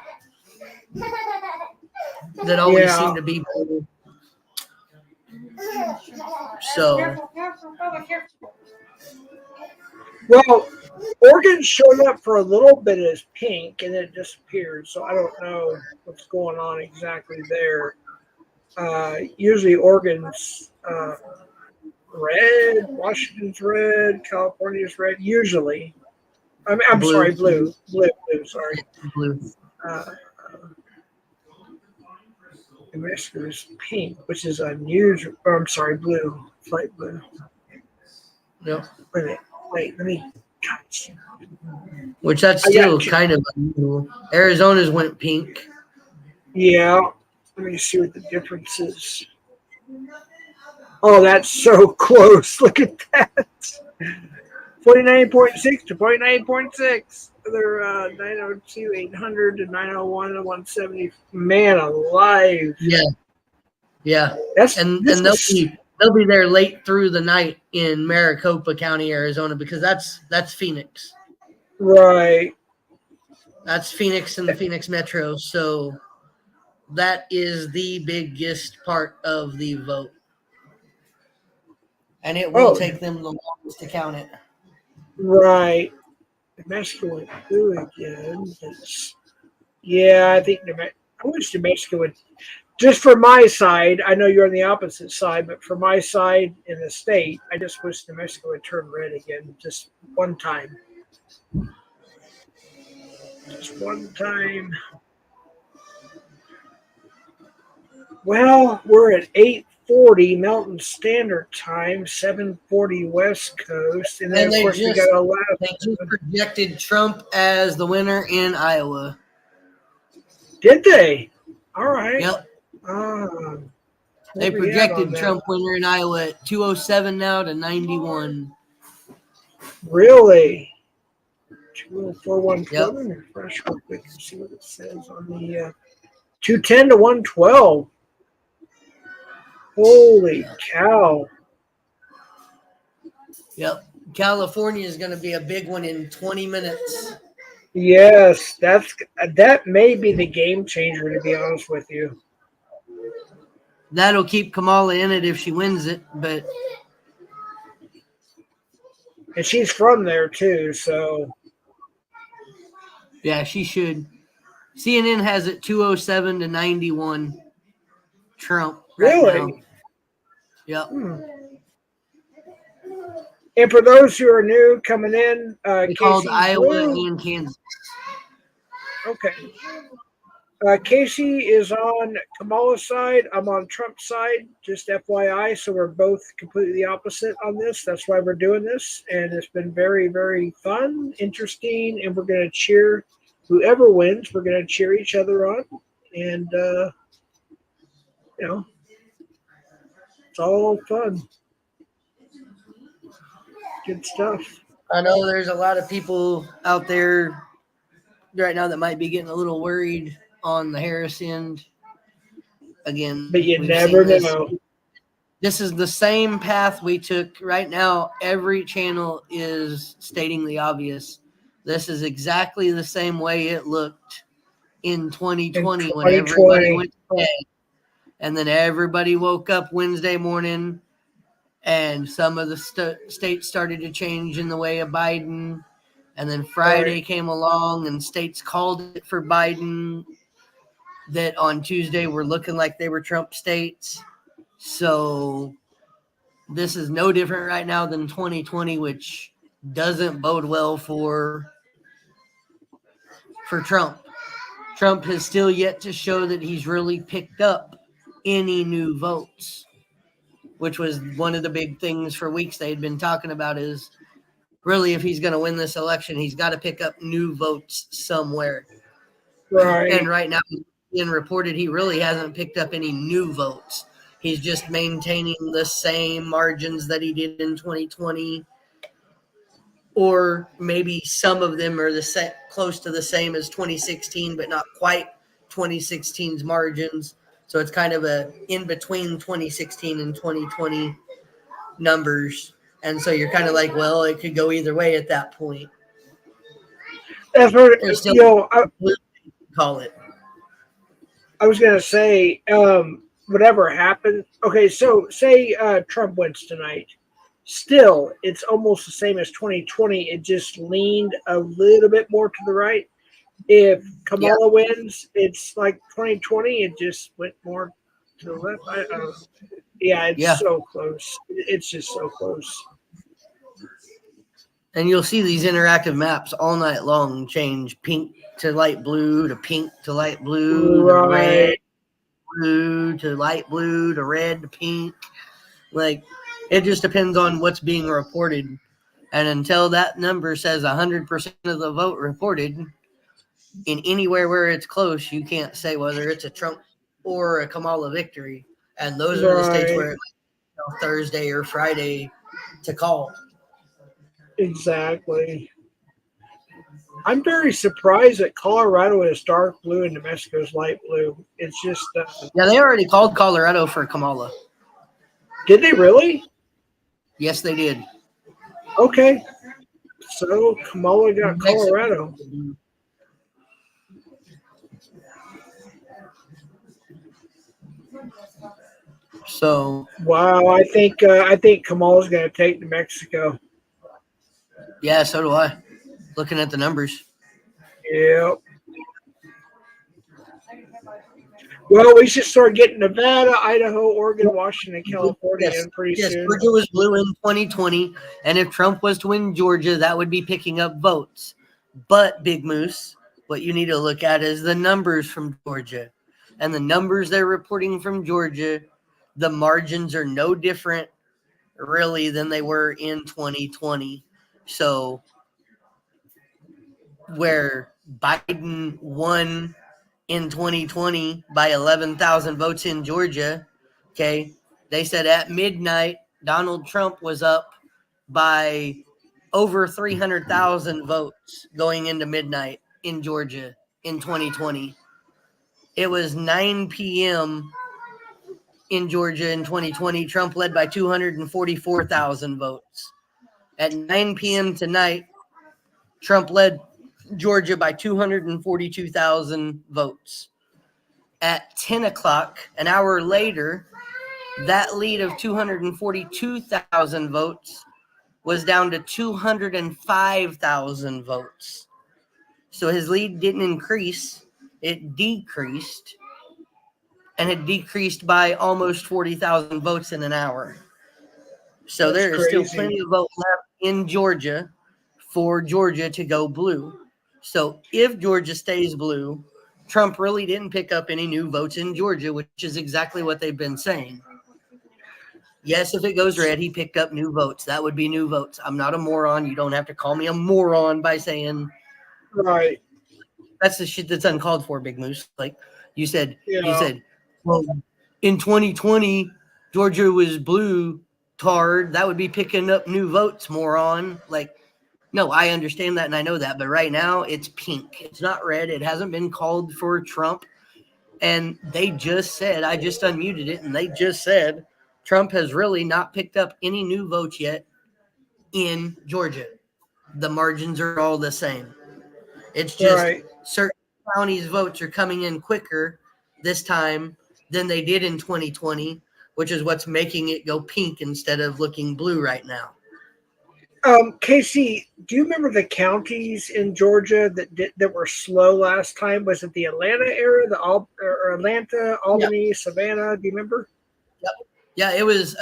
Speaker 1: that always seem to be blue. So,
Speaker 2: well, Oregon showed up for a little bit as pink and then it disappeared. So I don't know what's going on exactly there. Usually Oregon's red, Washington's red, California's red. Usually, I'm
Speaker 1: blue.
Speaker 2: sorry, blue. Sorry,
Speaker 1: blue.
Speaker 2: New Mexico is pink, which is unusual. Oh, I'm sorry, blue, light blue.
Speaker 1: Yep.
Speaker 2: Wait, let me. Gosh.
Speaker 1: Which that's still kind of unusual. Arizona's went pink.
Speaker 2: Yeah. Let me see what the difference is. Oh, that's so close. Look at that. 49.6 to 49.6. They're 902, 800 to 901 to 170. Man alive.
Speaker 1: Yeah. And they'll be there late through the night in Maricopa County, Arizona, because that's Phoenix.
Speaker 2: Right.
Speaker 1: That's Phoenix and the Phoenix Metro. So that is the biggest part of the vote. And it will take them the longest to count it.
Speaker 2: Right. New Mexico went blue again. Yeah, I think I wish New Mexico would. Just for my side, I know you're on the opposite side, but for my side in the state, I just wish New Mexico would turn red again, just one time. Just one time. Well, we're at 8:40 Mountain Standard Time, 7:40 West Coast, and then of course we got
Speaker 1: they just projected Trump as the winner in Iowa.
Speaker 2: Did they? All right.
Speaker 1: Yep. They projected Trump winner in Iowa at 207 now to 91.
Speaker 2: Really? 204, 112. Let me refresh real quick and see what it says on the 210 to 112. Holy cow.
Speaker 1: Yep. California is going to be a big one in 20 minutes.
Speaker 2: Yes, that may be the game changer, to be honest with you.
Speaker 1: That'll keep Kamala in it if she wins it, but
Speaker 2: and she's from there too, so
Speaker 1: yeah, she should. CNN has it 207 to 91. Trump.
Speaker 2: Really?
Speaker 1: Now. Yep.
Speaker 2: And for those who are new coming in,
Speaker 1: called Iowa and Kansas.
Speaker 2: Okay. Casey is on Kamala's side. I'm on Trump's side, just FYI. So we're both completely opposite on this. That's why we're doing this. And it's been very, very fun, interesting. And we're going to cheer whoever wins, we're going to cheer each other on, and it's all fun. Good stuff.
Speaker 1: I know there's a lot of people out there right now that might be getting a little worried on the Harris end. Again,
Speaker 2: but you
Speaker 1: we've
Speaker 2: never
Speaker 1: seen
Speaker 2: know.
Speaker 1: This is the same path we took. Right now, every channel is stating the obvious. This is exactly the same way it looked in 2020 when everybody went to bed. And then everybody woke up Wednesday morning and some of the states started to change in the way of Biden. And then Friday came along and states called it for Biden that on Tuesday were looking like they were Trump states. So this is no different right now than 2020, which doesn't bode well for Trump. Trump has still yet to show that he's really picked up any new votes, which was one of the big things for weeks they had been talking about is really if he's going to win this election, he's got to pick up new votes somewhere.
Speaker 2: Right.
Speaker 1: And right now, being reported, he really hasn't picked up any new votes. He's just maintaining the same margins that he did in 2020, or maybe some of them are close to the same as 2016, but not quite 2016's margins. So it's kind of a in between 2016 and 2020 numbers. And so you're kind of like, well, it could go either way at that point.
Speaker 2: That's what,
Speaker 1: call it.
Speaker 2: I was going to say, whatever happened. Okay, so say Trump wins tonight. Still, it's almost the same as 2020. It just leaned a little bit more to the right. If Kamala wins, it's like 2020. It just went more to the left. It's so close. It's just so close.
Speaker 1: And you'll see these interactive maps all night long change pink to light blue to pink to light blue to red, blue to light blue to red to pink. Like, it just depends on what's being reported. And until that number says 100% of the vote reported in anywhere where it's close, you can't say whether it's a Trump or a Kamala victory. And those are the states where it's Thursday or Friday to call.
Speaker 2: Exactly. I'm very surprised that Colorado is dark blue and New Mexico is light blue. It's just
Speaker 1: they already called Colorado for Kamala.
Speaker 2: Did they really?
Speaker 1: Yes, they did.
Speaker 2: Okay. So Kamala got Colorado.
Speaker 1: So
Speaker 2: wow, I think Kamala's going to take New Mexico.
Speaker 1: Yeah, so do I. Looking at the numbers.
Speaker 2: Yep. Well, we should start getting Nevada, Idaho, Oregon, Washington, California in pretty soon.
Speaker 1: Georgia was blue in 2020, and if Trump was to win Georgia, that would be picking up votes. But, Big Moose, what you need to look at is the numbers from Georgia. And the numbers they're reporting from Georgia, the margins are no different, really, than they were in 2020. So, where Biden won in 2020 by 11,000 votes in Georgia, okay, they said at midnight, Donald Trump was up by over 300,000 votes going into midnight in Georgia in 2020. It was 9 p.m. in Georgia in 2020. Trump led by 244,000 votes. At 9 p.m. tonight, Trump led Georgia by 242,000 votes. At 10 o'clock, an hour later, that lead of 242,000 votes was down to 205,000 votes. So his lead didn't increase, it decreased, and it decreased by almost 40,000 votes in an hour. So there is still plenty of votes left in Georgia for Georgia to go blue. So if Georgia stays blue, Trump really didn't pick up any new votes in Georgia, which is exactly what they've been saying. Yes, if it goes red, he picked up new votes. That would be new votes. I'm not a moron. You don't have to call me a moron by saying.
Speaker 2: Right.
Speaker 1: That's the shit that's uncalled for, Big Moose. Like you said,
Speaker 2: Yeah.
Speaker 1: well, in 2020, Georgia was blue tard. That would be picking up new votes, moron. Like, no, I understand that and I know that. But right now, it's pink. It's not red. It hasn't been called for Trump. And they just said, I just unmuted it, and they just said Trump has really not picked up any new votes yet in Georgia. The margins are all the same. It's just certain counties' votes are coming in quicker this time than they did in 2020, which is what's making it go pink instead of looking blue right now.
Speaker 2: Casey, do you remember the counties in Georgia that were slow last time? Was it the Atlanta area, or Atlanta, Albany, Savannah? Do you remember?
Speaker 1: Yep. Yeah, it was.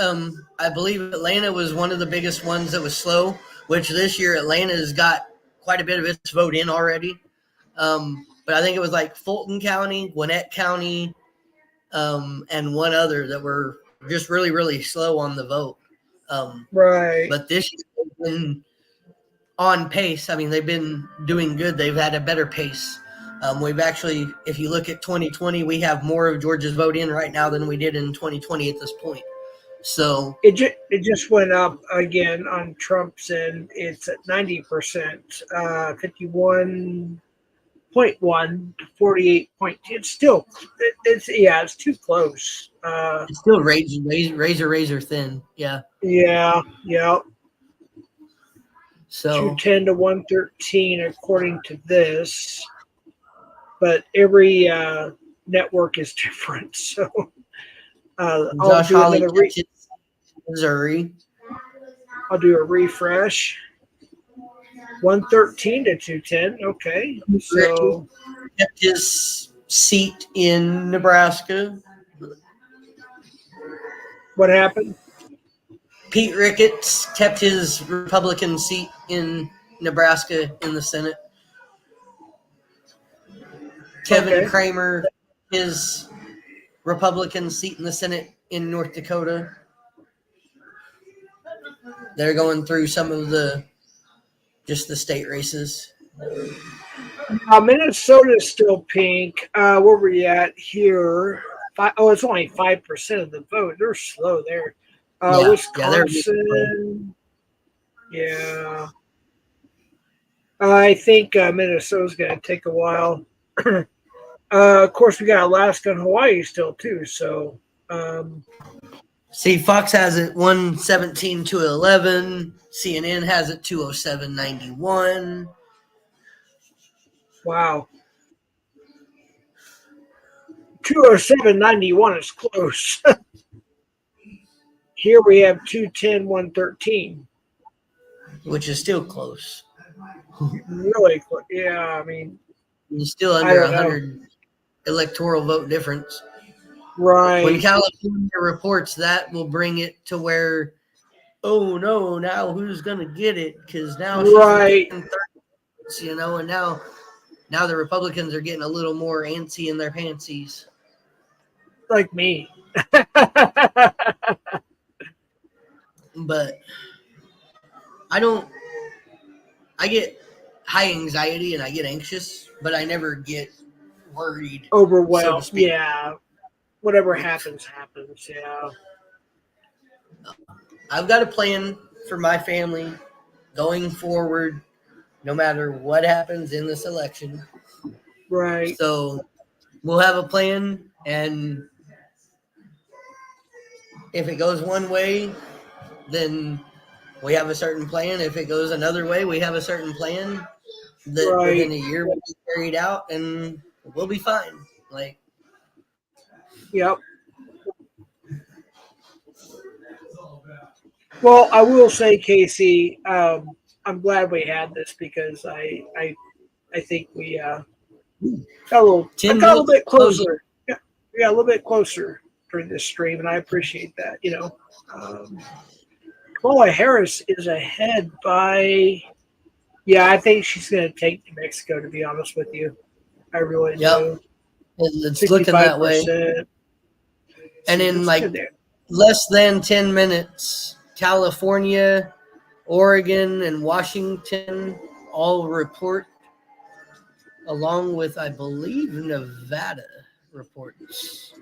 Speaker 1: I believe Atlanta was one of the biggest ones that was slow. Which this year Atlanta's got quite a bit of its vote in already. But I think it was like Fulton County, Gwinnett County, and one other that were just really, really slow on the vote.
Speaker 2: Right.
Speaker 1: But this year they've been on pace. I mean, they've been doing good. They've had a better pace. We've actually, if you look at 2020, we have more of Georgia's vote in right now than we did in 2020 at this point. So
Speaker 2: it just went up again on Trump's end. It's at 90%, 51.1 to 48.2. It's still, it's too close.
Speaker 1: It's still razor thin. Yeah.
Speaker 2: Yeah.
Speaker 1: So
Speaker 2: 210 to 113 according to this, but every network is different. So I'll do another
Speaker 1: Missouri.
Speaker 2: I'll do a refresh. 113 to 210. Okay. So
Speaker 1: kept his seat in Nebraska.
Speaker 2: What happened?
Speaker 1: Pete Ricketts kept his Republican seat in Nebraska in the Senate. Kevin Kramer, his Republican seat in the Senate in North Dakota. They're going through some of the state races.
Speaker 2: Minnesota's still pink. Where were we at here? It's only 5% of the vote. They're slow there. Wisconsin. Yeah. I think Minnesota's going to take a while. Of course, we got Alaska and Hawaii still, too. So,
Speaker 1: see, Fox has it 117 to 11. CNN has it 207.91.
Speaker 2: Wow. 207.91 is close. Here we have 210, 113.
Speaker 1: Which is still close.
Speaker 2: Really close. Yeah, I mean.
Speaker 1: It's still under 100 electoral vote difference.
Speaker 2: Right.
Speaker 1: When California reports that, will bring it to where, oh no, now who's going to get it? Because now she's getting 30, and now the Republicans are getting a little more antsy in their pantsies.
Speaker 2: Like me.
Speaker 1: But I get high anxiety and I get anxious, but I never get worried.
Speaker 2: Overwhelmed.
Speaker 1: So to speak.
Speaker 2: Yeah. Whatever happens. Yeah.
Speaker 1: I've got a plan for my family going forward, no matter what happens in this election.
Speaker 2: Right.
Speaker 1: So we'll have a plan, and if it goes one way, then we have a certain plan. If it goes another way, we have a certain plan that within a year will be carried out, and we'll be fine.
Speaker 2: Yep. Well, I will say, Casey, I'm glad we had this because I think we got a little bit closer. Yeah, a little bit closer during this stream, and I appreciate that. Kamala Harris is ahead by. Yeah, I think she's going to take New Mexico. To be honest with you, I really do.
Speaker 1: It's looking that way. And in less than 10 minutes, California, Oregon, and Washington all report along with, I believe, Nevada reports.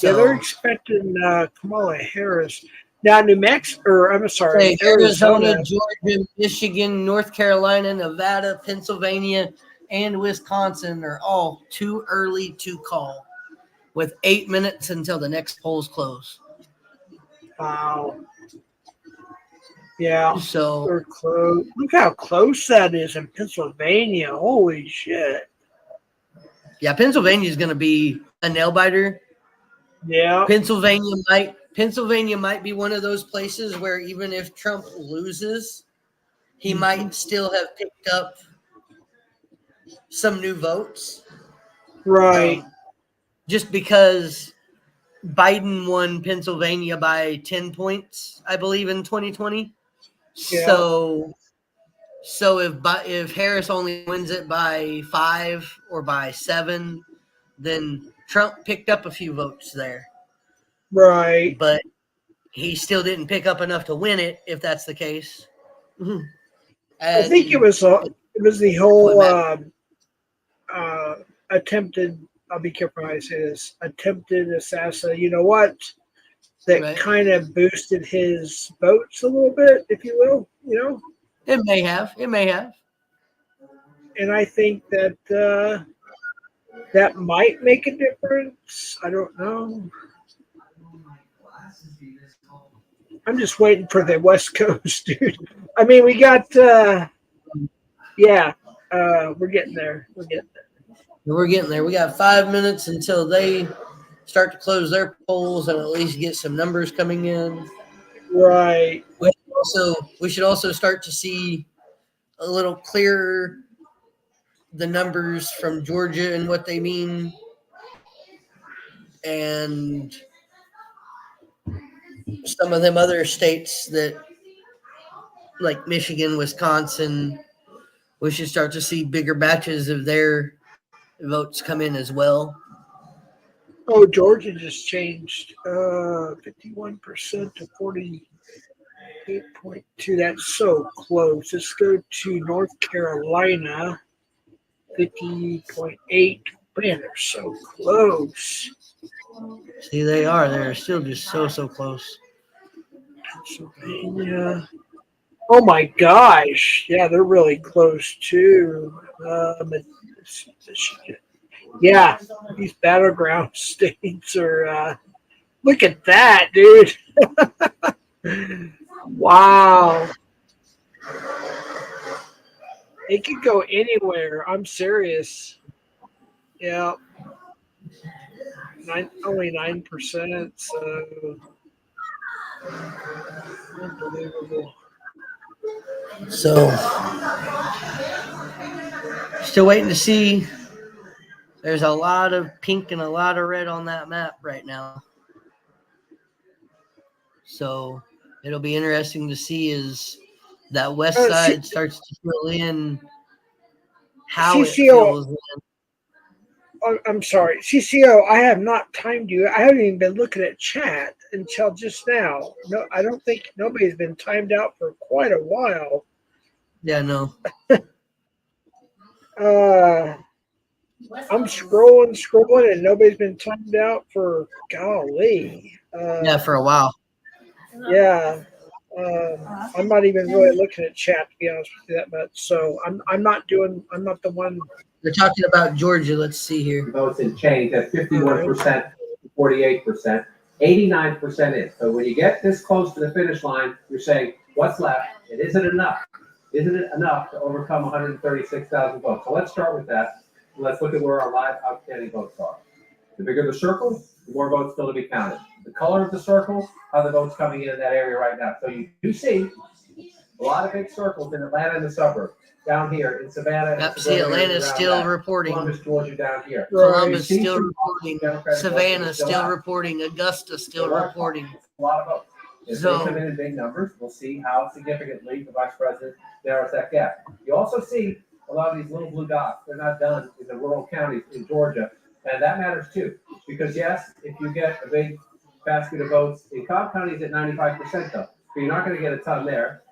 Speaker 2: Yeah, they're expecting Kamala Harris. Now, New Mexico, or I'm sorry,
Speaker 1: Arizona, Georgia, Michigan, North Carolina, Nevada, Pennsylvania, and Wisconsin are all too early to call, with 8 minutes until the next polls close.
Speaker 2: Wow. Yeah,
Speaker 1: so
Speaker 2: they're close. Look how close that is in Pennsylvania. Holy shit.
Speaker 1: Yeah, Pennsylvania is going to be a nail biter.
Speaker 2: Yeah.
Speaker 1: Pennsylvania might be one of those places where even if Trump loses, he might still have picked up some new votes.
Speaker 2: Right.
Speaker 1: Just because Biden won Pennsylvania by 10 points, I believe, in 2020.
Speaker 2: Yeah.
Speaker 1: So if Harris only wins it by 5 or by 7, then Trump picked up a few votes there.
Speaker 2: Right.
Speaker 1: But he still didn't pick up enough to win it, if that's the case.
Speaker 2: I think it was the whole attempted, I'll be careful how I say this, attempted assassination. You know what? That kind of boosted his votes a little bit, if you will, you know?
Speaker 1: It may have.
Speaker 2: And I think that that might make a difference. I don't know. I'm just waiting for the West Coast, dude. I mean, we got, we're getting there.
Speaker 1: We're getting there. We got 5 minutes until they start to close their polls and at least get some numbers coming in.
Speaker 2: Right.
Speaker 1: We should also start to see a little clearer the numbers from Georgia and what they mean. And some of them other states that, like Michigan, Wisconsin, we should start to see bigger batches of their votes come in as well.
Speaker 2: Oh, Georgia just changed 51% to 48.2. That's so close. Let's go to North Carolina, 50.8. Man, they're so close.
Speaker 1: See, they are. They're still just so close.
Speaker 2: Pennsylvania. Oh my gosh. Yeah, they're really close too. Yeah, these battleground states are, look at that, dude. Wow. It could go anywhere. I'm serious. Yeah. Only 9%. So unbelievable.
Speaker 1: So still waiting to see. There's a lot of pink and a lot of red on that map right now. So it'll be interesting to see as that west side starts to fill in how it fills in.
Speaker 2: I'm sorry, CCO. I have not timed you. I haven't even been looking at chat until just now. No, I don't think nobody's been timed out for quite a while.
Speaker 1: Yeah, no.
Speaker 2: I'm scrolling, and nobody's been timed out for golly.
Speaker 1: Yeah, for a while.
Speaker 2: Yeah. I'm not even really looking at chat, to be honest with you, that much. So I'm not the one.
Speaker 1: They're talking about Georgia. Let's see here.
Speaker 14: Votes in change at 51%, 48%, 89% in. So when you get this close to the finish line, you're saying, what's left? And is it enough? Isn't it enough to overcome 136,000 votes? So let's start with that. Let's look at where our live outstanding votes are. The bigger the circle, the more votes still to be counted. The color of the circle, how the votes coming in that area right now. So you do see a lot of big circles in Atlanta and the suburbs. Down here in Savannah.
Speaker 1: Yep, see, Atlanta's still reporting.
Speaker 14: Columbus, Georgia down here.
Speaker 1: Columbus still reporting. Savannah still reporting. Augusta still reporting.
Speaker 14: A lot of votes. If they come in big numbers, we'll see how significantly the vice president narrows that gap. You also see a lot of these little blue dots. They're not done in the rural counties in Georgia. And that matters too. Because yes, if you get a big basket of votes in Cobb County is at 95% though. So you're not going to get a ton there.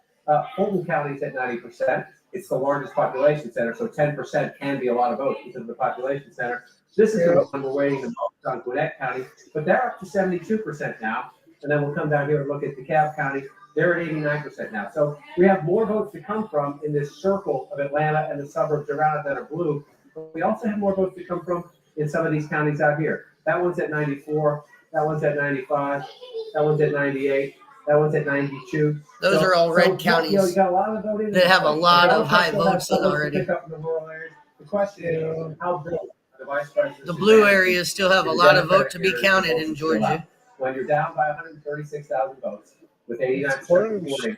Speaker 14: Fulton County's at 90%. It's the largest population center, so 10% can be a lot of votes because of the population center. This is the one we're waiting the most on, Gwinnett County, but they're up to 72% now. And then we'll come down here and look at DeKalb County. They're at 89% now. So we have more votes to come from in this circle of Atlanta and the suburbs around it that are blue. But we also have more votes to come from in some of these counties out here. That one's at 94. That one's at 95. That one's at 98. That one's at 92.
Speaker 1: Those are all red counties
Speaker 14: you got a lot of voting
Speaker 1: that have a lot of high votes in already.
Speaker 14: The question is, how big the vice president?
Speaker 1: The blue areas still have a lot of vote to be counted in Georgia.
Speaker 14: When you're down by 136,000 votes with 89% voting,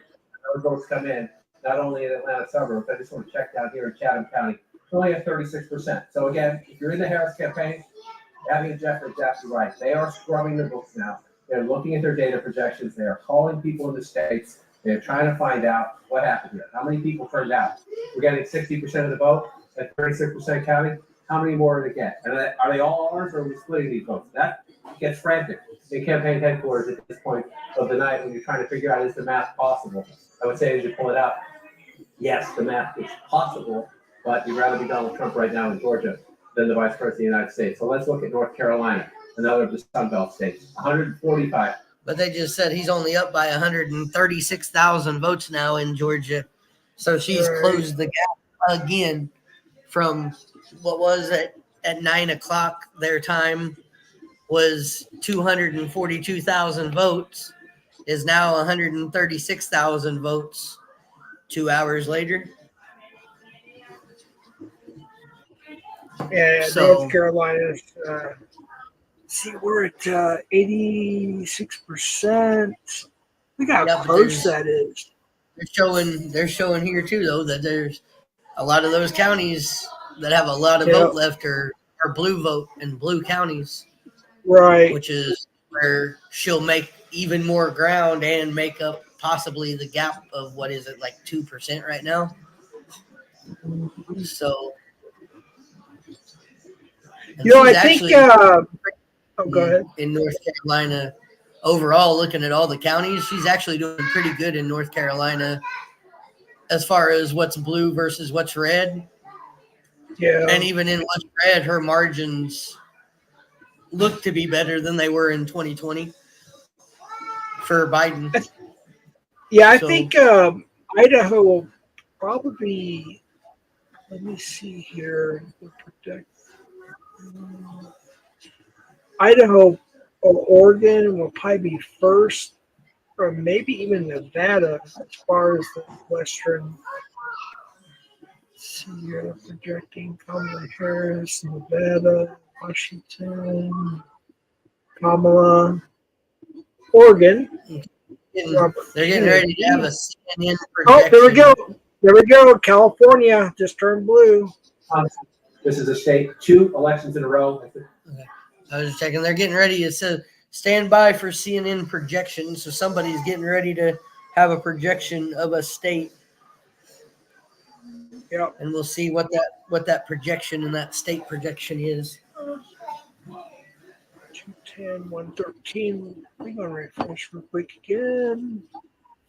Speaker 14: those votes come in, not only in Atlanta suburbs. I just want to check down here in Chatham County. It's only at 36%. So again, if you're in the Harris campaign, Abby and Jeff are exactly right. They are scrubbing the books now. They're looking at their data projections. They are calling people in the states. They're trying to find out what happened here. How many people turned out? We're getting 60% of the vote at 36% counting. How many more are they get? And are they all ours, or are we splitting these votes? That gets frantic in campaign headquarters at this point of the night when you're trying to figure out, is the math possible? I would say as you pull it out, yes, the math is possible, but you'd rather be Donald Trump right now in Georgia than the Vice President of the United States. So let's look at North Carolina, another of the Sun Belt states, 145.
Speaker 1: But they just said he's only up by 136,000 votes now in Georgia. So she's closed the gap again from what was at 9 o'clock their time was 242,000 votes is now 136,000 votes 2 hours later.
Speaker 2: Yeah, North Carolina's see, we're at 86%. Look how close that is.
Speaker 1: They're showing here too, though, that there's a lot of those counties that have a lot of vote left are blue vote in blue counties.
Speaker 2: Right.
Speaker 1: Which is where she'll make even more ground and make up possibly the gap of what is it, like 2% right now. So
Speaker 2: I think go ahead.
Speaker 1: In North Carolina, overall, looking at all the counties, she's actually doing pretty good in North Carolina as far as what's blue versus what's red.
Speaker 2: Yeah.
Speaker 1: And even in what's red, her margins look to be better than they were in 2020 for Biden.
Speaker 2: Yeah, I think Idaho will probably, let me see here, Idaho or Oregon will probably be first, or maybe even Nevada as far as the western. Let's see here, projecting Kamala Harris, Nevada, Washington, Kamala, Oregon.
Speaker 1: They're getting ready to have a CNN projection.
Speaker 2: Oh, there we go. There we go. California just turned blue.
Speaker 14: This is a state, 2 elections in a row.
Speaker 1: Okay. I was just checking. They're getting ready. It says stand by for CNN projection. So somebody's getting ready to have a projection of a state.
Speaker 2: Yeah.
Speaker 1: And we'll see what that projection and that state projection is.
Speaker 2: 210, 113. We're going to refresh real quick again.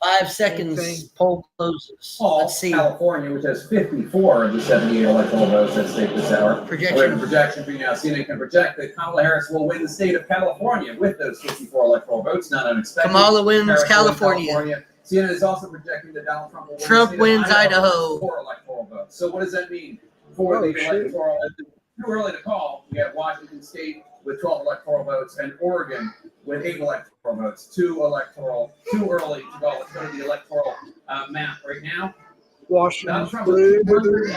Speaker 1: 5 seconds. Poll closes. Let's see.
Speaker 5: California, which has 54 of the 78 electoral votes at stake this hour.
Speaker 1: Projection.
Speaker 5: Projection being now, CNN can project that Kamala Harris will win the state of California with those 54 electoral votes. Not unexpected.
Speaker 1: Kamala wins
Speaker 5: Harris
Speaker 1: California.
Speaker 5: CNN is also projecting that Donald Trump will win
Speaker 1: Trump
Speaker 5: the state
Speaker 1: wins
Speaker 5: of
Speaker 1: Idaho.
Speaker 5: 4 electoral votes. So what does that mean for the electoral? Too early to call. We have Washington State with 12 electoral votes and Oregon with 8 electoral votes. Too early to call. Let's go to the electoral map right now.
Speaker 2: Washington
Speaker 5: Trump with 200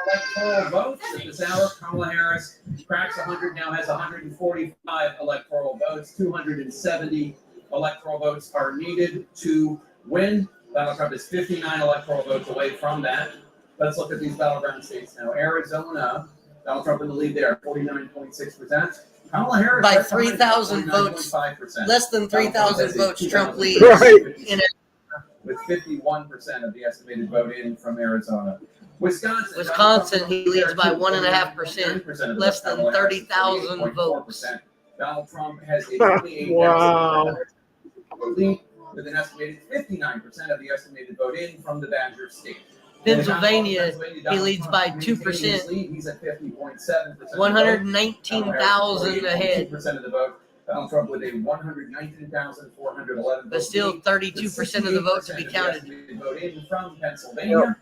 Speaker 5: electoral votes at this hour. Kamala Harris cracks 100, now has 145 electoral votes. 270 electoral votes are needed to win. Donald Trump is 59 electoral votes away from that. Let's look at these battleground states now. Arizona, Donald Trump in the lead there, 49.6%. Kamala Harris
Speaker 1: by 3,000 votes, less than 3,000 votes, Trump leads.
Speaker 5: With 51% of the estimated vote in from Arizona.
Speaker 1: Wisconsin, he leads by 1.5%, less than 30,000 votes.
Speaker 5: Donald Trump has a 28% lead. with an estimated 59% of the estimated vote in from the Badger state.
Speaker 1: Pennsylvania, he leads by 2%.
Speaker 5: He's at 50.7%.
Speaker 1: 119,000 ahead.
Speaker 5: 2% of the vote. Donald Trump with a 119,411
Speaker 1: But still 32% of the vote to be counted.
Speaker 5: Vote in from Pennsylvania.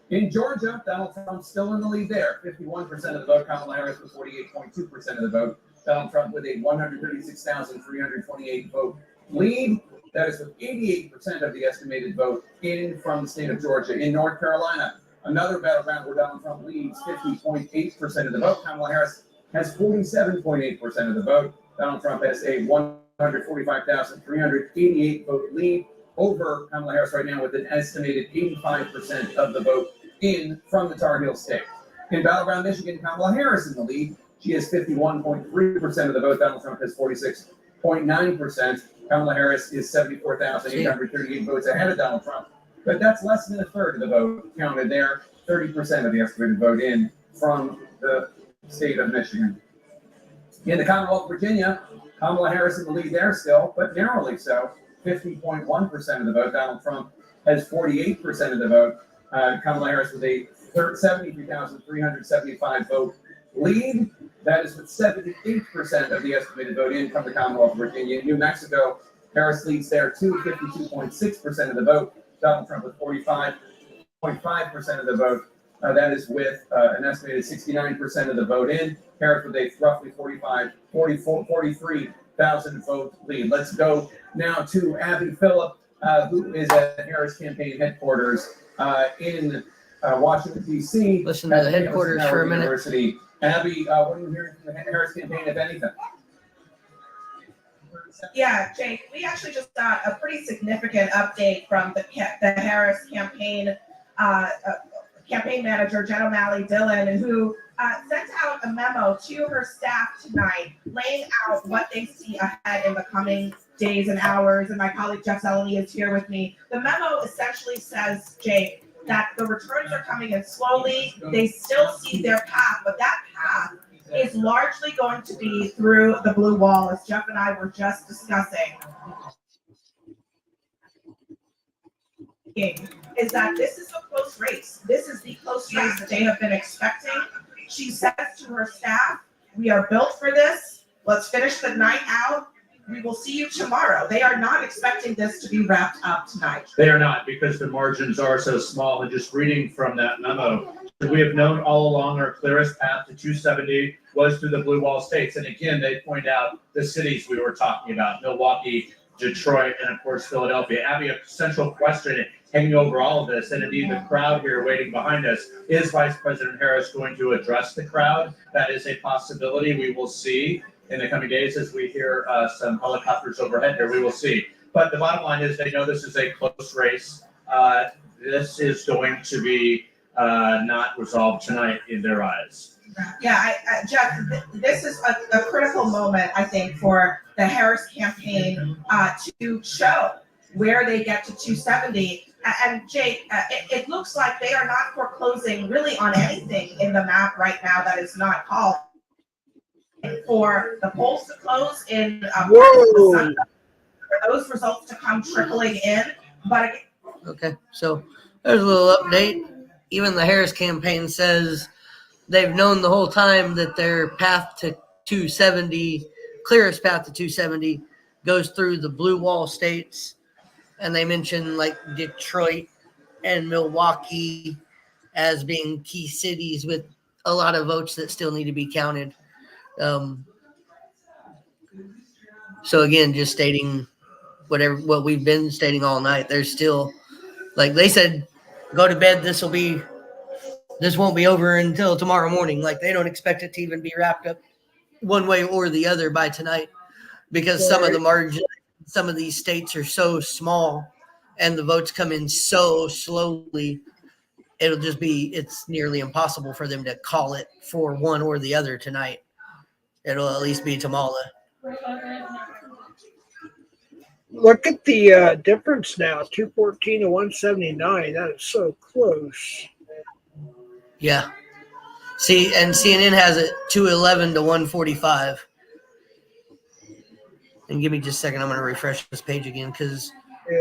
Speaker 5: In Georgia, Donald Trump still in the lead there. 51% of the vote. Kamala Harris with 48.2% of the vote. Donald Trump with a 136,328 vote lead. That is with 88% of the estimated vote in from the state of Georgia. In North Carolina, another battleground where Donald Trump leads 50.8% of the vote. Kamala Harris has 47.8% of the vote. Donald Trump has a 145,388 vote lead over Kamala Harris right now with an estimated 85% of the vote in from the Tar Heel state. In Battleground, Michigan, Kamala Harris in the lead. She has 51.3% of the vote. Donald Trump has 46.9%. Kamala Harris is 74,838 votes ahead of Donald Trump. But that's less than a third of the vote counted there. 30% of the estimated vote in from the state of Michigan. In the Commonwealth of Virginia, Kamala Harris in the lead there still, but narrowly so. 50.1% of the vote. Donald Trump has 48% of the vote. Kamala Harris with a 73,375 vote lead. That is with 78% of the estimated vote in from the Commonwealth of Virginia. New Mexico, Harris leads there too, 52.6% of the vote. Donald Trump with 45.5% of the vote. That is with an estimated 69% of the vote in. Harris with a roughly 43,000 vote lead. Let's go now to Abby Phillip, who is at Harris campaign headquarters in Washington, D.C.
Speaker 1: Listen to the headquarters for a minute.
Speaker 5: University. Abby, what are you hearing from the Harris campaign, if anything?
Speaker 9: Yeah, Jake, we actually just got a pretty significant update from the Harris campaign campaign manager, Jen O'Malley Dillon, who sent out a memo to her staff tonight, laying out what they see ahead in the coming days and hours. And my colleague Jeff Zeleny is here with me. The memo essentially says, Jake, that the returns are coming in slowly. They still see their path, but that path is largely going to be through the blue wall, as Jeff and I were just discussing. Is that this is a close race. This is the close race that they have been expecting. She says to her staff, we are built for this. Let's finish the night out. We will see you tomorrow. They are not expecting this to be wrapped up tonight.
Speaker 8: They are not, because the margins are so small. And just reading from that memo, we have known all along our clearest path to 270 was through the blue wall states. And again, they point out the cities we were talking about, Milwaukee, Detroit, and of course, Philadelphia. Abby, a central question hanging over all of this, and indeed the crowd here waiting behind us, is Vice President Harris going to address the crowd? That is a possibility. We will see in the coming days as we hear some helicopters overhead here. We will see. But the bottom line is they know this is a close race. This is going to be not resolved tonight in their eyes.
Speaker 9: Yeah, Jeff, this is a critical moment, I think, for the Harris campaign to show where they get to 270. And Jake, it looks like they are not foreclosing really on anything in the map right now that is not called for the polls to close in for those results to come trickling in. But
Speaker 1: okay, so there's a little update. Even the Harris campaign says they've known the whole time that their path to 270, clearest path to 270, goes through the blue wall states. And they mention like Detroit and Milwaukee as being key cities with a lot of votes that still need to be counted. So again, just stating what we've been stating all night. There's still, like they said, go to bed. This won't be over until tomorrow morning. Like they don't expect it to even be wrapped up one way or the other by tonight, because some of the margin, some of these states are so small and the votes come in so slowly. It's nearly impossible for them to call it for one or the other tonight. It'll at least be Tamala.
Speaker 2: Look at the difference now, 214 to 179. That is so close.
Speaker 1: Yeah. See, and CNN has it 211 to 145. And give me just a second. I'm going to refresh this page again because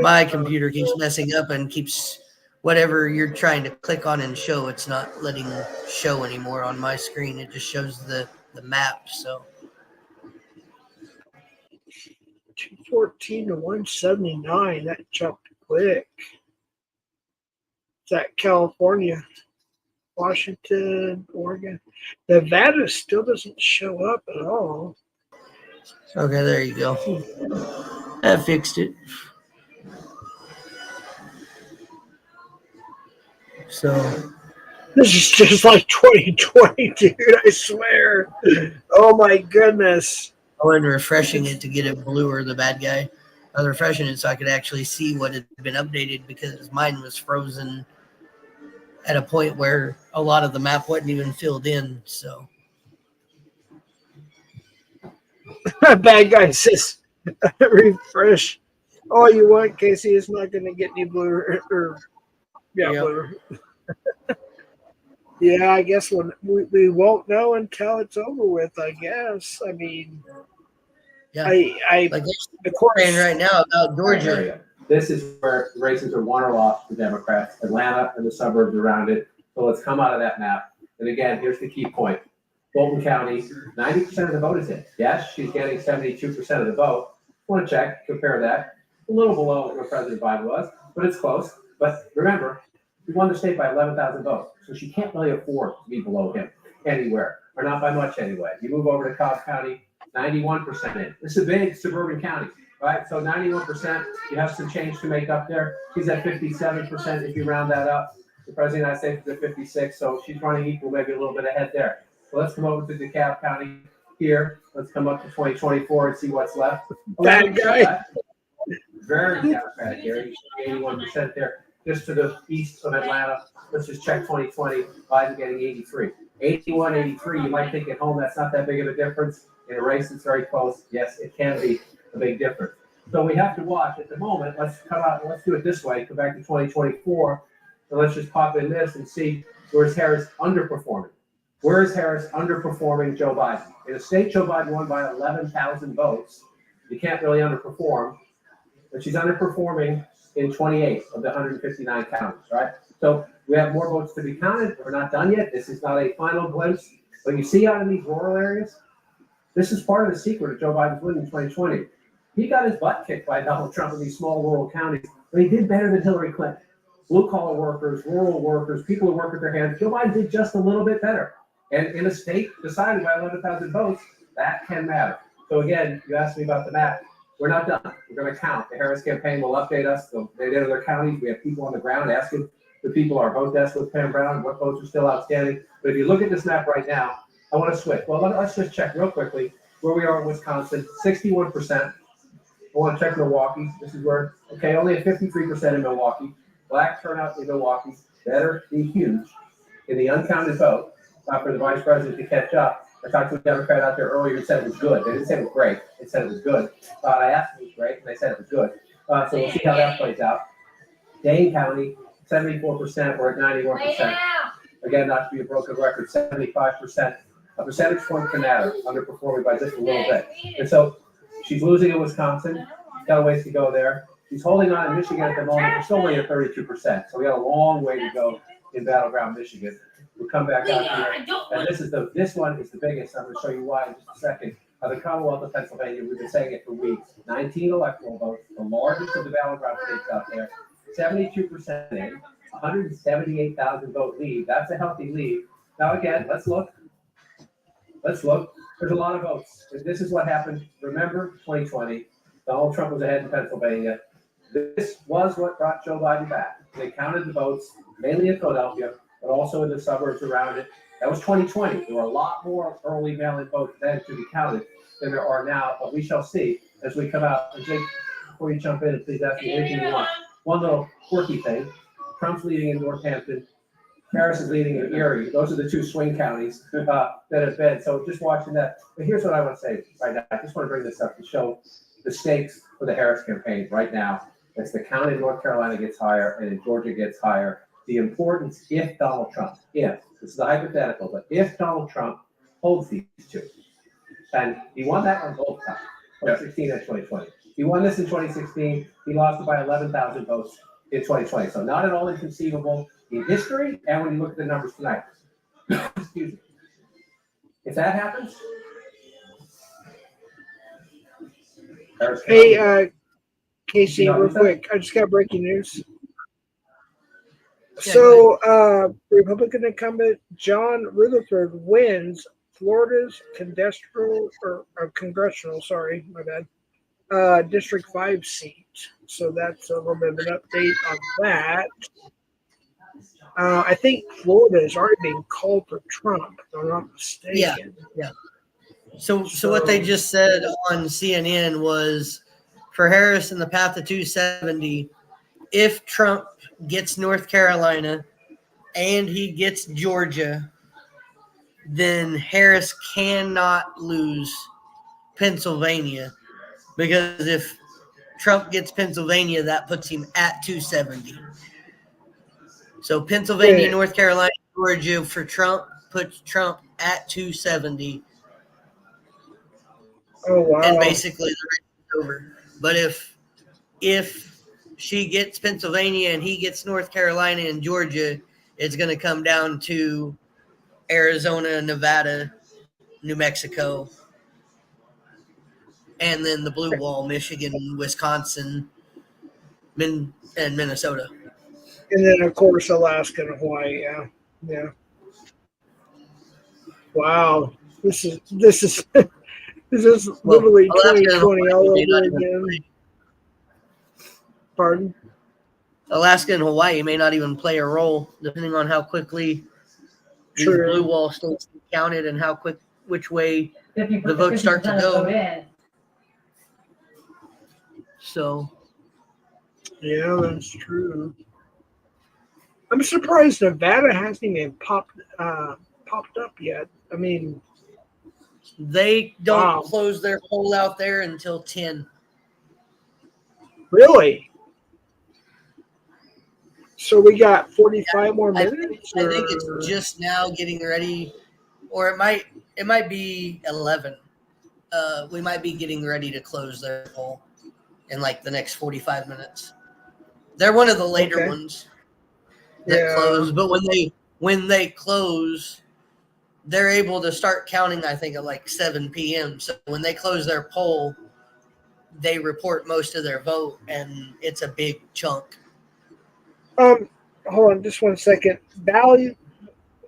Speaker 1: my computer keeps messing up and keeps whatever you're trying to click on and show, it's not letting show anymore on my screen. It just shows the map. So
Speaker 2: 214 to 179. That jumped quick. Is that California, Washington, Oregon? Nevada still doesn't show up at all.
Speaker 1: Okay, there you go. That fixed it. So
Speaker 2: this is just like 2020, dude. I swear. Oh my goodness.
Speaker 1: I went refreshing it to get it bluer, the bad guy. I was refreshing it so I could actually see what had been updated because mine was frozen at a point where a lot of the map wasn't even filled in. So
Speaker 2: bad guy says refresh all you want, Casey. It's not going to get any bluer. Bluer. Yeah, I guess when we won't know until it's over with. I guess. I mean,
Speaker 1: yeah.
Speaker 2: I
Speaker 1: like
Speaker 2: of course
Speaker 1: right now about Georgia.
Speaker 14: This is where races are won or lost for Democrats. Atlanta and the suburbs around it. So let's come out of that map. And again, here's the key point. Fulton County, 90% of the vote is in. Yes, she's getting 72% of the vote. Want to check, compare that. A little below where President Biden was, but it's close. But remember, we won the state by 11,000 votes. So she can't really afford to be below him anywhere, or not by much anyway. You move over to Cobb County, 91% in. This is a big suburban county, right? So 91%, you have some change to make up there. She's at 57% if you round that up. The President of the United States is at 56, so she's running equal, maybe a little bit ahead there. So let's come over to DeKalb County here. Let's come up to 2024 and see what's left.
Speaker 2: Bad guy.
Speaker 14: Very Democratic here. 81% there. Just to the east of Atlanta. Let's just check 2020. Biden getting 83. 81, 83. You might think at home that's not that big of a difference. In a race that's very close, yes, it can be a big difference. So we have to watch at the moment. Let's come out and let's do it this way. Go back to 2024. And let's just pop in this and see where's Harris underperforming. Where is Harris underperforming Joe Biden? In a state Joe Biden won by 11,000 votes, you can't really underperform. But she's underperforming in 28 of the 159 counties, right? So we have more votes to be counted. We're not done yet. This is not a final glimpse. But you see out in these rural areas, this is part of the secret of Joe Biden's win in 2020. He got his butt kicked by Donald Trump in these small rural counties, but he did better than Hillary Clinton. Blue-collar workers, rural workers, people who work with their hands, Joe Biden did just a little bit better. And in a state decided by 11,000 votes, that can matter. So again, you asked me about the map. We're not done. We're going to count. The Harris campaign will update us. They did other counties. We have people on the ground asking the people, our vote desk with Pam Brown, what votes are still outstanding. But if you look at this map right now, I want to switch. Well, let's just check real quickly where we are in Wisconsin, 61%. I want to check Milwaukee. This is where, okay, only at 53% in Milwaukee. Black turnout in Milwaukee, better be huge. In the uncounted vote, for the vice president to catch up. I talked to a Democrat out there earlier who said it was good. They didn't say it was great. They said it was good. I asked if it was great, and they said it was good. So we'll see how that plays out. Dane County, 74%. We're at 91%. Again, not to be a broken record, 75%. A percentage point can matter, underperforming by just a little bit. And so she's losing in Wisconsin. She's got a ways to go there. She's holding on in Michigan at the moment. We're still only at 32%. So we got a long way to go in Battleground, Michigan. We'll come back out here. And this one is the biggest. I'm going to show you why in just a second. The Commonwealth of Pennsylvania, we've been saying it for weeks. 19 electoral votes, the largest of the Battleground states out there. 72% in, 178,000 vote lead. That's a healthy lead. Now again, let's look. There's a lot of votes. This is what happened. Remember 2020. Donald Trump was ahead in Pennsylvania. This was what brought Joe Biden back. They counted the votes, mainly in Philadelphia, but also in the suburbs around it. That was 2020. There were a lot more early mail-in votes then to be counted than there are now, but we shall see as we come out. And Jake, before you jump in, and please ask me anything you want. One little quirky thing. Trump's leading in Northampton. Harris is leading in Erie. Those are the two swing counties that have been. So just watching that. But here's what I want to say right now. I just want to bring this up to show the stakes for the Harris campaign right now. As the county in North Carolina gets higher and in Georgia gets higher, the importance if Donald Trump, this is a hypothetical, but if Donald Trump holds these two, and he won that one both times, 2016 and 2020. He won this in 2016. He lost it by 11,000 votes in 2020. So not at all inconceivable in history and when you look at the numbers tonight. Excuse me. If that happens,
Speaker 2: hey, Casey, real quick, I just got breaking news. So, Republican incumbent John Rutherford wins Florida's congressional, sorry, my bad, District 5 seat. So that's a little bit of an update on that. I think Florida is already being called for Trump, if I'm not mistaken.
Speaker 1: Yeah. So what they just said on CNN was for Harris in the path to 270, if Trump gets North Carolina and he gets Georgia, then Harris cannot lose Pennsylvania, because if Trump gets Pennsylvania, that puts him at 270. So Pennsylvania, North Carolina, Georgia for Trump puts Trump at 270.
Speaker 2: Oh wow!
Speaker 1: And basically the race is over. But if she gets Pennsylvania and he gets North Carolina and Georgia, it's going to come down to Arizona, Nevada, New Mexico, and then the blue wall, Michigan, Wisconsin, and Minnesota.
Speaker 2: And then, of course, Alaska and Hawaii. Yeah. Wow, this is literally 2020 all over again. Pardon?
Speaker 1: Alaska and Hawaii may not even play a role, depending on how quickly these blue wall states get counted and which way the votes start to go. So,
Speaker 2: yeah, that's true. I'm surprised Nevada hasn't even popped up yet. I mean,
Speaker 1: they don't close their poll out there until 10.
Speaker 2: Really? So we got 45 more minutes?
Speaker 1: I think it's just now getting ready, or it might be 11. We might be getting ready to close their poll in like the next 45 minutes. They're one of the later ones that close, but when they close, they're able to start counting, I think, at like 7 p.m. So when they close their poll, they report most of their vote, and it's a big chunk.
Speaker 2: Hold on just one second. Value,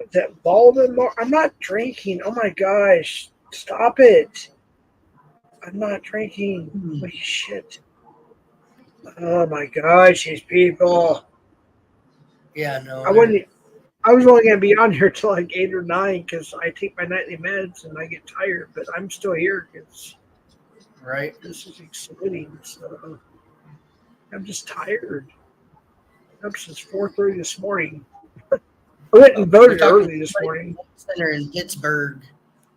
Speaker 2: is that Baltimore? I'm not drinking. Oh my gosh. Stop it. I'm not drinking. Holy shit. Oh my gosh, these people.
Speaker 1: Yeah, no.
Speaker 2: I was only gonna be on here till like 8 or 9 because I take my nightly meds and I get tired, but I'm still here because this is exciting. So I'm just tired. Up since 4:30 this morning. I went and voted early this morning.
Speaker 1: Center in Pittsburgh.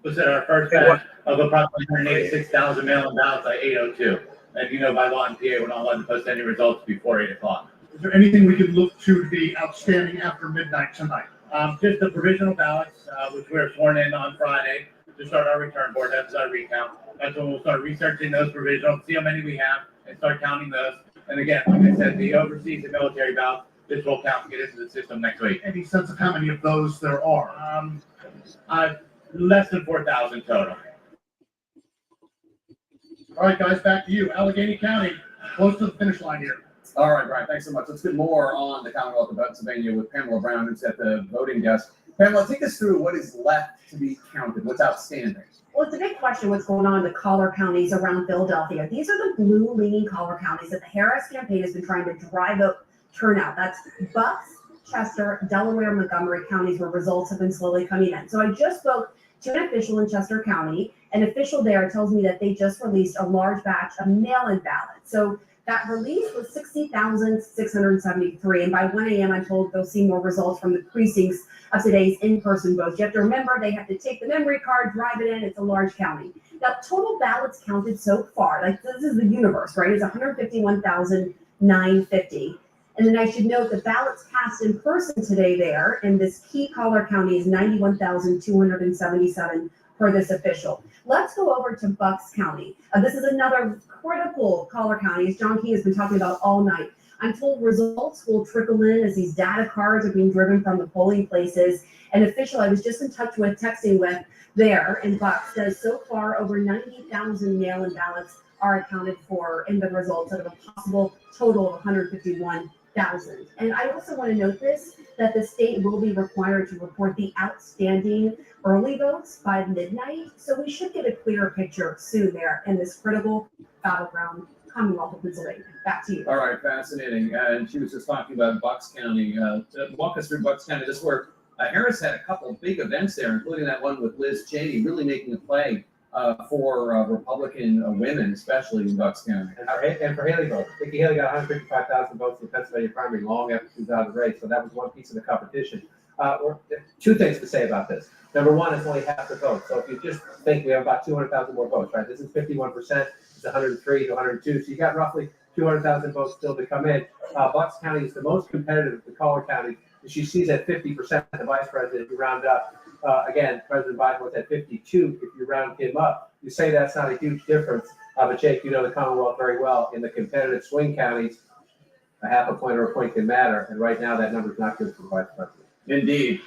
Speaker 11: Was at our first batch of approximately 186,000 mail-in ballots by 8:02. And you know, by law in PA, we're not allowed to post any results before 8 o'clock.
Speaker 13: Is there anything we could look to be outstanding after midnight tonight?
Speaker 11: Just the provisional ballots, which we're sworn in on Friday to start our return board. That's our recount. That's when we'll start researching those provisionals, see how many we have, and start counting those. And again, like I said, the overseas and military ballots, this will count to get into the system next week.
Speaker 13: Any sense of how many of those there are?
Speaker 11: Less than 4,000 total.
Speaker 13: All right, guys, back to you. Allegheny County, close to the finish line here.
Speaker 5: All right, Brian, thanks so much. Let's get more on the Commonwealth of Pennsylvania with Pamela Brown, who's at the voting desk. Pamela, take us through what is left to be counted, what's outstanding.
Speaker 3: Well, it's a big question what's going on in the collar counties around Philadelphia. These are the blue-leaning collar counties that the Harris campaign has been trying to drive up turnout. That's Bucks, Chester, Delaware, Montgomery counties where results have been slowly coming in. So I just spoke to an official in Chester County. An official there tells me that they just released a large batch of mail-in ballots. So that release was 60,673. And by 1 a.m., I'm told they'll see more results from the precincts of today's in-person votes. You have to remember they have to take the memory card, drive it in. It's a large county. Now, total ballots counted so far, like this is the universe, right? It's 151,950. And then I should note the ballots cast in person today there in this key collar county is 91,277 for this official. Let's go over to Bucks County. This is another critical collar county, as John Key has been talking about all night. I'm told results will trickle in as these data cards are being driven from the polling places. An official I was just in touch with, texting with there in Bucks, says so far over 90,000 mail-in ballots are accounted for in the results out of a possible total of 151,000. And I also want to note this, that the state will be required to report the outstanding early votes by midnight. So we should get a clearer picture soon there in this critical battleground Commonwealth of Pennsylvania. Back to you.
Speaker 5: All right, fascinating. And she was just talking about Bucks County. Walk us through Bucks County. This is where Harris had a couple of big events there, including that one with Liz Cheney, really making a play for Republican women, especially in Bucks County.
Speaker 14: And for Haley votes. Nikki Haley got 155,000 votes in the Pennsylvania primary long after she was out of the race, so that was one piece of the competition. Two things to say about this. Number one, it's only half the vote. So if you just think we have about 200,000 more votes, right? This is 51%. It's 103 to 102. So you got roughly 200,000 votes still to come in. Bucks County is the most competitive of the collar counties. She sees at 50% the vice president, if you round up. Again, President Biden was at 52 if you round him up. You say that's not a huge difference. But Jake, you know the Commonwealth very well. In the competitive swing counties, a half a point or a point can matter. And right now that number is not good for the vice president.
Speaker 5: Indeed.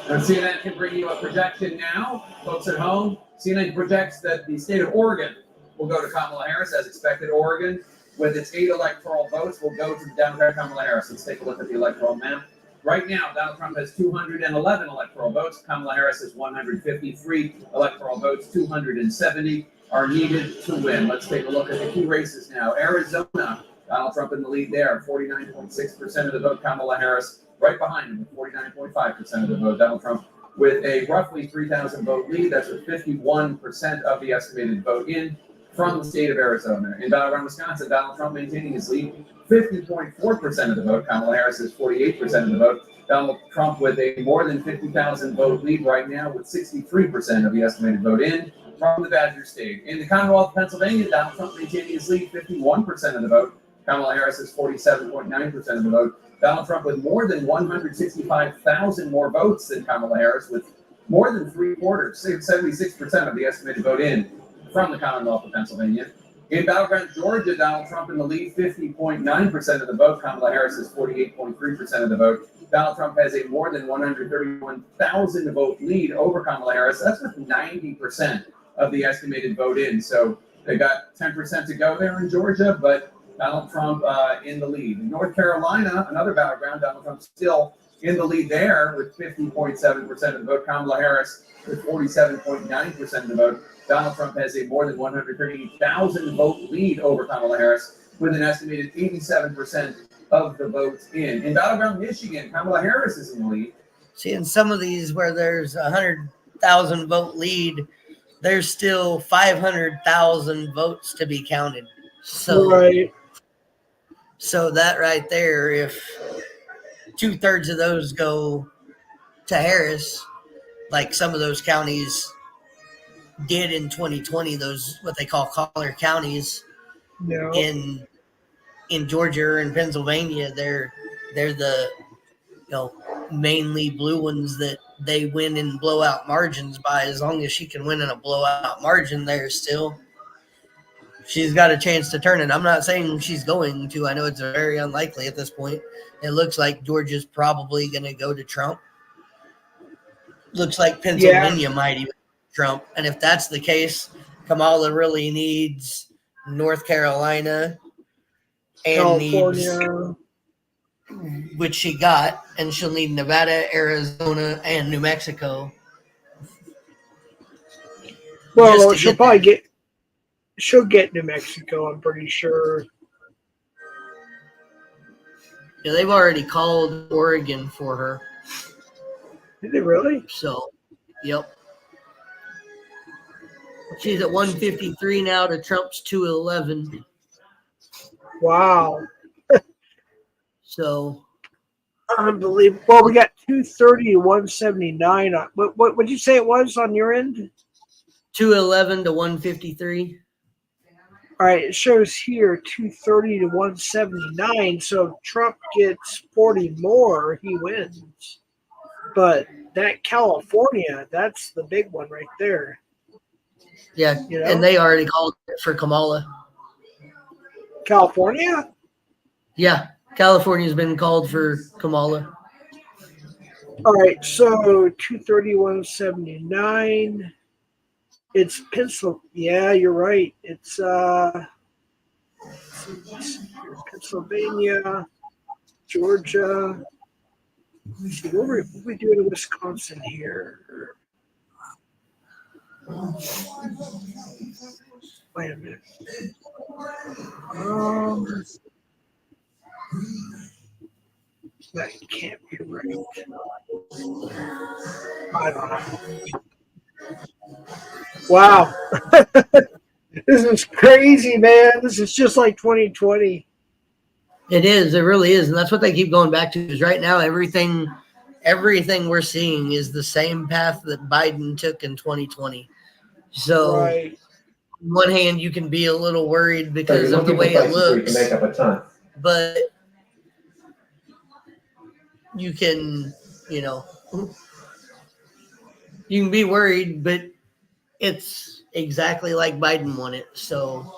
Speaker 5: And CNN can bring you a projection now. Folks at home, CNN projects that the state of Oregon will go to Kamala Harris as expected. Oregon, with its 8 electoral votes, will go to the Democrat Kamala Harris. Let's take a look at the electoral map. Right now, Donald Trump has 211 electoral votes. Kamala Harris has 153 electoral votes. 270 are needed to win. Let's take a look at the key races now. Arizona, Donald Trump in the lead there, 49.6% of the vote. Kamala Harris right behind him with 49.5% of the vote. Donald Trump with a roughly 3,000 vote lead. That's with 51% of the estimated vote in from the state of Arizona. In Battleground, Wisconsin, Donald Trump maintaining his lead, 50.4% of the vote. Kamala Harris is 48% of the vote. Donald Trump with a more than 50,000 vote lead right now with 63% of the estimated vote in from the Badger State. In the Commonwealth of Pennsylvania, Donald Trump maintaining his lead, 51% of the vote. Kamala Harris is 47.9% of the vote. Donald Trump with more than 165,000 more votes than Kamala Harris, with more than 3/4, 76% of the estimated vote in from the Commonwealth of Pennsylvania. In Battleground, Georgia, Donald Trump in the lead, 50.9% of the vote. Kamala Harris is 48.3% of the vote. Donald Trump has a more than 131,000 vote lead over Kamala Harris. That's with 90% of the estimated vote in. So they got 10% to go there in Georgia, but Donald Trump in the lead. In North Carolina, another battleground, Donald Trump still in the lead there with 50.7% of the vote. Kamala Harris with 47.9% of the vote. Donald Trump has a more than 130,000 vote lead over Kamala Harris with an estimated 87% of the votes in. In Battleground, Michigan, Kamala Harris is in the lead.
Speaker 1: See, in some of these where there's 100,000 vote lead, there's still 500,000 votes to be counted. So,
Speaker 2: right.
Speaker 1: So that right there, if 2/3 of those go to Harris, like some of those counties did in 2020, those what they call collar counties in Georgia and Pennsylvania, they're the mainly blue ones that they win in blowout margins by. As long as she can win in a blowout margin, she's got a chance to turn it. I'm not saying she's going to. I know it's very unlikely at this point. It looks like Georgia's probably going to go to Trump. Looks like Pennsylvania might even Trump. And if that's the case, Kamala really needs North Carolina and
Speaker 2: California,
Speaker 1: which she got, and she'll need Nevada, Arizona, and New Mexico.
Speaker 2: Well, she'll get New Mexico, I'm pretty sure.
Speaker 1: Yeah, they've already called Oregon for her.
Speaker 2: Did they really?
Speaker 1: So, yep. She's at 153 now to Trump's 211.
Speaker 2: Wow.
Speaker 1: So
Speaker 2: unbelievable. Well, we got 230 to 179. What did you say it was on your end?
Speaker 1: 211 to 153.
Speaker 2: All right, it shows here 230 to 179. So Trump gets 40 more, he wins. But that California, that's the big one right there.
Speaker 1: Yeah,
Speaker 2: You know?
Speaker 1: and they already called it for Kamala.
Speaker 2: California?
Speaker 1: Yeah, California's been called for Kamala.
Speaker 2: All right, so 231.79. It's Pennsylvania. Yeah, you're right. It's Pennsylvania, Georgia. Let's see, what are we doing in Wisconsin here? Wait a minute. That can't be right. I don't know. Wow. This is crazy, man. This is just like 2020.
Speaker 1: It is. It really is, and that's what they keep going back to. Is right now everything we're seeing is the same path that Biden took in 2020. So,
Speaker 2: right.
Speaker 1: on one hand, you can be a little worried because of the way it looks,
Speaker 14: make up a ton.
Speaker 1: but you can, you know, you can be worried, but it's exactly like Biden won it. So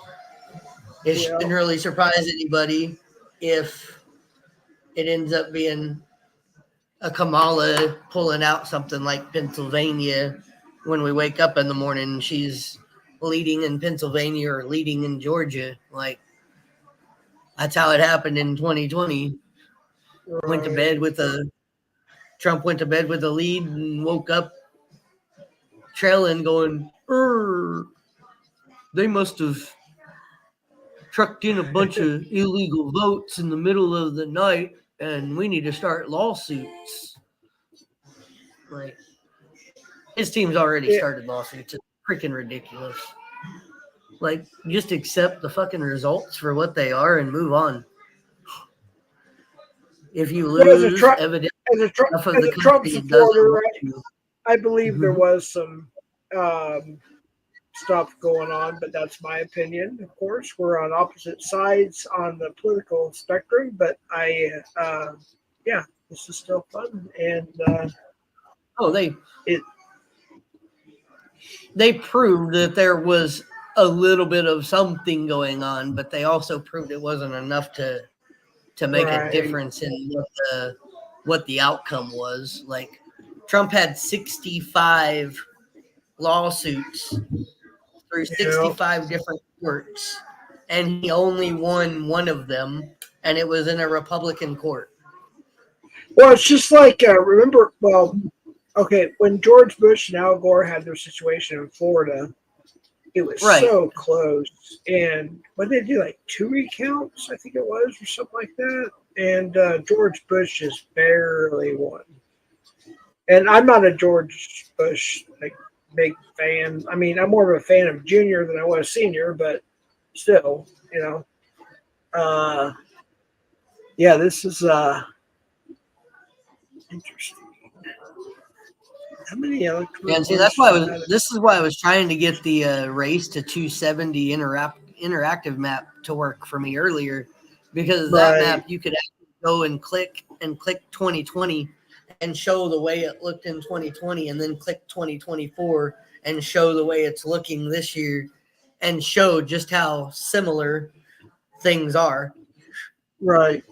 Speaker 1: it shouldn't really surprise anybody if it ends up being a Kamala pulling out something like Pennsylvania when we wake up in the morning. She's leading in Pennsylvania or leading in Georgia. Like, that's how it happened in 2020.
Speaker 2: Right.
Speaker 1: Trump went to bed with a lead and woke up trailing going, they must have trucked in a bunch of illegal votes in the middle of the night and we need to start lawsuits. Like, his team's already started lawsuits. It's freaking ridiculous. Like, just accept the fucking results for what they are and move on. If you lose, evidently
Speaker 2: as a Trump supporter, I believe there was some stuff going on, but that's my opinion. Of course, we're on opposite sides on the political spectrum, but this is still fun. And
Speaker 1: they proved that there was a little bit of something going on, but they also proved it wasn't enough to make a difference in what the outcome was. Like, Trump had 65 lawsuits through 65 different courts, and he only won one of them, and it was in a Republican court.
Speaker 2: Well, it's just like remember. Well, okay, when George Bush and Al Gore had their situation in Florida, it was so close. And what did they do? Like 2 recounts, I think it was, or something like that. And George Bush just barely won. And I'm not a George Bush big fan. I mean, I'm more of a fan of Junior than I was Senior, but still, you know. This is interesting. How many electoral?
Speaker 1: And see, this is why I was trying to get the race to 270 interactive map to work for me earlier, because that map you could actually go and click 2020 and show the way it looked in 2020, and then click 2024 and show the way it's looking this year, and show just how similar things are.
Speaker 2: Right.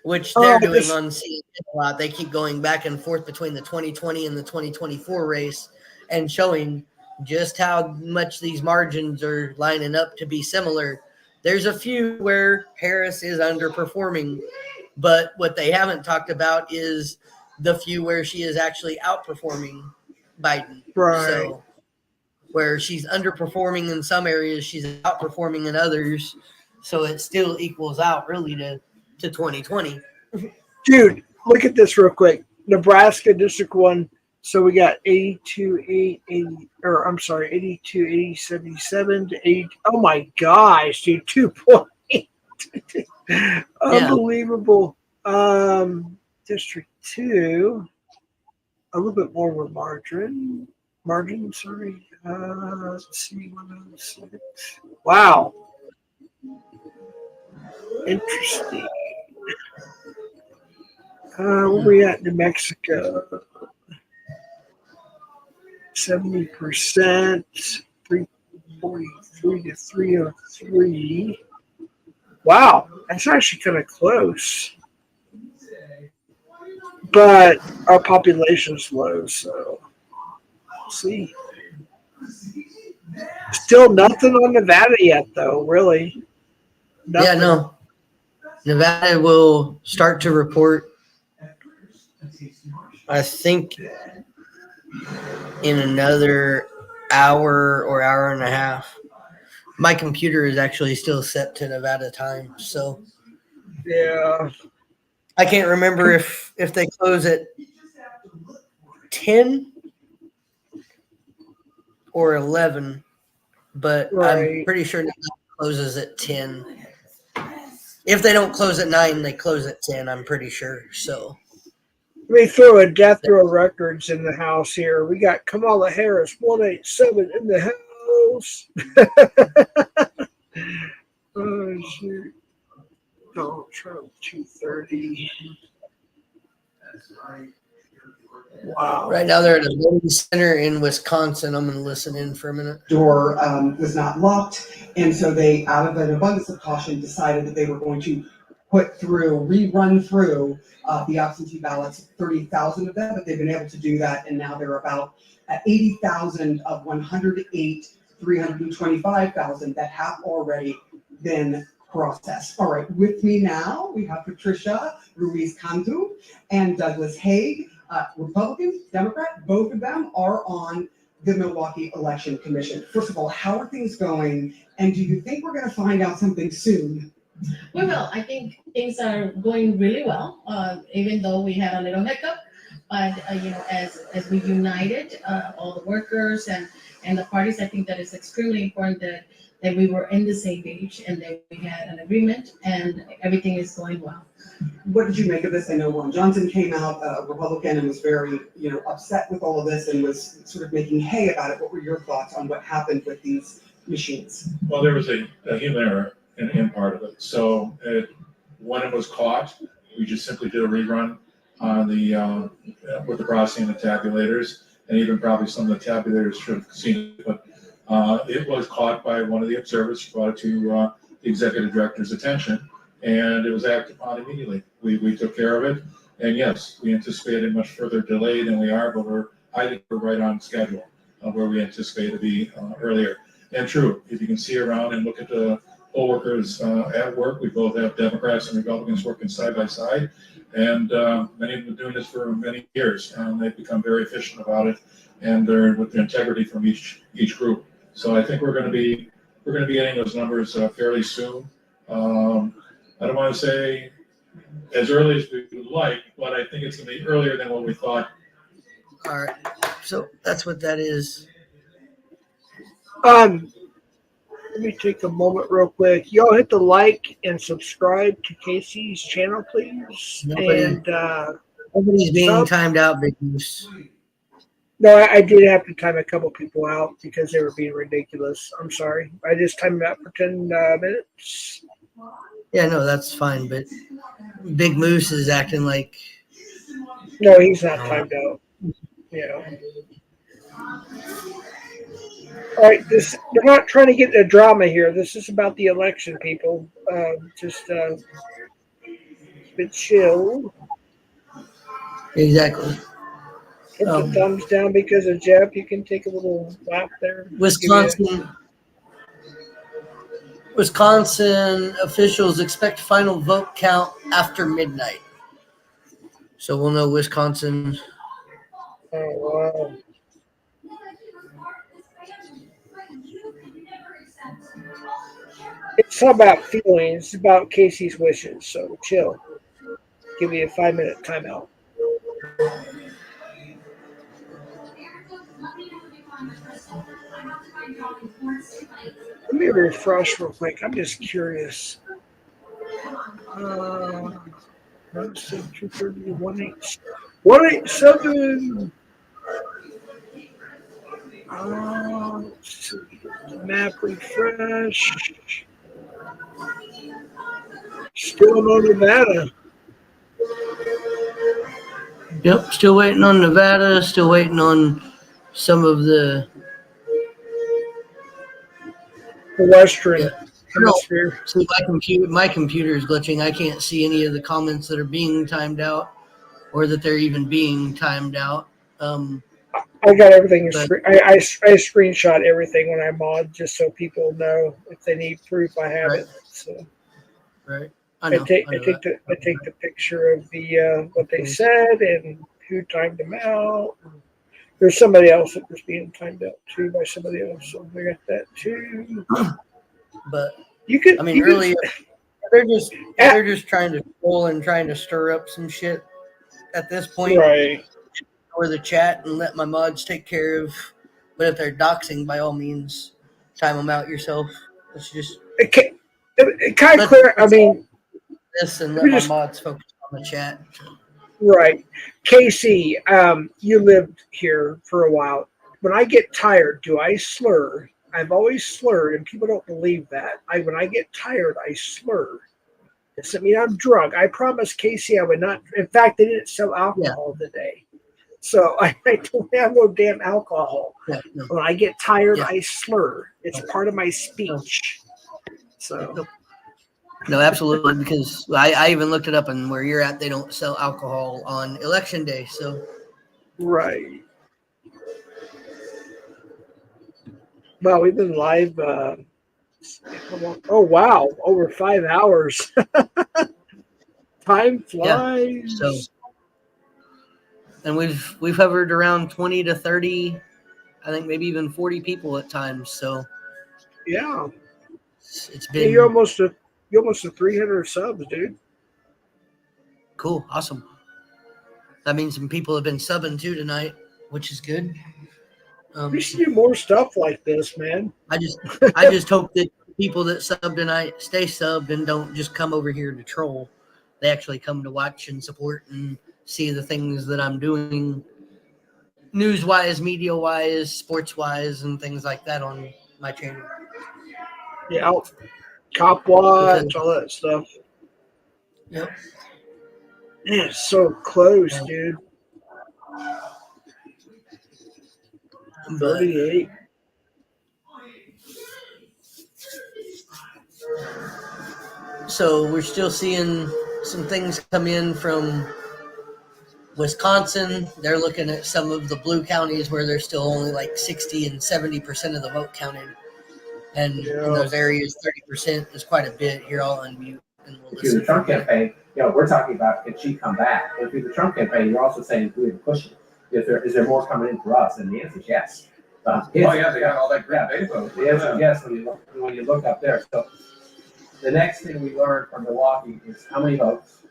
Speaker 1: Which they're doing on CNN a lot. They keep going back and forth between the 2020 and the 2024 race and showing just how much these margins are lining up to be similar. There's a few where Harris is underperforming, but what they haven't talked about is the few where she is actually outperforming Biden.
Speaker 2: Right.
Speaker 1: So where she's underperforming in some areas, she's outperforming in others. So it still equals out really to 2020.
Speaker 2: Dude, look at this real quick. Nebraska District 1. So we got 82, 77 to 80. Oh my gosh, dude, 2.8. Unbelievable. District 2, a little bit more with margin, sorry. Let's see, 106. Wow. Interesting. Where we at? New Mexico. 70%, 343 to 303. Wow, that's actually kind of close. But our population's low, so we'll see. Still nothing on Nevada yet, though, really. Nothing.
Speaker 1: Yeah, no. Nevada will start to report, I think, in another hour or hour and a half. My computer is actually still set to Nevada time, so
Speaker 2: yeah.
Speaker 1: I can't remember if they close at 10 or 11, but I'm pretty sure Nevada closes at 10. If they don't close at 9, they close at 10, I'm pretty sure. So
Speaker 2: let me throw a Death Row Records in the house here. We got Kamala Harris 187 in the house. Oh shoot. Donald Trump 230. Wow.
Speaker 1: Right now they're at a voting center in Wisconsin. I'm going to listen in for a minute.
Speaker 6: Door was not locked, and so they, out of an abundance of caution, decided that they were going to rerun through the absentee ballots, 30,000 of them, but they've been able to do that, and now they're about at 80,000 of 325,000 that have already been processed. All right, with me now, we have Patricia Ruiz-Cantu and Douglas Haig, Republican, Democrat, both of them are on the Milwaukee Election Commission. First of all, how are things going? And do you think we're going to find out something soon?
Speaker 15: We will. I think things are going really well, even though we had a little hiccup. But as we united, all the workers and the parties, I think that it's extremely important that we were in the same page and that we had an agreement and everything is going well.
Speaker 6: What did you make of this? I know Ron Johnson came out, a Republican, and was very, upset with all of this and was sort of making hay about it. What were your thoughts on what happened with these machines?
Speaker 4: Well, there was a human error in part of it. So when it was caught, we just simply did a rerun on with the processing and the tabulators, and even probably some of the tabulators should have seen it, but it was caught by one of the observers, brought it to the executive director's attention, and it was acted upon immediately. We took care of it, and yes, we anticipated much further delay than we are, but I think we're right on schedule where we anticipate to be earlier. And true, if you can see around and look at the poll workers at work, we both have Democrats and Republicans working side by side, and many of them have been doing this for many years, and they've become very efficient about it, and they're with the integrity from each group. So I think we're going to be getting those numbers fairly soon. I don't want to say as early as we would like, but I think it's going to be earlier than what we thought.
Speaker 1: All right, so that's what that is.
Speaker 2: Let me take a moment real quick. Y'all hit the like and subscribe to Casey's channel, please.
Speaker 1: Nobody's being timed out, Big Moose.
Speaker 2: No, I did have to time a couple people out because they were being ridiculous. I'm sorry. I just timed it out for 10 minutes.
Speaker 1: Yeah, no, that's fine. But Big Moose is acting like.
Speaker 2: No, he's not timed out. Yeah. All right, we're not trying to get into drama here. This is about the election, people. Just bit chill.
Speaker 1: Exactly.
Speaker 2: Hit the thumbs down because of Jeff. You can take a little lap there.
Speaker 1: Wisconsin officials expect final vote count after midnight. So we'll know Wisconsin.
Speaker 2: Oh, wow. It's not about feelings. It's about Casey's wishes. So chill. Give me a 5-minute timeout. Let me refresh real quick. I'm just curious. 230, 187. Let's see. Map refresh. Still no Nevada.
Speaker 1: Yep, still waiting on Nevada, still waiting on some of the
Speaker 2: Western hemisphere.
Speaker 1: See, my computer is glitching. I can't see any of the comments that are being timed out or that they're even being timed out.
Speaker 2: I got everything.
Speaker 1: But-
Speaker 2: I screenshot everything when I mod just so people know if they need proof I have it. So
Speaker 1: Right.
Speaker 2: I take the picture of the what they said and who timed them out. There's somebody else that was being timed out too by somebody else, so we got that too.
Speaker 1: But
Speaker 2: you could.
Speaker 1: I mean, really, they're just trying to troll and trying to stir up some shit at this point.
Speaker 2: Right.
Speaker 1: Or the chat and let my mods take care of. But if they're doxing, by all means, time them out yourself. Let's just.
Speaker 2: It kind of clear. I mean,
Speaker 1: this and let my mods focus on the chat.
Speaker 2: Right. Casey, you lived here for a while. When I get tired, do I slur? I've always slurred, and people don't believe that. When I get tired, I slur. It doesn't mean I'm drunk. I promised Casey I would not. In fact, they didn't sell alcohol today. So I don't have no damn alcohol.
Speaker 1: Yeah, no.
Speaker 2: When I get tired, I slur. It's part of my speech. So.
Speaker 1: No, absolutely, because I even looked it up, and where you're at, they don't sell alcohol on election day. So,
Speaker 2: right. Well, we've been live. Oh wow, over 5 hours. Time flies.
Speaker 1: Yeah, so, and we've hovered around 20 to 30, I think maybe even 40 people at times. So,
Speaker 2: yeah,
Speaker 1: it's been
Speaker 2: you're almost at 300 subs, dude.
Speaker 1: Cool, awesome. That means some people have been subbing too tonight, which is good.
Speaker 2: We should do more stuff like this, man.
Speaker 1: I just hope that people that sub tonight stay subbed and don't just come over here to troll. They actually come to watch and support and see the things that I'm doing, news-wise, media-wise, sports-wise, and things like that on my channel.
Speaker 2: Yeah, cop watch, all that stuff.
Speaker 1: Yep.
Speaker 2: Man, it's so close, dude. 38.
Speaker 1: So we're still seeing some things come in from Wisconsin. They're looking at some of the blue counties where there's still only like 60 and 70% of the vote counted. And in those areas, 30% is quite a bit. Here, I'll unmute. And we'll
Speaker 14: if you're the Trump campaign, we're talking about can she come back? If you're the Trump campaign, you're also saying who is pushing. Is there more coming in for us? And the answer is yes.
Speaker 5: They got all that great data.
Speaker 14: The answer is yes when you look up there. So the next thing we learned from Milwaukee is how many votes,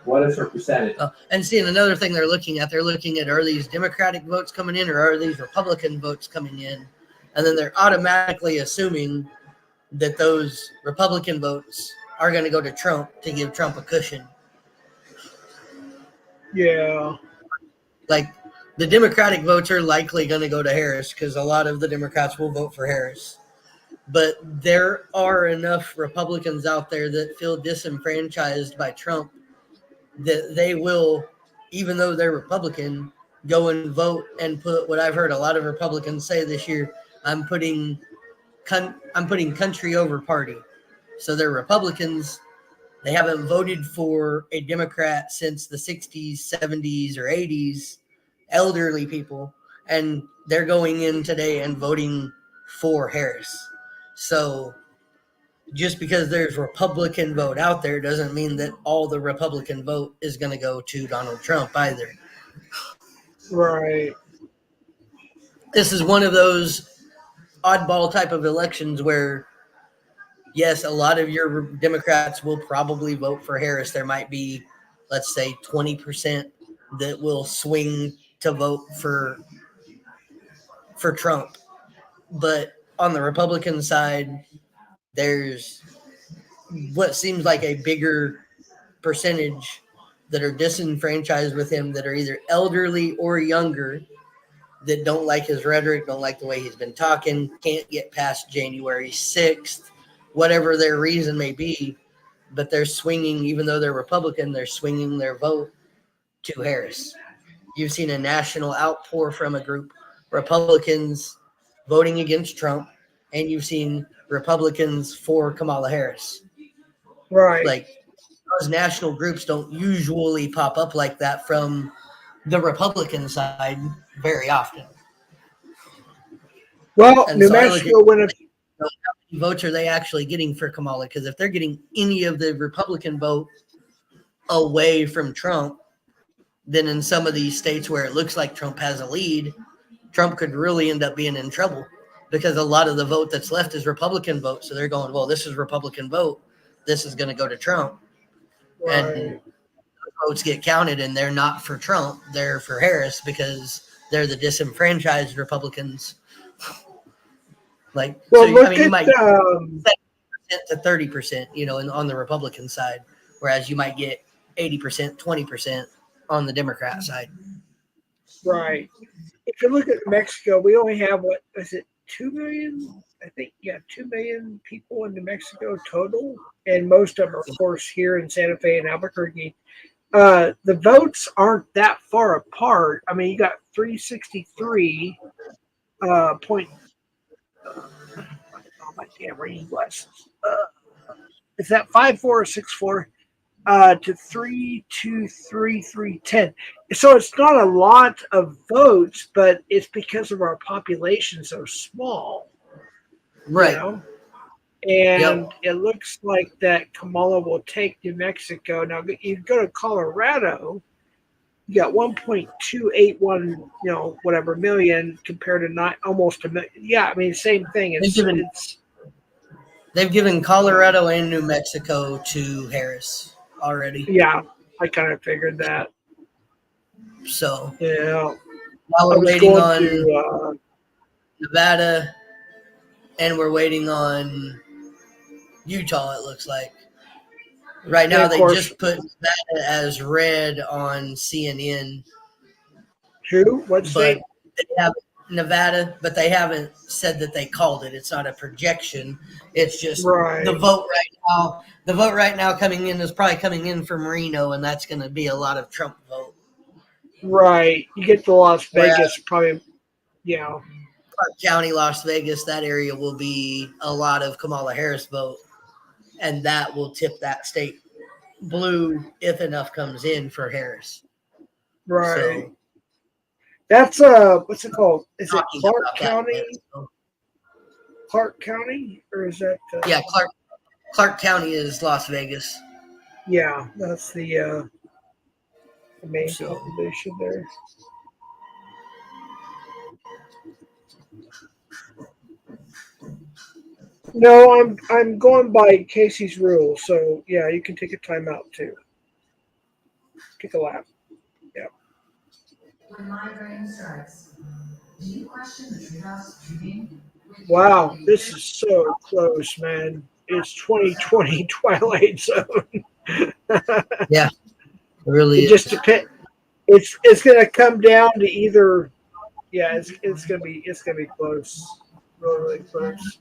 Speaker 14: what is her percentage?
Speaker 1: And seeing another thing they're looking at are these Democratic votes coming in or are these Republican votes coming in? And then they're automatically assuming that those Republican votes are going to go to Trump to give Trump a cushion.
Speaker 2: Yeah.
Speaker 1: Like the Democratic votes are likely going to go to Harris because a lot of the Democrats will vote for Harris. But there are enough Republicans out there that feel disenfranchised by Trump that they will, even though they're Republican, go and vote and put what I've heard a lot of Republicans say this year, I'm putting country over party. So they're Republicans. They haven't voted for a Democrat since the 60s, 70s, or 80s, elderly people. And they're going in today and voting for Harris. So just because there's Republican vote out there doesn't mean that all the Republican vote is going to go to Donald Trump either.
Speaker 2: Right.
Speaker 1: This is one of those oddball type of elections where, yes, a lot of your Democrats will probably vote for Harris. There might be, let's say, 20% that will swing to vote for Trump. But on the Republican side, there's what seems like a bigger percentage that are disenfranchised with him that are either elderly or younger that don't like his rhetoric, don't like the way he's been talking, can't get past January 6th, whatever their reason may be, but they're swinging, even though they're Republican, they're swinging their vote to Harris. you've seen a national outpour from a group, Republicans voting against Trump, and you've seen Republicans for Kamala Harris.
Speaker 2: Right.
Speaker 1: Like, those national groups don't usually pop up like that from the Republican side very often.
Speaker 2: Well,
Speaker 1: And
Speaker 2: New
Speaker 1: so
Speaker 2: Mexico went up.
Speaker 1: how many votes are they actually getting for Kamala? Because if they're getting any of the Republican vote away from Trump, then in some of these states where it looks like Trump has a lead, Trump could really end up being in trouble because a lot of the vote that's left is Republican vote. So they're going, well, this is Republican vote. This is going to go to Trump.
Speaker 2: Right.
Speaker 1: And votes get counted and they're not for Trump. They're for Harris because they're the disenfranchised Republicans. Like,
Speaker 2: Well,
Speaker 1: so,
Speaker 2: look
Speaker 1: I mean, you
Speaker 2: at
Speaker 1: might get 70% to 30%, you know, on the Republican side, whereas you might get 80%, 20% on the Democrat side.
Speaker 2: Right. If you look at Mexico, we only have, what is it, 2 million? I think, yeah, 2 million people in New Mexico total. And most of them are, of course, here in Santa Fe and Albuquerque. The votes aren't that far apart. I mean, you got 363 point. Oh, my damn reading glasses. Is that 5-4 or 6-4? To 3-2-3-3-10. So it's not a lot of votes, but it's because of our population so small.
Speaker 1: Right.
Speaker 2: You know? And it looks like that Kamala will take New Mexico. Now, you go to Colorado, you got 1.281, whatever million compared to almost a million. Yeah, I mean, same thing.
Speaker 1: They've given Colorado and New Mexico to Harris already.
Speaker 2: Yeah, I kind of figured that.
Speaker 1: So
Speaker 2: yeah,
Speaker 1: now we're waiting on Nevada, and we're waiting on Utah. It looks like right now they just put Nevada as red on CNN.
Speaker 2: Who? What state?
Speaker 1: They have Nevada, but they haven't said that they called it. It's not a projection. It's just the vote right now. The vote right now coming in is probably coming in from Reno, and that's going to be a lot of Trump vote.
Speaker 2: Right. You get to Las Vegas, probably,
Speaker 1: Clark County, Las Vegas, that area will be a lot of Kamala Harris vote, and that will tip that state blue if enough comes in for Harris.
Speaker 2: Right.
Speaker 1: So,
Speaker 2: that's what's it called? Is it Clark County? Clark County, or is that?
Speaker 1: Yeah, Clark County is Las Vegas.
Speaker 2: Yeah, that's the main population there. No, I'm going by Casey's rule, so yeah, you can take a timeout too. Take a lap. Yeah.
Speaker 7: When my brain strikes, do you question the treehouse dreaming?
Speaker 2: Wow, this is so close, man. It's 2020 Twilight Zone.
Speaker 1: Yeah, it really
Speaker 2: it just depends. It's gonna come down to either. Yeah, it's gonna be close, really close.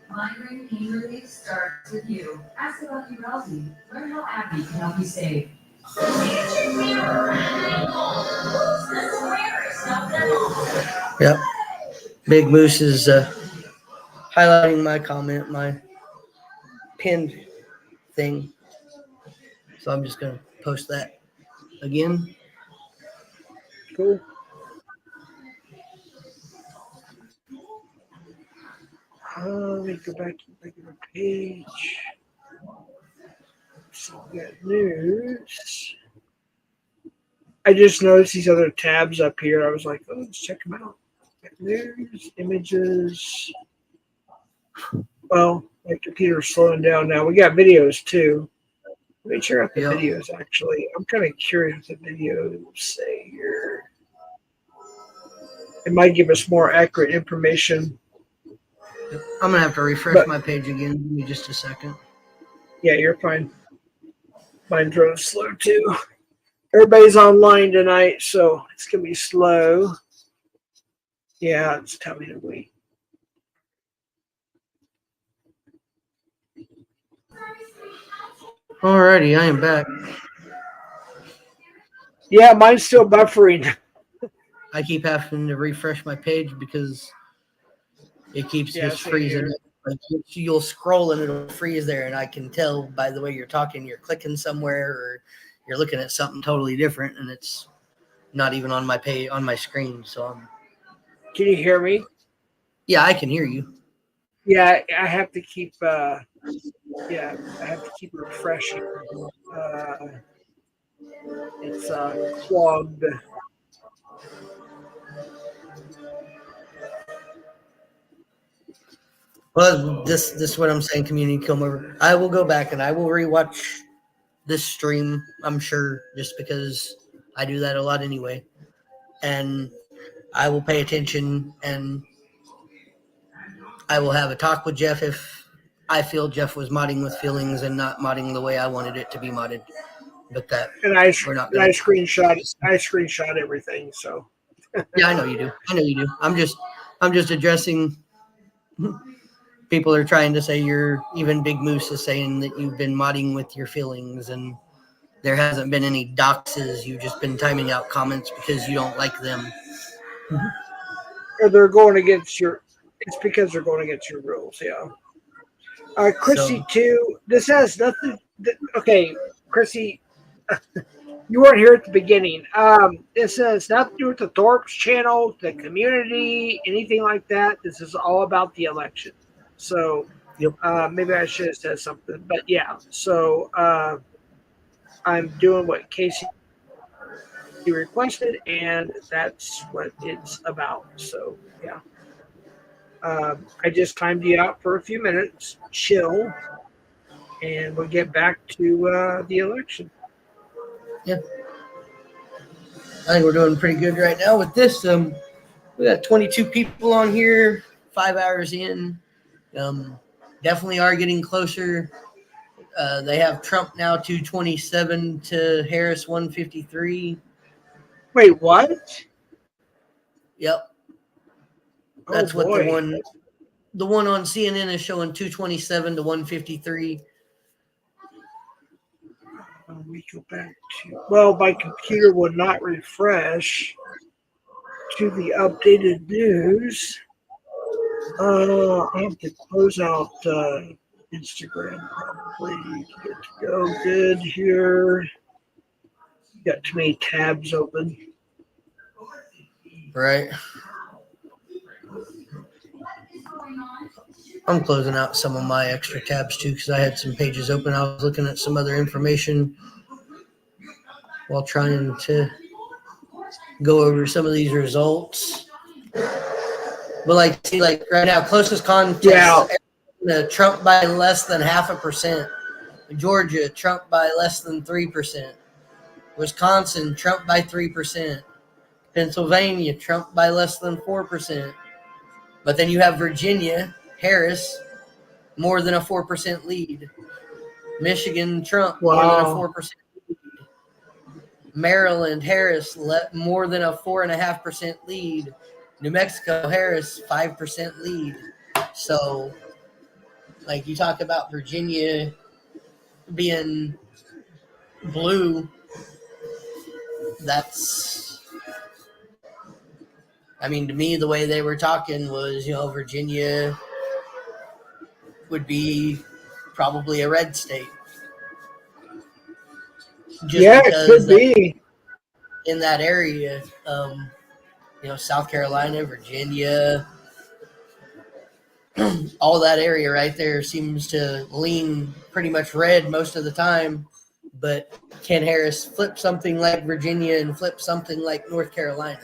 Speaker 7: Migraine pain relief starts with you. Ask about Uralzi. Learn how Abby can help you save.
Speaker 1: Yep. Big Moose is highlighting my comment, my pinned thing. So I'm just going to post that again.
Speaker 2: Cool. Let me go back to the regular page. So we got news. I just noticed these other tabs up here. I was like, oh, let's check them out. News, images. Well, my computer's slowing down now. We got videos too. Let me check out the videos, actually. I'm kind of curious what the videos say here. It might give us more accurate information.
Speaker 1: I'm going to have to refresh my page again. Give me just a second.
Speaker 2: Yeah, you're fine. Mine's running slow too. Everybody's online tonight, so it's going to be slow. Yeah, it's telling me to wait.
Speaker 1: Alrighty, I am back.
Speaker 2: Yeah, mine's still buffering.
Speaker 1: I keep having to refresh my page because it keeps
Speaker 2: Yeah,
Speaker 1: just
Speaker 2: same
Speaker 1: freezing.
Speaker 2: here.
Speaker 1: Like you'll scroll and it'll freeze there, and I can tell by the way you're talking, you're clicking somewhere or you're looking at something totally different, and it's not even on my page on my screen. So
Speaker 2: Can you hear me?
Speaker 1: yeah, I can hear you.
Speaker 2: Yeah, I have to keep. I have to keep refreshing. It's clogged.
Speaker 1: Well, this is what I'm saying. Community come over. I will go back and I will rewatch this stream. I'm sure just because I do that a lot anyway, and I will pay attention and I will have a talk with Jeff if I feel Jeff was modding with feelings and not modding the way I wanted it to be modded. But that
Speaker 2: And I
Speaker 1: we're not
Speaker 2: and I
Speaker 1: going
Speaker 2: screenshot everything. So
Speaker 1: Yeah, I know you do. I know you do. I'm just addressing. People are trying to say you're even Big Moose is saying that you've been modding with your feelings and there hasn't been any doxes. You've just been timing out comments because you don't like them.
Speaker 2: or they're going against your. It's because they're going against your rules. Yeah. Chrissy too. This has nothing. Okay, Chrissy, you weren't here at the beginning. This has nothing to do with the Thorpe's channel, the community, anything like that. This is all about the election. So maybe I should have said something, but yeah. So I'm doing what Casey requested, and that's what it's about. So yeah. I just timed you out for a few minutes. Chill. And we'll get back to the election.
Speaker 1: Yeah. I think we're doing pretty good right now with this. We got 22 people on here, 5 hours in. Definitely are getting closer. They have Trump now 227 to Harris 153.
Speaker 2: Wait, what?
Speaker 1: Yep. That's what the one on CNN is showing 227 to 153.
Speaker 2: We go back to, well, my computer would not refresh to the updated news. I have to close out Instagram probably to get to go good here. Got too many tabs open.
Speaker 1: Right. I'm closing out some of my extra tabs too because I had some pages open. I was looking at some other information while trying to go over some of these results. But like right now, closest contest, Trump by less than 0.5%. Georgia, Trump by less than 3%. Wisconsin, Trump by 3%. Pennsylvania, Trump by less than 4%. But then you have Virginia, Harris, more than a 4% lead. Michigan, Trump, more than a 4% lead. Maryland, Harris, more than a 4.5% lead. New Mexico, Harris, 5% lead. So, like you talk about Virginia being blue, I mean, to me, the way they were talking was, Virginia would be probably a red state.
Speaker 2: It could be.
Speaker 1: In that area, South Carolina, Virginia, all that area right there seems to lean pretty much red most of the time. But can Harris flip something like Virginia and flip something like North Carolina?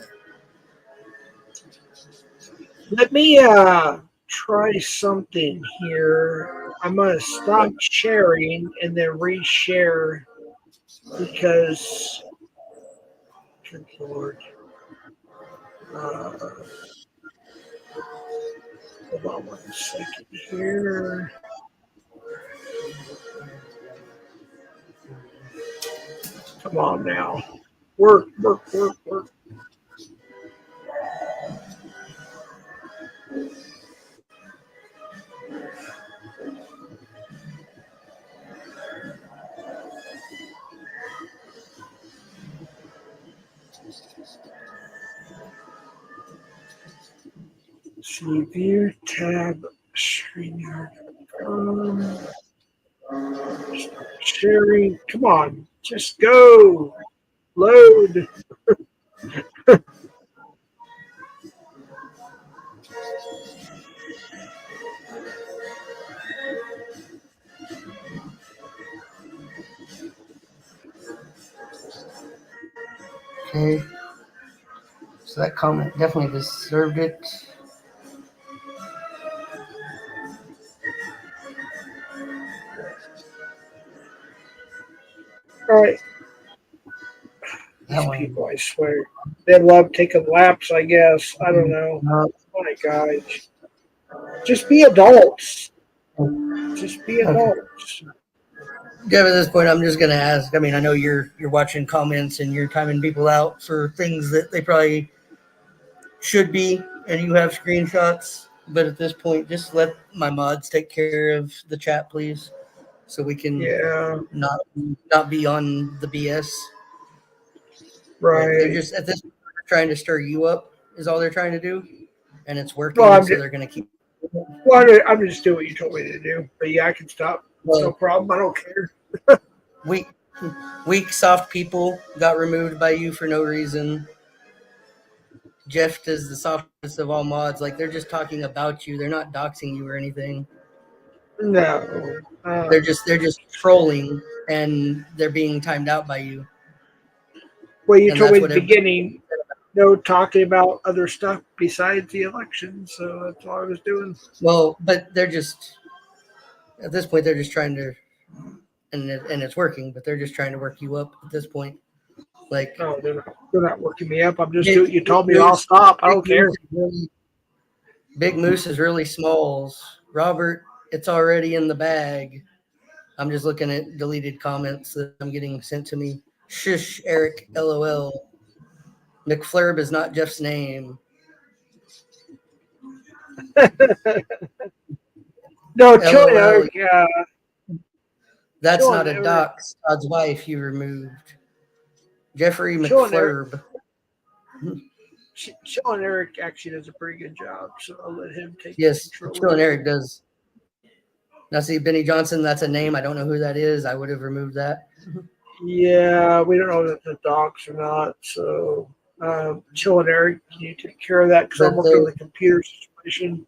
Speaker 2: Let me try something here. I'm going to stop sharing and then reshare because, good Lord. Hold on 1 second here. Come on now. Work. see, view tab, StreamYard. Sharing. Come on, just go. Load.
Speaker 1: Okay. So that comment definitely deserved it.
Speaker 2: All right. These people, I swear, they love taking laps. I guess I don't know. My gosh, just be adults. Just be adults.
Speaker 1: Yeah, at this point, I'm just gonna ask. I mean, I know you're watching comments and you're timing people out for things that they probably should be, and you have screenshots. But at this point, just let my mods take care of the chat, please, so we can not be on the BS.
Speaker 2: Right.
Speaker 1: They're just at this point, trying to stir you up is all they're trying to do, and it's working.
Speaker 2: Well,
Speaker 1: so they're gonna keep.
Speaker 2: Well, I'm just doing what you told me to do. But yeah, I can stop. It's no problem. I don't care.
Speaker 1: Weak, soft people got removed by you for no reason. Jeff does the softest of all mods. Like, they're just talking about you. They're not doxing you or anything.
Speaker 2: No.
Speaker 1: They're just trolling, and they're being timed out by you.
Speaker 2: Well, you
Speaker 1: And
Speaker 2: told me
Speaker 1: that's
Speaker 2: at the beginning, no talking about other stuff besides the election. So that's all I was doing.
Speaker 1: Well, but they're just, at this point, they're just trying to, and it's working, but they're just trying to work you up at this point. Like,
Speaker 2: no, they're not working me up. I'm just doing. You told me I'll stop. I don't care.
Speaker 1: Big Moose is really smalls. Robert, it's already in the bag. I'm just looking at deleted comments that I'm getting sent to me. Shush, Eric, LOL. McFlurb is not Jeff's name.
Speaker 2: No,
Speaker 1: LOL.
Speaker 2: yeah.
Speaker 1: That's not a dox. Todd's wife you removed. Jeffrey McFlurb.
Speaker 2: Sean Eric actually does a pretty good job, so I'll let him take control.
Speaker 1: Sean Eric does. Now, see, Benny Johnson, that's a name. I don't know who that is. I would have removed that.
Speaker 2: Yeah, we don't know if the docs or not. So, Chill and Eric, can you take care of that? Because I'm working on the computer situation.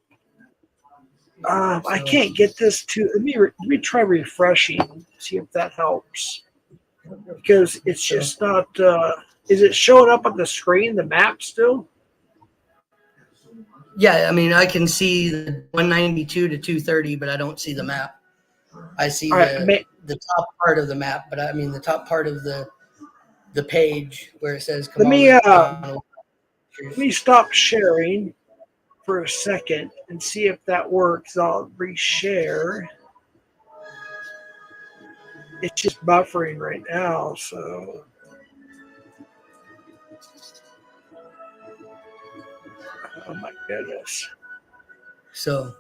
Speaker 2: I can't get this to. Let me try refreshing, see if that helps. Because it's just not. Is it showing up on the screen, the map still?
Speaker 1: Yeah, I mean, I can see the 192 to 230, but I don't see the map. I see the top part of the map, but I mean the top part of the page where it says.
Speaker 2: Let me stop sharing for a second and see if that works. I'll reshare. It's just buffering right now, so. Oh my goodness.
Speaker 1: So,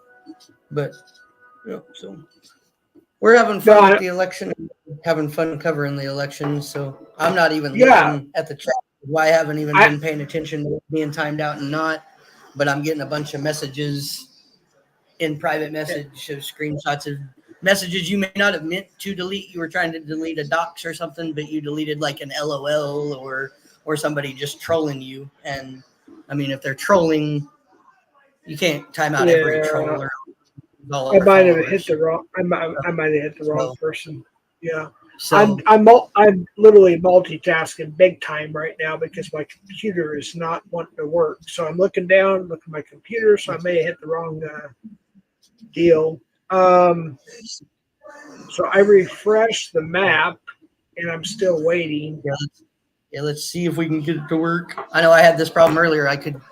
Speaker 1: but so we're having fun with the election, having fun covering the election. So I'm not even looking at the chat. I haven't even been paying attention to being timed out and not, but I'm getting a bunch of messages in private message of screenshots of messages you may not have meant to delete. You were trying to delete a docs or something, but you deleted like an LOL or somebody just trolling you. And I mean, if they're trolling, you can't time out every troller.
Speaker 2: I might have hit the wrong. I might have hit the wrong person. Yeah.
Speaker 1: So
Speaker 2: I'm literally multitasking big time right now because my computer is not wanting to work. So I'm looking down, looking at my computer, so I may have hit the wrong deal. So I refreshed the map, and I'm still waiting.
Speaker 1: Yeah, let's see if we can get it to work. I know I had this problem earlier. I could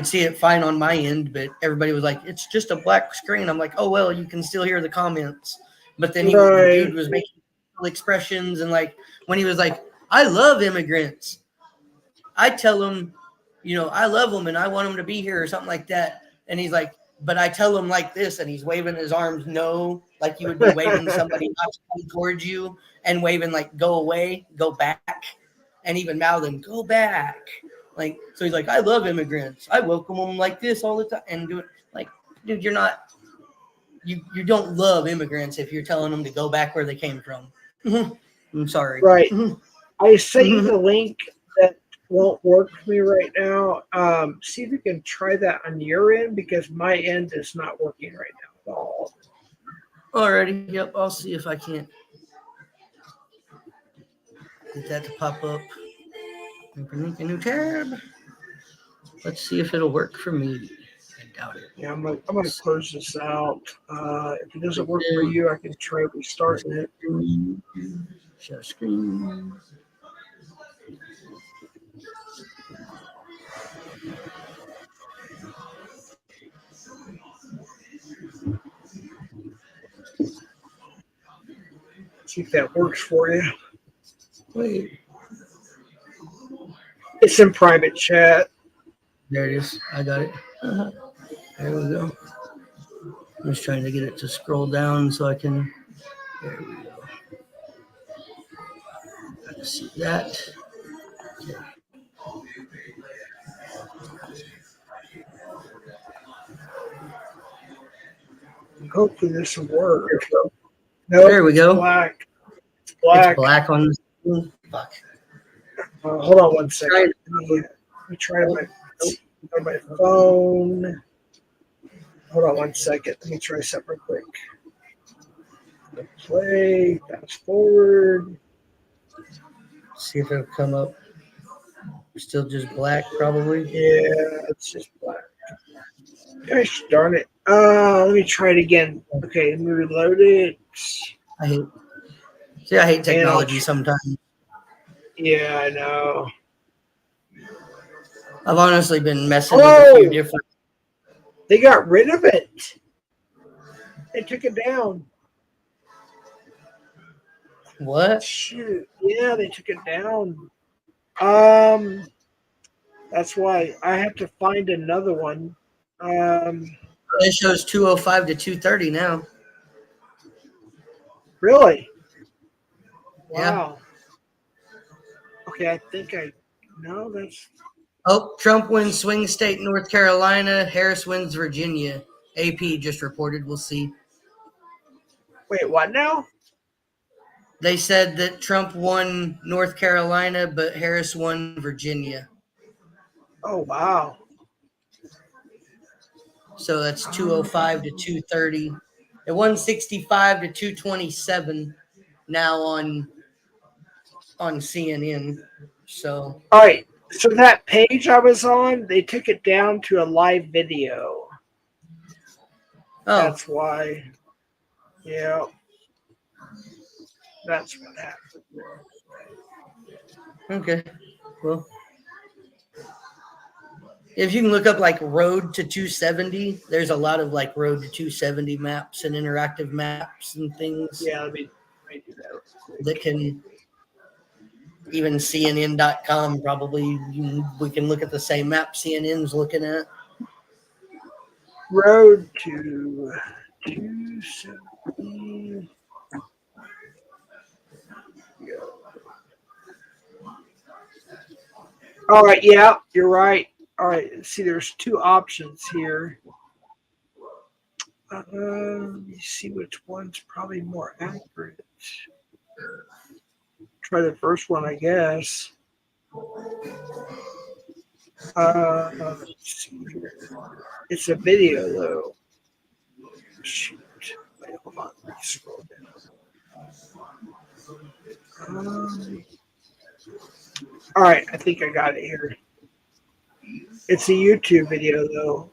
Speaker 1: see it fine on my end, but everybody was like, "It's just a black screen." I'm like, "Oh well, you can still hear the comments." But then the dude was making expressions, and like when he was like, "I love immigrants," I tell him, I love them and I want them to be here or something like that. And he's like, "But I tell him like this," and he's waving his arms, no, like you would be waving somebody not to come towards you, and waving like, "Go away, go back," and even mouthing, "Go back," Like, so he's like, I love immigrants. I welcome them like this all the time. And do it like, dude, you're not, you don't love immigrants if you're telling them to go back where they came from. I'm sorry.
Speaker 2: Right. I sent you the link that won't work for me right now. See if you can try that on your end because my end is not working right now at all.
Speaker 1: Alrighty. Yep. I'll see if I can't get that to pop up. Open a new tab. Let's see if it'll work for me. I doubt it.
Speaker 2: Yeah, I'm gonna close this out. If it doesn't work for you, I can try restarting it.
Speaker 1: Share screen.
Speaker 2: See if that works for you.
Speaker 1: Wait.
Speaker 2: It's in private chat.
Speaker 1: There it is. I got it. There we go. I'm just trying to get it to scroll down so I can. There we go. Gotta see that. Okay.
Speaker 2: Hopefully this will work. Nope,
Speaker 1: There we go.
Speaker 2: Black. It's black.
Speaker 1: It's black on the screen. Fuck.
Speaker 2: Hold on one second. Let me try my phone. Hold on one second. Let me try something real quick. Play, fast forward.
Speaker 1: See if it'll come up. Still just black, probably.
Speaker 2: Yeah, it's just black. Gosh darn it. Let me try it again. Okay, let me reload it.
Speaker 1: I hate technology sometimes.
Speaker 2: Yeah, I know.
Speaker 1: I've honestly been messing with a few different.
Speaker 2: They got rid of it. They took it down.
Speaker 1: What?
Speaker 2: Shoot. Yeah, they took it down. That's why I have to find another one.
Speaker 1: It shows 205 to 230 now.
Speaker 2: Really?
Speaker 1: Yeah.
Speaker 2: Wow. Okay, I think no, that's.
Speaker 1: Oh, Trump wins swing state North Carolina. Harris wins Virginia. AP just reported. We'll see.
Speaker 2: Wait, what now?
Speaker 1: They said that Trump won North Carolina, but Harris won Virginia.
Speaker 2: Oh, wow.
Speaker 1: So that's 205 to 230. It won 165 to 227 now on CNN. So.
Speaker 2: All right. So that page I was on, they took it down to a live video.
Speaker 1: Oh.
Speaker 2: That's why. Yeah. That's what happened.
Speaker 1: Okay. Well, if you can look up like Road to 270, there's a lot of like Road to 270 maps and interactive maps and things.
Speaker 2: Yeah, let me do that.
Speaker 1: That can even CNN.com probably we can look at the same map CNN's looking at.
Speaker 2: Road to 270. All right, yeah, you're right. All right, see, there's two options here. Let me see which one's probably more accurate. Try the first one, I guess. Let's see here. It's a video, though. Shoot. Wait, hold on. Let me scroll down. All right, I think I got it here. It's a YouTube video, though.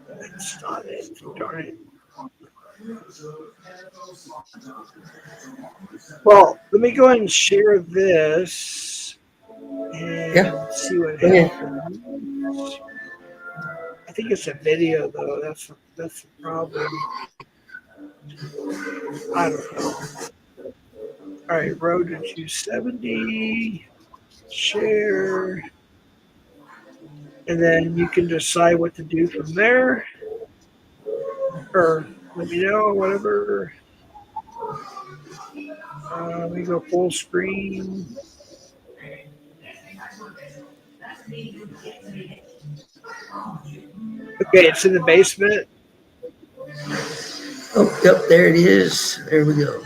Speaker 2: That's not it. Darn it. Well, let me go ahead and share this and see what happens. I think it's a video, though. That's the problem. I don't know. All right, Road to 270. Share. And then you can decide what to do from there. Or let me know, whatever. Let me go full screen. Okay, it's in the basement.
Speaker 1: Oh, yep, there it is. There we go.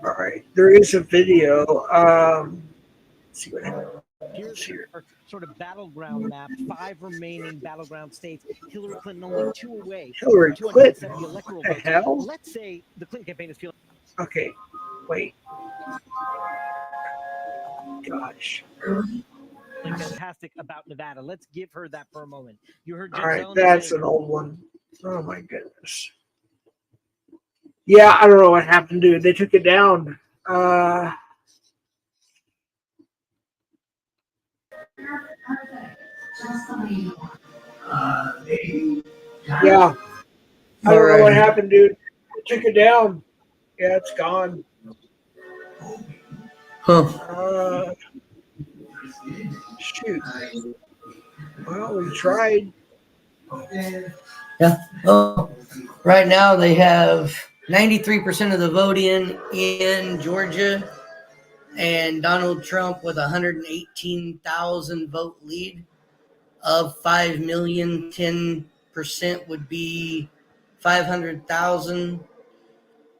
Speaker 2: All right, there is a video. Let's see what happens.
Speaker 16: Here's our sort of battleground map. 5 remaining battleground states. Hillary Clinton only 2 away.
Speaker 2: Hillary
Speaker 16: from
Speaker 2: Clinton.
Speaker 16: 270 electoral
Speaker 2: What the
Speaker 16: votes.
Speaker 2: hell?
Speaker 16: Let's say the Clinton campaign is feeling.
Speaker 2: Okay, wait. Gosh.
Speaker 16: Fantastic about Nevada. Let's give her that for a moment. You heard
Speaker 2: All
Speaker 16: Jim
Speaker 2: right,
Speaker 16: Zelenow
Speaker 2: that's
Speaker 16: say,
Speaker 2: an old one. Oh my goodness. Yeah, I don't know what happened, dude. They took it down. Yeah. I don't know what happened, dude. They took it down. Yeah, it's gone.
Speaker 1: Huh.
Speaker 2: Shoot. Well, we tried.
Speaker 1: Yeah. Oh, right now they have 93% of the vote in Georgia, and Donald Trump with 118,000 vote lead. Of 5 million, 10% would be 500,000.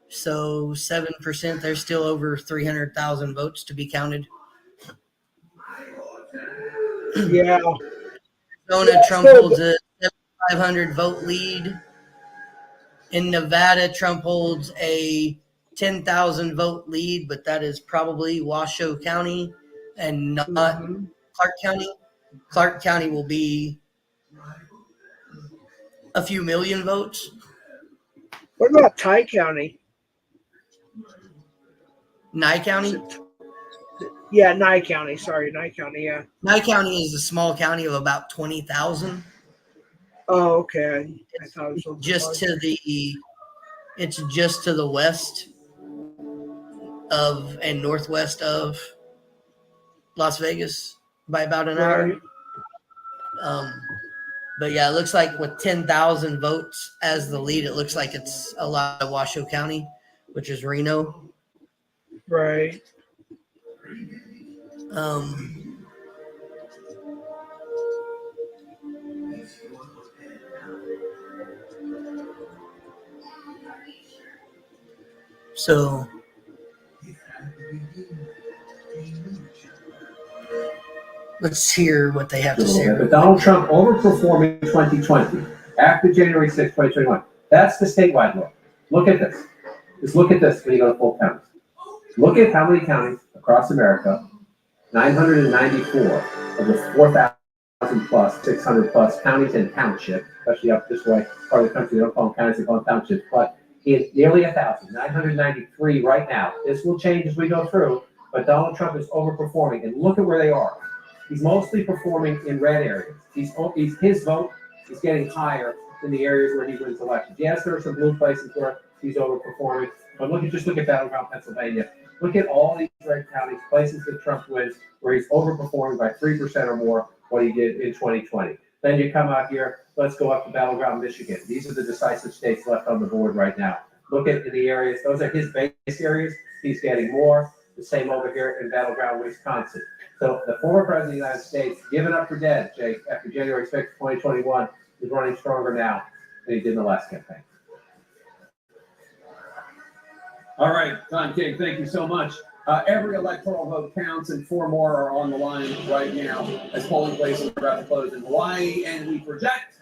Speaker 1: So 7%, there's still over 300,000 votes to be counted.
Speaker 2: Yeah.
Speaker 1: Arizona, Trump holds a 7,500 vote lead. In Nevada, Trump holds a 10,000 vote lead, but that is probably Washoe County and not Clark County. Clark County will be a few million votes.
Speaker 2: What about Nye County?
Speaker 1: Nye County?
Speaker 2: Yeah, Nye County. Sorry, Nye County. Yeah.
Speaker 1: Nye County is a small county of about 20,000.
Speaker 2: Oh, okay. I thought it was
Speaker 1: just to the west of and northwest of Las Vegas by about an hour. But yeah, it looks like with 10,000 votes as the lead, it looks like it's a lot of Washoe County, which is Reno.
Speaker 2: Right.
Speaker 1: So let's hear what they have to say.
Speaker 14: But Donald Trump overperforming 2020 after January 6, 2021. That's the statewide look. Look at this. Just look at this when you go to full counties. Look at how many counties across America, 994 of the 4,000 plus, 600 plus counties and townships, especially up this way, part of the country, they don't call them counties, they call them townships, but it's nearly 1,000, 993 right now. This will change as we go through, but Donald Trump is overperforming, and look at where they are. He's mostly performing in red areas. His vote is getting higher in the areas where he wins elections. Yes, there are some blue places where he's overperforming, but just look at Battleground, Pennsylvania. Look at all these red counties, places that Trump wins, where he's overperforming by 3% or more what he did in 2020. Then you come out here, let's go up to Battleground, Michigan. These are the decisive states left on the board right now. Look at the areas, those are his base areas. He's getting more. The same over here in Battleground, Wisconsin. So the former president of the United States, given up for dead, Jake, after January 6, 2021, is running stronger now than he did in the last campaign.
Speaker 5: All right, Don King, thank you so much. Every electoral vote counts, and 4 more are on the line right now as polling places are about to close in Hawaii, and we project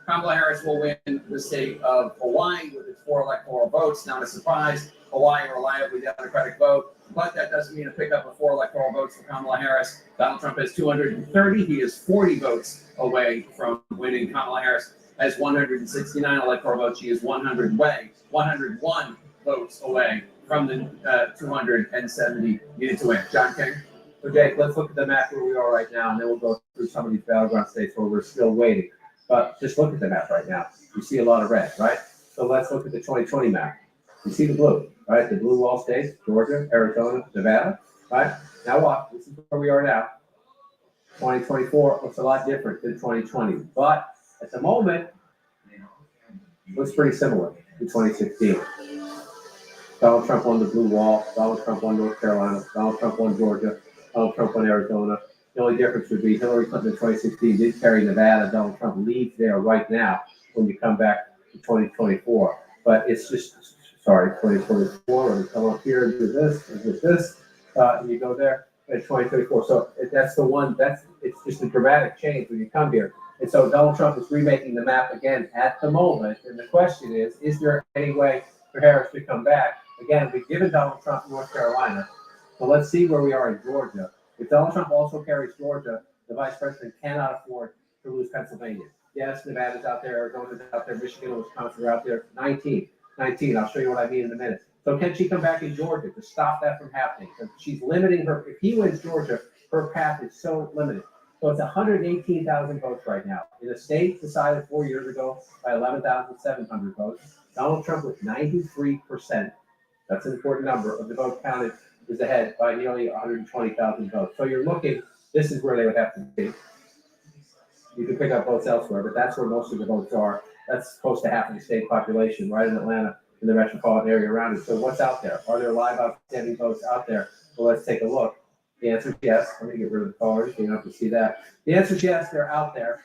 Speaker 5: Kamala Harris will win the state of Hawaii with its 4 electoral votes. Not a surprise, Hawaii, a reliably Democratic vote, but that doesn't mean a pickup of 4 electoral votes for Kamala Harris. Donald Trump has 230. He is 40 votes away from winning. Kamala Harris has 169 electoral votes. She is 101 votes away from the 270 needed to win. John King?
Speaker 14: So Jake, let's look at the map where we are right now, and then we'll go through some of these battleground states where we're still waiting. But just look at the map right now. You see a lot of red, right? So let's look at the 2020 map. You see the blue, right? The blue wall states, Georgia, Arizona, Nevada, right? Now watch, this is where we are now. 2024 looks a lot different than 2020. But at the moment, it looks pretty similar to 2016. Donald Trump won the blue wall. Donald Trump won North Carolina. Donald Trump won Georgia. Donald Trump won Arizona. The only difference would be Hillary Clinton in 2016 did carry Nevada. Donald Trump leads there right now when you come back to 2024. But it's just, sorry, 2024, when you come up here and do this, and with this, and you go there in 2024. So that's the one, it's just a dramatic change when you come here. And so Donald Trump is remaking the map again at the moment. And the question is there any way for Harris to come back? Again, we've given Donald Trump North Carolina. So let's see where we are in Georgia. If Donald Trump also carries Georgia, the vice president cannot afford to lose Pennsylvania. Yes, Nevada's out there, Arizona's out there, Michigan and Wisconsin are out there. 19. I'll show you what I mean in a minute. So can she come back in Georgia to stop that from happening? Because she's limiting her, if he wins Georgia, her path is so limited. So it's 118,000 votes right now. In a state decided 4 years ago by 11,700 votes, Donald Trump with 93%, that's an important number, of the vote counted, is ahead by nearly 120,000 votes. So you're looking, this is where they would have to be. You can pick up votes elsewhere, but that's where most of the votes are. That's close to half of the state population, right in Atlanta, in the metropolitan area around it. So what's out there? Are there live outstanding votes out there? Well, let's take a look. The answer is yes. Let me get rid of the callers. You don't have to see that. The answer is yes, they're out there.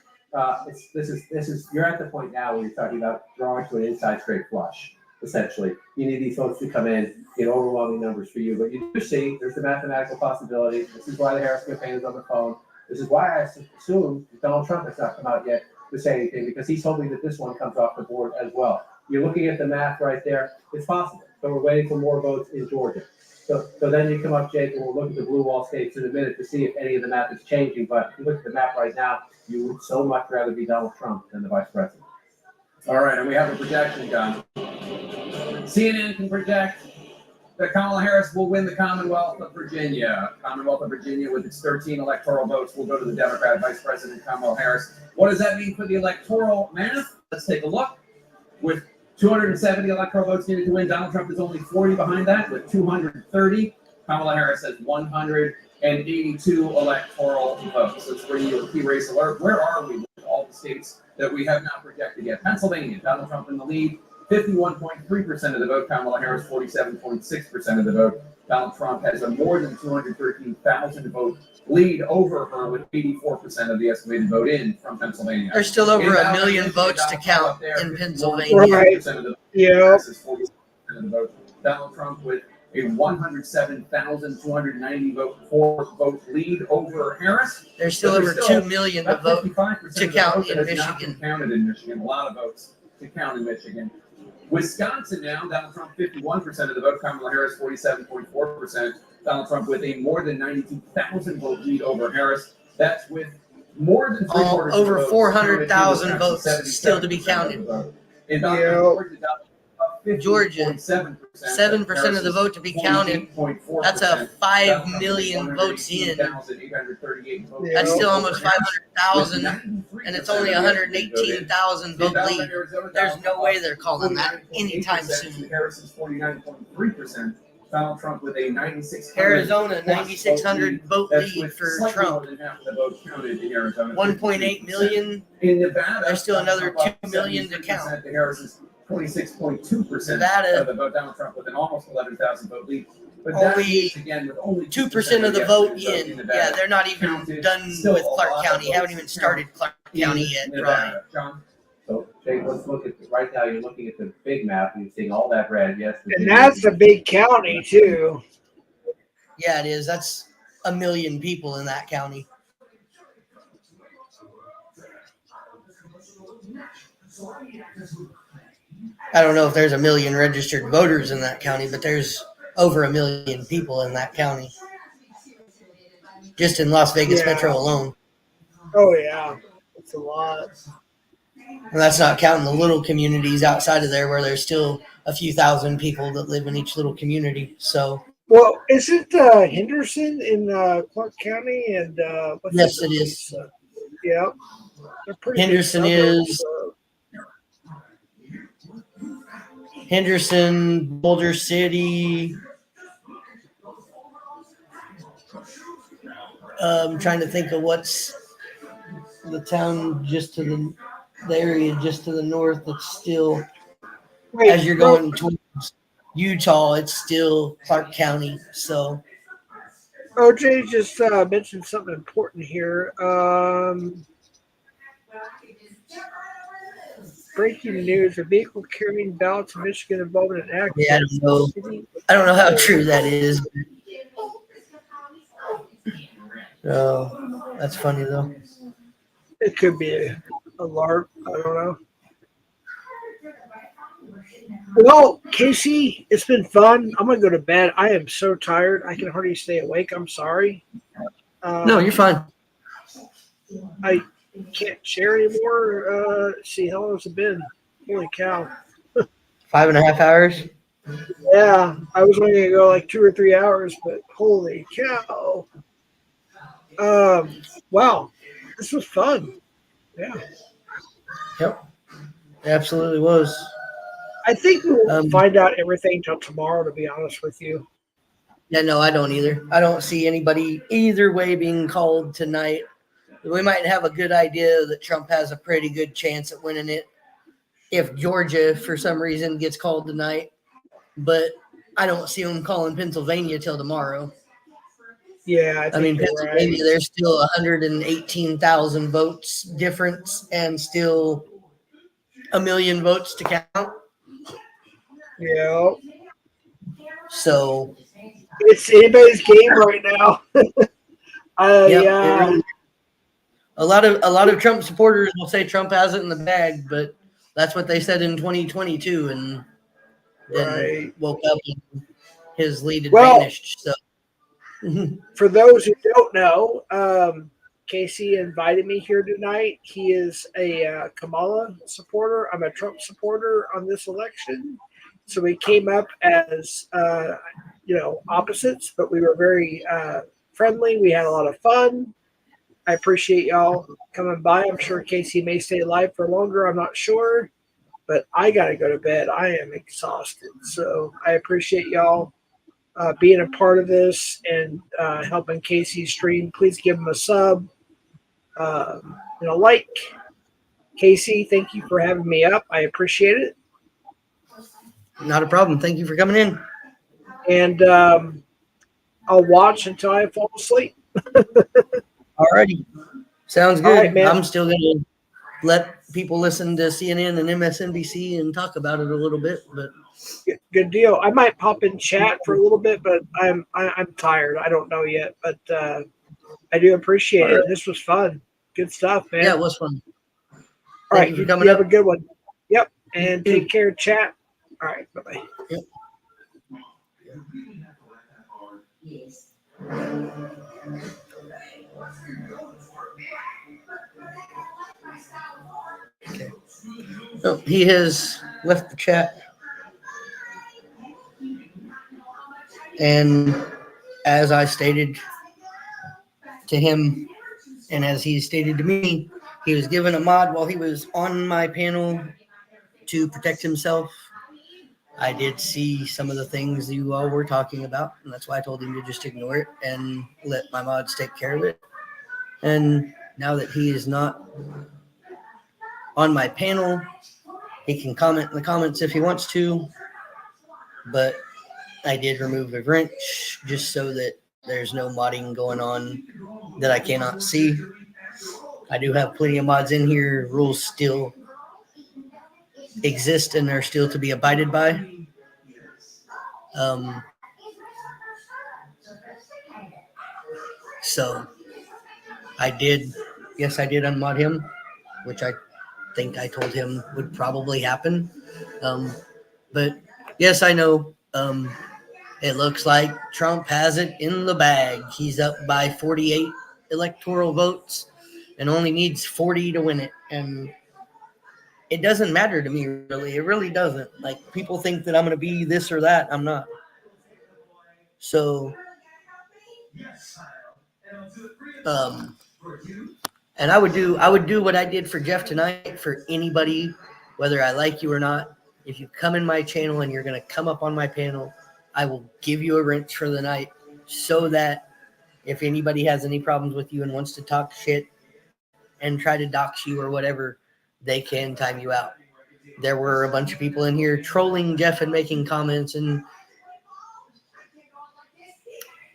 Speaker 14: This is you're at the point now where you're talking about drawing to an inside straight flush. Essentially, you need these votes to come in overwhelming numbers for you. But you do see there's the mathematical possibility. This is why the Harris campaign is on the phone. This is why I assume Donald Trump has not come out yet to say anything, because he's hoping that this one comes off the board as well. You're looking at the math right there. It's possible. So we're waiting for more votes in Georgia. So then you come up, Jake, and we'll look at the blue wall states in a minute to see if any of the math is changing. But if you look at the map right now, you would so much rather be Donald Trump than the vice president.
Speaker 5: All right, and we have a projection, John. CNN can project that Kamala Harris will win the Commonwealth of Virginia. Commonwealth of Virginia, with its 13 electoral votes, will go to the Democrat Vice President Kamala Harris. What does that mean for the electoral math? Let's take a look. With 270 electoral votes needed to win, Donald Trump is only 40 behind that, with 230. Kamala Harris has 182 electoral votes. Let's bring you a key race alert. Where are we with all the states that we have not projected yet? Pennsylvania, Donald Trump in the lead. 51.3% of the vote, Kamala Harris 47.6% of the vote. Donald Trump has a more than 213,000 vote lead over her, with 84% of the estimated vote in from Pennsylvania.
Speaker 1: There's still over a million votes to count in Pennsylvania.
Speaker 2: Right. Yeah.
Speaker 5: Donald Trump with a 107,290 vote lead over Harris.
Speaker 1: There's still over 2 million to vote to count in Michigan.
Speaker 5: Counted in Michigan, a lot of votes to count in Michigan. Wisconsin now, Donald Trump 51% of the vote, Kamala Harris 47.4%. Donald Trump with a more than 92,000 vote lead over Harris. That's with more than
Speaker 1: over 400,000 votes still to be counted.
Speaker 5: In
Speaker 1: Georgia, 7% of the vote to be counted. That's a 5 million votes in. That's still almost 500,000, and it's only 118,000 vote lead. There's no way they're calling that anytime soon.
Speaker 5: Harris's 49.3%. Donald Trump with a 96.
Speaker 1: Arizona, 9,600 vote lead for Trump. 1.8 million.
Speaker 5: In Nevada,
Speaker 1: there's still another 2 million to count.
Speaker 5: Harris's 26.2%
Speaker 1: Nevada,
Speaker 5: of the vote. Donald Trump with an almost 11,000 vote lead. But
Speaker 1: only
Speaker 5: again, with only
Speaker 1: 2% of the vote in. Yeah, they're not even done with Clark County. Haven't even started Clark County yet, right?
Speaker 5: John.
Speaker 14: So, Jake, let's look at right now. You're looking at the big map. You're seeing all that red. Yes,
Speaker 2: and that's a big county too.
Speaker 1: Yeah, it is. That's 1 million people in that county. I don't know if there's 1 million registered voters in that county, but there's over 1 million people in that county. Just in Las Vegas Metro alone.
Speaker 2: Oh, yeah. It's a lot.
Speaker 1: And that's not counting the little communities outside of there where there's still a few thousand people that live in each little community. So,
Speaker 2: well, isn't Henderson in Clark County? And
Speaker 1: yes, it is.
Speaker 2: Yeah.
Speaker 1: Henderson is. Henderson, Boulder City. I'm trying to think of what's the town just to the area just to the north that's still, as you're going towards Utah, it's still Clark County. So
Speaker 2: OJ just mentioned something important here. Breaking news: a vehicle carrying ballots in Michigan involved in an accident.
Speaker 1: Yeah, I don't know how true that is. Oh, that's funny though.
Speaker 2: It could be a LARP. I don't know. Well, Casey, it's been fun. I'm gonna go to bed. I am so tired. I can hardly stay awake. I'm sorry.
Speaker 1: No, you're fine.
Speaker 2: I can't share anymore. Let's see, how long has it been? Holy cow.
Speaker 1: 5.5 hours.
Speaker 2: Yeah, I was only gonna go like 2 or 3 hours, but holy cow. Wow, this was fun. Yeah.
Speaker 1: Yep. It absolutely was.
Speaker 2: I think we won't find out everything till tomorrow, to be honest with you.
Speaker 1: Yeah, no, I don't either. I don't see anybody either way being called tonight. We might have a good idea that Trump has a pretty good chance at winning it if Georgia, for some reason, gets called tonight. But I don't see him calling Pennsylvania till tomorrow.
Speaker 2: Yeah,
Speaker 1: I mean,
Speaker 2: you're
Speaker 1: Pennsylvania,
Speaker 2: right.
Speaker 1: there's still 118,000 votes difference and still 1 million votes to count.
Speaker 2: Yeah.
Speaker 1: So
Speaker 2: it's anybody's game right now.
Speaker 1: Really, a lot of Trump supporters will say Trump has it in the bag, but that's what they said in 2022, and then woke up and his lead had vanished. So
Speaker 2: for those who don't know, Casey invited me here tonight. He is a Kamala supporter. I'm a Trump supporter on this election. So we came up as, opposites, but we were very friendly. We had a lot of fun. I appreciate y'all coming by. I'm sure Casey may stay alive for longer. I'm not sure, but I got to go to bed. I am exhausted. So I appreciate y'all being a part of this and helping Casey stream. Please give him a sub, like. Casey, thank you for having me up. I appreciate it.
Speaker 1: Not a problem. Thank you for coming in.
Speaker 2: And I'll watch until I fall asleep.
Speaker 1: Alrighty. Sounds good.
Speaker 2: All right, man.
Speaker 1: I'm still going to let people listen to CNN and MSNBC and talk about it a little bit, but
Speaker 2: good deal. I might pop in chat for a little bit, but I'm tired. I don't know yet, but I do appreciate it. This was fun. Good stuff, man.
Speaker 1: Yeah, it was fun.
Speaker 2: All right,
Speaker 1: you
Speaker 2: you
Speaker 1: for coming
Speaker 2: have
Speaker 1: up.
Speaker 2: a good one. Yep, and take care, chat. All right, bye-bye.
Speaker 1: Yep. Okay. So he has left the chat. And as I stated to him, and as he stated to me, he was given a mod while he was on my panel to protect himself. I did see some of the things you all were talking about, and that's why I told him to just ignore it and let my mods take care of it. And now that he is not on my panel, he can comment in the comments if he wants to, but I did remove a wrench just so that there's no modding going on that I cannot see. I do have plenty of mods in here. Rules still exist and are still to be abided by. So I did unmod him, which I think I told him would probably happen. But yes, I know. It looks like Trump has it in the bag. He's up by 48 electoral votes and only needs 40 to win it. And it doesn't matter to me, really. It really doesn't. Like, people think that I'm going to be this or that. I'm not. So, and I would do what I did for Jeff tonight for anybody, whether I like you or not. If you come in my channel and you're going to come up on my panel, I will give you a wrench for the night so that if anybody has any problems with you and wants to talk shit and try to dox you or whatever, they can time you out. There were a bunch of people in here trolling Jeff and making comments, and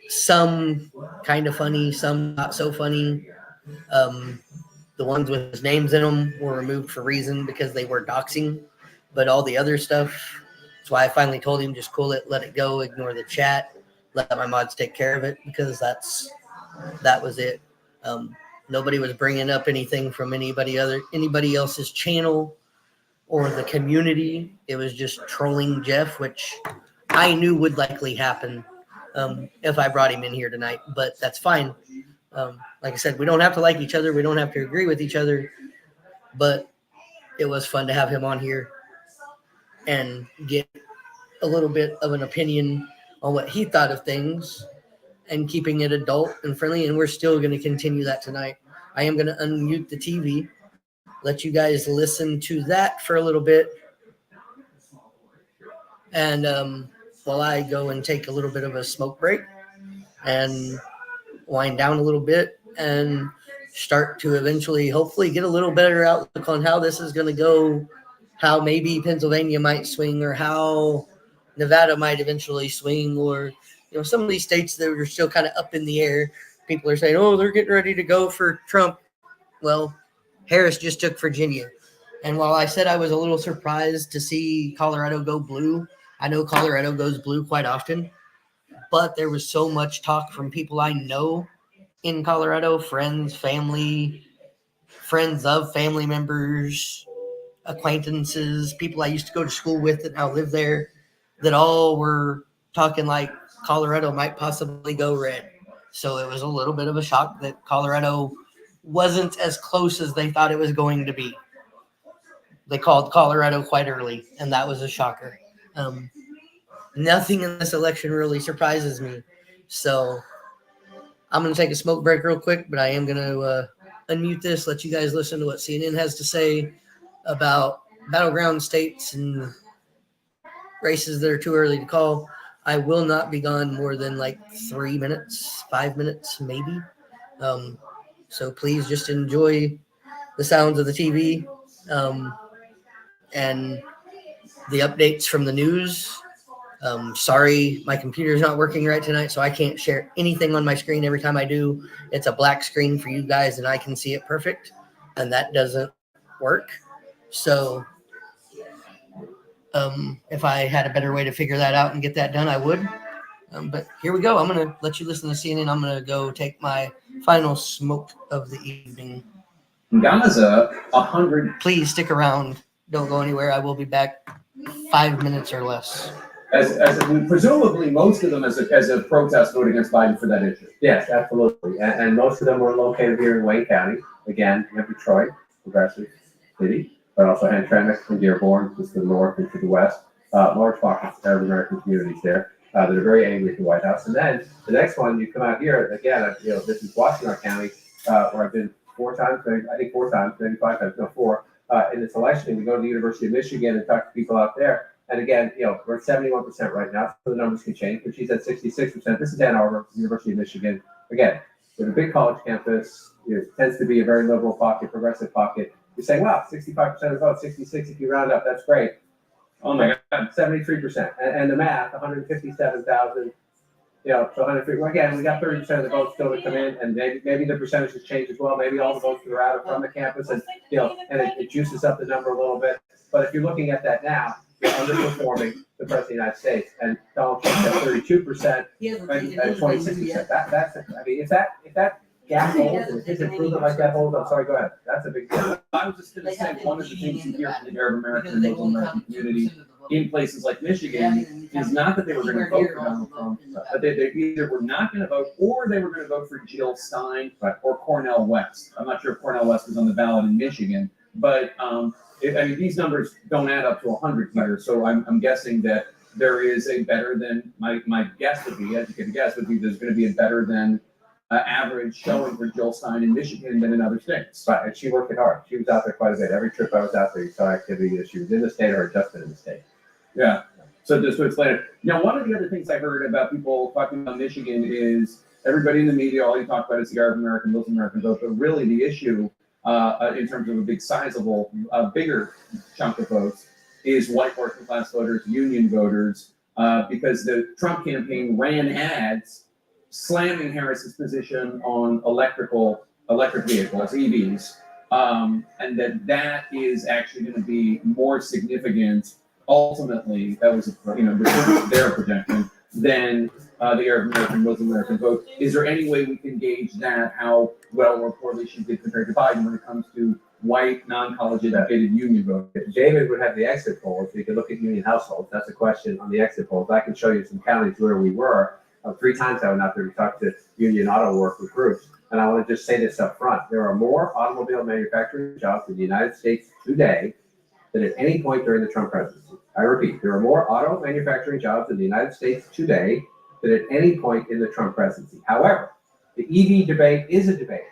Speaker 1: some kind of funny, some not so funny. The ones with his names in them were removed for reason because they were doxing, but all the other stuff, that's why I finally told him just cool it, let it go, ignore the chat, let my mods take care of it, because that was it. Nobody was bringing up anything from anybody else's channel or the community. It was just trolling Jeff, which I knew would likely happen if I brought him in here tonight, but that's fine. Like I said, we don't have to like each other. We don't have to agree with each other, but it was fun to have him on here and get a little bit of an opinion on what he thought of things and keeping it adult and friendly. And we're still going to continue that tonight. I am going to unmute the TV, let you guys listen to that for a little bit. And while I go and take a little bit of a smoke break and wind down a little bit and start to eventually hopefully get a little better outlook on how this is going to go, how maybe Pennsylvania might swing, or how Nevada might eventually swing, or some of these states that are still kind of up in the air. People are saying, oh, they're getting ready to go for Trump. Well, Harris just took Virginia. And while I said I was a little surprised to see Colorado go blue, I know Colorado goes blue quite often, but there was so much talk from people I know in Colorado, friends, family, friends of family members, acquaintances, people I used to go to school with that now live there, that all were talking like Colorado might possibly go red. So it was a little bit of a shock that Colorado wasn't as close as they thought it was going to be. They called Colorado quite early, and that was a shocker. Nothing in this election really surprises me. So I'm going to take a smoke break real quick, but I am going to unmute this, let you guys listen to what CNN has to say about battleground states and races that are too early to call. I will not be gone more than like 3 minutes, 5 minutes, maybe. So please just enjoy the sounds of the TV and the updates from the news. Sorry, my computer's not working right tonight, so I can't share anything on my screen. Every time I do, it's a black screen for you guys, and I can see it perfect, and that doesn't work. So if I had a better way to figure that out and get that done, I would. But here we go. I'm going to let you listen to CNN. I'm going to go take my final smoke of the evening.
Speaker 5: Gaza, 100.
Speaker 1: Please stick around. Don't go anywhere. I will be back 5 minutes or less.
Speaker 5: As presumably most of them as a protest vote against Biden for that issue.
Speaker 14: Yes, absolutely. And most of them were located here in Wayne County. Again, you have Detroit, Progressive City, but also Hamtramck and Dearborn, just to the north and to the west. Large pockets of Arab American communities there that are very angry at the White House. And then the next one, you come out here, again, this is Washington County, where I've been 4 times, maybe 5 times, no, 4, in this election. We go to the University of Michigan and talk to people out there. And again, we're at 71% right now, so the numbers can change, but she's at 66%. This is Ann Arbor, University of Michigan. Again, with a big college campus, it tends to be a very liberal pocket, progressive pocket. You're saying, wow, 65% of the vote, 66 if you round up, that's great.
Speaker 5: Oh my God,
Speaker 14: 73%. And the math, 157,000, so 150. Again, we got 30% of the votes still to come in, and maybe the percentages change as well. Maybe all the votes that are out are from the campus, and and it juices up the number a little bit. But if you're looking at that now, you're underperforming the President of the United States, and Donald Trump at 32% and 26%. That's I mean, if that gap holds and his improvement like that holds, I'm sorry, go ahead. That's a big deal.
Speaker 5: I was just going to say, one of the things you hear from the Arab American and Muslim American community in places like Michigan is not that they were going to vote for Donald Trump, but they either were not going to vote or they were going to vote for Jill Stein or Cornel West. I'm not sure if Cornel West was on the ballot in Michigan, but these numbers don't add up to 100 here, so I'm guessing that there is a better than, my guess would be, as you can guess, would be there's going to be a better than average showing for Jill Stein in Michigan than in other states.
Speaker 14: Right, and she worked it hard. She was out there quite a bit. Every trip I was out there, you saw activity that she was in the state or just been in the state.
Speaker 5: Yeah, so just to explain it. Now, one of the other things I heard about people talking about Michigan is everybody in the media, all you talk about is the Arab American, Muslim American vote, but really the issue in terms of a big sizable, bigger chunk of votes is white working class voters, union voters, because the Trump campaign ran ads slamming Harris's position on electric vehicles, EVs, and that is actually going to be more significant. Ultimately, that was their projection than the Arab American, Muslim American vote. Is there any way we can gauge that, how well or poorly she did compared to Biden when it comes to white, non-college educated union vote?
Speaker 14: David would have the exit polls, so you can look at union households. That's a question on the exit polls. I can show you some counties where we were. 3 times I went out there to talk to union auto worker groups. And I want to just say this up front. There are more automobile manufacturing jobs in the United States today than at any point during the Trump presidency. I repeat, there are more auto manufacturing jobs in the United States today than at any point in the Trump presidency. However, the EV debate is a debate.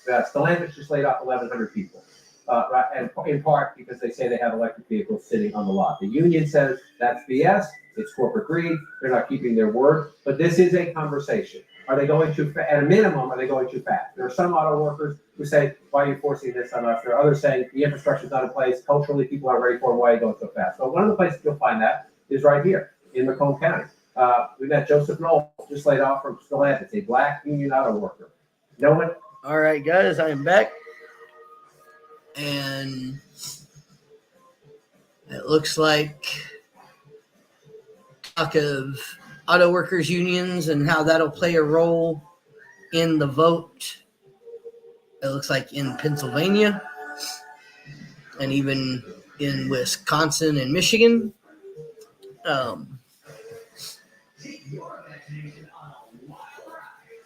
Speaker 14: Stellantis just laid off 1,100 people, and in part because they say they have electric vehicles sitting on the lot. The union says that's BS. It's corporate greed. They're not keeping their word. But this is a conversation. Are they going too fast? At a minimum, are they going too fast? There are some auto workers who say, why are you forcing this on us? There are others saying the infrastructure is not in place. Culturally, people aren't ready for it. Why are you going so fast? So one of the places you'll find that is right here in Macomb County. We met Joseph Knoll, just laid off from Stellantis, a black union auto worker. No one.
Speaker 1: All right, guys, I am back. And it looks like talk of auto workers unions and how that'll play a role in the vote. It looks like in Pennsylvania and even in Wisconsin and Michigan.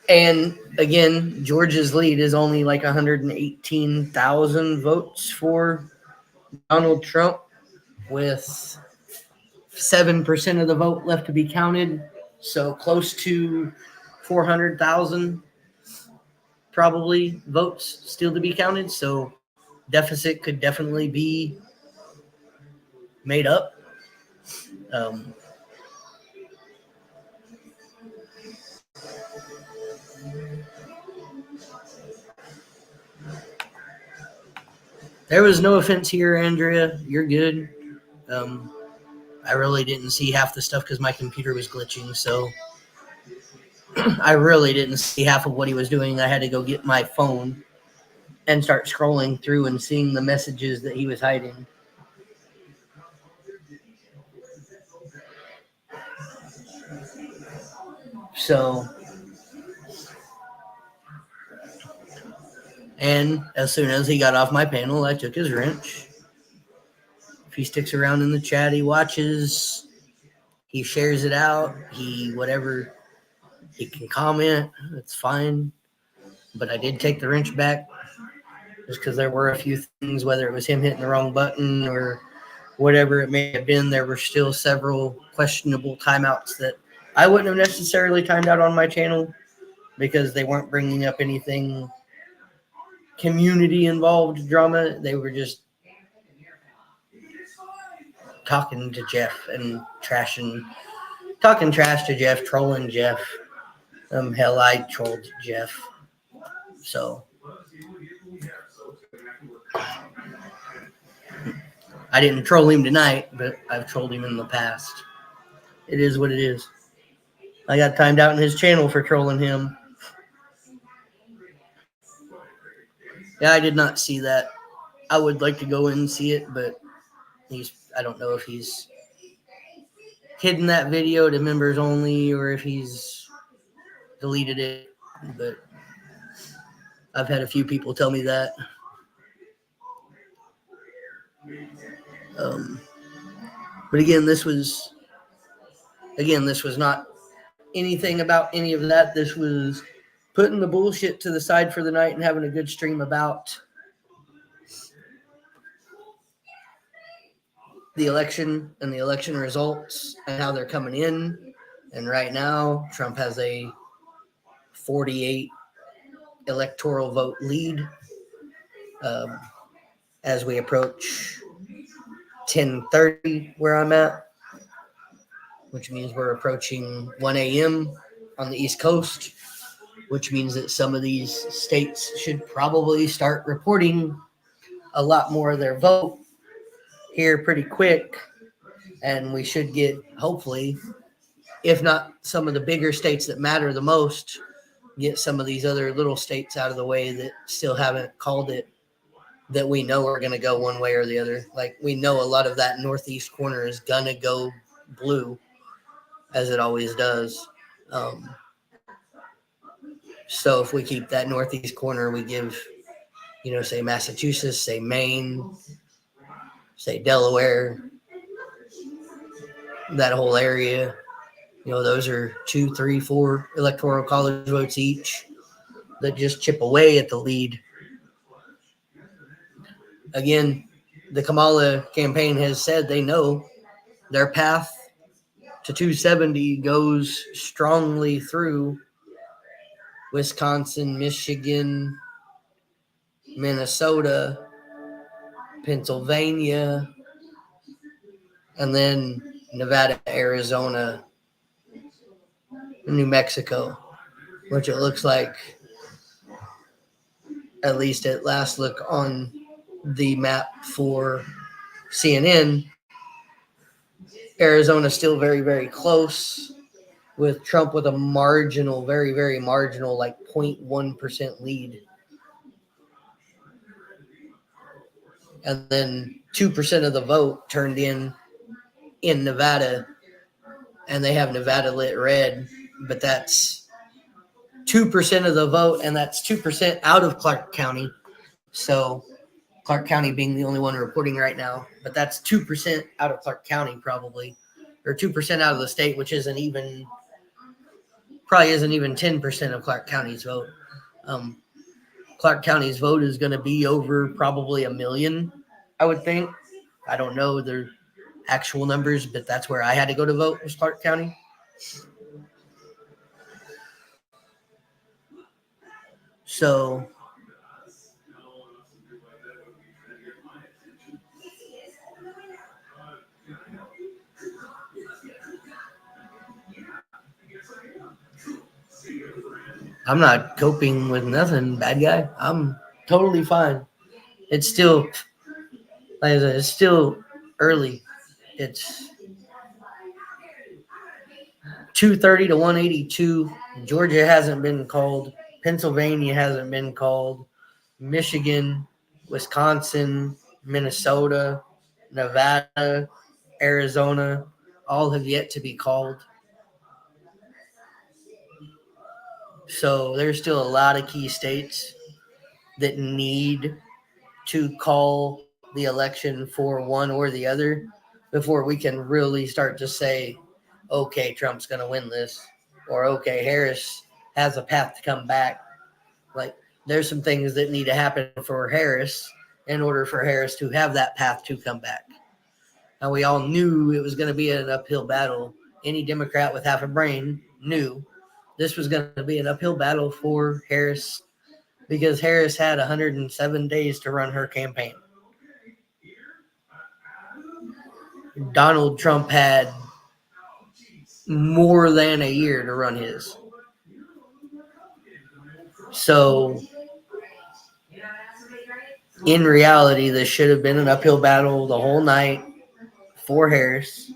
Speaker 1: And again, Georgia's lead is only like 118,000 votes for Donald Trump, with 7% of the vote left to be counted. So close to 400,000 probably votes still to be counted. So deficit could definitely be made up. There was no offense here, Andrea. You're good. I really didn't see half the stuff because my computer was glitching. So I really didn't see half of what he was doing. I had to go get my phone and start scrolling through and seeing the messages that he was hiding. So, and as soon as he got off my panel, I took his wrench. If he sticks around in the chat, he watches, he shares it out, whatever, he can comment, it's fine. But I did take the wrench back just because there were a few things, whether it was him hitting the wrong button or whatever it may have been, there were still several questionable timeouts that I wouldn't have necessarily timed out on my channel because they weren't bringing up anything community involved drama. They were just talking to Jeff and talking trash to Jeff, trolling Jeff. Hell, I trolled Jeff. So I didn't troll him tonight, but I've trolled him in the past. It is what it is. I got timed out in his channel for trolling him. Yeah, I did not see that. I would like to go in and see it, but I don't know if he's hidden that video to members only or if he's deleted it, but I've had a few people tell me that. But again, this was not anything about any of that. This was putting the bullshit to the side for the night and having a good stream about the election and the election results and how they're coming in. And right now, Trump has a 48 electoral vote lead as we approach 10:30 where I'm at, which means we're approaching 1 a.m. on the East Coast, which means that some of these states should probably start reporting a lot more of their vote here pretty quick. And we should get, hopefully, if not some of the bigger states that matter the most, get some of these other little states out of the way that still haven't called it, that we know are going to go one way or the other. Like, we know a lot of that northeast corner is going to go blue, as it always does. So if we keep that northeast corner, we give, say Massachusetts, say Maine, say Delaware, that whole area, those are 2, 3, 4 electoral college votes each that just chip away at the lead. Again, the Kamala campaign has said they know their path to 270 goes strongly through Wisconsin, Michigan, Minnesota, Pennsylvania, and then Nevada, Arizona, New Mexico, which it looks like, at least at last look on the map for CNN, Arizona still very, very close, with Trump with a marginal, very, very marginal, like 0.1% lead. And then 2% of the vote turned in Nevada, and they have Nevada lit red, but that's 2% of the vote, and that's 2% out of Clark County. So Clark County being the only one reporting right now, but that's 2% out of Clark County probably, or 2% out of the state, which probably isn't even 10% of Clark County's vote. Clark County's vote is going to be over probably 1 million, I would think. I don't know their actual numbers, but that's where I had to go to vote, was Clark County. So I'm not coping with nothing, bad guy. I'm totally fine. It's still, like I said, it's still early. It's 230 to 182. Georgia hasn't been called. Pennsylvania hasn't been called. Michigan, Wisconsin, Minnesota, Nevada, Arizona, all have yet to be called. So there's still a lot of key states that need to call the election for one or the other before we can really start to say, okay, Trump's going to win this, or okay, Harris has a path to come back. Like, there's some things that need to happen for Harris in order for Harris to have that path to come back. Now, we all knew it was going to be an uphill battle. Any Democrat with half a brain knew this was going to be an uphill battle for Harris, because Harris had 107 days to run her campaign. Donald Trump had more than a year to run his. So, in reality, this should have been an uphill battle the whole night for Harris.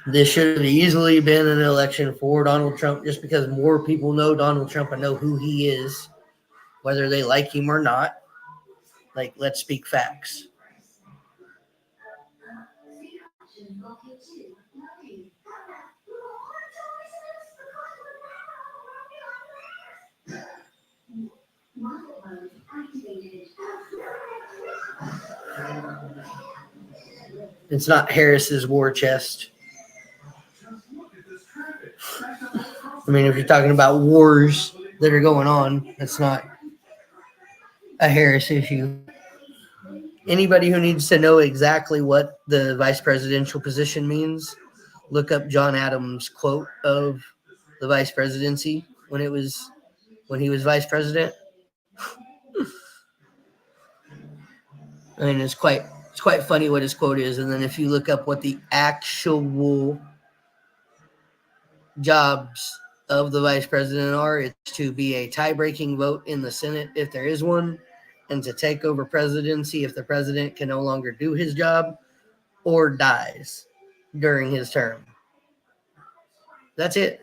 Speaker 1: This should have easily been an election for Donald Trump, just because more people know Donald Trump and know who he is, whether they like him or not. Like, let's speak facts. It's not Harris's war chest. I mean, if you're talking about wars that are going on, it's not a Harris issue. Anybody who needs to know exactly what the vice presidential position means, look up John Adams' quote of the vice presidency when he was vice president. I mean, it's quite funny what his quote is. And then if you look up what the actual jobs of the vice president are, it's to be a tie-breaking vote in the Senate if there is one, and to take over presidency if the president can no longer do his job or dies during his term. That's it.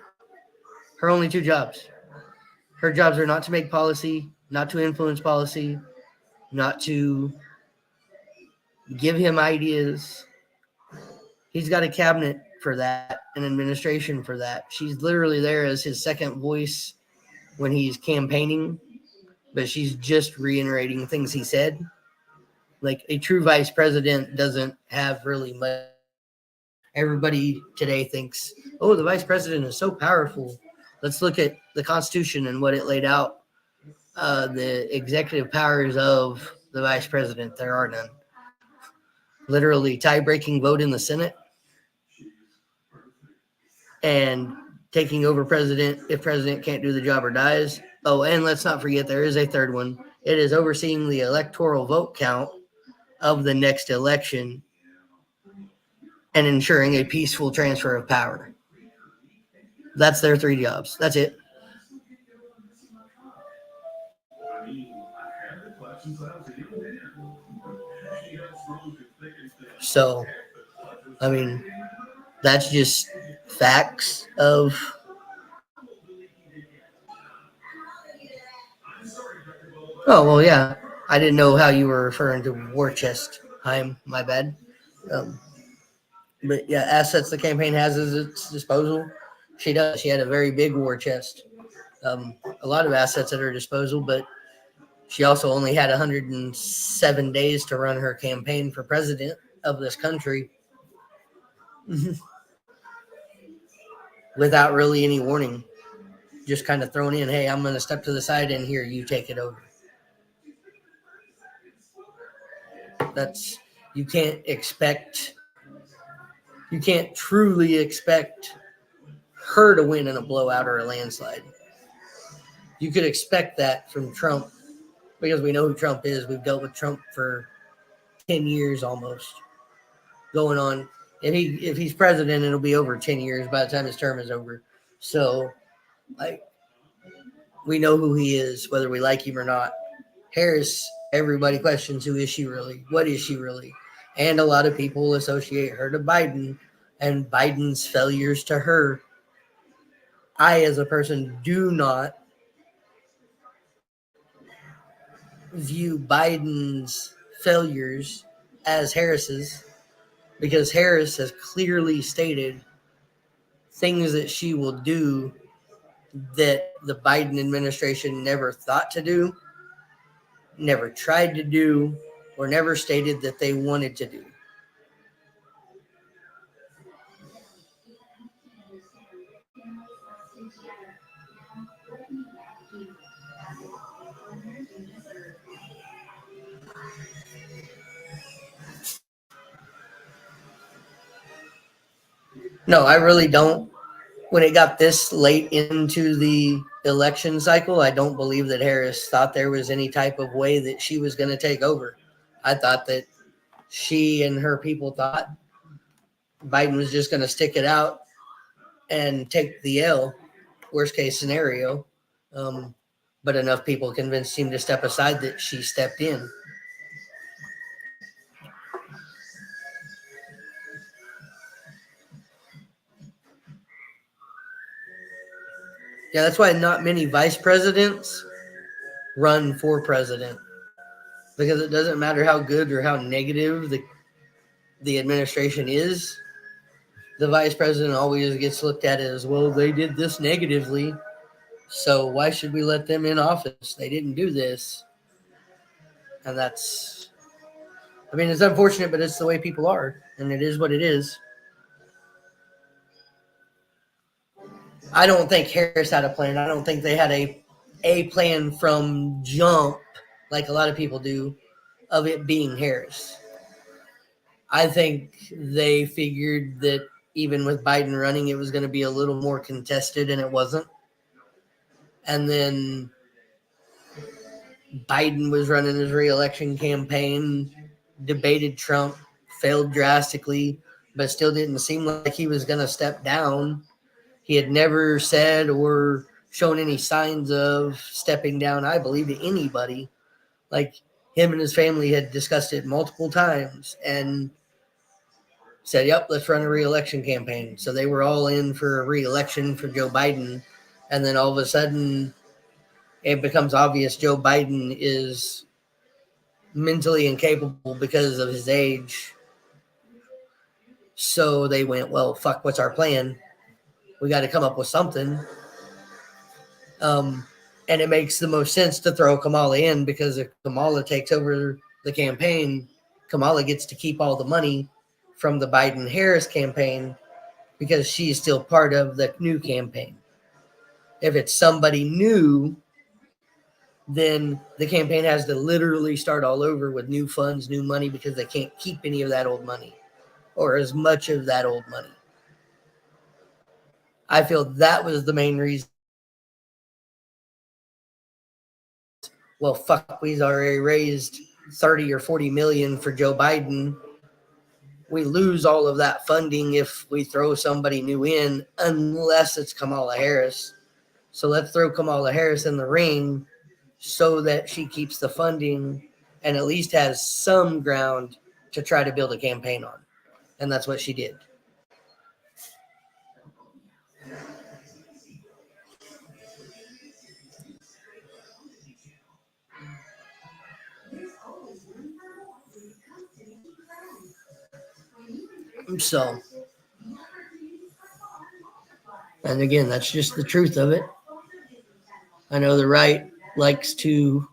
Speaker 1: Her only two jobs. Her jobs are not to make policy, not to influence policy, not to give him ideas. He's got a cabinet for that, an administration for that. She's literally there as his second voice when he's campaigning, but she's just reiterating things he said. Like a true vice president doesn't have really much. Everybody today thinks, oh, the vice president is so powerful. Let's look at the Constitution and what it laid out. The executive powers of the vice president, there are none. Literally tie-breaking vote in the Senate and taking over president if president can't do the job or dies. Oh, and let's not forget there is a third one. It is overseeing the electoral vote count of the next election and ensuring a peaceful transfer of power. That's their three jobs. That's it. So, I mean, that's just facts of oh, well, yeah. I didn't know how you were referring to war chest. My bad. But yeah, assets the campaign has at its disposal. She does. She had a very big war chest. A lot of assets at her disposal, but she also only had 107 days to run her campaign for president of this country without really any warning. Just kind of thrown in, hey, I'm going to step to the side and here, you take it over. You can't truly expect her to win in a blowout or a landslide. You could expect that from Trump because we know who Trump is. We've dealt with Trump for 10 years almost going on. If he's president, it'll be over 10 years by the time his term is over. So, we know who he is, whether we like him or not. Harris, everybody questions, who is she really? What is she really? And a lot of people associate her to Biden and Biden's failures to her. I, as a person, do not view Biden's failures as Harris's because Harris has clearly stated things that she will do that the Biden administration never thought to do, never tried to do, or never stated that they wanted to do. No, I really don't. When it got this late into the election cycle, I don't believe that Harris thought there was any type of way that she was going to take over. I thought that she and her people thought Biden was just going to stick it out and take the L, worst case scenario. But enough people convinced him to step aside that she stepped in. Yeah, that's why not many vice presidents run for president. Because it doesn't matter how good or how negative the administration is. The vice president always gets looked at as, well, they did this negatively, so why should we let them in office? They didn't do this. And it's unfortunate, but it's the way people are, and it is what it is. I don't think Harris had a plan. I don't think they had a plan from jump, like a lot of people do, of it being Harris. I think they figured that even with Biden running, it was going to be a little more contested, and it wasn't. And then Biden was running his re-election campaign, debated Trump, failed drastically, but still didn't seem like he was going to step down. He had never said or shown any signs of stepping down, I believe, to anybody. Like, him and his family had discussed it multiple times, and said, yep, let's run a re-election campaign. So they were all in for a re-election for Joe Biden. And then all of a sudden it becomes obvious Joe Biden is mentally incapable because of his age. So they went, well, fuck, what's our plan? We got to come up with something. And it makes the most sense to throw Kamala in, because if Kamala takes over the campaign, Kamala gets to keep all the money from the Biden-Harris campaign because she's still part of the new campaign. If it's somebody new, then the campaign has to literally start all over with new funds, new money, because they can't keep any of that old money or as much of that old money. I feel that was the main reason. Well, fuck, we've already raised 30 or 40 million for Joe Biden. We lose all of that funding if we throw somebody new in, unless it's Kamala Harris. So let's throw Kamala Harris in the ring so that she keeps the funding and at least has some ground to try to build a campaign on. And that's what she did. So, and again, that's just the truth of it. I know the right likes to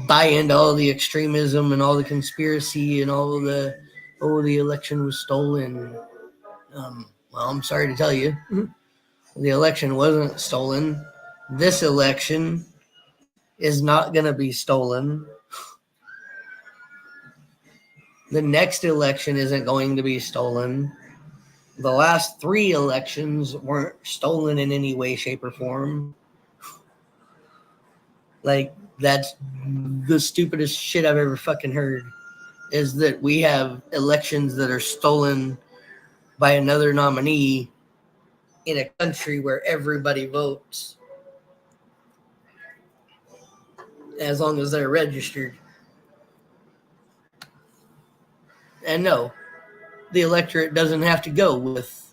Speaker 1: buy into all the extremism and all the conspiracy and all the, oh, the election was stolen. Well, I'm sorry to tell you, the election wasn't stolen. This election is not going to be stolen. The next election isn't going to be stolen. The last 3 elections weren't stolen in any way, shape, or form. Like, that's the stupidest shit I've ever fucking heard, is that we have elections that are stolen by another nominee in a country where everybody votes, as long as they're registered. And no, the electorate doesn't have to go with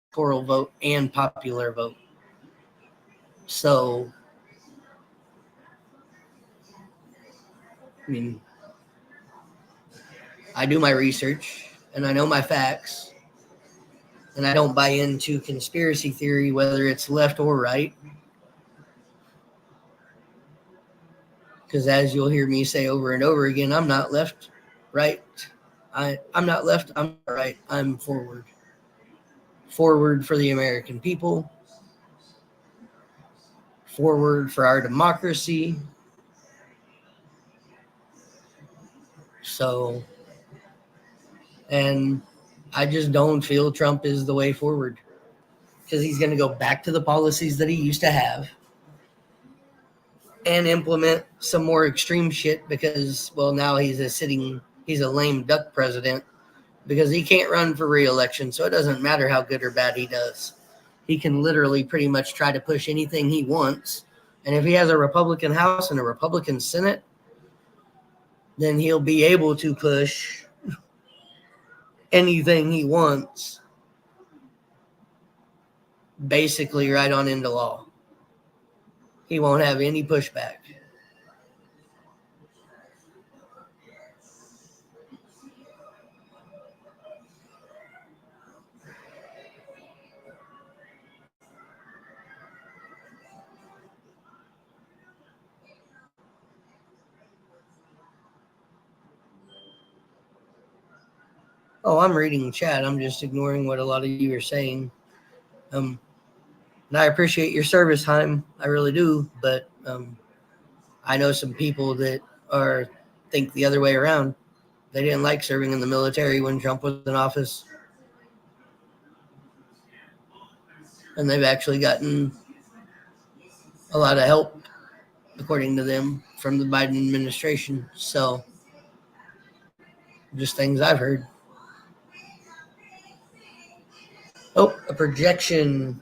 Speaker 1: electoral vote and popular vote. So, I mean, I do my research and I know my facts, and I don't buy into conspiracy theory, whether it's left or right. Because as you'll hear me say over and over again, I'm not left, right. I'm not left, I'm right, I'm forward. Forward for the American people. Forward for our democracy. So, and I just don't feel Trump is the way forward, because he's going to go back to the policies that he used to have and implement some more extreme shit, because, well, now he's a lame duck president, because he can't run for re-election. So it doesn't matter how good or bad he does. He can literally pretty much try to push anything he wants. And if he has a Republican House and a Republican Senate, then he'll be able to push anything he wants basically right on into law. He won't have any pushback. Oh, I'm reading chat. I'm just ignoring what a lot of you are saying. And I appreciate your service, Heim. I really do. But I know some people that think the other way around. They didn't like serving in the military when Trump was in office. And they've actually gotten a lot of help, according to them, from the Biden administration. So, just things I've heard. Oh, a projection.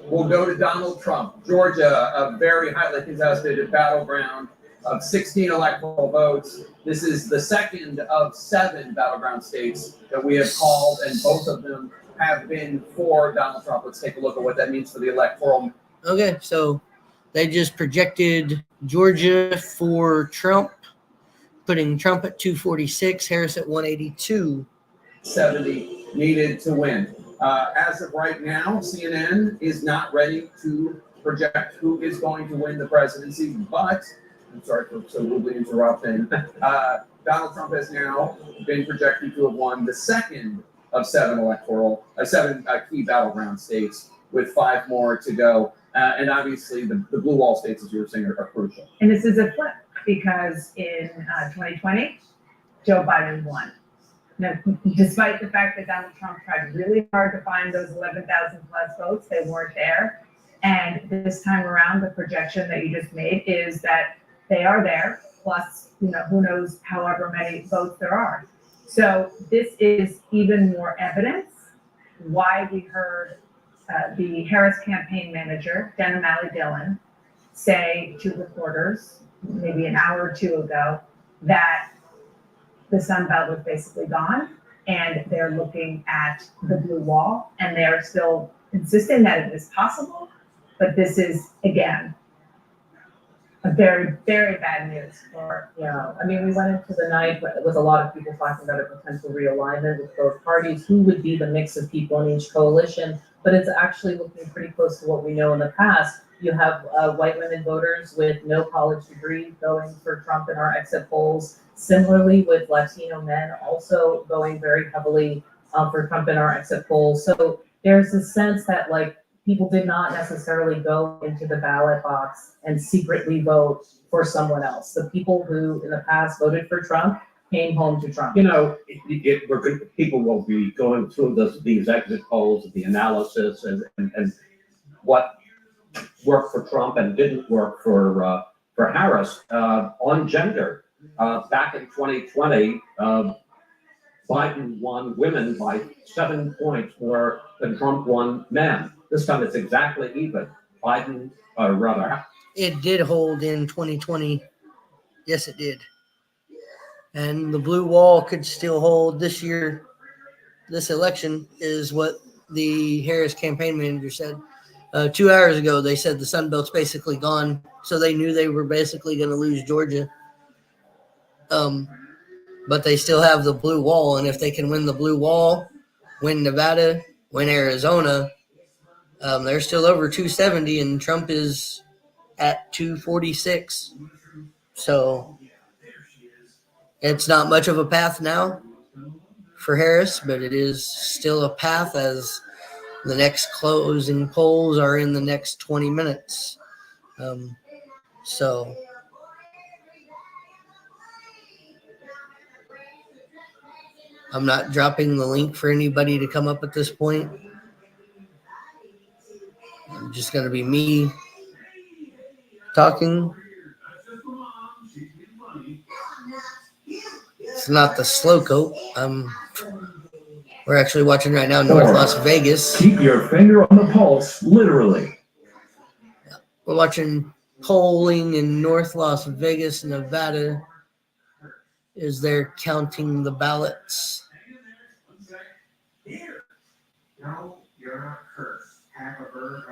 Speaker 5: We'll go to Donald Trump. Georgia, a very highly contested battleground of 16 electoral votes. This is the second of 7 battleground states that we have called, and both of them have been for Donald Trump. Let's take a look at what that means for the electoral.
Speaker 1: Okay, so they just projected Georgia for Trump, putting Trump at 246, Harris at 182.
Speaker 5: 70 needed to win. As of right now, CNN is not ready to project who is going to win the presidency, but I'm sorry for so rudely interrupting. Donald Trump has now been projected to have won the second of 7 key battleground states, with 5 more to go. And obviously, the blue wall states, as you were saying, are crucial.
Speaker 17: And this is a flip because in 2020, Joe Biden won. Now, despite the fact that Donald Trump tried really hard to find those 11,000 plus votes, they weren't there. And this time around, the projection that you just made is that they are there, plus, who knows however many votes there are. So this is even more evidence why we heard the Harris campaign manager, Jenna Malley-Dillon, say to reporters maybe an hour or two ago that the Sun Belt was basically gone, and they're looking at the blue wall, and they are still insisting that it is possible. But this is, again, a very, very bad news for.
Speaker 18: Yeah, I mean, we went into the night with a lot of people talking about a potential realignment with both parties, who would be the mix of people in each coalition, but it's actually looking pretty close to what we know in the past. You have white women voters with no college degree going for Trump in our exit polls. Similarly, with Latino men also going very heavily for Trump in our exit polls. So there's a sense that people did not necessarily go into the ballot box and secretly vote for someone else. The people who in the past voted for Trump came home to Trump.
Speaker 23: People will be going through these exit polls, the analysis, and what worked for Trump and didn't work for Harris on gender. Back in 2020, Biden won women by 7 points more than Trump won men. This time it's exactly even. Biden, rather.
Speaker 1: It did hold in 2020. Yes, it did. And the blue wall could still hold this year. This election is what the Harris campaign manager said. 2 hours ago, they said the Sun Belt's basically gone. So they knew they were basically going to lose Georgia. But they still have the blue wall. And if they can win the blue wall, win Nevada, win Arizona, they're still over 270, and Trump is at 246. So it's not much of a path now for Harris, but it is still a path as the next closing polls are in the next 20 minutes. So I'm not dropping the link for anybody to come up at this point. I'm just going to be me talking. It's not the slow coat. We're actually watching right now North Las Vegas.
Speaker 23: Keep your finger on the pulse, literally.
Speaker 1: We're watching polling in North Las Vegas, Nevada, as they're counting the ballots.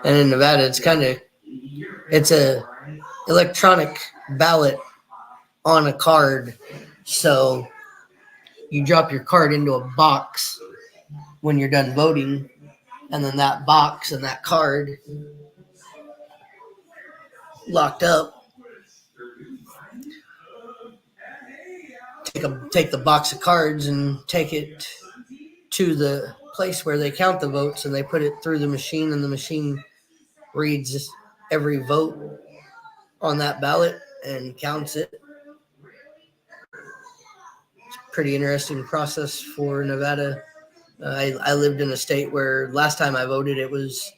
Speaker 1: And in Nevada, it's a electronic ballot on a card. So you drop your card into a box when you're done voting, and then that box and that card locked up. Take the box of cards and take it to the place where they count the votes, and they put it through the machine, and the machine reads every vote on that ballot and counts it. It's a pretty interesting process for Nevada. I lived in a state where last time I voted, it was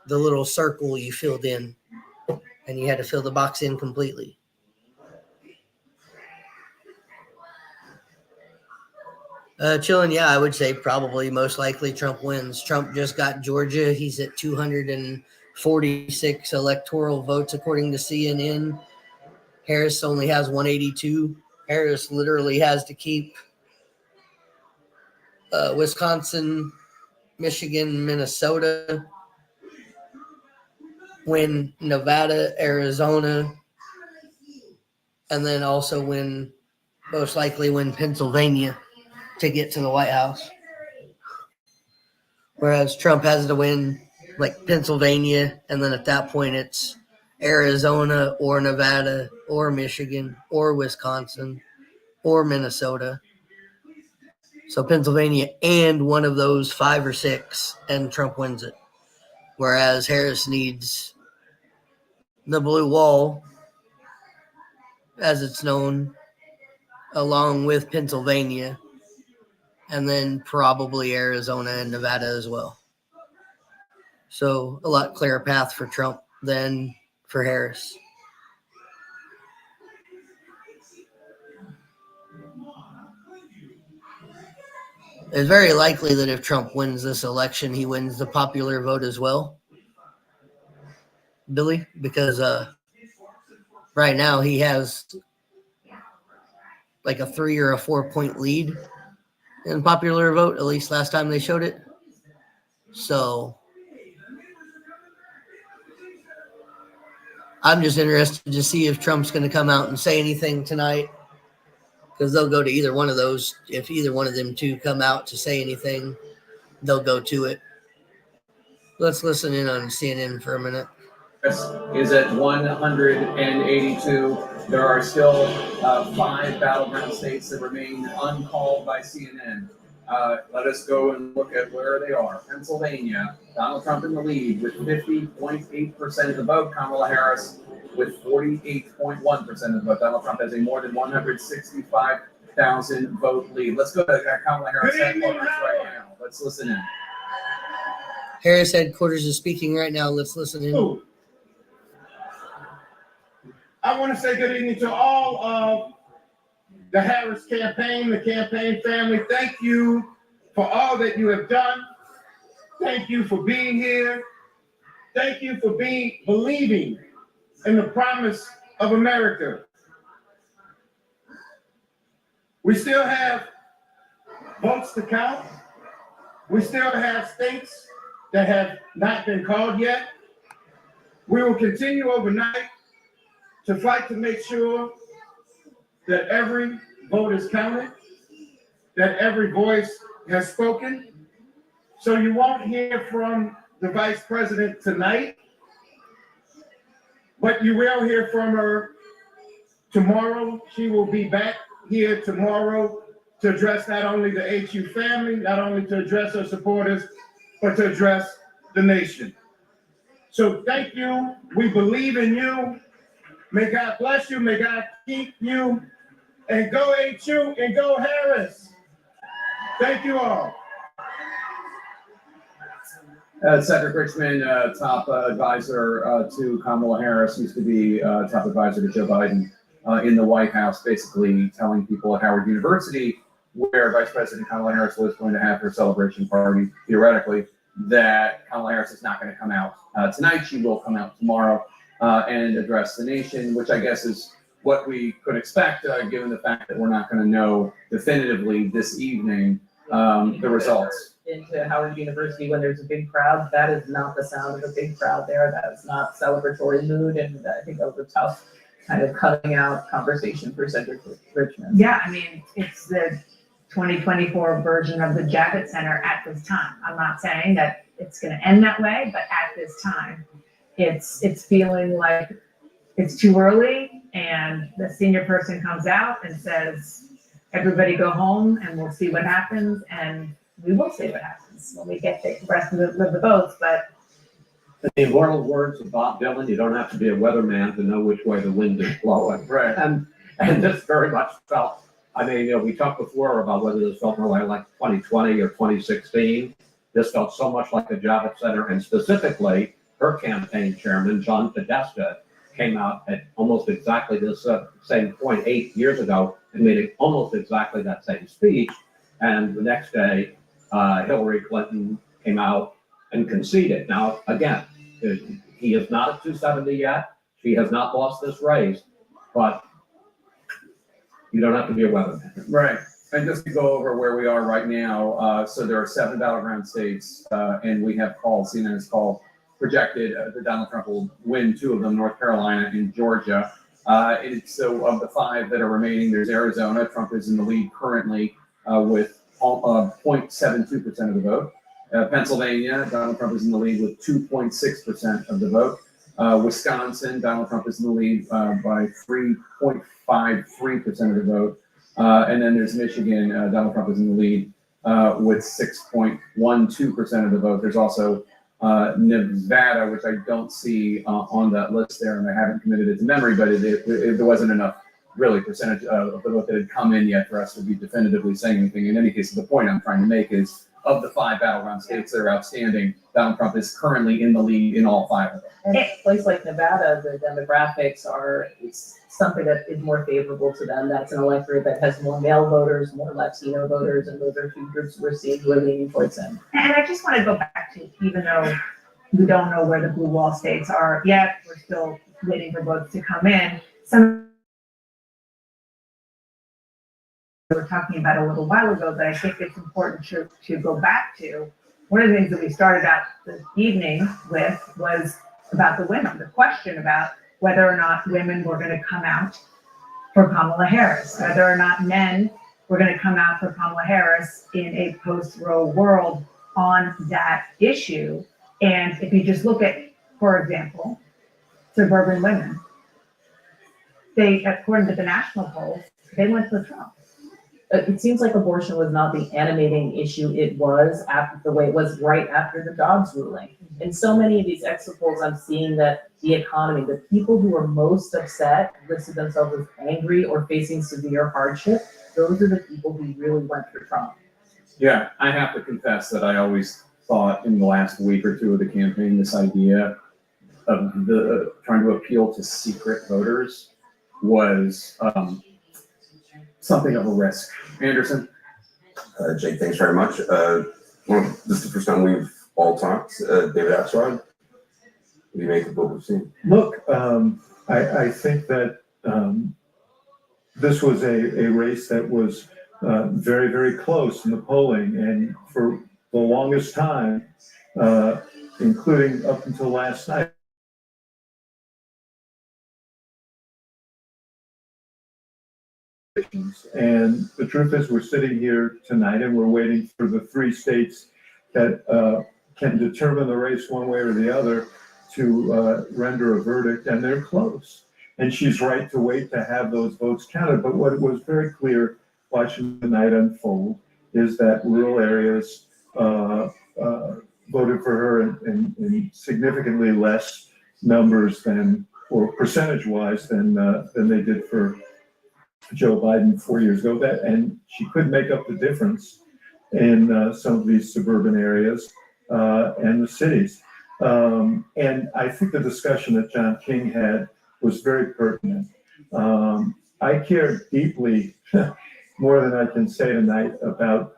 Speaker 1: the little circle you filled in, and you had to fill the box in completely. Chilling, yeah, I would say probably most likely Trump wins. Trump just got Georgia. He's at 246 electoral votes, according to CNN. Harris only has 182. Harris literally has to keep Wisconsin, Michigan, Minnesota, win Nevada, Arizona, and then also most likely win Pennsylvania to get to the White House. Whereas Trump has to win like Pennsylvania, and then at that point it's Arizona or Nevada or Michigan or Wisconsin or Minnesota. So Pennsylvania and one of those 5 or 6, and Trump wins it. Whereas Harris needs the blue wall, as it's known, along with Pennsylvania, and then probably Arizona and Nevada as well. So a lot clearer path for Trump than for Harris. It's very likely that if Trump wins this election, he wins the popular vote as well, Billy, because right now he has like a 3 or a 4 point lead in popular vote, at least last time they showed it. So I'm just interested to see if Trump's going to come out and say anything tonight, because they'll go to either one of those. If either one of them two come out to say anything, they'll go to it. Let's listen in on CNN for a minute.
Speaker 5: Is at 182. There are still 5 battleground states that remain uncalled by CNN. Let us go and look at where they are. Pennsylvania, Donald Trump in the lead with 50.8% of the vote. Kamala Harris with 48.1% of the vote. Donald Trump has a more than 165,000 vote lead. Let's go to Kamala Harris headquarters right now. Let's listen in.
Speaker 1: Harris headquarters is speaking right now. Let's listen in.
Speaker 13: I want to say good evening to all of the Harris campaign, the campaign family. Thank you for all that you have done. Thank you for being here. Thank you for believing in the promise of America. We still have votes to count. We still have states that have not been called yet. We will continue overnight to fight to make sure that every vote is counted, that every voice has spoken. So you won't hear from the vice president tonight, but you will hear from her tomorrow. She will be back here tomorrow to address not only the HU family, not only to address her supporters, but to address the nation. So thank you. We believe in you. May God bless you. May God keep you. And go HU and go Harris. Thank you all.
Speaker 5: Cedric Richmond, top advisor to Kamala Harris, used to be top advisor to Joe Biden in the White House, basically telling people at Howard University, where Vice President Kamala Harris was going to have her celebration party, theoretically, that Kamala Harris is not going to come out tonight. She will come out tomorrow and address the nation, which I guess is what we could expect, given the fact that we're not going to know definitively this evening the results.
Speaker 18: Into Howard University when there's a big crowd, that is not the sound of a big crowd there. That is not celebratory mood, and I think that was a tough kind of cutting out conversation for Cedric Richmond.
Speaker 17: Yeah, I mean, it's the 2024 version of the Javits Center at this time. I'm not saying that it's going to end that way, but at this time, it's feeling like it's too early, and the senior person comes out and says, everybody go home and we'll see what happens, and we will see what happens when we get the rest of the votes. But
Speaker 23: the immortal words of Bob Dylan, you don't have to be a weatherman to know which way the wind is blowing.
Speaker 5: Right.
Speaker 23: And this very much felt, I mean, we talked before about whether this felt more like 2020 or 2016. This felt so much like the Javits Center, and specifically her campaign chairman, John Podesta, came out at almost exactly this same point 8 years ago and made it almost exactly that same speech. And the next day, Hillary Clinton came out and conceded. Now, again, he is not at 270 yet. She has not lost this race, but you don't have to be a weatherman.
Speaker 5: Right. And just to go over where we are right now, so there are 7 battleground states, and we have called, CNN has called, projected that Donald Trump will win 2 of them, North Carolina and Georgia. So of the 5 that are remaining, there's Arizona. Trump is in the lead currently with 0.72% of the vote. Pennsylvania, Donald Trump is in the lead with 2.6% of the vote. Wisconsin, Donald Trump is in the lead by 3.53% of the vote. And then there's Michigan, Donald Trump is in the lead with 6.12% of the vote. There's also Nevada, which I don't see on that list there, and I haven't committed it to memory, but there wasn't enough really percentage of the vote that had come in yet for us to be definitively saying anything. In any case, the point I'm trying to make is of the 5 battleground states that are outstanding, Donald Trump is currently in the lead in all 5 of them.
Speaker 18: And a place like Nevada, the demographics are something that is more favorable to them. That's an electorate that has more male voters, more Latino voters, and those are 2 groups we're seeing who are leaning towards him.
Speaker 17: And I just want to go back to, even though we don't know where the blue wall states are yet, we're still waiting for votes to come in. Some we were talking about a little while ago that I think it's important to go back to. One of the things that we started out this evening with was about the women, the question about whether or not women were going to come out for Kamala Harris, whether or not men were going to come out for Kamala Harris in a post-Roe world on that issue. And if you just look at, for example, suburban women, they, according to the national polls, they went for Trump.
Speaker 18: It seems like abortion was not the animating issue it was after the way it was right after the Dobbs ruling. In so many of these exit polls, I'm seeing that the economy, the people who are most upset, listed themselves as angry or facing severe hardship, those are the people who really went for Trump.
Speaker 5: Yeah, I have to confess that I always thought in the last week or 2 of the campaign, this idea of the trying to appeal to secret voters was something of a risk. Anderson?
Speaker 20: Jake, thanks very much. This is the first time we've all talked. David Axelrod, what do you make of what we've seen?
Speaker 21: Look, I think that this was a race that was very, very close in the polling, and for the longest time, including up until last night, and the truth is we're sitting here tonight and we're waiting for the 3 states that can determine the race one way or the other to render a verdict, and they're close. And she's right to wait to have those votes counted. But what was very clear watching the night unfold is that rural areas voted for her in significantly less numbers than, or percentage-wise, than they did for Joe Biden 4 years ago. And she could make up the difference in some of these suburban areas and the cities. And I think the discussion that John King had was very pertinent. I care deeply, more than I can say tonight, about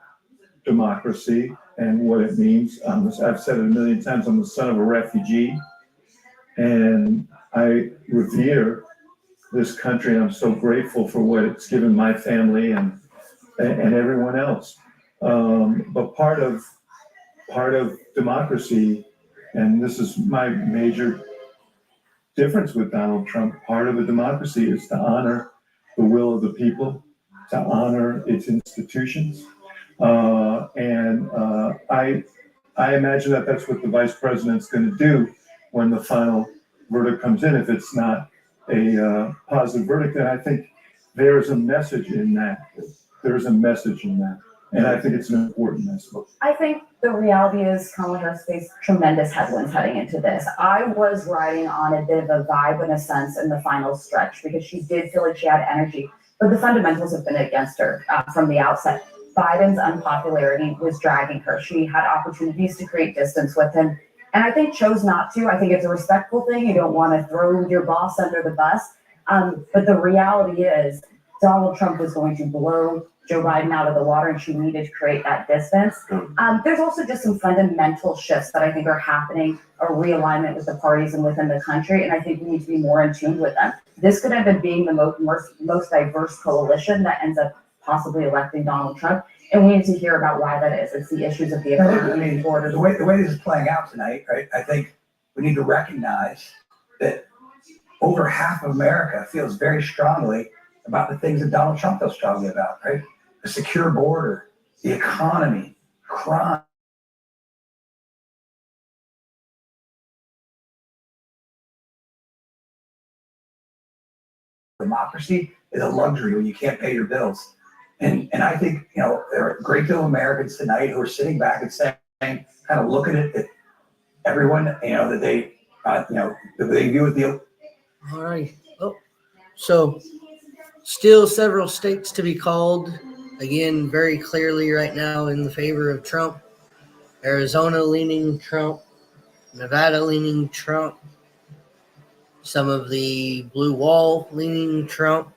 Speaker 21: democracy and what it means. I've said it a million times, I'm the son of a refugee, and I revere this country, and I'm so grateful for what it's given my family and everyone else. But part of democracy, and this is my major difference with Donald Trump, part of a democracy is to honor the will of the people, to honor its institutions. I imagine that that's what the vice president's going to do when the final verdict comes in, if it's not a positive verdict. And I think there's a message in that. There's a message in that. And I think it's an important message.
Speaker 22: I think the reality is Kamala Harris faced tremendous headwinds heading into this. I was riding on a bit of a vibe, in a sense, in the final stretch, because she did feel like she had energy. But the fundamentals have been against her from the outset. Biden's unpopularity was dragging her. She had opportunities to create distance with him, and I think chose not to. I think it's a respectful thing. You don't want to throw your boss under the bus. But the reality is Donald Trump was going to blow Joe Biden out of the water, and she needed to create that distance. There's also just some fundamental shifts that I think are happening, a realignment with the parties and within the country, and I think we need to be more in tune with them. This could end up being the most diverse coalition that ends up possibly electing Donald Trump, and we need to hear about why that is. It's the issues of the economy, borders.
Speaker 10: The way this is playing out tonight, right? I think we need to recognize that over half of America feels very strongly about the things that Donald Trump feels strongly about, right? The secure border, the economy, crime. Democracy is a luxury when you can't pay your bills. And I think, you know, there are a great deal of Americans tonight who are sitting back and saying, kind of looking at everyone, you know, that they, that they view as the.
Speaker 1: All right. Oh, so still several states to be called. Again, very clearly right now in the favor of Trump. Arizona leaning Trump. Nevada leaning Trump. Some of the blue wall leaning Trump.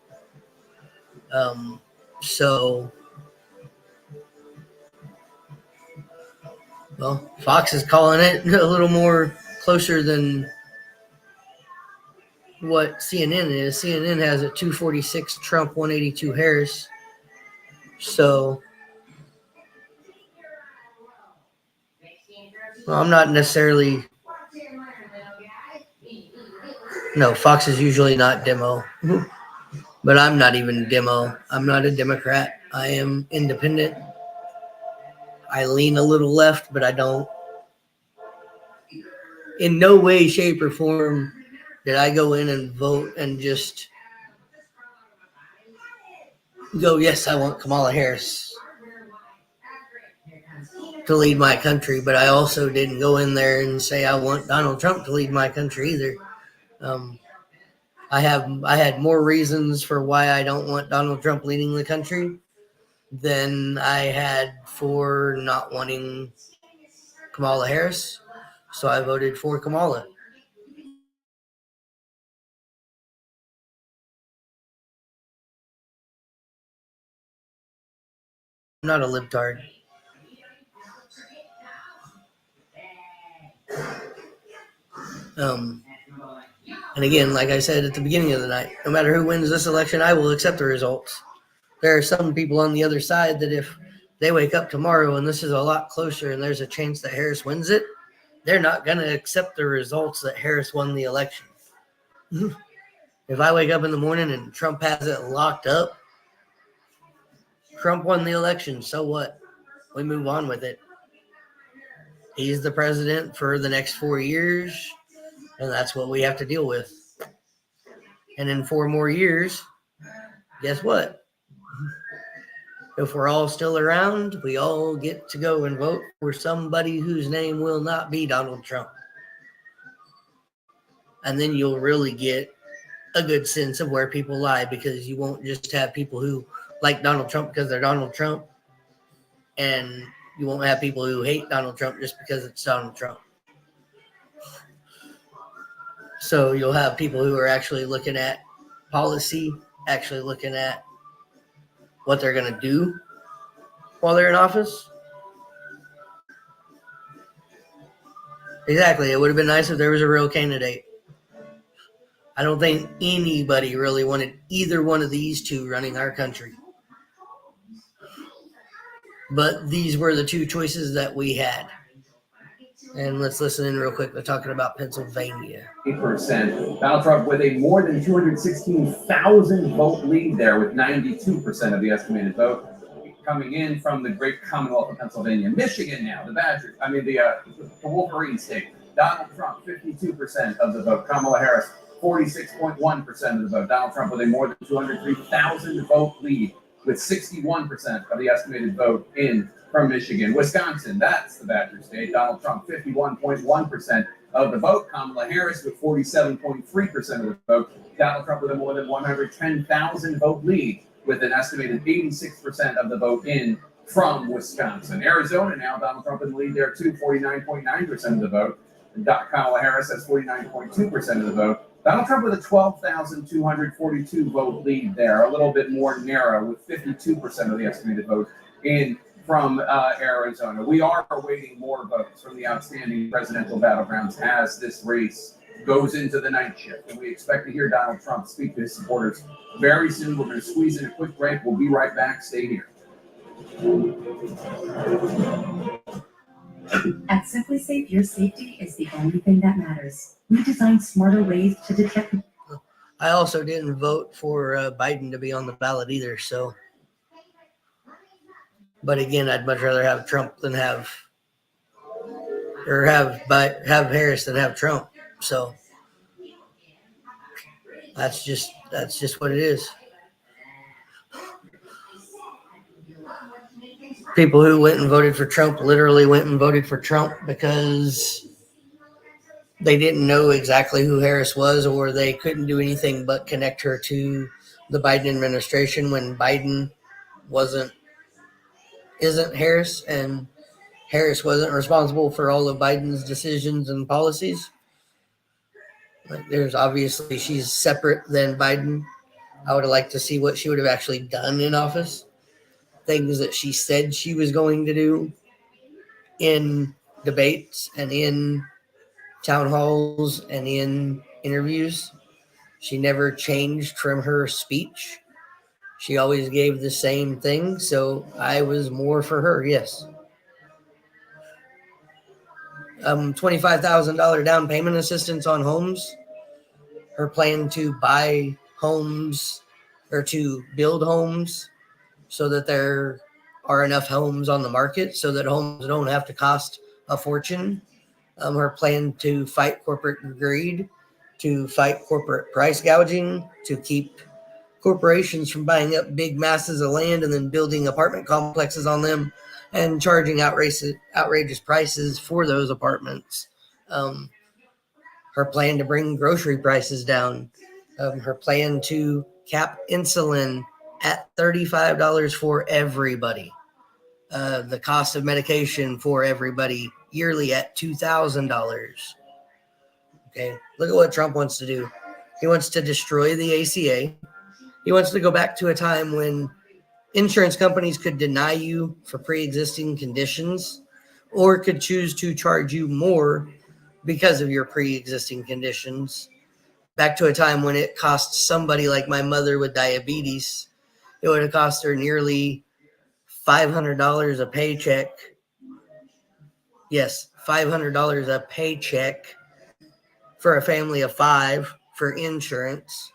Speaker 1: Well, Fox is calling it a little more closer than what CNN is. CNN has it 246 Trump, 182 Harris. So, well, I'm not necessarily. No, Fox is usually not demo, but I'm not even demo. I'm not a Democrat. I am independent. I lean a little left, but I don't. In no way, shape, or form did I go in and vote and just go, yes, I want Kamala Harris to lead my country, but I also didn't go in there and say I want Donald Trump to lead my country either. I had more reasons for why I don't want Donald Trump leading the country than I had for not wanting Kamala Harris, so I voted for Kamala. I'm not a libtard. And again, like I said at the beginning of the night, no matter who wins this election, I will accept the results. There are some people on the other side that if they wake up tomorrow and this is a lot closer and there's a chance that Harris wins it, they're not going to accept the results that Harris won the election. If I wake up in the morning and Trump has it locked up, Trump won the election, so what? We move on with it. He's the president for the next 4 years, and that's what we have to deal with. And in 4 more years, guess what? If we're all still around, we all get to go and vote for somebody whose name will not be Donald Trump. And then you'll really get a good sense of where people lie, because you won't just have people who like Donald Trump because they're Donald Trump, and you won't have people who hate Donald Trump just because it's Donald Trump. So you'll have people who are actually looking at policy, actually looking at what they're going to do while they're in office. Exactly. It would have been nice if there was a real candidate. I don't think anybody really wanted either one of these two running our country. But these were the two choices that we had. And let's listen in real quick. They're talking about Pennsylvania.
Speaker 5: 8%. Donald Trump with a more than 216,000 vote lead there, with 92% of the estimated vote coming in from the great Commonwealth of Pennsylvania. Michigan now, the Wolverine state. Donald Trump, 52% of the vote. Kamala Harris, 46.1% of the vote. Donald Trump with a more than 203,000 vote lead, with 61% of the estimated vote in from Michigan. Wisconsin, that's the Badger state. Donald Trump, 51.1% of the vote. Kamala Harris with 47.3% of the vote. Donald Trump with a more than 110,000 vote lead, with an estimated 86% of the vote in from Wisconsin. Arizona now, Donald Trump in the lead there too, 49.9% of the vote. Kamala Harris has 49.2% of the vote. Donald Trump with a 12,242 vote lead there, a little bit more narrow with 52% of the estimated vote in from Arizona. We are awaiting more votes from the outstanding presidential battlegrounds as this race goes into the night shift. And we expect to hear Donald Trump speak to his supporters very soon. We're going to squeeze in a quick break. We'll be right back. Stay here.
Speaker 8: At Simply Safe, your safety is the only thing that matters. We designed smarter ways to detect.
Speaker 1: I also didn't vote for Biden to be on the ballot either. So, but again, I'd much rather have Trump than have Harris than have Trump. So that's just what it is. People who went and voted for Trump literally went and voted for Trump because they didn't know exactly who Harris was, or they couldn't do anything but connect her to the Biden administration when Biden isn't Harris, and Harris wasn't responsible for all of Biden's decisions and policies. Like, there's obviously she's separate than Biden. I would have liked to see what she would have actually done in office. Things that she said she was going to do in debates and in town halls and in interviews. She never changed from her speech. She always gave the same thing. So I was more for her, yes. $25,000 down payment assistance on homes. Her plan to buy homes or to build homes so that there are enough homes on the market so that homes don't have to cost a fortune. Her plan to fight corporate greed, to fight corporate price gouging, to keep corporations from buying up big masses of land and then building apartment complexes on them and charging outrageous prices for those apartments. Her plan to bring grocery prices down. Her plan to cap insulin at $35 for everybody. The cost of medication for everybody yearly at $2,000. Okay, look at what Trump wants to do. He wants to destroy the ACA. He wants to go back to a time when insurance companies could deny you for pre-existing conditions or could choose to charge you more because of your pre-existing conditions. Back to a time when it cost somebody like my mother with diabetes, it would have cost her nearly $500 a paycheck. Yes, $500 a paycheck for a family of 5 for insurance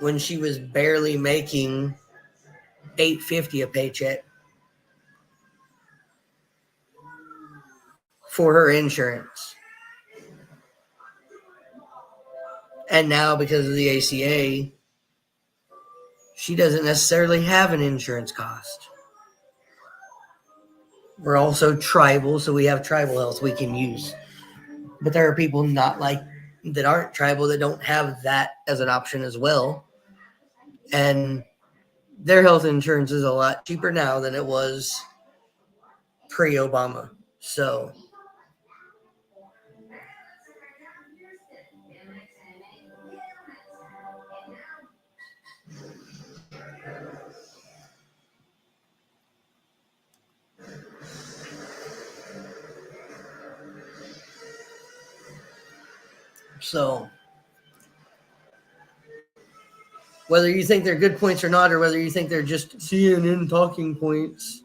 Speaker 1: when she was barely making $850 a paycheck for her insurance. And now, because of the ACA, she doesn't necessarily have an insurance cost. We're also tribal, so we have tribal health we can use. But there are people that aren't tribal that don't have that as an option as well. And their health insurance is a lot cheaper now than it was pre-Obama. So whether you think they're good points or not, or whether you think they're just CNN talking points,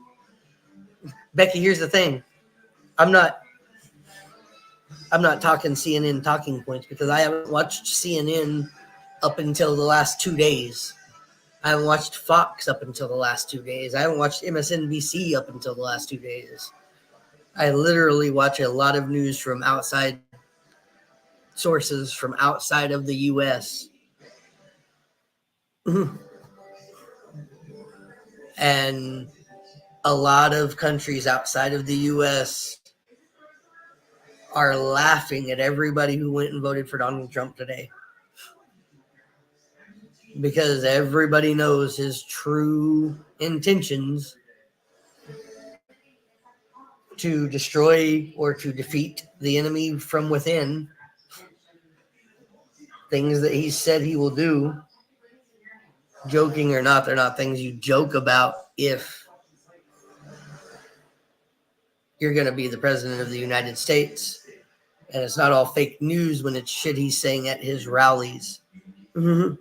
Speaker 1: Becky, here's the thing. I'm not talking CNN talking points because I haven't watched CNN up until the last 2 days. I haven't watched Fox up until the last 2 days. I haven't watched MSNBC up until the last 2 days. I literally watch a lot of news from outside sources from outside of the U.S. And a lot of countries outside of the U.S. are laughing at everybody who went and voted for Donald Trump today. Because everybody knows his true intentions to destroy or to defeat the enemy from within things that he said he will do, joking or not, they're not things you joke about if you're going to be the president of the United States. And it's not all fake news when it's shit he's saying at his rallies. Mm-hmm.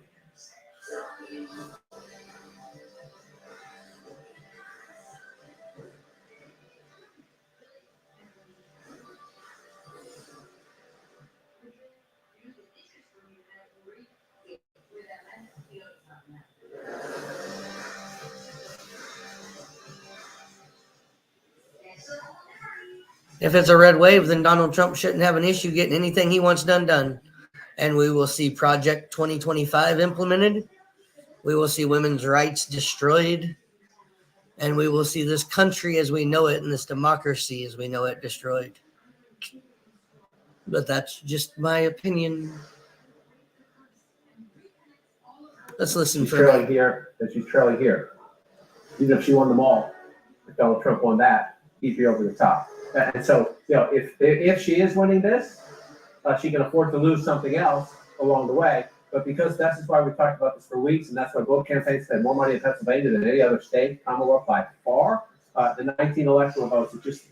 Speaker 1: If it's a red wave, then Donald Trump shouldn't have an issue getting anything he wants done. And we will see Project 2025 implemented. We will see women's rights destroyed. And we will see this country as we know it and this democracy as we know it destroyed. But that's just my opinion. Let's listen
Speaker 14: She's
Speaker 1: for
Speaker 14: trailing here, and she's trailing here. Even if she won them all, if Donald Trump won that, he'd be over the top. And so, if she is winning this, she can afford to lose something else along the way. But because that's why we talked about this for weeks, and that's why both campaigns spend more money in Pennsylvania than any other state, Commonwealth by far. The 19 electoral votes are just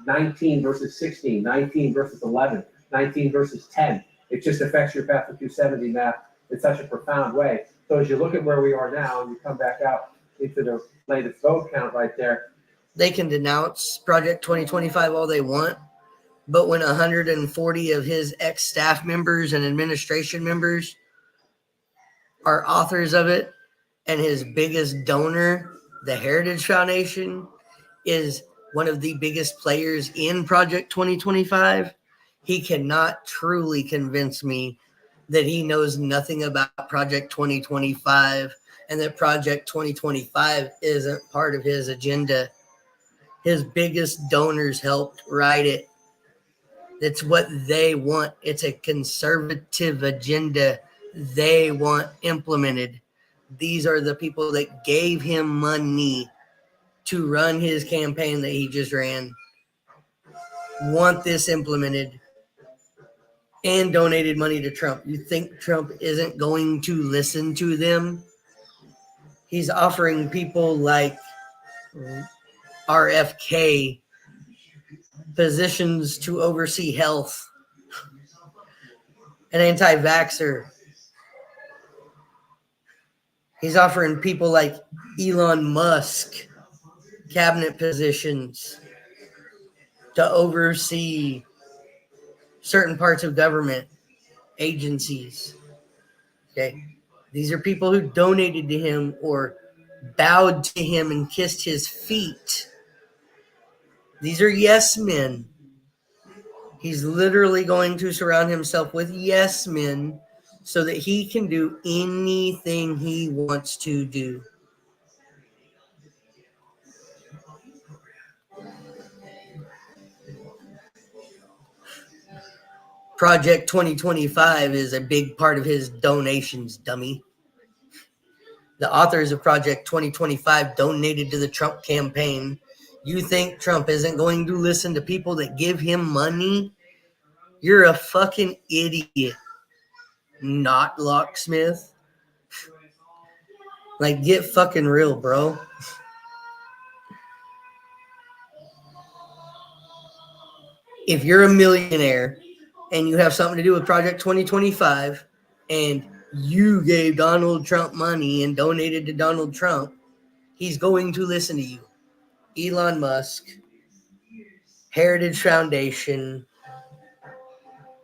Speaker 14: 19 versus 16, 19 versus 11, 19 versus 10. It just affects your path to 270 map in such a profound way. So as you look at where we are now, and you come back out into the latest vote count right there,
Speaker 1: they can denounce Project 2025 all they want, but when 140 of his ex-staff members and administration members are authors of it, and his biggest donor, the Heritage Foundation, is one of the biggest players in Project 2025, he cannot truly convince me that he knows nothing about Project 2025 and that Project 2025 isn't part of his agenda. His biggest donors helped write it. It's what they want. It's a conservative agenda they want implemented. These are the people that gave him money to run his campaign that he just ran, want this implemented, and donated money to Trump. You think Trump isn't going to listen to them? He's offering people like RFK positions to oversee health, an anti-vaxxer. He's offering people like Elon Musk cabinet positions to oversee certain parts of government agencies. Okay. These are people who donated to him or bowed to him and kissed his feet. These are yes men. He's literally going to surround himself with yes men so that he can do anything he wants to do. Project 2025 is a big part of his donations, dummy. The authors of Project 2025 donated to the Trump campaign. You think Trump isn't going to listen to people that give him money? You're a fucking idiot. Not locksmith. Like, get fucking real, bro. If you're a millionaire and you have something to do with Project 2025 and you gave Donald Trump money and donated to Donald Trump, he's going to listen to you. Elon Musk, Heritage Foundation.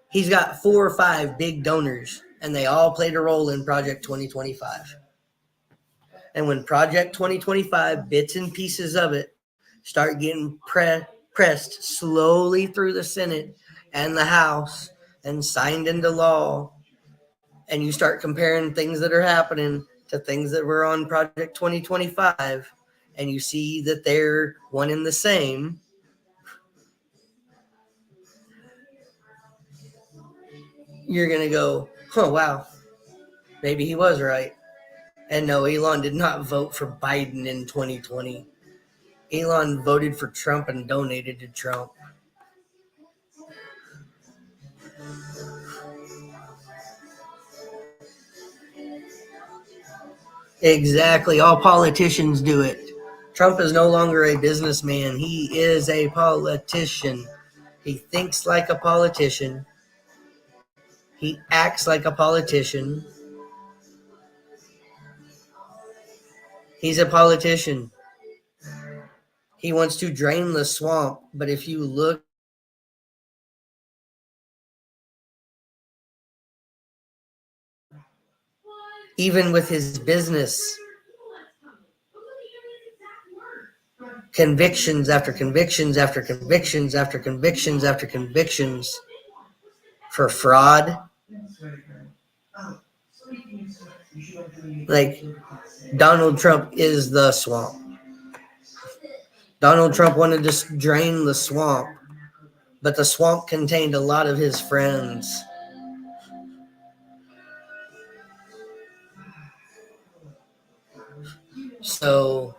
Speaker 1: He's got 4 or 5 big donors, and they all played a role in Project 2025. And when Project 2025, bits and pieces of it, start getting pressed slowly through the Senate and the House and signed into law, and you start comparing things that are happening to things that were on Project 2025, and you see that they're one and the same, you're going to go, oh, wow, maybe he was right. And no, Elon did not vote for Biden in 2020. Elon voted for Trump and donated to Trump. Exactly. All politicians do it. Trump is no longer a businessman. He is a politician. He thinks like a politician. He acts like a politician. He's a politician. He wants to drain the swamp, but if you look even with his business, convictions after convictions after convictions after convictions after convictions for fraud. Like, Donald Trump is the swamp. Donald Trump wanted to drain the swamp, but the swamp contained a lot of his friends. So,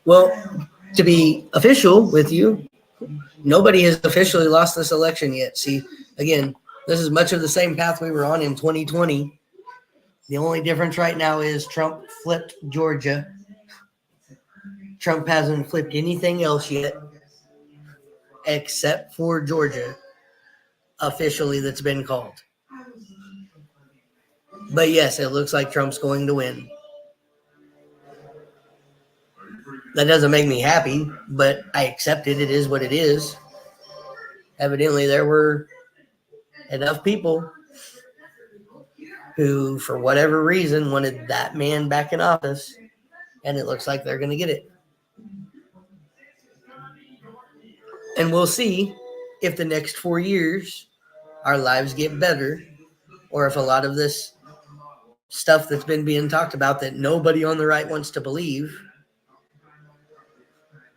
Speaker 1: well, to be official with you, nobody has officially lost this election yet. See, again, this is much of the same path we were on in 2020. The only difference right now is Trump flipped Georgia. Trump hasn't flipped anything else yet, except for Georgia, officially, that's been called. But yes, it looks like Trump's going to win. That doesn't make me happy, but I accept it. It is what it is. Evidently, there were enough people who, for whatever reason, wanted that man back in office, and it looks like they're going to get it. And we'll see if the next 4 years our lives get better, or if a lot of this stuff that's been being talked about that nobody on the right wants to believe,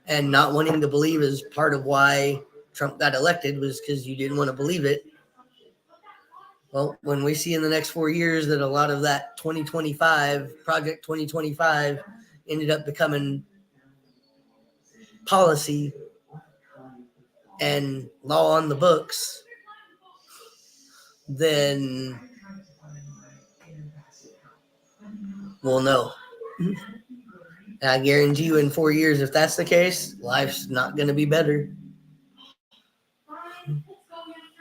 Speaker 1: and not wanting to believe is part of why Trump got elected, was because you didn't want to believe it. Well, when we see in the next 4 years that a lot of that 2025, Project 2025, ended up becoming policy and law on the books, then we'll know. And I guarantee you in 4 years, if that's the case, life's not going to be better.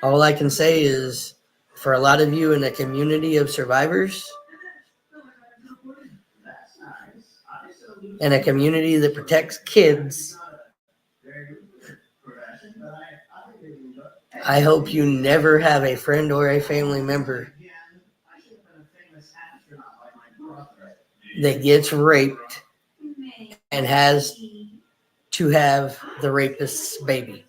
Speaker 1: All I can say is, for a lot of you in a community of survivors, and a community that protects kids, I hope you never have a friend or a family member that gets raped and has to have the rapist's baby.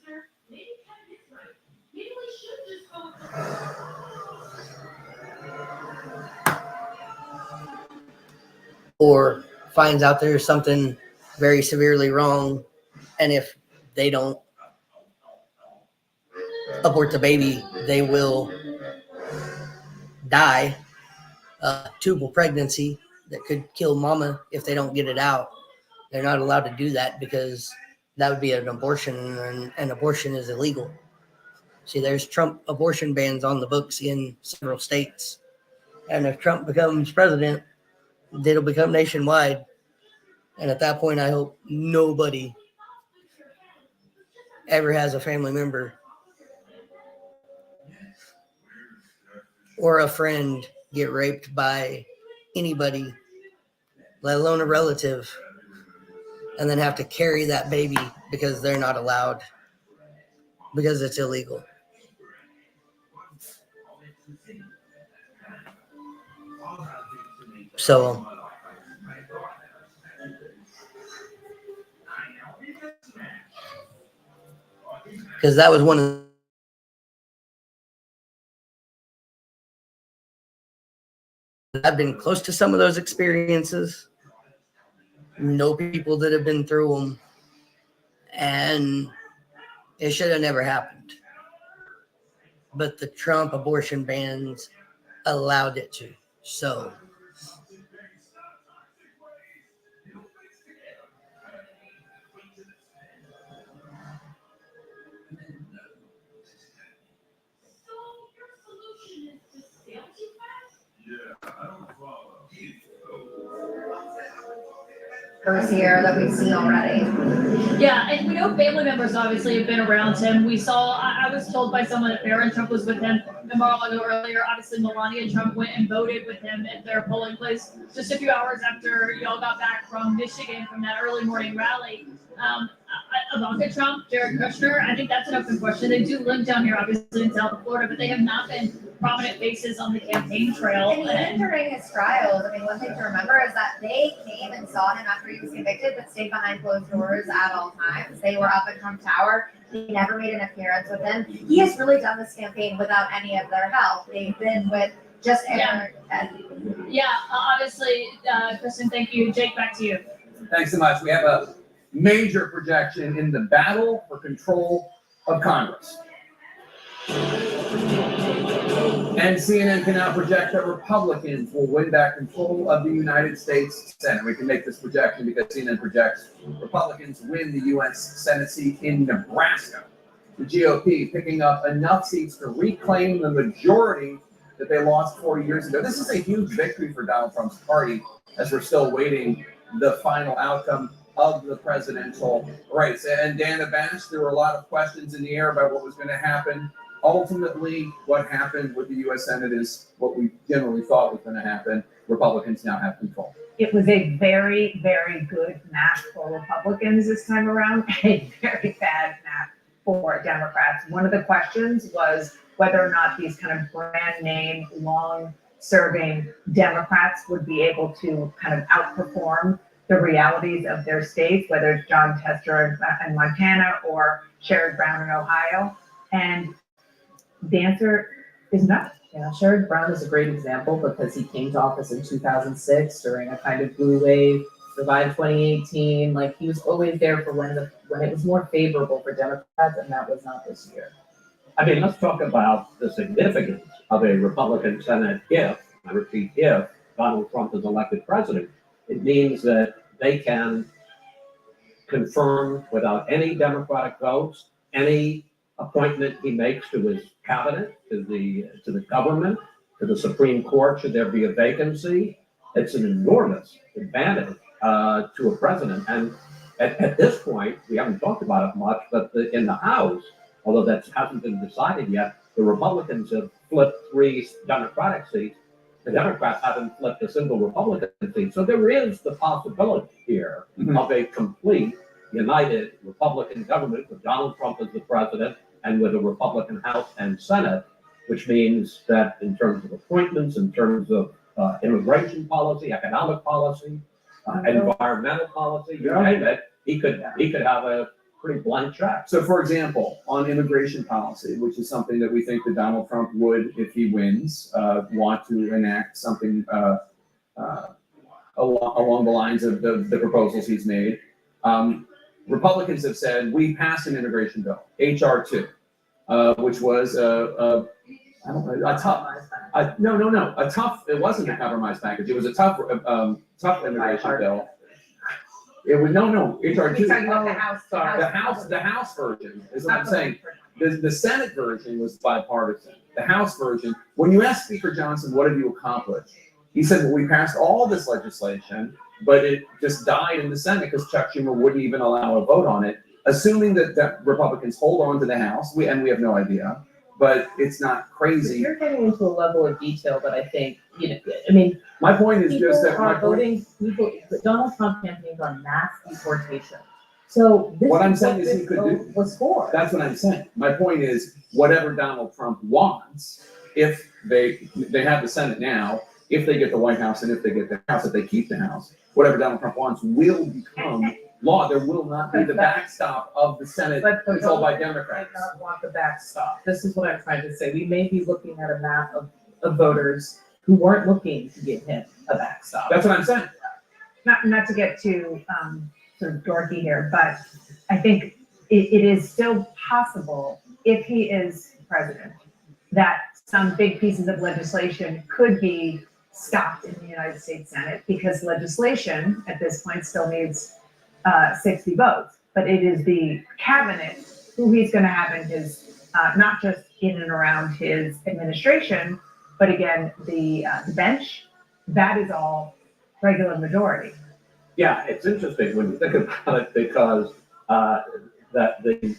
Speaker 1: Or finds out there's something very severely wrong, and if they don't abort the baby, they will die. Tubal pregnancy that could kill mama if they don't get it out. They're not allowed to do that because that would be an abortion, and an abortion is illegal. See, there's Trump abortion bans on the books in several states. And if Trump becomes president, it'll become nationwide. And at that point, I hope nobody ever has a family member or a friend get raped by anybody, let alone a relative, and then have to carry that baby because they're not allowed, because it's illegal. So, because that was one of I've been close to some of those experiences, know people that have been through them, and it should have never happened. But the Trump abortion bans allowed it to. So,
Speaker 9: members here that we've seen already.
Speaker 12: Yeah, and we know family members obviously have been around him. We saw, I was told by someone that Barron Trump was with him a while earlier. Obviously, Melania Trump went and voted with him at their polling place just a few hours after y'all got back from Michigan from that early morning rally. Ivanka Trump, Jared Kushner, I think that's an open question. They do live down here, obviously, in South Florida, but they have not been prominent faces on the campaign trail.
Speaker 9: And even during his trials, I mean, one thing to remember is that they came and saw him after he was convicted, but stayed behind closed doors at all times. They were up at Trump Tower. They never made an appearance with him. He has really done this campaign without any of their help. They've been with just Eric and
Speaker 12: Obviously, Kristen, thank you. Jake, back to you.
Speaker 5: Thanks so much. We have a major projection in the battle for control of Congress. And CNN can now project that Republicans will win back control of the United States Senate. We can make this projection because CNN projects Republicans win the U.S. Senate seat in Nebraska. The GOP picking up enough seats to reclaim the majority that they lost 4 years ago. This is a huge victory for Donald Trump's party as we're still waiting the final outcome of the presidential race. And Dan Abash, there were a lot of questions in the air about what was going to happen. Ultimately, what happened with the U.S. Senate is what we generally thought was going to happen. Republicans now have control.
Speaker 17: It was a very, very good map for Republicans this time around, a very bad map for Democrats. One of the questions was whether or not these kind of brand name, long-serving Democrats would be able to kind of outperform the realities of their states, whether it's John Tester in Montana or Sherrod Brown in Ohio. And the answer is no.
Speaker 18: Yeah, Sherrod Brown is a great example because he came to office in 2006 during a kind of blue wave, survived 2018. Like he was always there for when it was more favorable for Democrats, and that was not this year.
Speaker 23: I mean, let's talk about the significance of a Republican Senate if, I repeat, if Donald Trump is elected president. It means that they can confirm without any Democratic votes any appointment he makes to his cabinet, to the government, to the Supreme Court, should there be a vacancy. It's an enormous advantage to a president. And at this point, we haven't talked about it much, but in the House, although that hasn't been decided yet, the Republicans have flipped 3 Democratic seats. The Democrats haven't flipped a single Republican seat. So there is the possibility here of a complete, united Republican government with Donald Trump as the president and with a Republican House and Senate, which means that in terms of appointments, in terms of immigration policy, economic policy, environmental policy, you name it, he could have a pretty blank check.
Speaker 5: So, for example, on immigration policy, which is something that we think that Donald Trump would, if he wins, want to enact something along the lines of the proposals he's made. Republicans have said, we passed an immigration bill, H.R. 2, which was a tough, it wasn't a compromise package. It was a tough immigration bill. It was, H.R. 2. The House version is what I'm saying. The Senate version was bipartisan. The House version, when you ask Speaker Johnson, what have you accomplished? He said, well, we passed all this legislation, but it just died in the Senate because Chuck Schumer wouldn't even allow a vote on it, assuming that Republicans hold on to the House, we have no idea, but it's not crazy.
Speaker 18: You're getting into a level of detail that I think, I mean,
Speaker 5: my point is just that
Speaker 18: Donald Trump campaigned on mass deportation. So this
Speaker 5: what I'm saying is he could do.
Speaker 18: Was for.
Speaker 5: That's what I'm saying. My point is whatever Donald Trump wants, if they have the Senate now, if they get the White House and if they get the House, if they keep the House, whatever Donald Trump wants will become law. There will not be the backstop of the Senate controlled by Democrats.
Speaker 18: They not want the backstop. This is what I'm trying to say. We may be looking at a map of voters who weren't looking to give him a backstop.
Speaker 5: That's what I'm saying.
Speaker 17: Not to get too sort of dorky here, but I think it is still possible, if he is president, that some big pieces of legislation could be stopped in the United States Senate, because legislation at this point still needs 60 votes. But it is the cabinet who he's going to have in his, not just in and around his administration, but again, the bench, that is all regular majority.
Speaker 23: Yeah, it's interesting when you think about it because that the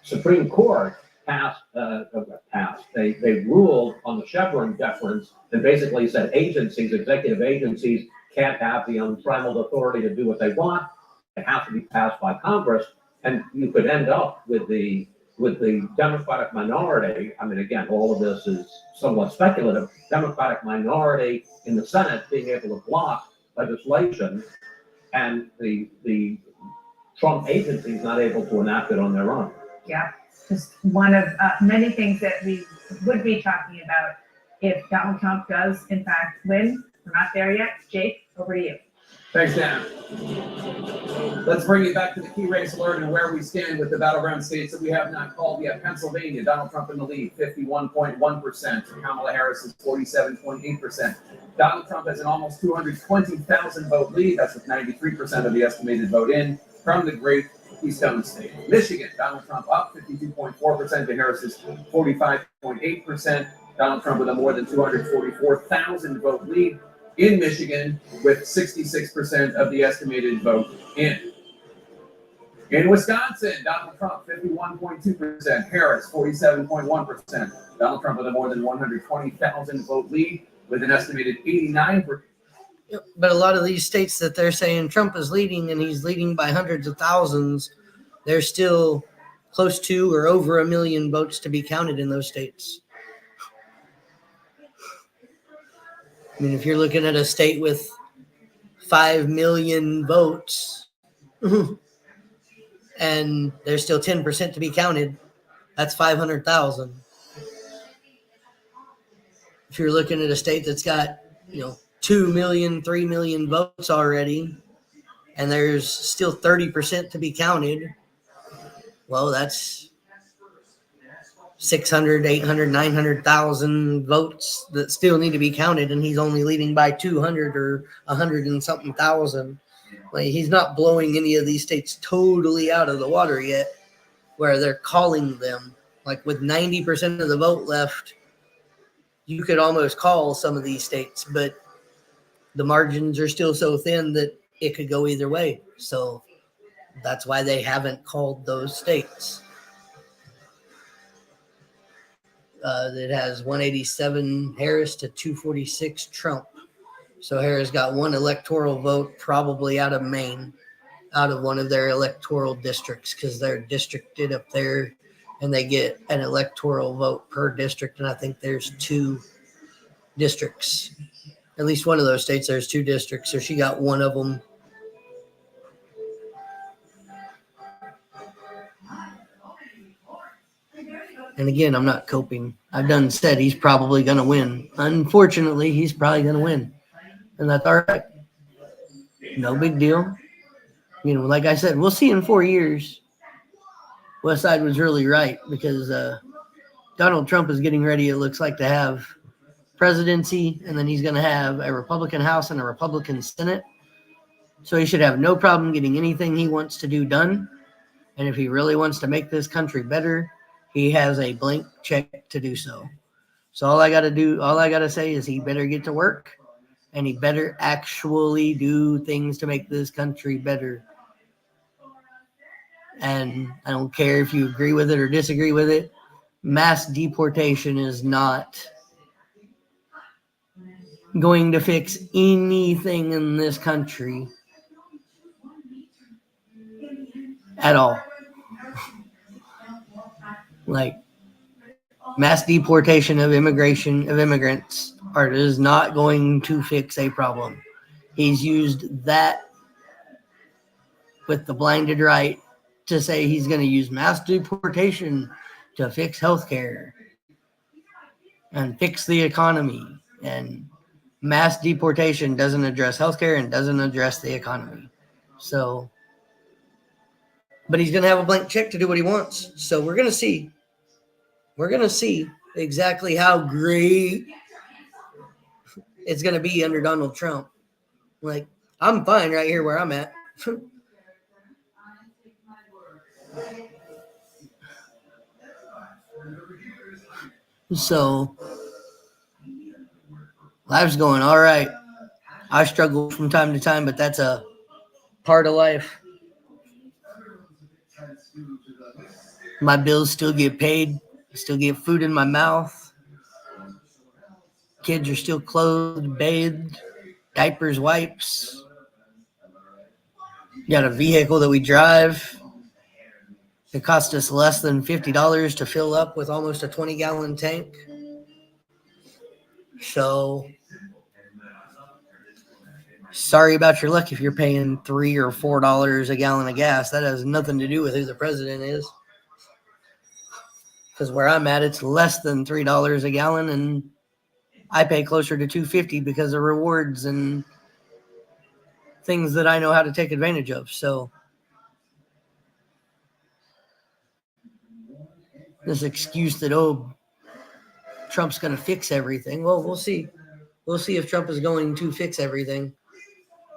Speaker 23: Supreme Court they ruled on the Chevron deference and basically said executive agencies can't have the unbridled authority to do what they want. It has to be passed by Congress, and you could end up with the Democratic minority. I mean, again, all of this is somewhat speculative. Democratic minority in the Senate being able to block legislation, and the Trump agencies not able to enact it on their own.
Speaker 17: Yeah, just one of many things that we would be talking about if Donald Trump does in fact win. We're not there yet. Jake, over to you.
Speaker 5: Thanks, Dan. Let's bring it back to the key race alert and where we stand with the battleground states that we have not called yet. Pennsylvania, Donald Trump in the lead, 51.1%. Kamala Harris is 47.8%. Donald Trump has an almost 220,000 vote lead. That's with 93% of the estimated vote in from the great Keystone State. Michigan, Donald Trump up 52.4% to Harris's 45.8%. Donald Trump with a more than 244,000 vote lead in Michigan with 66% of the estimated vote in. In Wisconsin, Donald Trump 51.2%, Harris 47.1%. Donald Trump with a more than 120,000 vote lead with an estimated 89%.
Speaker 1: But a lot of these states that they're saying Trump is leading and he's leading by hundreds of thousands, there's still close to or over 1 million votes to be counted in those states. I mean, if you're looking at a state with 5 million votes and there's still 10% to be counted, that's 500,000. If you're looking at a state that's got, 2 million, 3 million votes already, and there's still 30% to be counted, well, that's 600, 800, 900,000 votes that still need to be counted, and he's only leading by 200 or 100 and something thousand. Like, he's not blowing any of these states totally out of the water yet, where they're calling them. Like, with 90% of the vote left, you could almost call some of these states, but the margins are still so thin that it could go either way. So that's why they haven't called those states. It has 187 Harris to 246 Trump. So Harris got one electoral vote probably out of Maine, out of one of their electoral districts, because they're districted up there and they get an electoral vote per district. And I think there's 2 districts. At least one of those states, there's 2 districts. So she got one of them. And again, I'm not coping. I've done said he's probably going to win. Unfortunately, he's probably going to win. And that's all right. No big deal. Like I said, we'll see in 4 years. West Side was really right, because Donald Trump is getting ready, it looks like, to have presidency, and then he's going to have a Republican House and a Republican Senate. So he should have no problem getting anything he wants to do done. And if he really wants to make this country better, he has a blank check to do so. So all I got to say is he better get to work, and he better actually do things to make this country better. And I don't care if you agree with it or disagree with it. Mass deportation is not going to fix anything in this country at all. Like, mass deportation of immigrants is not going to fix a problem. He's used that with the blinded right to say he's going to use mass deportation to fix healthcare and fix the economy. And mass deportation doesn't address healthcare and doesn't address the economy. So, but he's going to have a blank check to do what he wants. So we're going to see. We're going to see exactly how great it's going to be under Donald Trump. Like, I'm fine right here where I'm at. So, life's going all right. I struggle from time to time, but that's a part of life. My bills still get paid. I still get food in my mouth. Kids are still clothed, bathed, diapers, wipes. Got a vehicle that we drive. It cost us less than $50 to fill up with almost a 20-gallon tank. So, sorry about your luck if you're paying $3 or $4 a gallon of gas. That has nothing to do with who the president is. Because where I'm at, it's less than $3 a gallon, and I pay closer to $2.50 because of rewards and things that I know how to take advantage of. So, this excuse that, Trump's going to fix everything. Well, we'll see. We'll see if Trump is going to fix everything,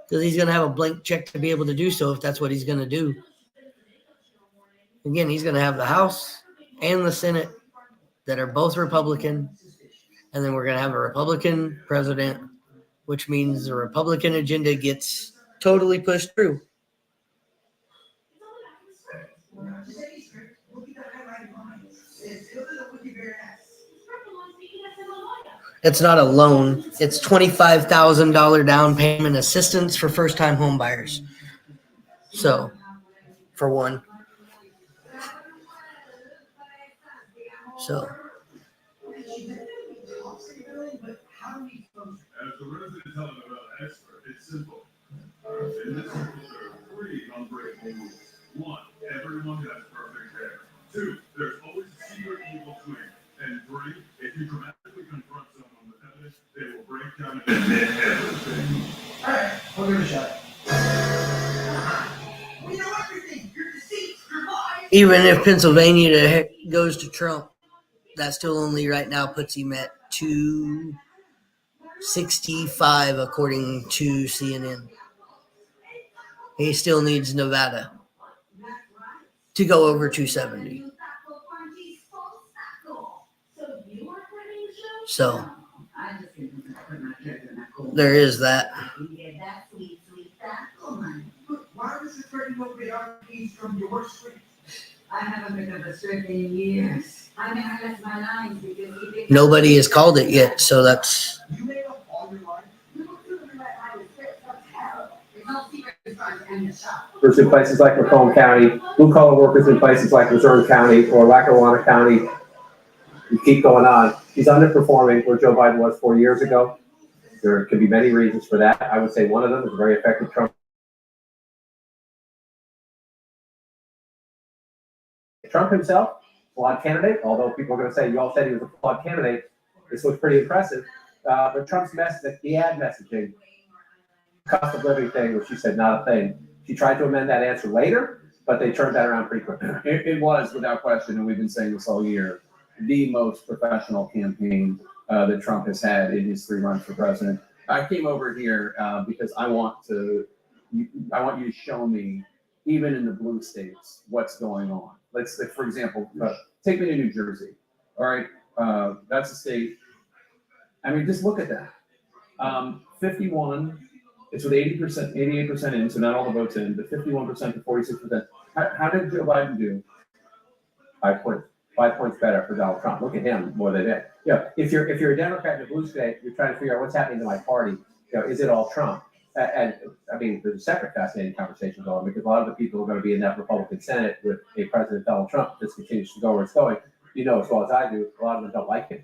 Speaker 1: because he's going to have a blank check to be able to do so if that's what he's going to do. Again, he's going to have the House and the Senate that are both Republican, and then we're going to have a Republican president, which means the Republican agenda gets totally pushed through. It's not a loan. It's $25,000 down payment assistance for first-time home buyers. So, for one. So.
Speaker 4: As the resident telling about an expert, it's simple. In this simple, there are 3 unbreakable rules. 1, everyone has perfect hair. 2, there's always a secret evil twin. And 3, if you dramatically confront someone with evidence, they will break down and admit everything.
Speaker 6: Alright, we'll give it a shot.
Speaker 1: Even if Pennsylvania goes to Trump, that still only right now puts him at 265 according to CNN. He still needs Nevada to go over 270. So there is that.
Speaker 7: Why was the pretty movie piece from your script? I haven't been of a script in years. I mean, I left my lines because
Speaker 1: Nobody has called it yet, so that's.
Speaker 7: You made up all your lines? You look through the script, that's terrible. There's no secret trying to end the shop.
Speaker 14: There's in places like Macomb County, blue-collar workers in places like Missouri County or Lackawanna County. You keep going on. He's underperforming where Joe Biden was 4 years ago. There could be many reasons for that. I would say one of them is a very effective Trump himself, flawed candidate, although people are going to say, you all said he was a flawed candidate. This was pretty impressive. But Trump's message, the ad messaging, cost of living thing, which she said not a thing. She tried to amend that answer later, but they turned that around pretty quickly.
Speaker 5: It was, without question, and we've been saying this all year, the most professional campaign that Trump has had in his 3 runs for president. I came over here because I want you to show me, even in the blue states, what's going on. Let's, for example, take me to New Jersey. All right, that's a state. I mean, just look at that. 51. It's with 80%, 88% in, so not all the votes in, but 51% to 46%. How did Joe Biden do?
Speaker 14: 5 points. 5 points better for Donald Trump. Look at him more than that. If you're a Democrat in a blue state, you're trying to figure out what's happening to my party. Is it all Trump? And I mean, there's a separate fascinating conversation going on because a lot of the people who are going to be in that Republican Senate with a President Donald Trump, if this continues to go where it's going, you know as well as I do, a lot of them don't like him.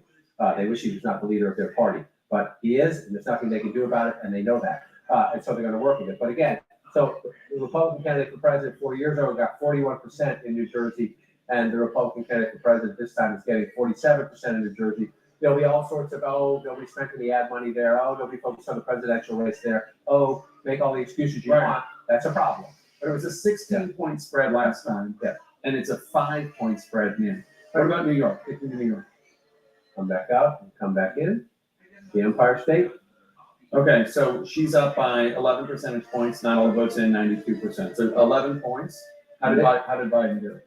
Speaker 14: They wish he was not the leader of their party, but he is, and there's nothing they can do about it, and they know that. And so they're going to work with it. But again, so the Republican candidate for president 4 years ago got 41% in New Jersey, and the Republican candidate for president this time is getting 47% in New Jersey. There'll be all sorts of, nobody spent any ad money there. Nobody focused on the presidential race there. Make all the excuses you want. That's a problem.
Speaker 5: But it was a 16-point spread last time, and it's a 5-point spread now. What about New York? Take me to New York.
Speaker 14: Come back up, come back in. The Empire State.
Speaker 5: Okay, so she's up by 11 percentage points, not all the votes in, 92%. So 11 points. How did Biden do?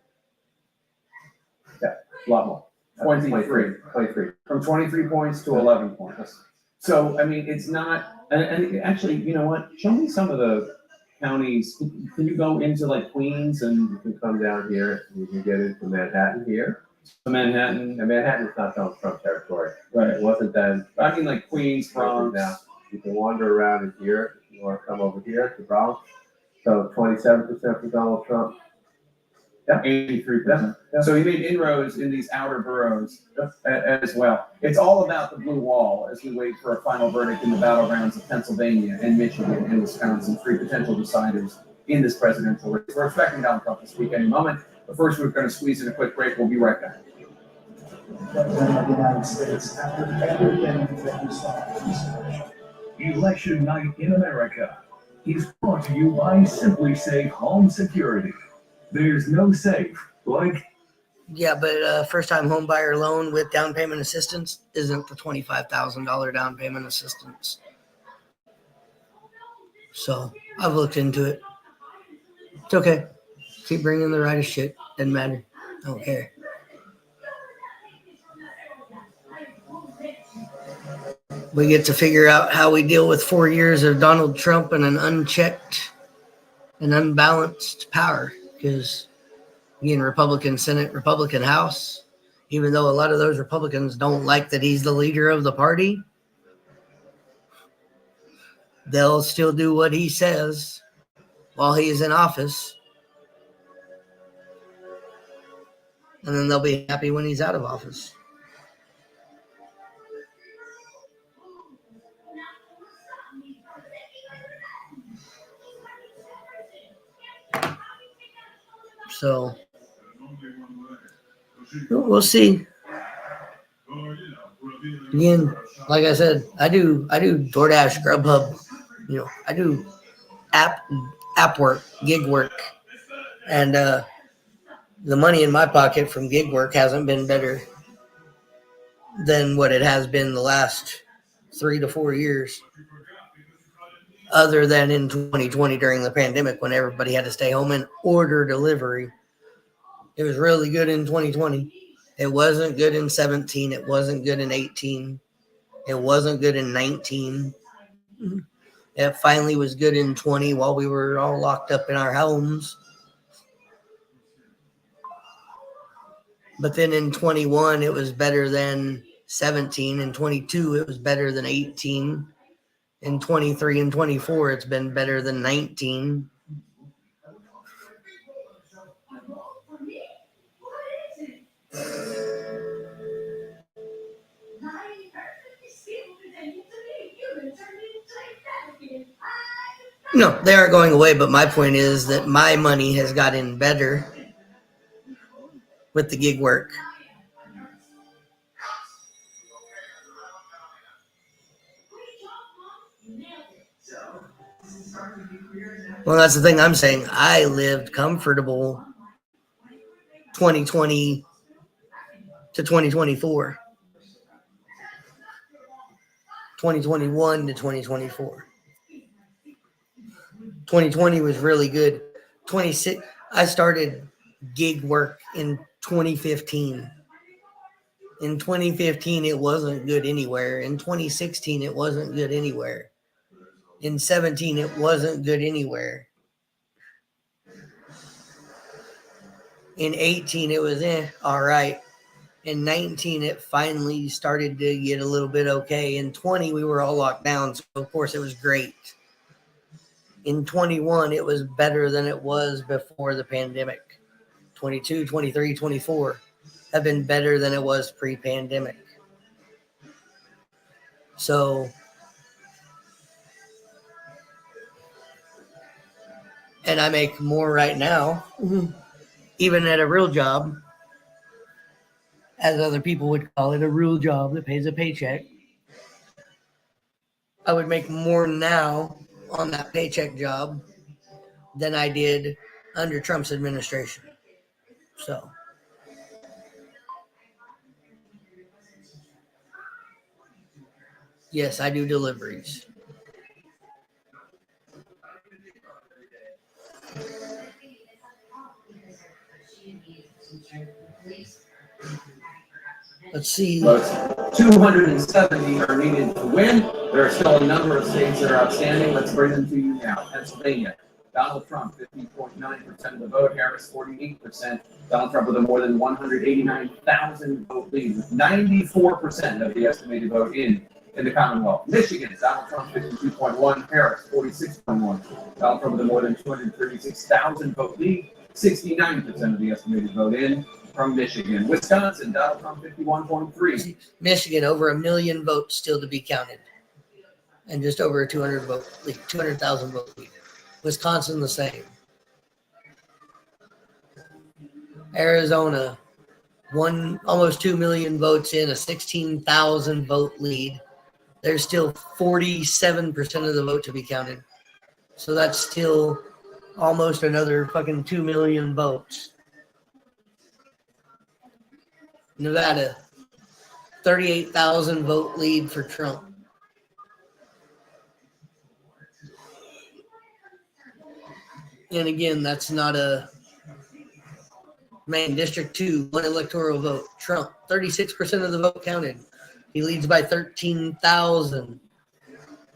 Speaker 14: Yeah, a lot more.
Speaker 5: 23.
Speaker 14: 23.
Speaker 5: From 23 points to 11 points.
Speaker 14: So, I mean, it's not, and actually, you know what? Show me some of the counties. Can you go into like Queens and you can come down here and you can get into Manhattan here? So Manhattan, and Manhattan's not Donald Trump territory. Right. It wasn't then. I mean, like Queens, Bronx. Now, you can wander around in here. If you want to come over here to Bronx. So 27% for Donald Trump. Yeah, 83%. Yeah. So he made inroads in these outer boroughs as well. It's all about the blue wall as we wait for a final verdict in the battlegrounds of Pennsylvania and Michigan and Wisconsin, three potential deciders in this presidential race. We're expecting Donald Trump to speak any moment, but first we're going to squeeze in a quick break. We'll be right back.
Speaker 3: President of the United States, after everything that you saw in this election. Election night in America is brought to you by Simply Safe Home Security. There's no safe like.
Speaker 1: Yeah, but first-time home buyer loan with down payment assistance isn't the $25,000 down payment assistance. So I've looked into it. It's okay. Keep bringing the right shit. Doesn't matter. I don't care. We get to figure out how we deal with 4 years of Donald Trump and an unchecked and unbalanced power, because being Republican Senate, Republican House, even though a lot of those Republicans don't like that he's the leader of the party, they'll still do what he says while he's in office. And then they'll be happy when he's out of office. So we'll see. Again, like I said, I do DoorDash, Grubhub, I do app work, gig work, and the money in my pocket from gig work hasn't been better than what it has been the last 3 to 4 years, other than in 2020 during the pandemic when everybody had to stay home and order delivery. It was really good in 2020. It wasn't good in 17. It wasn't good in 18. It wasn't good in 19. It finally was good in 20 while we were all locked up in our homes. But then in 21, it was better than 17. In 22, it was better than 18. In 23 and 24, it's been better than 19. No, they aren't going away, but my point is that my money has gotten better with the gig work. Well, that's the thing I'm saying. I lived comfortable 2020 to 2024. 2021 to 2024. 2020 was really good. 26. I started gig work in 2015. In 2015, it wasn't good anywhere. In 2016, it wasn't good anywhere. In 17, it wasn't good anywhere. In 18, it was all right. In 19, it finally started to get a little bit okay. In 20, we were all locked down, so of course it was great. In 21, it was better than it was before the pandemic. 22, 23, 24 have been better than it was pre-pandemic. So, and I make more right now, even at a real job, as other people would call it, a real job that pays a paycheck. I would make more now on that paycheck job than I did under Trump's administration. So, yes, I do deliveries. Let's see.
Speaker 5: Votes 270 are needed to win. There are still a number of states that are outstanding. Let's bring them to you now. Pennsylvania, Donald Trump, 50.9% of the vote. Harris, 48%. Donald Trump with a more than 189,000 vote lead, with 94% of the estimated vote in the Commonwealth. Michigan, Donald Trump, 52.1. Harris, 46.1. Donald Trump with a more than 236,000 vote lead, 69% of the estimated vote in. From Michigan. Wisconsin, Donald Trump, 51.3.
Speaker 1: Michigan, over 1 million votes still to be counted, and just over a 200,000 vote lead. Wisconsin, the same. Arizona, almost 2 million votes in, a 16,000 vote lead. There's still 47% of the vote to be counted. So that's still almost another fucking 2 million votes. Nevada, 38,000 vote lead for Trump. And again, that's not a main District 2, one electoral vote. Trump, 36% of the vote counted. He leads by 13,000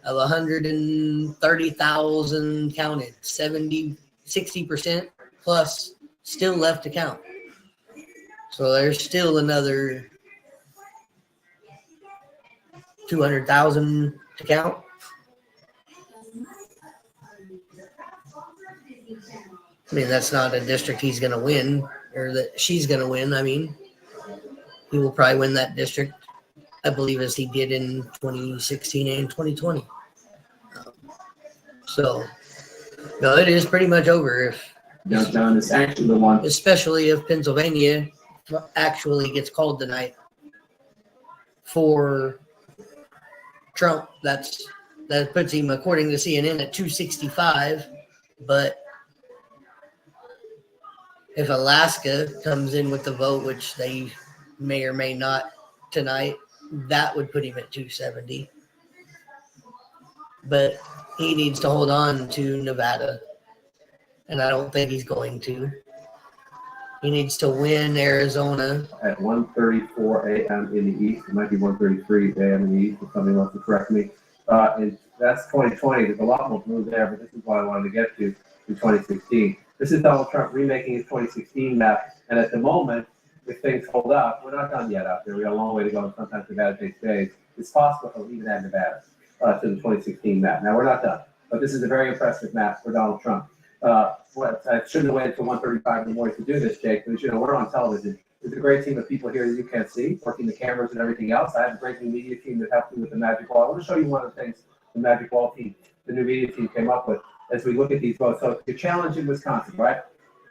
Speaker 1: of 130,000 counted. 60% plus still left to count. So there's still another 200,000 to count. I mean, that's not a district he's going to win, or that she's going to win. I mean, he will probably win that district, I believe, as he did in 2016 and 2020. So, no, it is pretty much over.
Speaker 5: Downtown is actually the one.
Speaker 1: Especially if Pennsylvania actually gets called tonight for Trump. That puts him, according to CNN, at 265. But if Alaska comes in with the vote, which they may or may not tonight, that would put him at 270. But he needs to hold on to Nevada, and I don't think he's going to. He needs to win Arizona.
Speaker 14: At 1:34 a.m. in the East, it might be 1:33 a.m. in the East, if somebody wants to correct me. And that's 2020. There's a lot more blue there, but this is what I wanted to get to in 2016. This is Donald Trump remaking his 2016 map, and at the moment, if things hold up, we're not done yet out there. We got a long way to go, and sometimes Nevada takes days. It's possible he'll even add Nevada to the 2016 map. Now, we're not done, but this is a very impressive map for Donald Trump. I shouldn't have waited until 1:35 in the morning to do this, Jake, because, we're on television. There's a great team of people here that you can't see, working the cameras and everything else. I have a great new media team that helped me with the Magic Wall. I want to show you one of the things the Magic Wall team, the new media team, came up with as we look at these votes. So your challenge in Wisconsin, right?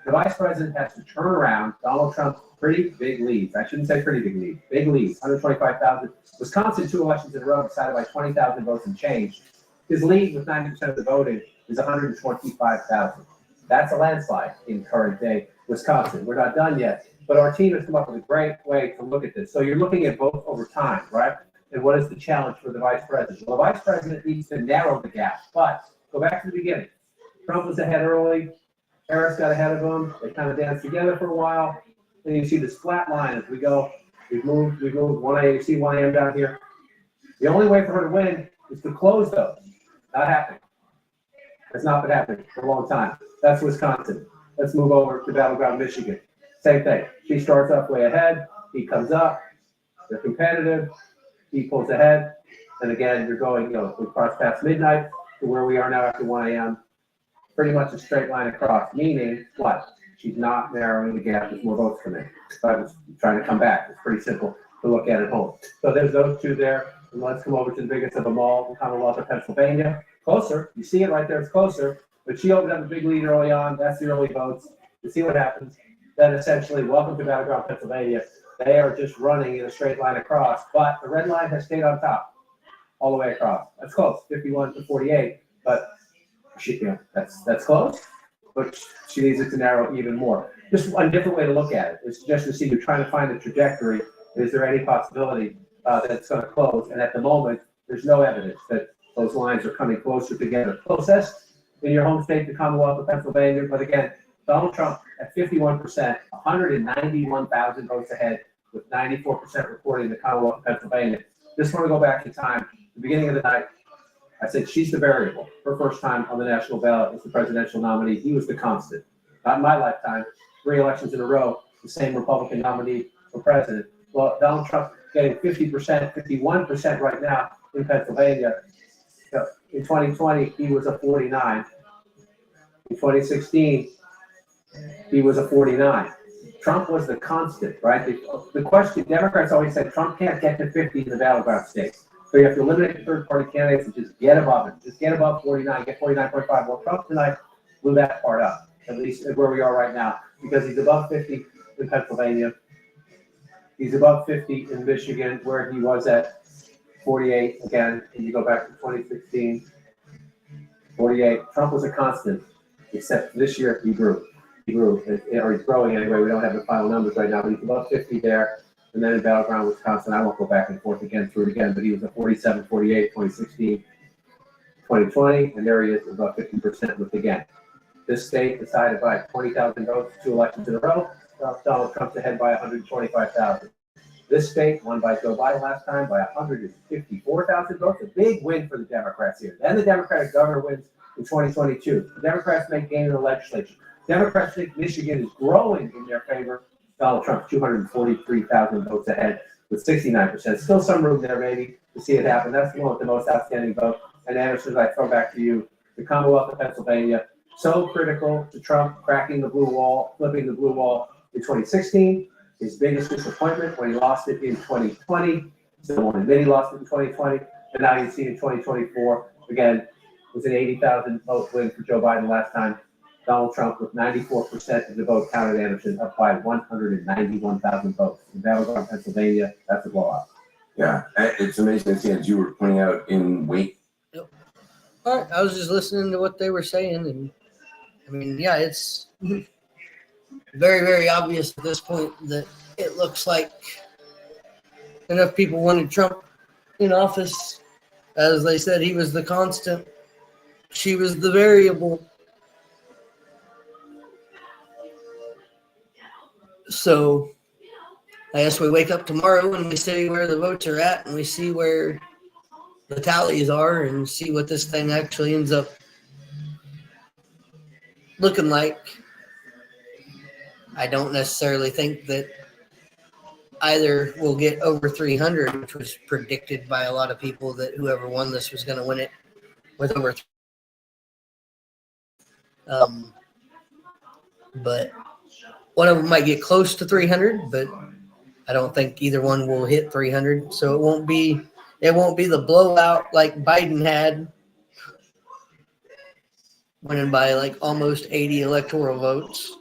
Speaker 14: The vice president has to turn around Donald Trump's pretty big leads. I shouldn't say pretty big lead. Big leads, 125,000. Wisconsin, 2 elections in a row, decided by 20,000 votes and change. His lead with 90% of the voting is 125,000. That's a landslide in current day Wisconsin. We're not done yet, but our team has come up with a great way to look at this. So you're looking at votes over time, right? And what is the challenge for the vice president? Well, the vice president needs to narrow the gap, but go back to the beginning. Trump was ahead early. Harris got ahead of him. They kind of danced together for a while. And you see this flat line as we go. We've moved 1 a.m. You see 1 a.m. down here. The only way for her to win is to close those. Not happening. It's not been happening for a long time. That's Wisconsin. Let's move over to Battleground, Michigan. Same thing. She starts up way ahead. He comes up. They're competitive. He pulls ahead. And again, you're going, we cross past midnight to where we are now after 1 a.m. Pretty much a straight line across, meaning what? She's not narrowing the gap as more votes come in. So I was trying to come back. It's pretty simple to look at at home. So there's those two there. And let's come over to the biggest of them all, the Commonwealth of Pennsylvania. Closer. You see it right there. It's closer. But she opened up a big lead early on. That's the early votes. You see what happens. Then essentially, welcome to Battleground, Pennsylvania. They are just running in a straight line across. But the red line has stayed on top all the way across. That's close, 51 to 48. But that's close. But she needs it to narrow even more. Just a different way to look at it. It's just to see you're trying to find the trajectory. Is there any possibility that it's going to close? And at the moment, there's no evidence that those lines are coming closer together. Closest in your home state, the Commonwealth of Pennsylvania. But again, Donald Trump at 51%, 191,000 votes ahead with 94% reporting in the Commonwealth of Pennsylvania. Just want to go back in time, the beginning of the night, I said she's the variable. Her first time on the national ballot as the presidential nominee. He was the constant. Not in my lifetime, 3 elections in a row, the same Republican nominee for president. Well, Donald Trump getting 50%, 51% right now in Pennsylvania. In 2020, he was a 49. In 2016, he was a 49. Trump was the constant, right? The question, Democrats always said Trump can't get to 50 in the battleground states. So you have to eliminate the third-party candidates and just get above it. Just get above 49, get 49.5. Well, Trump tonight blew that part up, at least where we are right now, because he's above 50 in Pennsylvania. He's above 50 in Michigan, where he was at 48 again. And you go back to 2016, 48. Trump was a constant, except this year he grew. He grew, or he's growing anyway. We don't have the final numbers right now, but he's above 50 there. And then in Battleground, Wisconsin, I won't go back and forth again through it again, but he was a 47, 48, 2016, 2020, and there he is above 50% with again. This state decided by 20,000 votes, 2 elections in a row. Donald Trump's ahead by 125,000. This state won by Joe Biden last time by 154,000 votes. A big win for the Democrats here. Then the Democratic governor wins in 2022. The Democrats make gain in the legislature. Democrats think Michigan is growing in their favor. Donald Trump, 243,000 votes ahead with 69%. Still some room there, maybe, to see it happen. That's the one with the most outstanding vote. And Anderson, I throw back to you. The Commonwealth of Pennsylvania, so critical to Trump cracking the blue wall, flipping the blue wall in 2016. His biggest disappointment when he lost it in 2020. Still won, then he lost it in 2020. And now you see in 2024, again, it was an 80,000 vote win for Joe Biden last time. Donald Trump with 94% of the vote counted, Anderson, up by 191,000 votes. In Battleground, Pennsylvania, that's a blowout.
Speaker 20: Yeah, it's amazing to see, as you were pointing out in Wake.
Speaker 1: Yep. All right, I was just listening to what they were saying, and I mean, yeah, it's very, very obvious at this point that it looks like enough people wanted Trump in office. As they said, he was the constant. She was the variable. So I guess we wake up tomorrow and we see where the votes are at and we see where the tallies are and see what this thing actually ends up looking like. I don't necessarily think that either will get over 300, which was predicted by a lot of people that whoever won this was going to win it with over. But one of them might get close to 300, but I don't think either one will hit 300. So it won't be the blowout like Biden had, winning by like almost 80 electoral votes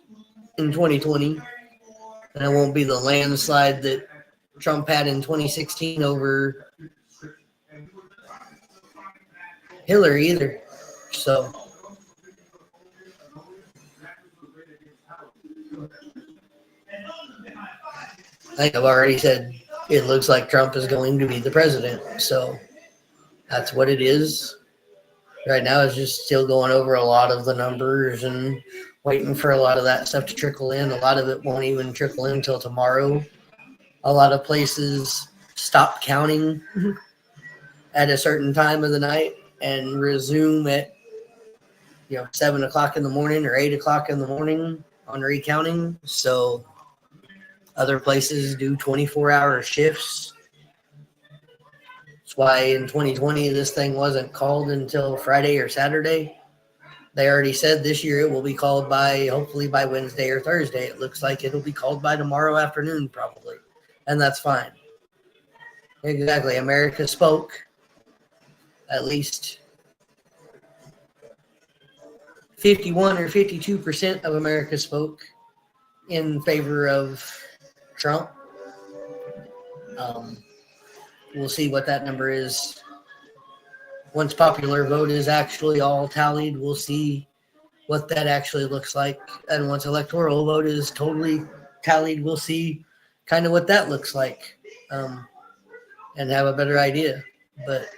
Speaker 1: in 2020. And it won't be the landslide that Trump had in 2016 over Hillary either. So I think I've already said it looks like Trump is going to be the president. So that's what it is. Right now it's just still going over a lot of the numbers and waiting for a lot of that stuff to trickle in. A lot of it won't even trickle in until tomorrow. A lot of places stop counting at a certain time of the night and resume at 7 o'clock in the morning or 8 o'clock in the morning on recounting. So other places do 24-hour shifts. That's why in 2020 this thing wasn't called until Friday or Saturday. They already said this year it will be called hopefully by Wednesday or Thursday. It looks like it'll be called by tomorrow afternoon probably. And that's fine. Exactly. America spoke. At least 51 or 52% of America spoke in favor of Trump. We'll see what that number is. Once popular vote is actually all tallied, we'll see what that actually looks like. And once electoral vote is totally tallied, we'll see kind of what that looks like and have a better idea. But,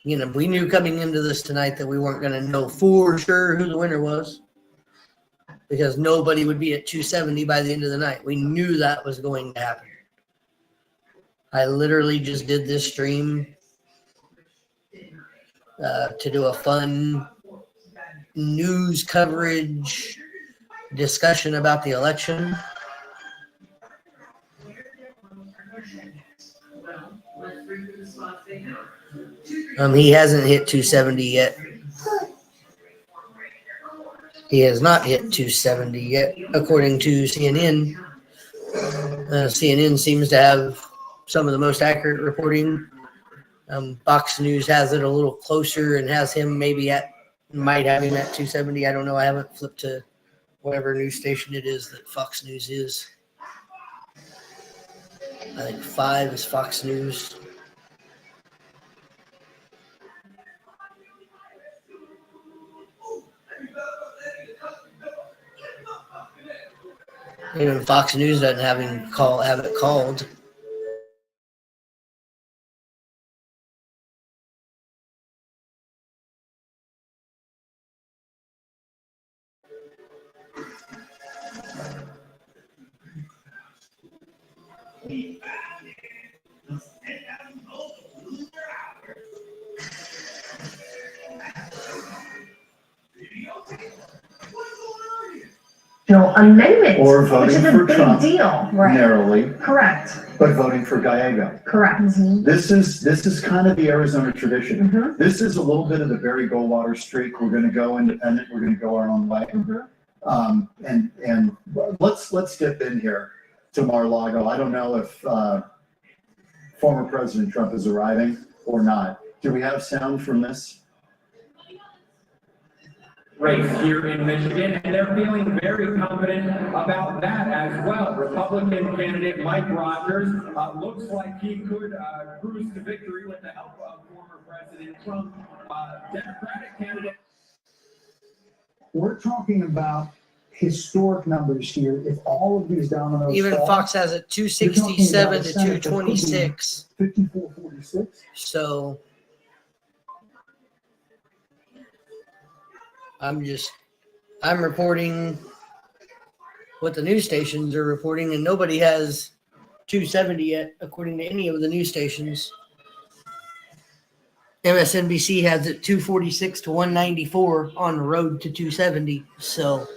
Speaker 1: we knew coming into this tonight that we weren't going to know for sure who the winner was, because nobody would be at 270 by the end of the night. We knew that was going to happen. I literally just did this stream to do a fun news coverage discussion about the election. He hasn't hit 270 yet. He has not hit 270 yet, according to CNN. CNN seems to have some of the most accurate reporting. Fox News has it a little closer and has him might have him at 270. I don't know. I haven't flipped to whatever news station it is that Fox News is. I think 5 is Fox News. Even Fox News doesn't have it called.
Speaker 11: Amendment,
Speaker 21: Or
Speaker 11: which
Speaker 21: voting
Speaker 11: is a
Speaker 21: for
Speaker 11: big
Speaker 21: Trump
Speaker 11: deal.
Speaker 21: narrowly,
Speaker 11: Correct.
Speaker 21: but voting for Gallego.
Speaker 11: Correct.
Speaker 21: This is kind of the Arizona tradition.
Speaker 11: Mhm.
Speaker 21: This is a little bit of the Barry Goldwater streak. We're going to go independent. We're going to go our own way. And let's dip in here to Mar-a-Lago. I don't know if former President Trump is arriving or not. Do we have sound from this?
Speaker 5: Race here in Michigan, and they're feeling very confident about that as well. Republican candidate Mike Rogers looks like he could cruise to victory with the help of former President Trump. Democratic candidate.
Speaker 15: We're talking about historic numbers here. If all of these dominoes
Speaker 1: Even
Speaker 15: fall,
Speaker 1: Fox has it 267 to 226.
Speaker 15: 54-46.
Speaker 1: So I'm reporting what the news stations are reporting, and nobody has 270 yet, according to any of the news stations. MSNBC has it 246 to 194 on the road to 270. So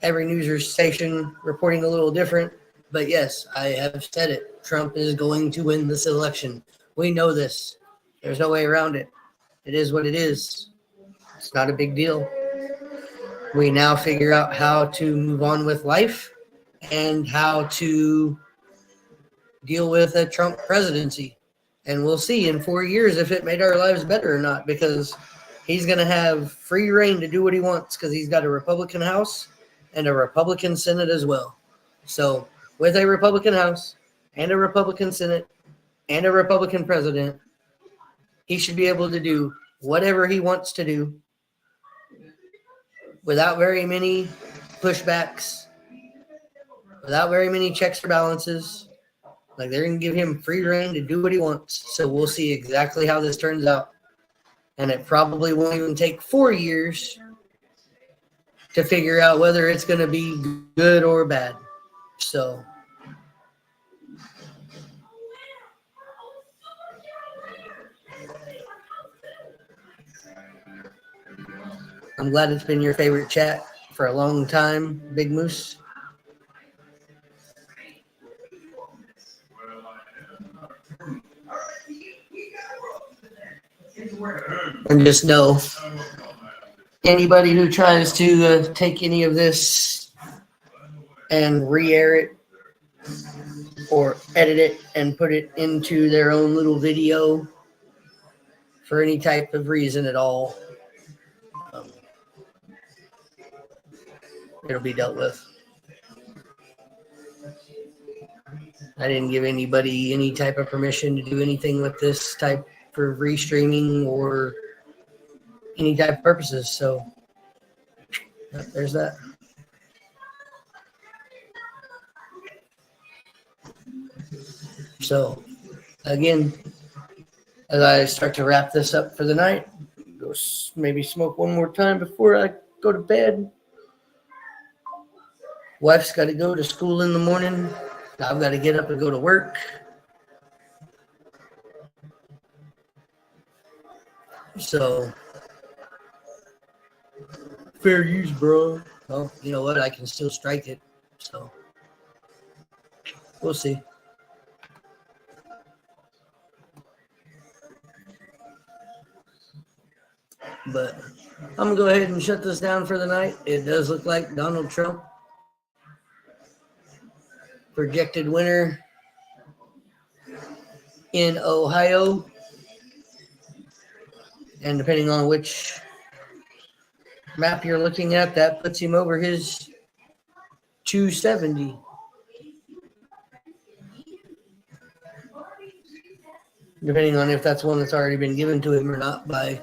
Speaker 1: every news station reporting a little different. But yes, I have said it. Trump is going to win this election. We know this. There's no way around it. It is what it is. It's not a big deal. We now figure out how to move on with life and how to deal with a Trump presidency. And we'll see in 4 years if it made our lives better or not, because he's going to have free reign to do what he wants because he's got a Republican House and a Republican Senate as well. So with a Republican House and a Republican Senate and a Republican president, he should be able to do whatever he wants to do without very many pushbacks, without very many checks or balances. Like, they're going to give him free reign to do what he wants. So we'll see exactly how this turns out. And it probably won't even take 4 years to figure out whether it's going to be good or bad. So I'm glad it's been your favorite chat for a long time, Big Moose. And just know, anybody who tries to take any of this and re-air it or edit it and put it into their own little video for any type of reason at all, it'll be dealt with. I didn't give anybody any type of permission to do anything with this type for restreaming or any type of purposes. So there's that. So again, as I start to wrap this up for the night, go maybe smoke one more time before I go to bed. Wife's got to go to school in the morning. I've got to get up and go to work. So, fair use, bro. Well, you know what? I can still strike it. So, we'll see. But I'm going to go ahead and shut this down for the night. It does look like Donald Trump, projected winner in Ohio. And depending on which map you're looking at, that puts him over his 270. Depending on if that's one that's already been given to him or not by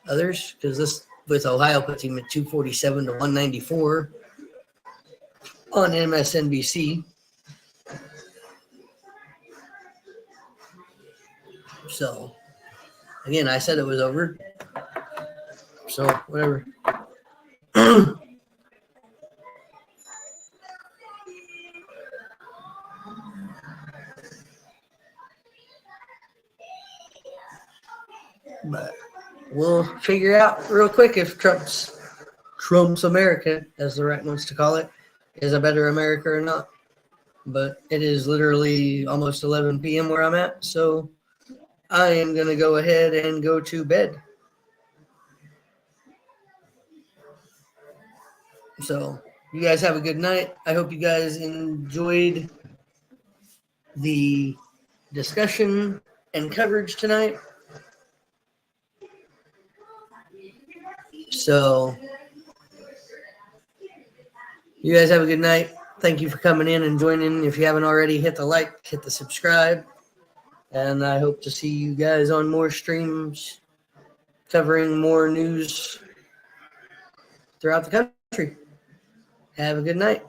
Speaker 1: others, because this with Ohio puts him at 247 to 194 on MSNBC. So, again, I said it was over. So, whatever. But we'll figure out real quick if Trump's America, as the right wants to call it, is a better America or not. But it is literally almost 11 p.m. where I'm at, so I am going to go ahead and go to bed. So you guys have a good night. I hope you guys enjoyed the discussion and coverage tonight. So you guys have a good night. Thank you for coming in and joining. If you haven't already, hit the like, hit the subscribe. And I hope to see you guys on more streams covering more news throughout the country. Have a good night.